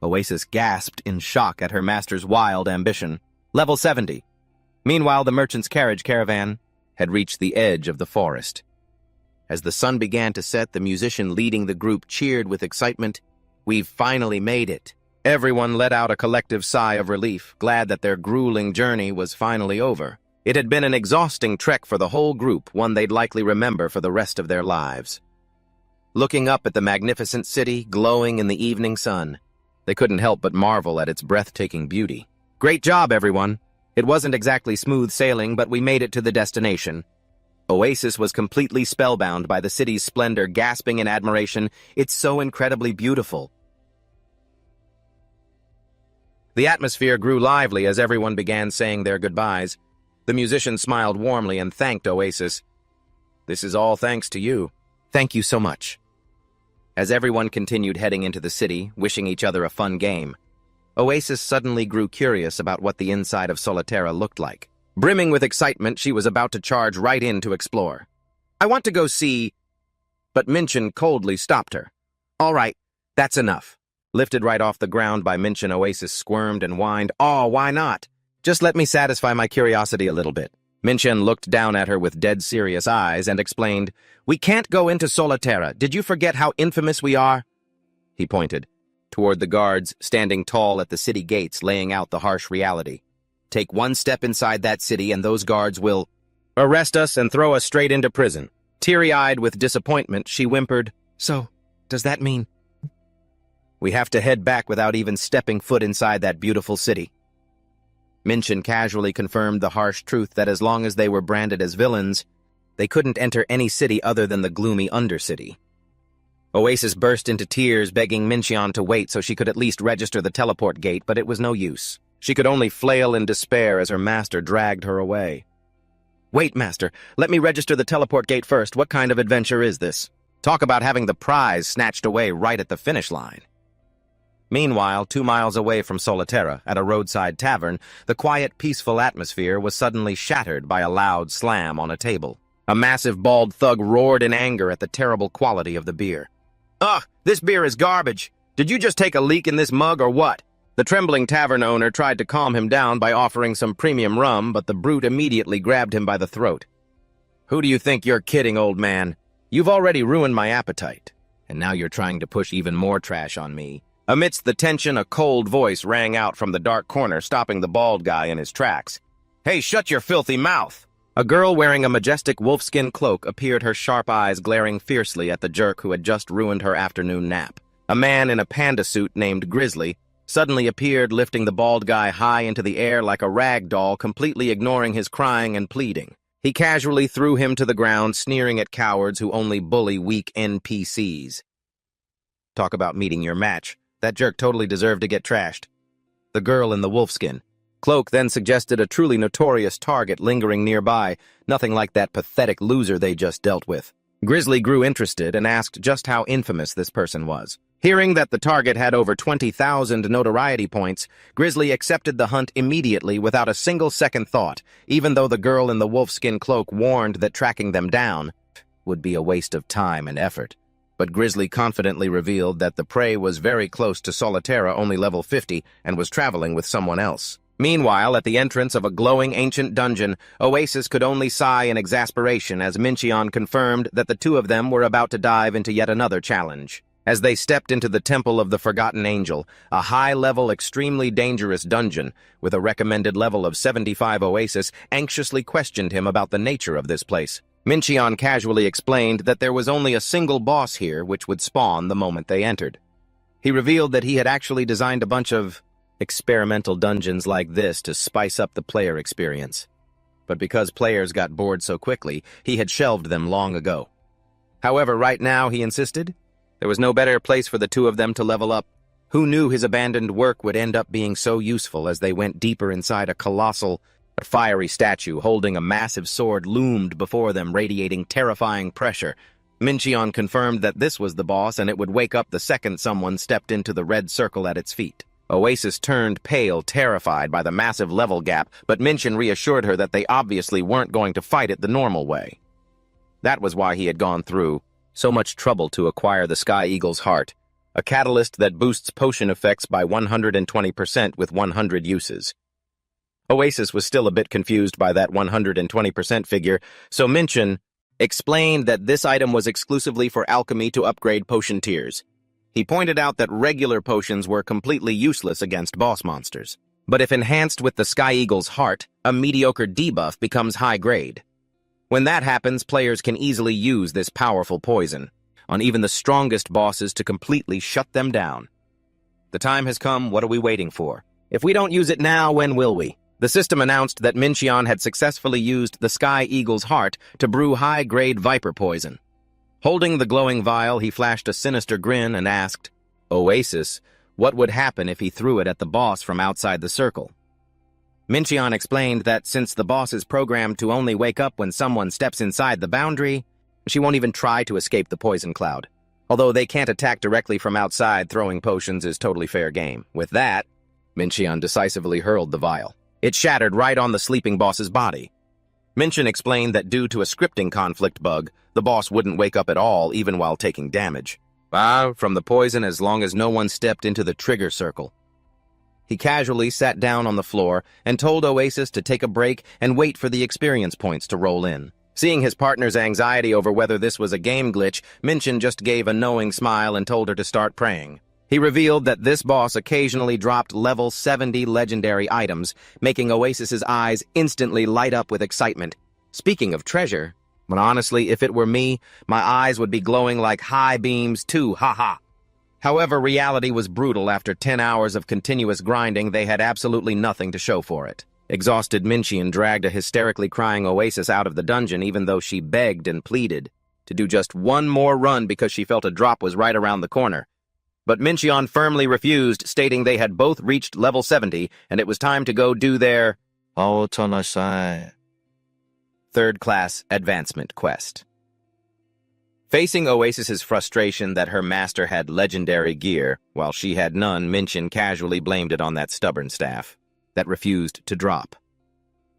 Oasis gasped in shock at her master's wild ambition. Level 70. Meanwhile, the merchant's carriage caravan had reached the edge of the forest. As the sun began to set, the musician leading the group cheered with excitement. "We've finally made it." Everyone let out a collective sigh of relief, glad that their grueling journey was finally over. It had been an exhausting trek for the whole group, one they'd likely remember for the rest of their lives. Looking up at the magnificent city glowing in the evening sun, they couldn't help but marvel at its breathtaking beauty. "Great job, everyone. It wasn't exactly smooth sailing, but we made it to the destination." Oasis was completely spellbound by the city's splendor, gasping in admiration. "It's so incredibly beautiful." The atmosphere grew lively as everyone began saying their goodbyes. The musician smiled warmly and thanked Oasis. "This is all thanks to you. Thank you so much." As everyone continued heading into the city, wishing each other a fun game, Oasis suddenly grew curious about what the inside of Solitaire looked like. Brimming with excitement, she was about to charge right in to explore. "I want to go see—" But Mincheon coldly stopped her. "All right, that's enough." Lifted right off the ground by Mincheon, Oasis squirmed and whined, "Oh, why not? Just let me satisfy my curiosity a little bit." Mincheon looked down at her with dead serious eyes and explained, "We can't go into Solitaire. Did you forget how infamous we are?" He pointed toward the guards standing tall at the city gates, laying out the harsh reality. "Take one step inside that city and those guards will arrest us and throw us straight into prison." Teary-eyed with disappointment, she whimpered, "So, does that mean we have to head back without even stepping foot inside that beautiful city?" Mincheon casually confirmed the harsh truth that as long as they were branded as villains, they couldn't enter any city other than the gloomy Undercity. Oasis burst into tears, begging Mincheon to wait so she could at least register the teleport gate, but it was no use. She could only flail in despair as her master dragged her away. "Wait, master. Let me register the teleport gate first. What kind of adventure is this? Talk about having the prize snatched away right at the finish line." Meanwhile, 2 miles away from Solitaire, at a roadside tavern, the quiet, peaceful atmosphere was suddenly shattered by a loud slam on a table. A massive, bald thug roared in anger at the terrible quality of the beer. "Ugh, this beer is garbage. Did you just take a leak in this mug or what?" The trembling tavern owner tried to calm him down by offering some premium rum, but the brute immediately grabbed him by the throat. "Who do you think you're kidding, old man? You've already ruined my appetite, and now you're trying to push even more trash on me." Amidst the tension, a cold voice rang out from the dark corner, stopping the bald guy in his tracks. "Hey, shut your filthy mouth!" A girl wearing a majestic wolfskin cloak appeared, her sharp eyes glaring fiercely at the jerk who had just ruined her afternoon nap. A man in a panda suit named Grizzly suddenly appeared, lifting the bald guy high into the air like a rag doll, completely ignoring his crying and pleading. He casually threw him to the ground, sneering at cowards who only bully weak NPCs. Talk about meeting your match. That jerk totally deserved to get trashed. The girl in the wolfskin cloak then suggested a truly notorious target lingering nearby, nothing like that pathetic loser they just dealt with. Grizzly grew interested and asked just how infamous this person was. Hearing that the target had over 20,000 notoriety points, Grizzly accepted the hunt immediately without a single second thought, even though the girl in the wolfskin cloak warned that tracking them down would be a waste of time and effort. But Grizzly confidently revealed that the prey was very close to Solitaire, only level 50, and was traveling with someone else. Meanwhile, at the entrance of a glowing ancient dungeon, Oasis could only sigh in exasperation as Mincheon confirmed that the two of them were about to dive into yet another challenge. As they stepped into the Temple of the Forgotten Angel, a high-level, extremely dangerous dungeon, with a recommended level of 75, Oasis anxiously questioned him about the nature of this place. Mincheon casually explained that there was only a single boss here which would spawn the moment they entered. He revealed that he had actually designed a bunch of experimental dungeons like this to spice up the player experience. But because players got bored so quickly, he had shelved them long ago. However, right now, he insisted, there was no better place for the two of them to level up. Who knew his abandoned work would end up being so useful? As they went deeper inside, a colossal, fiery statue holding a massive sword loomed before them, radiating terrifying pressure. Mincheon confirmed that this was the boss, and it would wake up the second someone stepped into the red circle at its feet. Oasis turned pale, terrified by the massive level gap, but Mincheon reassured her that they obviously weren't going to fight it the normal way. That was why he had gone through so much trouble to acquire the Sky Eagle's heart, a catalyst that boosts potion effects by 120% with 100 uses. Oasis was still a bit confused by that 120% figure, so Mincheon explained that this item was exclusively for alchemy to upgrade potion tiers. He pointed out that regular potions were completely useless against boss monsters. But if enhanced with the Sky Eagle's heart, a mediocre debuff becomes high grade. When that happens, players can easily use this powerful poison on even the strongest bosses to completely shut them down. The time has come, what are we waiting for? If we don't use it now, when will we? The system announced that Mincheon had successfully used the Sky Eagle's heart to brew high-grade viper poison. Holding the glowing vial, he flashed a sinister grin and asked, Oasis, what would happen if he threw it at the boss from outside the circle? Mincheon explained that since the boss is programmed to only wake up when someone steps inside the boundary, she won't even try to escape the poison cloud. Although they can't attack directly from outside, throwing potions is totally fair game. With that, Mincheon decisively hurled the vial. It shattered right on the sleeping boss's body. Mincheon explained that due to a scripting conflict bug, the boss wouldn't wake up at all, even while taking damage. From the poison as long as no one stepped into the trigger circle. He casually sat down on the floor and told Oasis to take a break and wait for the experience points to roll in. Seeing his partner's anxiety over whether this was a game glitch, Mincheon just gave a knowing smile and told her to start praying. He revealed that this boss occasionally dropped level 70 legendary items, making Oasis's eyes instantly light up with excitement. Speaking of treasure, but honestly, if it were me, my eyes would be glowing like high beams too, haha. However, reality was brutal. After 10 hours of continuous grinding, they had absolutely nothing to show for it. Exhausted, Mincheon dragged a hysterically crying Oasis out of the dungeon, even though she begged and pleaded to do just one more run because she felt a drop was right around the corner. But Mincheon firmly refused, stating they had both reached level 70 and it was time to go do their third-class advancement quest. Facing Oasis's frustration that her master had legendary gear, while she had none, Mincheon casually blamed it on that stubborn staff that refused to drop.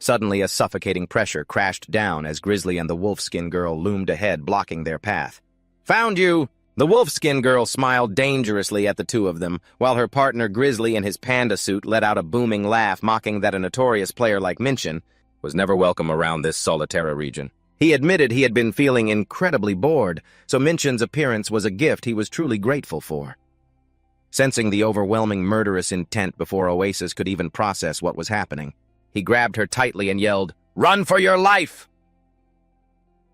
Suddenly, a suffocating pressure crashed down as Grizzly and the wolfskin girl loomed ahead, blocking their path. "Found you!" The wolfskin girl smiled dangerously at the two of them, while her partner Grizzly in his panda suit let out a booming laugh, mocking that a notorious player like Mincheon was never welcome around this solitary region. He admitted he had been feeling incredibly bored, so Mincheon's appearance was a gift he was truly grateful for. Sensing the overwhelming murderous intent before Oasis could even process what was happening, he grabbed her tightly and yelled, "Run for your life!"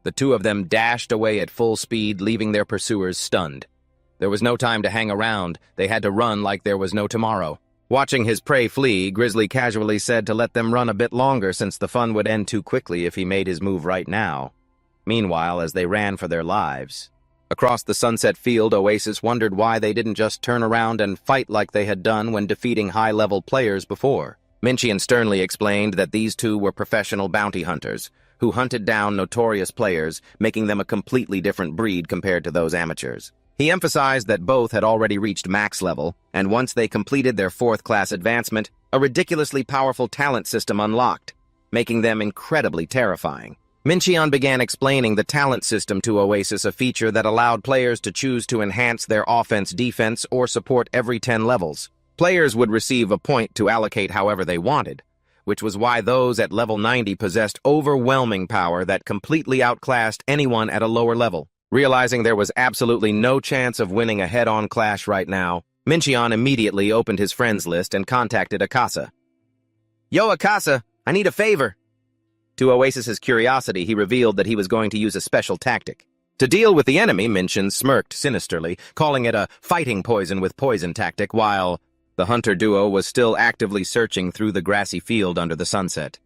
The two of them dashed away at full speed, leaving their pursuers stunned. There was no time to hang around. They had to run like there was no tomorrow. Watching his prey flee, Grizzly casually said to let them run a bit longer since the fun would end too quickly if he made his move right now. Meanwhile, as they ran for their lives, across the sunset field, Oasis wondered why they didn't just turn around and fight like they had done when defeating high-level players before. Mincheon sternly explained that these two were professional bounty hunters who hunted down notorious players, making them a completely different breed compared to those amateurs. He emphasized that both had already reached max level, and once they completed their fourth-class advancement, a ridiculously powerful talent system unlocked, making them incredibly terrifying. Mincheon began explaining the talent system to Oasis, a feature that allowed players to choose to enhance their offense-defense or support every 10 levels. Players would receive a point to allocate however they wanted, which was why those at level 90 possessed overwhelming power that completely outclassed anyone at a lower level. Realizing there was absolutely no chance of winning a head-on clash right now, Mincheon immediately opened his friends list and contacted Akasa. "Yo, Akasa, I need a favor." To Oasis's curiosity, he revealed that he was going to use a special tactic. To deal with the enemy, Mincheon smirked sinisterly, calling it a fighting poison with poison tactic, while the hunter duo was still actively searching through the grassy field under the sunset.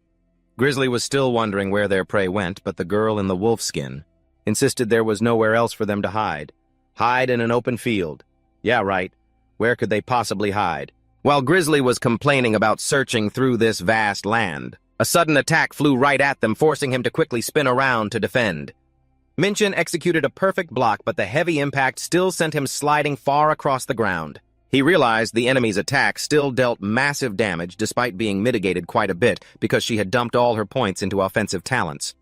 Grizzly was still wondering where their prey went, but the girl in the wolfskin insisted there was nowhere else for them to hide. Hide in an open field. Yeah, right. Where could they possibly hide? While Grizzly was complaining about searching through this vast land, a sudden attack flew right at them, forcing him to quickly spin around to defend. Mincheon executed a perfect block, but the heavy impact still sent him sliding far across the ground. He realized the enemy's attack still dealt massive damage despite being mitigated quite a bit because she had dumped all her points into offensive talents.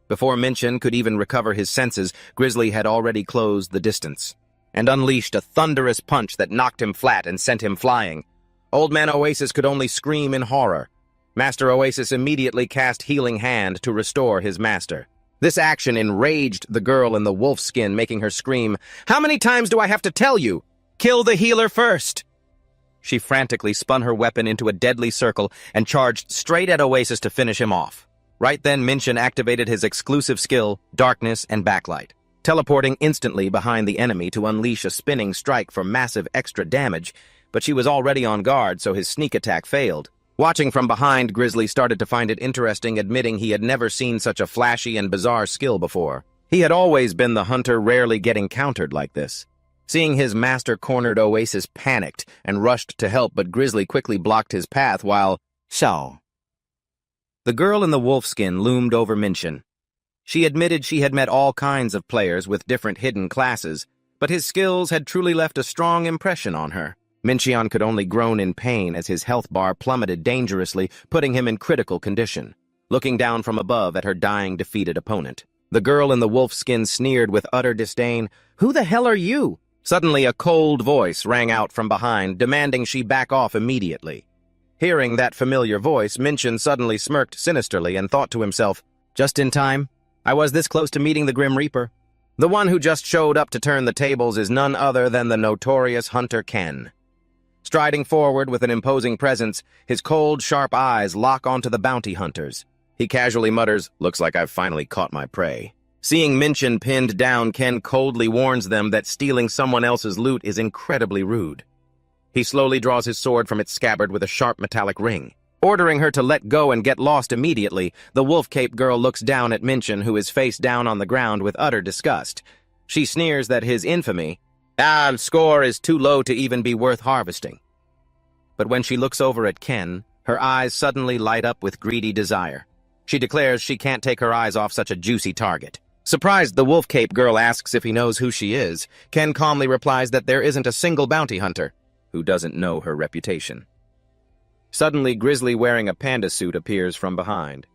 Before Mincheon could even recover his senses, Grizzly had already closed the distance and unleashed a thunderous punch that knocked him flat and sent him flying. Old Man Oasis could only scream in horror. Master Oasis immediately cast Healing Hand to restore his master. This action enraged the girl in the wolf skin, making her scream, "How many times do I have to tell you? Kill the healer first!" She frantically spun her weapon into a deadly circle and charged straight at Oasis to finish him off. Right then, Mincheon activated his exclusive skill, Darkness and Backlight, teleporting instantly behind the enemy to unleash a spinning strike for massive extra damage, but she was already on guard, so his sneak attack failed. Watching from behind, Grizzly started to find it interesting, admitting he had never seen such a flashy and bizarre skill before. He had always been the hunter, rarely getting countered like this. Seeing his master cornered, Oasis panicked and rushed to help, but Grizzly quickly blocked his path while Xiao. The girl in the wolfskin loomed over Mincheon. She admitted she had met all kinds of players with different hidden classes, but his skills had truly left a strong impression on her. Mincheon could only groan in pain as his health bar plummeted dangerously, putting him in critical condition. Looking down from above at her dying, defeated opponent, the girl in the wolfskin sneered with utter disdain, "Who the hell are you?" Suddenly, a cold voice rang out from behind, demanding she back off immediately. Hearing that familiar voice, Mincheon suddenly smirked sinisterly and thought to himself, "Just in time. I was this close to meeting the Grim Reaper. The one who just showed up to turn the tables is none other than the notorious Hunter Ken." Striding forward with an imposing presence, his cold, sharp eyes lock onto the bounty hunters. He casually mutters, "Looks like I've finally caught my prey." Seeing Mincheon pinned down, Ken coldly warns them that stealing someone else's loot is incredibly rude. He slowly draws his sword from its scabbard with a sharp metallic ring. Ordering her to let go and get lost immediately, the wolf-cape girl looks down at Minchin, who is face down on the ground with utter disgust. She sneers that his infamy, score is too low to even be worth harvesting. But when she looks over at Ken, her eyes suddenly light up with greedy desire. She declares she can't take her eyes off such a juicy target. Surprised, the wolf-cape girl asks if he knows who she is. Ken calmly replies that there isn't a single bounty hunter who doesn't know her reputation. Suddenly, Grizzly wearing a panda suit appears from behind.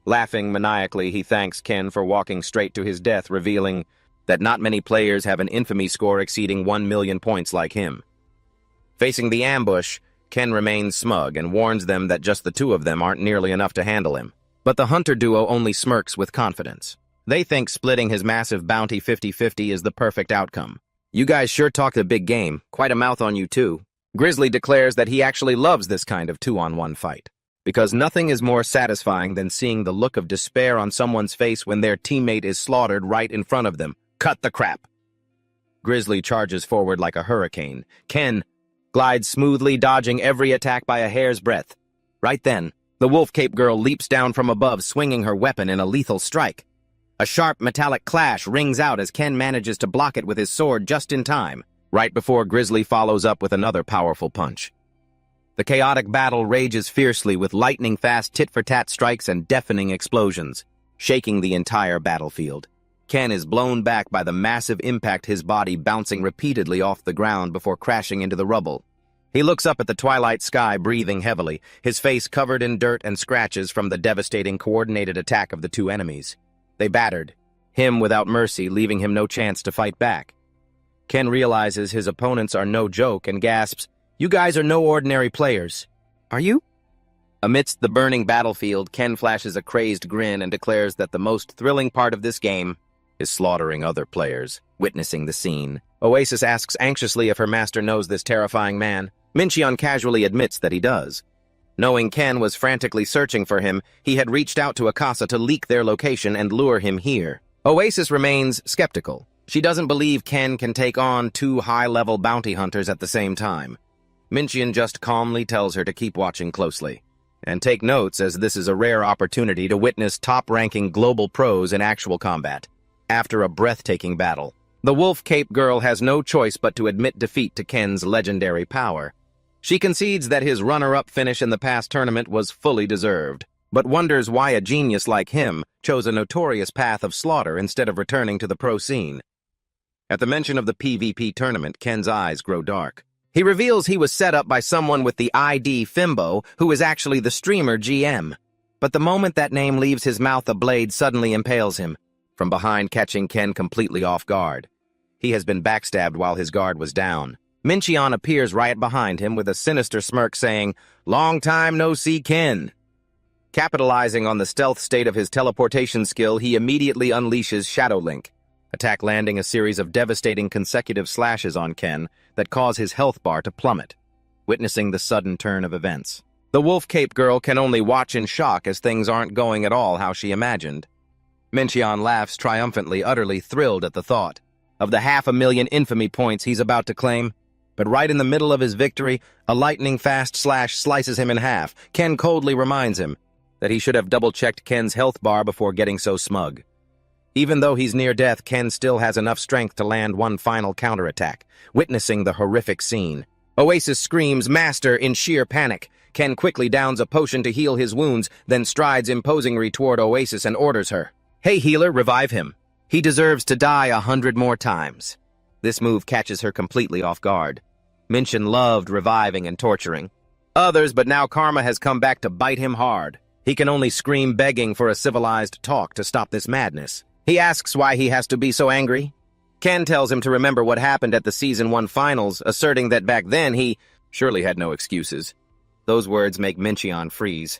Laughing maniacally, he thanks Ken for walking straight to his death, revealing that not many players have an infamy score exceeding 1 million points like him. Facing the ambush, Ken remains smug and warns them that just the two of them aren't nearly enough to handle him. But the hunter duo only smirks with confidence. They think splitting his massive bounty 50-50 is the perfect outcome. You guys sure talk a big game. Quite a mouth on you too. Grizzly declares that he actually loves this kind of 2-on-1 fight, because nothing is more satisfying than seeing the look of despair on someone's face when their teammate is slaughtered right in front of them. Cut the crap! Grizzly charges forward like a hurricane. Ken glides smoothly, dodging every attack by a hair's breadth. Right then, the wolf-cape girl leaps down from above, swinging her weapon in a lethal strike. A sharp metallic clash rings out as Ken manages to block it with his sword just in time, right before Grizzly follows up with another powerful punch. The chaotic battle rages fiercely with lightning-fast tit-for-tat strikes and deafening explosions, shaking the entire battlefield. Ken is blown back by the massive impact, his body bouncing repeatedly off the ground before crashing into the rubble. He looks up at the twilight sky, breathing heavily, his face covered in dirt and scratches from the devastating coordinated attack of the two enemies. They battered him without mercy, leaving him no chance to fight back. Ken realizes his opponents are no joke and gasps, "You guys are no ordinary players. Are you?" Amidst the burning battlefield, Ken flashes a crazed grin and declares that the most thrilling part of this game is slaughtering other players. Witnessing the scene, Oasis asks anxiously if her master knows this terrifying man. Minchin casually admits that he does. Knowing Ken was frantically searching for him, he had reached out to Akasa to leak their location and lure him here. Oasis remains skeptical. She doesn't believe Ken can take on two high-level bounty hunters at the same time. Minchin just calmly tells her to keep watching closely and take notes, as this is a rare opportunity to witness top-ranking global pros in actual combat. After a breathtaking battle, the wolf-cape girl has no choice but to admit defeat to Ken's legendary power. She concedes that his runner-up finish in the past tournament was fully deserved, but wonders why a genius like him chose a notorious path of slaughter instead of returning to the pro scene. At the mention of the PvP tournament, Ken's eyes grow dark. He reveals he was set up by someone with the ID Fimbo, who is actually the streamer GM. But the moment that name leaves his mouth, a blade suddenly impales him, from behind, catching Ken completely off guard. He has been backstabbed while his guard was down. Minchin appears right behind him with a sinister smirk, saying, "Long time no see, Ken." Capitalizing on the stealth state of his teleportation skill, he immediately unleashes Shadow Link, attack landing a series of devastating consecutive slashes on Ken that cause his health bar to plummet. Witnessing the sudden turn of events, the wolf-cape girl can only watch in shock as things aren't going at all how she imagined. Minchin laughs triumphantly, utterly thrilled at the thought of the 500,000 infamy points he's about to claim. But right in the middle of his victory, a lightning-fast slash slices him in half. Ken coldly reminds him that he should have double-checked Ken's health bar before getting so smug. Even though he's near death, Ken still has enough strength to land one final counterattack. Witnessing the horrific scene, Oasis screams, "Master!" in sheer panic. Ken quickly downs a potion to heal his wounds, then strides imposingly toward Oasis and orders her, "Hey, healer, revive him. He deserves to die 100 more times." This move catches her completely off guard. Minchin loved reviving and torturing others, but now karma has come back to bite him hard. He can only scream, begging for a civilized talk to stop this madness. He asks why he has to be so angry. Ken tells him to remember what happened at the Season 1 finals, asserting that back then he surely had no excuses. Those words make Minchin freeze.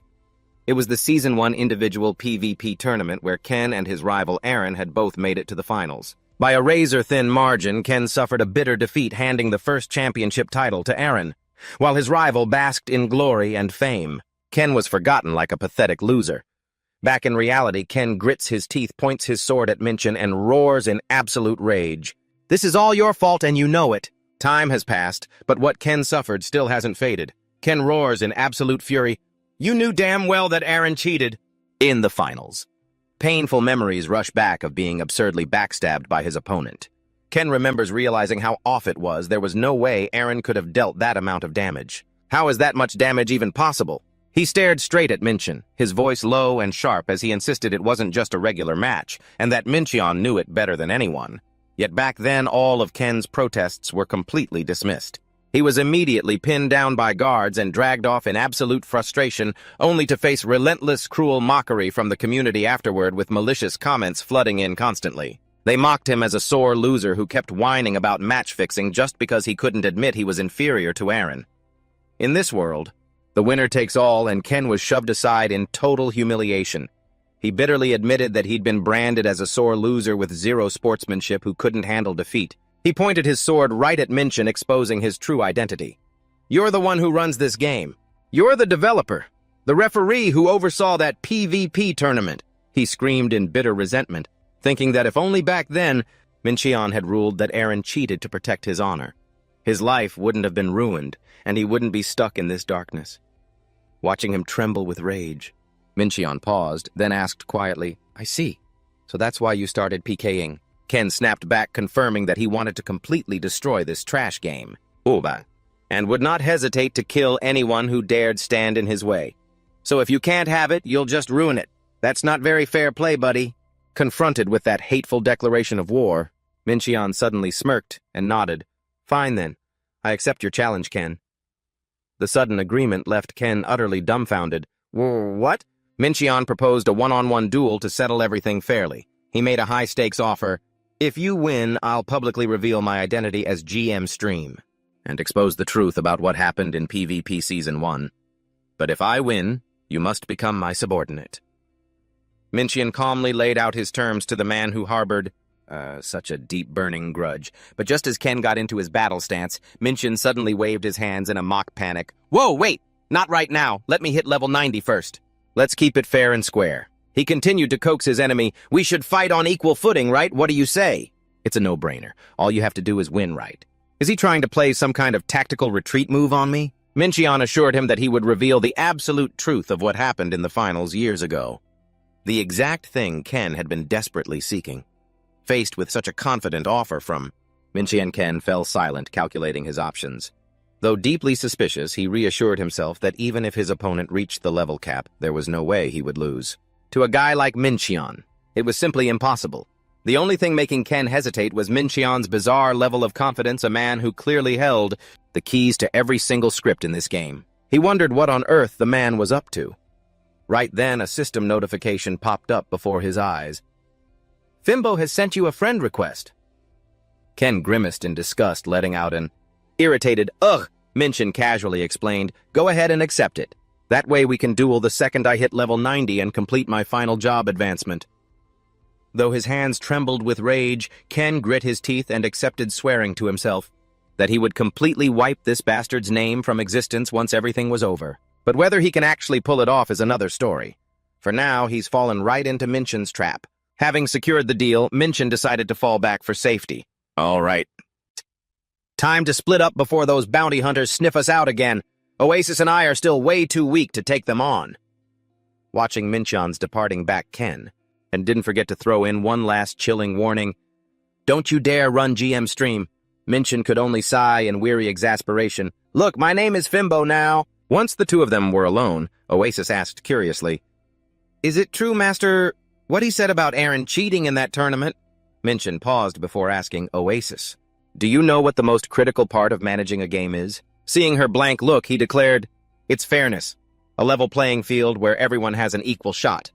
It was the Season 1 individual PvP tournament where Ken and his rival Aaron had both made it to the finals. By a razor-thin margin, Ken suffered a bitter defeat, handing the first championship title to Aaron. While his rival basked in glory and fame, Ken was forgotten like a pathetic loser. Back in reality, Ken grits his teeth, points his sword at Minchin, and roars in absolute rage. "This is all your fault, and you know it." Time has passed, but what Ken suffered still hasn't faded. Ken roars in absolute fury, You knew damn well that Aaron cheated. In the finals. Painful memories rush back of being absurdly backstabbed by his opponent. Ken remembers realizing how off it was. There was no way Aaron could have dealt that amount of damage. How is that much damage even possible? He stared straight at Minchin, his voice low and sharp as he insisted it wasn't just a regular match, and that Minchin knew it better than anyone. Yet back then, all of Ken's protests were completely dismissed. He was immediately pinned down by guards and dragged off in absolute frustration, only to face relentless, cruel mockery from the community afterward with malicious comments flooding in constantly. They mocked him as a sore loser who kept whining about match fixing just because he couldn't admit he was inferior to Aaron. In this world, the winner takes all, and Ken was shoved aside in total humiliation. He bitterly admitted that he'd been branded as a sore loser with zero sportsmanship who couldn't handle defeat. He pointed his sword right at Minchin, exposing his true identity. You're the one who runs this game. You're the developer. The referee who oversaw that PvP tournament, he screamed in bitter resentment, thinking that if only back then, Minchin had ruled that Aaron cheated to protect his honor. His life wouldn't have been ruined, and he wouldn't be stuck in this darkness. Watching him tremble with rage, Minchin paused, then asked quietly, I see. So that's why you started PKing. Ken snapped back, confirming that he wanted to completely destroy this trash game, Uba, and would not hesitate to kill anyone who dared stand in his way. So if you can't have it, you'll just ruin it. That's not very fair play, buddy. Confronted with that hateful declaration of war, Minchin suddenly smirked and nodded. Fine then. I accept your challenge, Ken. The sudden agreement left Ken utterly dumbfounded. What? Minchin proposed a one-on-one duel to settle everything fairly. He made a high-stakes offer. If you win, I'll publicly reveal my identity as GM Stream and expose the truth about what happened in PvP Season 1. But if I win, you must become my subordinate. Minchin calmly laid out his terms to the man who harbored such a deep burning grudge. But just as Ken got into his battle stance, Minchin suddenly waved his hands in a mock panic. Whoa, wait! Not right now. Let me hit level 90 first. Let's keep it fair and square. He continued to coax his enemy. We should fight on equal footing, right? What do you say? It's a no-brainer. All you have to do is win right. Is he trying to play some kind of tactical retreat move on me? Minchin assured him that he would reveal the absolute truth of what happened in the finals years ago. The exact thing Ken had been desperately seeking. Faced with such a confident offer from Minchin, Ken fell silent, calculating his options. Though deeply suspicious, he reassured himself that even if his opponent reached the level cap, there was no way he would lose. To a guy like Minchin, it was simply impossible. The only thing making Ken hesitate was Minchin's bizarre level of confidence, a man who clearly held the keys to every single script in this game. He wondered what on earth the man was up to. Right then, a system notification popped up before his eyes. Fimbo has sent you a friend request. Ken grimaced in disgust, letting out an irritated, ugh. Minchin casually explained, go ahead and accept it. That way we can duel the second I hit level 90 and complete my final job advancement. Though his hands trembled with rage, Ken grit his teeth and accepted, swearing to himself that he would completely wipe this bastard's name from existence once everything was over. But whether he can actually pull it off is another story. For now, he's fallen right into Minchin's trap. Having secured the deal, Minchin decided to fall back for safety. All right. Time to split up before those bounty hunters sniff us out again. Oasis and I are still way too weak to take them on. Watching Minchin's departing back Ken, and didn't forget to throw in one last chilling warning. Don't you dare run GM Stream. Minchin could only sigh in weary exasperation. Look, my name is Fimbo now. Once the two of them were alone, Oasis asked curiously, Is it true, Master, what he said about Aaron cheating in that tournament? Minchin paused before asking Oasis, Do you know what the most critical part of managing a game is? Seeing her blank look, he declared, It's fairness, a level playing field where everyone has an equal shot.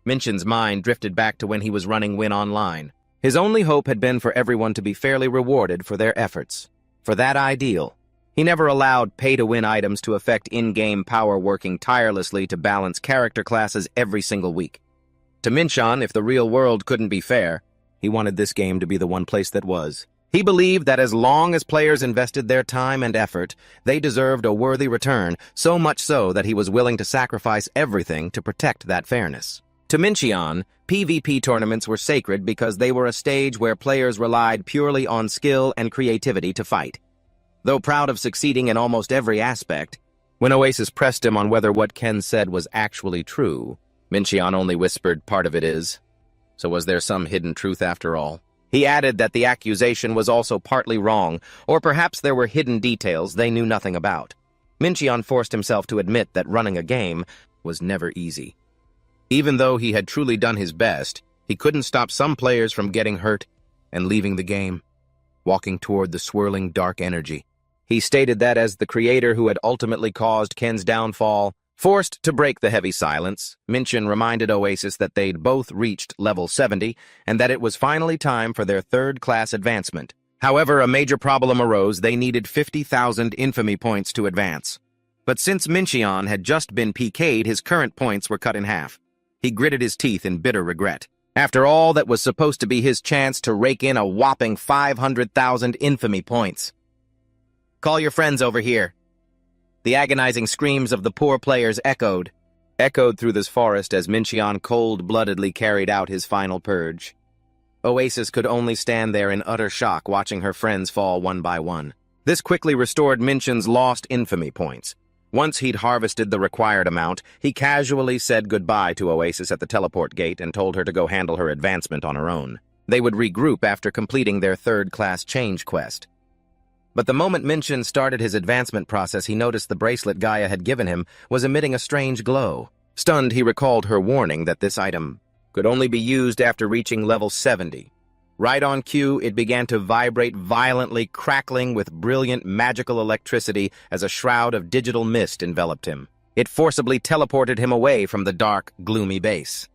Minchin's mind drifted back to when he was running Win Online. His only hope had been for everyone to be fairly rewarded for their efforts. For that ideal, he never allowed pay-to-win items to affect in-game power, working tirelessly to balance character classes every single week. To Minchin, if the real world couldn't be fair, he wanted this game to be the one place that was. He believed that as long as players invested their time and effort, they deserved a worthy return, so much so that he was willing to sacrifice everything to protect that fairness. To Minchin, PvP tournaments were sacred because they were a stage where players relied purely on skill and creativity to fight. Though proud of succeeding in almost every aspect, When Oasis pressed him on whether what Ken said was actually true, Mincheon only whispered, "Part of it is." So was there some hidden truth after all? He added that the accusation was also partly wrong, or perhaps there were hidden details they knew nothing about. Mincheon forced himself to admit that running a game was never easy. Even though he had truly done his best, he couldn't stop some players from getting hurt and leaving the game, walking toward the swirling dark energy. He stated that as the creator who had ultimately caused Ken's downfall, forced to break the heavy silence, Mincheon reminded Oasis that they'd both reached level 70 and that it was finally time for their third-class advancement. However, a major problem arose. They needed 50,000 infamy points to advance. But since Mincheon had just been PK'd, his current points were cut in half. He gritted his teeth in bitter regret. After all, that was supposed to be his chance to rake in a whopping 500,000 infamy points. "Call your friends over here." The agonizing screams of the poor players echoed through this forest as Mincheon cold-bloodedly carried out his final purge. Oasis could only stand there in utter shock, watching her friends fall one by one. This quickly restored Mincheon's lost infamy points. Once he'd harvested the required amount, he casually said goodbye to Oasis at the teleport gate and told her to go handle her advancement on her own. They would regroup after completing their third-class change quest. But the moment Mincheon started his advancement process, he noticed the bracelet Gaia had given him was emitting a strange glow. Stunned, he recalled her warning that this item could only be used after reaching level 70. Right on cue, it began to vibrate violently, crackling with brilliant magical electricity as a shroud of digital mist enveloped him. It forcibly teleported him away from the dark, gloomy base.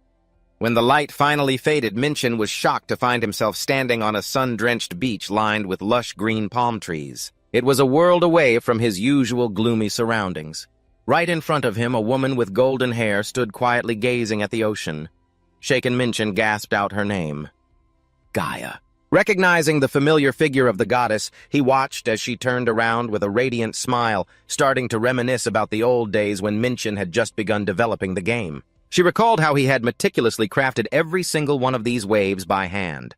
When the light finally faded, Mincheon was shocked to find himself standing on a sun-drenched beach lined with lush green palm trees. It was a world away from his usual gloomy surroundings. Right in front of him, a woman with golden hair stood quietly gazing at the ocean. Shaken, Mincheon gasped out her name. Gaia. Recognizing the familiar figure of the goddess, he watched as she turned around with a radiant smile, starting to reminisce about the old days when Mincheon had just begun developing the game. She recalled how he had meticulously crafted every single one of these waves by hand.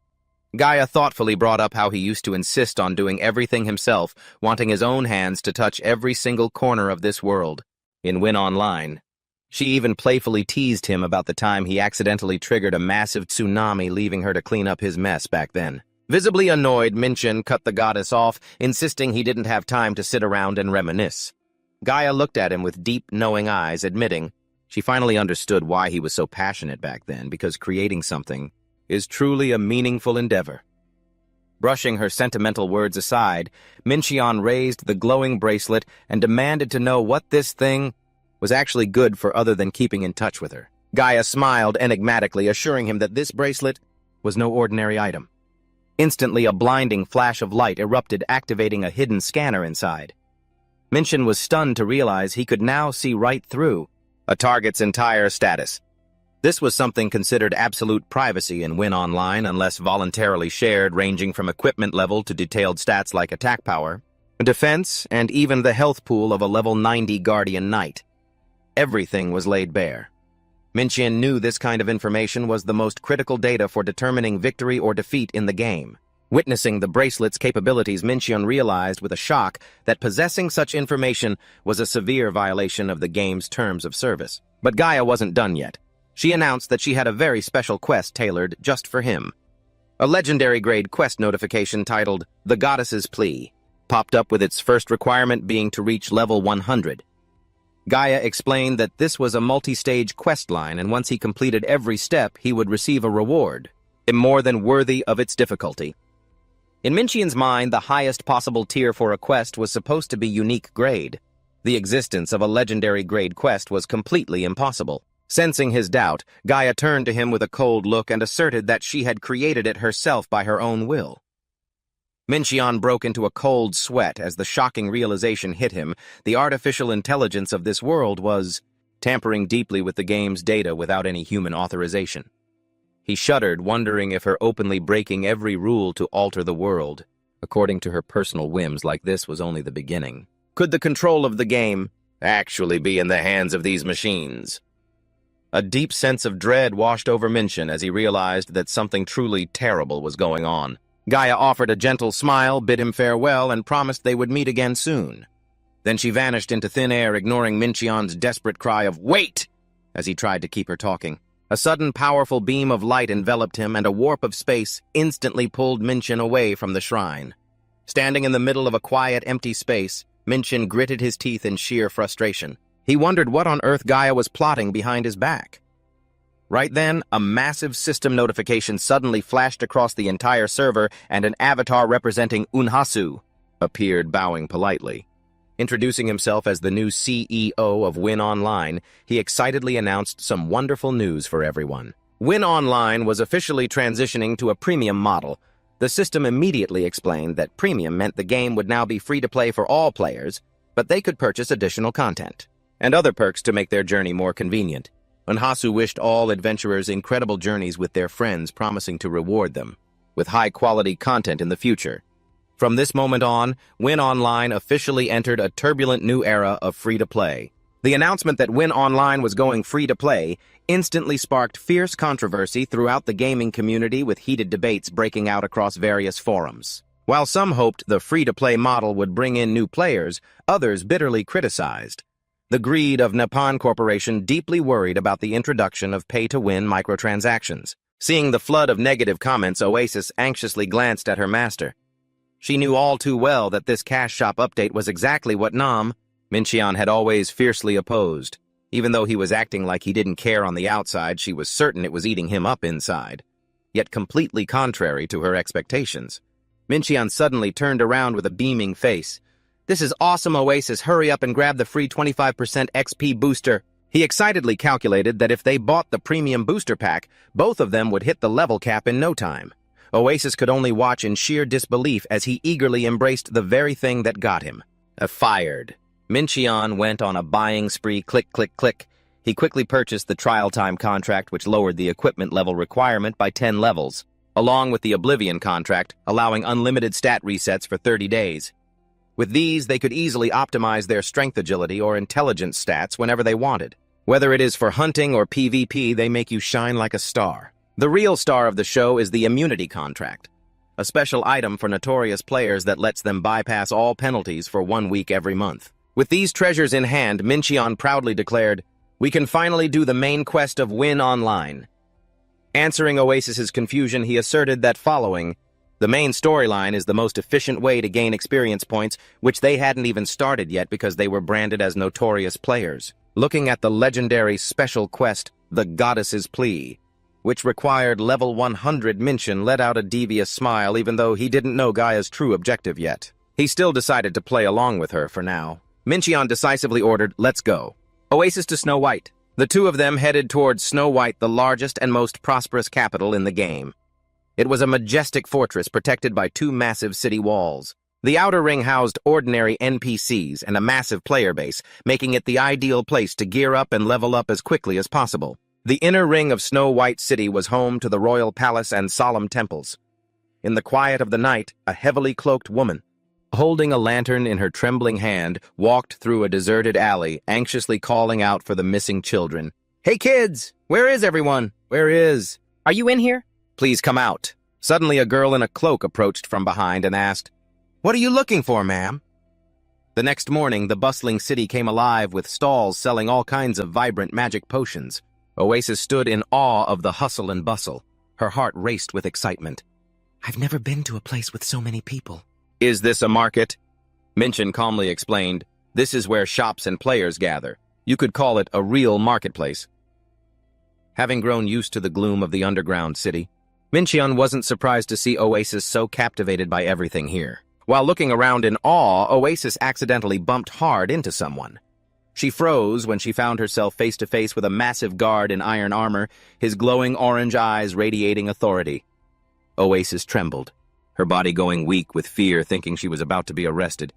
Gaia thoughtfully brought up how he used to insist on doing everything himself, wanting his own hands to touch every single corner of this world. In Win Online, she even playfully teased him about the time he accidentally triggered a massive tsunami, leaving her to clean up his mess back then. Visibly annoyed, Mincheon cut the goddess off, insisting he didn't have time to sit around and reminisce. Gaia looked at him with deep, knowing eyes, admitting she finally understood why he was so passionate back then, because creating something is truly a meaningful endeavor. Brushing her sentimental words aside, Mincheon raised the glowing bracelet and demanded to know what this thing was actually good for other than keeping in touch with her. Gaia smiled enigmatically, assuring him that this bracelet was no ordinary item. Instantly, a blinding flash of light erupted, activating a hidden scanner inside. Mincheon was stunned to realize he could now see right through a target's entire status. This was something considered absolute privacy in Win Online unless voluntarily shared, ranging from equipment level to detailed stats like attack power, defense, and even the health pool of a level 90 Guardian Knight. Everything was laid bare. Mincheon knew this kind of information was the most critical data for determining victory or defeat in the game. Witnessing the bracelet's capabilities, Mincheon realized with a shock that possessing such information was a severe violation of the game's terms of service. But Gaia wasn't done yet. She announced that she had a very special quest tailored just for him. A legendary-grade quest notification titled The Goddess's Plea popped up, with its first requirement being to reach level 100. Gaia explained that this was a multi-stage quest line, and once he completed every step, he would receive a reward, more than worthy of its difficulty. In Mincheon's mind, the highest possible tier for a quest was supposed to be unique grade. The existence of a legendary grade quest was completely impossible. Sensing his doubt, Gaia turned to him with a cold look and asserted that she had created it herself by her own will. Mincheon broke into a cold sweat as the shocking realization hit him. The artificial intelligence of this world was tampering deeply with the game's data without any human authorization. He shuddered, wondering if her openly breaking every rule to alter the world, according to her personal whims like this, was only the beginning. Could the control of the game actually be in the hands of these machines? A deep sense of dread washed over Mincheon as he realized that something truly terrible was going on. Gaia offered a gentle smile, bid him farewell, and promised they would meet again soon. Then she vanished into thin air, ignoring Mincheon's desperate cry of "Wait!" as he tried to keep her talking. A sudden, powerful beam of light enveloped him, and a warp of space instantly pulled Mincheon away from the shrine. Standing in the middle of a quiet, empty space, Mincheon gritted his teeth in sheer frustration. He wondered what on earth Gaia was plotting behind his back. Right then, a massive system notification suddenly flashed across the entire server, and an avatar representing Unhasu appeared, bowing politely. Introducing himself as the new CEO of Win Online, he excitedly announced some wonderful news for everyone. Win Online was officially transitioning to a premium model. The system immediately explained that premium meant the game would now be free to play for all players, but they could purchase additional content and other perks to make their journey more convenient. Unhasu wished all adventurers incredible journeys with their friends, promising to reward them with high-quality content in the future. From this moment on, Win Online officially entered a turbulent new era of free-to-play. The announcement that Win Online was going free-to-play instantly sparked fierce controversy throughout the gaming community, with heated debates breaking out across various forums. While some hoped the free-to-play model would bring in new players, others bitterly criticized the greed of Nippon Corporation, deeply worried about the introduction of pay-to-win microtransactions. Seeing the flood of negative comments, Oasis anxiously glanced at her master. She knew all too well that this cash shop update was exactly what Mincheon had always fiercely opposed. Even though he was acting like he didn't care on the outside, she was certain it was eating him up inside. Yet completely contrary to her expectations. Mincheon suddenly turned around with a beaming face. "This is awesome, Oasis. Hurry up and grab the free 25% XP booster." He excitedly calculated that if they bought the premium booster pack, both of them would hit the level cap in no time. Oasis could only watch in sheer disbelief as he eagerly embraced the very thing that got him. Fired. Mincheon went on a buying spree. Click, click, click. He quickly purchased the trial time contract, which lowered the equipment level requirement by 10 levels, along with the Oblivion contract, allowing unlimited stat resets for 30 days. With these, they could easily optimize their strength, agility, or intelligence stats whenever they wanted. Whether it is for hunting or PvP, they make you shine like a star. The real star of the show is the Immunity Contract, a special item for notorious players that lets them bypass all penalties for 1 week every month. With these treasures in hand, Mincheon proudly declared, "We can finally do the main quest of Win Online." Answering Oasis's confusion, he asserted that the main storyline is the most efficient way to gain experience points, which they hadn't even started yet because they were branded as notorious players. Looking at the legendary special quest, The Goddess's Plea, which required level 100, Mincheon let out a devious smile, even though he didn't know Gaia's true objective yet. He still decided to play along with her for now. Mincheon decisively ordered, "Let's go." Oasis to Snow White. The two of them headed towards Snow White, the largest and most prosperous capital in the game. It was a majestic fortress protected by 2 massive city walls. The outer ring housed ordinary NPCs and a massive player base, making it the ideal place to gear up and level up as quickly as possible. The inner ring of Snow White City was home to the royal palace and solemn temples. In the quiet of the night, a heavily cloaked woman, holding a lantern in her trembling hand, walked through a deserted alley, anxiously calling out for the missing children. "Hey kids! Where is everyone? Are you in here? Please come out." Suddenly a girl in a cloak approached from behind and asked, "What are you looking for, ma'am?" The next morning, the bustling city came alive with stalls selling all kinds of vibrant magic potions. Oasis stood in awe of the hustle and bustle. Her heart raced with excitement. "I've never been to a place with so many people." "Is this a market?" Mincheon calmly explained, "This is where shops and players gather. You could call it a real marketplace." Having grown used to the gloom of the underground city, Mincheon wasn't surprised to see Oasis so captivated by everything here. While looking around in awe, Oasis accidentally bumped hard into someone. She froze when she found herself face to face with a massive guard in iron armor, his glowing orange eyes radiating authority. Oasis trembled, her body going weak with fear, thinking she was about to be arrested.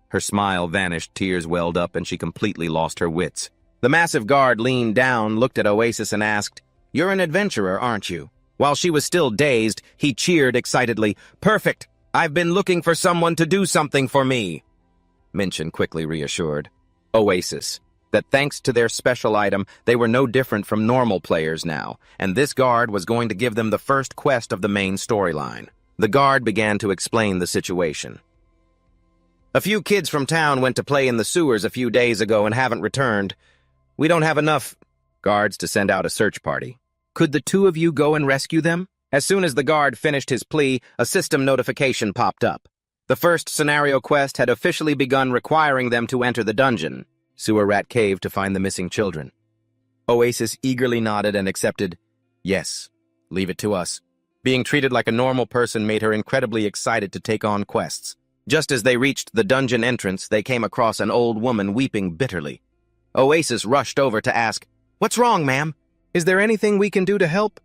Her smile vanished, tears welled up, and she completely lost her wits. The massive guard leaned down, looked at Oasis, and asked, "You're an adventurer, aren't you?" While she was still dazed, he cheered excitedly, "Perfect! I've been looking for someone to do something for me." Mincheon quickly reassured Oasis that thanks to their special item, they were no different from normal players now, and this guard was going to give them the first quest of the main storyline. The guard began to explain the situation. A few kids from town went to play in the sewers a few days ago and haven't returned. We don't have enough guards to send out a search party. Could the two of you go and rescue them? As soon as the guard finished his plea, a system notification popped up. The first scenario quest had officially begun, requiring them to enter the dungeon, Sewer Rat Cave, to find the missing children. Oasis eagerly nodded and accepted. Yes, leave it to us. Being treated like a normal person made her incredibly excited to take on quests. Just as they reached the dungeon entrance, they came across an old woman weeping bitterly. Oasis rushed over to ask, "What's wrong, ma'am? Is there anything we can do to help?"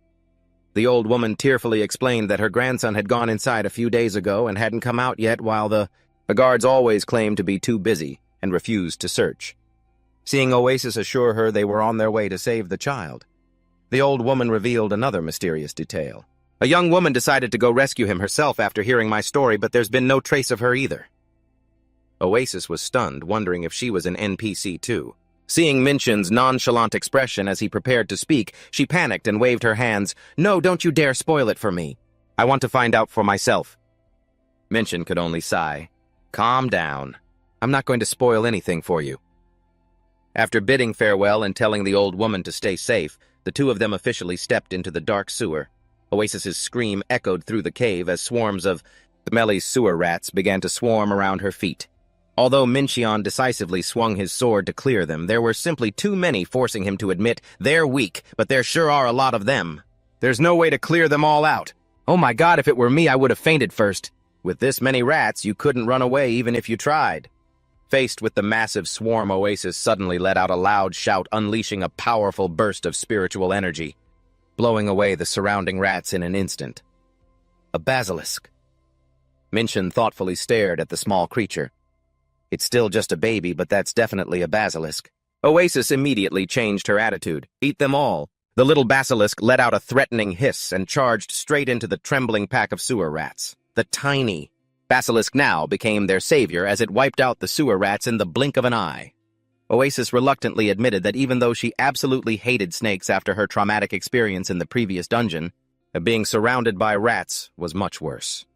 The old woman tearfully explained that her grandson had gone inside a few days ago and hadn't come out yet, while the guards always claimed to be too busy and refused to search. Seeing Oasis assure her they were on their way to save the child, the old woman revealed another mysterious detail. A young woman decided to go rescue him herself after hearing my story, but there's been no trace of her either. Oasis was stunned, wondering if she was an NPC too. Seeing Minchin's nonchalant expression as he prepared to speak, she panicked and waved her hands. "No, don't you dare spoil it for me. I want to find out for myself." Minchin could only sigh. "Calm down. I'm not going to spoil anything for you." After bidding farewell and telling the old woman to stay safe, the two of them officially stepped into the dark sewer. Oasis's scream echoed through the cave as swarms of smelly sewer rats began to swarm around her feet. Although Minchin decisively swung his sword to clear them, there were simply too many, forcing him to admit, "They're weak, but there sure are a lot of them. There's no way to clear them all out. Oh my God, if it were me, I would have fainted first. With this many rats, you couldn't run away even if you tried." Faced with the massive swarm, Oasis suddenly let out a loud shout, unleashing a powerful burst of spiritual energy, blowing away the surrounding rats in an instant. A basilisk. Minchin thoughtfully stared at the small creature. "It's still just a baby, but that's definitely a basilisk." Oasis immediately changed her attitude. "Eat them all." The little basilisk let out a threatening hiss and charged straight into the trembling pack of sewer rats. The tiny basilisk now became their savior as it wiped out the sewer rats in the blink of an eye. Oasis reluctantly admitted that even though she absolutely hated snakes after her traumatic experience in the previous dungeon, being surrounded by rats was much worse.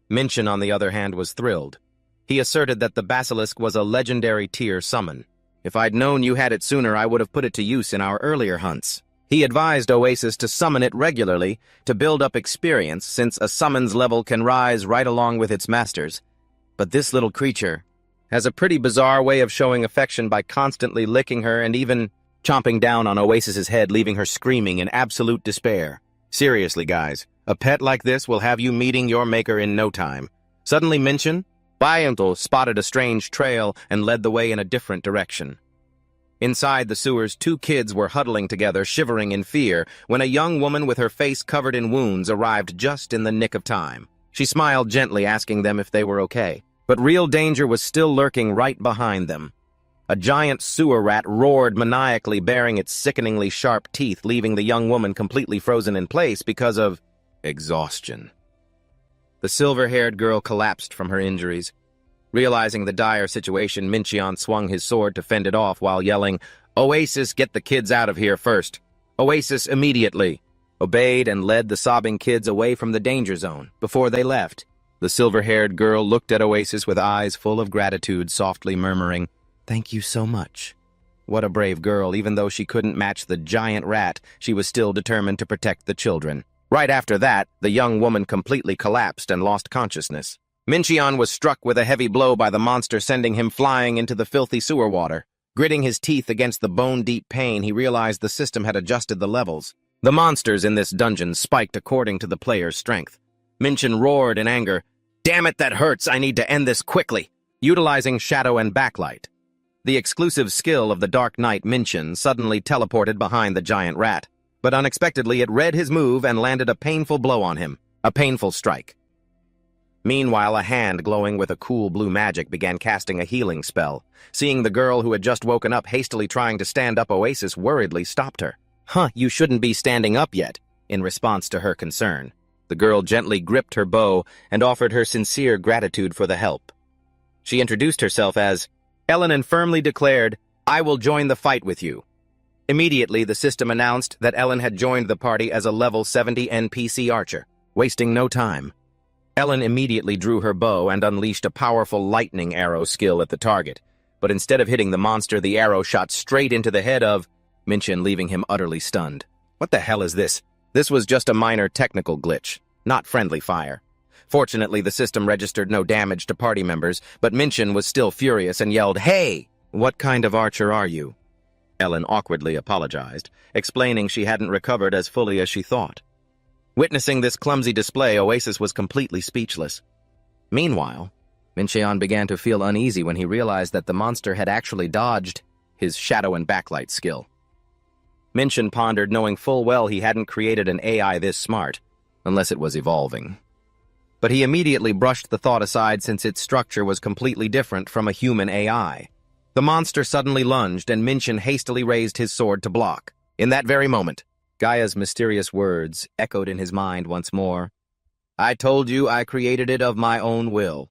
Minchin, on the other hand, was thrilled. He asserted that the basilisk was a legendary tier summon. "If I'd known you had it sooner, I would have put it to use in our earlier hunts." He advised Oasis to summon it regularly to build up experience, since a summon's level can rise right along with its masters. But this little creature has a pretty bizarre way of showing affection by constantly licking her and even chomping down on Oasis's head, leaving her screaming in absolute despair. Seriously, guys, a pet like this will have you meeting your maker in no time. Suddenly Minchin spotted a strange trail and led the way in a different direction. Inside the sewers, two kids were huddling together, shivering in fear, when a young woman with her face covered in wounds arrived just in the nick of time. She smiled gently, asking them if they were okay. But real danger was still lurking right behind them. A giant sewer rat roared maniacally, baring its sickeningly sharp teeth, leaving the young woman completely frozen in place because of exhaustion. The silver-haired girl collapsed from her injuries. Realizing the dire situation, Minchin swung his sword to fend it off while yelling, "Oasis, get the kids out of here first." Oasis immediately obeyed and led the sobbing kids away from the danger zone. Before they left, the silver-haired girl looked at Oasis with eyes full of gratitude, softly murmuring, "Thank you so much." What a brave girl. Even though she couldn't match the giant rat, she was still determined to protect the children. Right after that, the young woman completely collapsed and lost consciousness. Minchin was struck with a heavy blow by the monster, sending him flying into the filthy sewer water. Gritting his teeth against the bone-deep pain, he realized the system had adjusted the levels. The monsters in this dungeon spiked according to the player's strength. Minchin roared in anger, "Damn it, that hurts! I need to end this quickly!" Utilizing shadow and backlight, the exclusive skill of the Dark Knight, Minchin suddenly teleported behind the giant rat. But unexpectedly, it read his move and landed a painful blow on him. A painful strike. Meanwhile, a hand glowing with a cool blue magic began casting a healing spell. Seeing the girl who had just woken up hastily trying to stand up, Oasis worriedly stopped her. You shouldn't be standing up yet," in response to her concern. The girl gently gripped her bow and offered her sincere gratitude for the help. She introduced herself as Ellen and firmly declared, "I will join the fight with you." Immediately, the system announced that Ellen had joined the party as a level 70 NPC archer. Wasting no time, Ellen immediately drew her bow and unleashed a powerful lightning arrow skill at the target. But instead of hitting the monster, the arrow shot straight into the head of Minchin, leaving him utterly stunned. What the hell is this? This was just a minor technical glitch, not friendly fire. Fortunately, the system registered no damage to party members, but Minchin was still furious and yelled, "Hey! What kind of archer are you?" Ellen awkwardly apologized, explaining she hadn't recovered as fully as she thought. Witnessing this clumsy display, Oasis was completely speechless. Meanwhile, Minchin began to feel uneasy when he realized that the monster had actually dodged his shadow and backlight skill. Minchin pondered, knowing full well he hadn't created an AI this smart, unless it was evolving. But he immediately brushed the thought aside since its structure was completely different from a human AI. The monster suddenly lunged, and Minchin hastily raised his sword to block. In that very moment, Gaia's mysterious words echoed in his mind once more. "I told you I created it of my own will."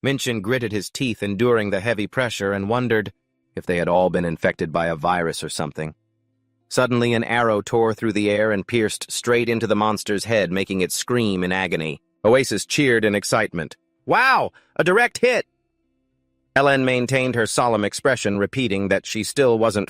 Minchin gritted his teeth, enduring the heavy pressure, and wondered if they had all been infected by a virus or something. Suddenly, an arrow tore through the air and pierced straight into the monster's head, making it scream in agony. Oasis cheered in excitement. "Wow! A direct hit!" Ellen maintained her solemn expression, repeating that she still wasn't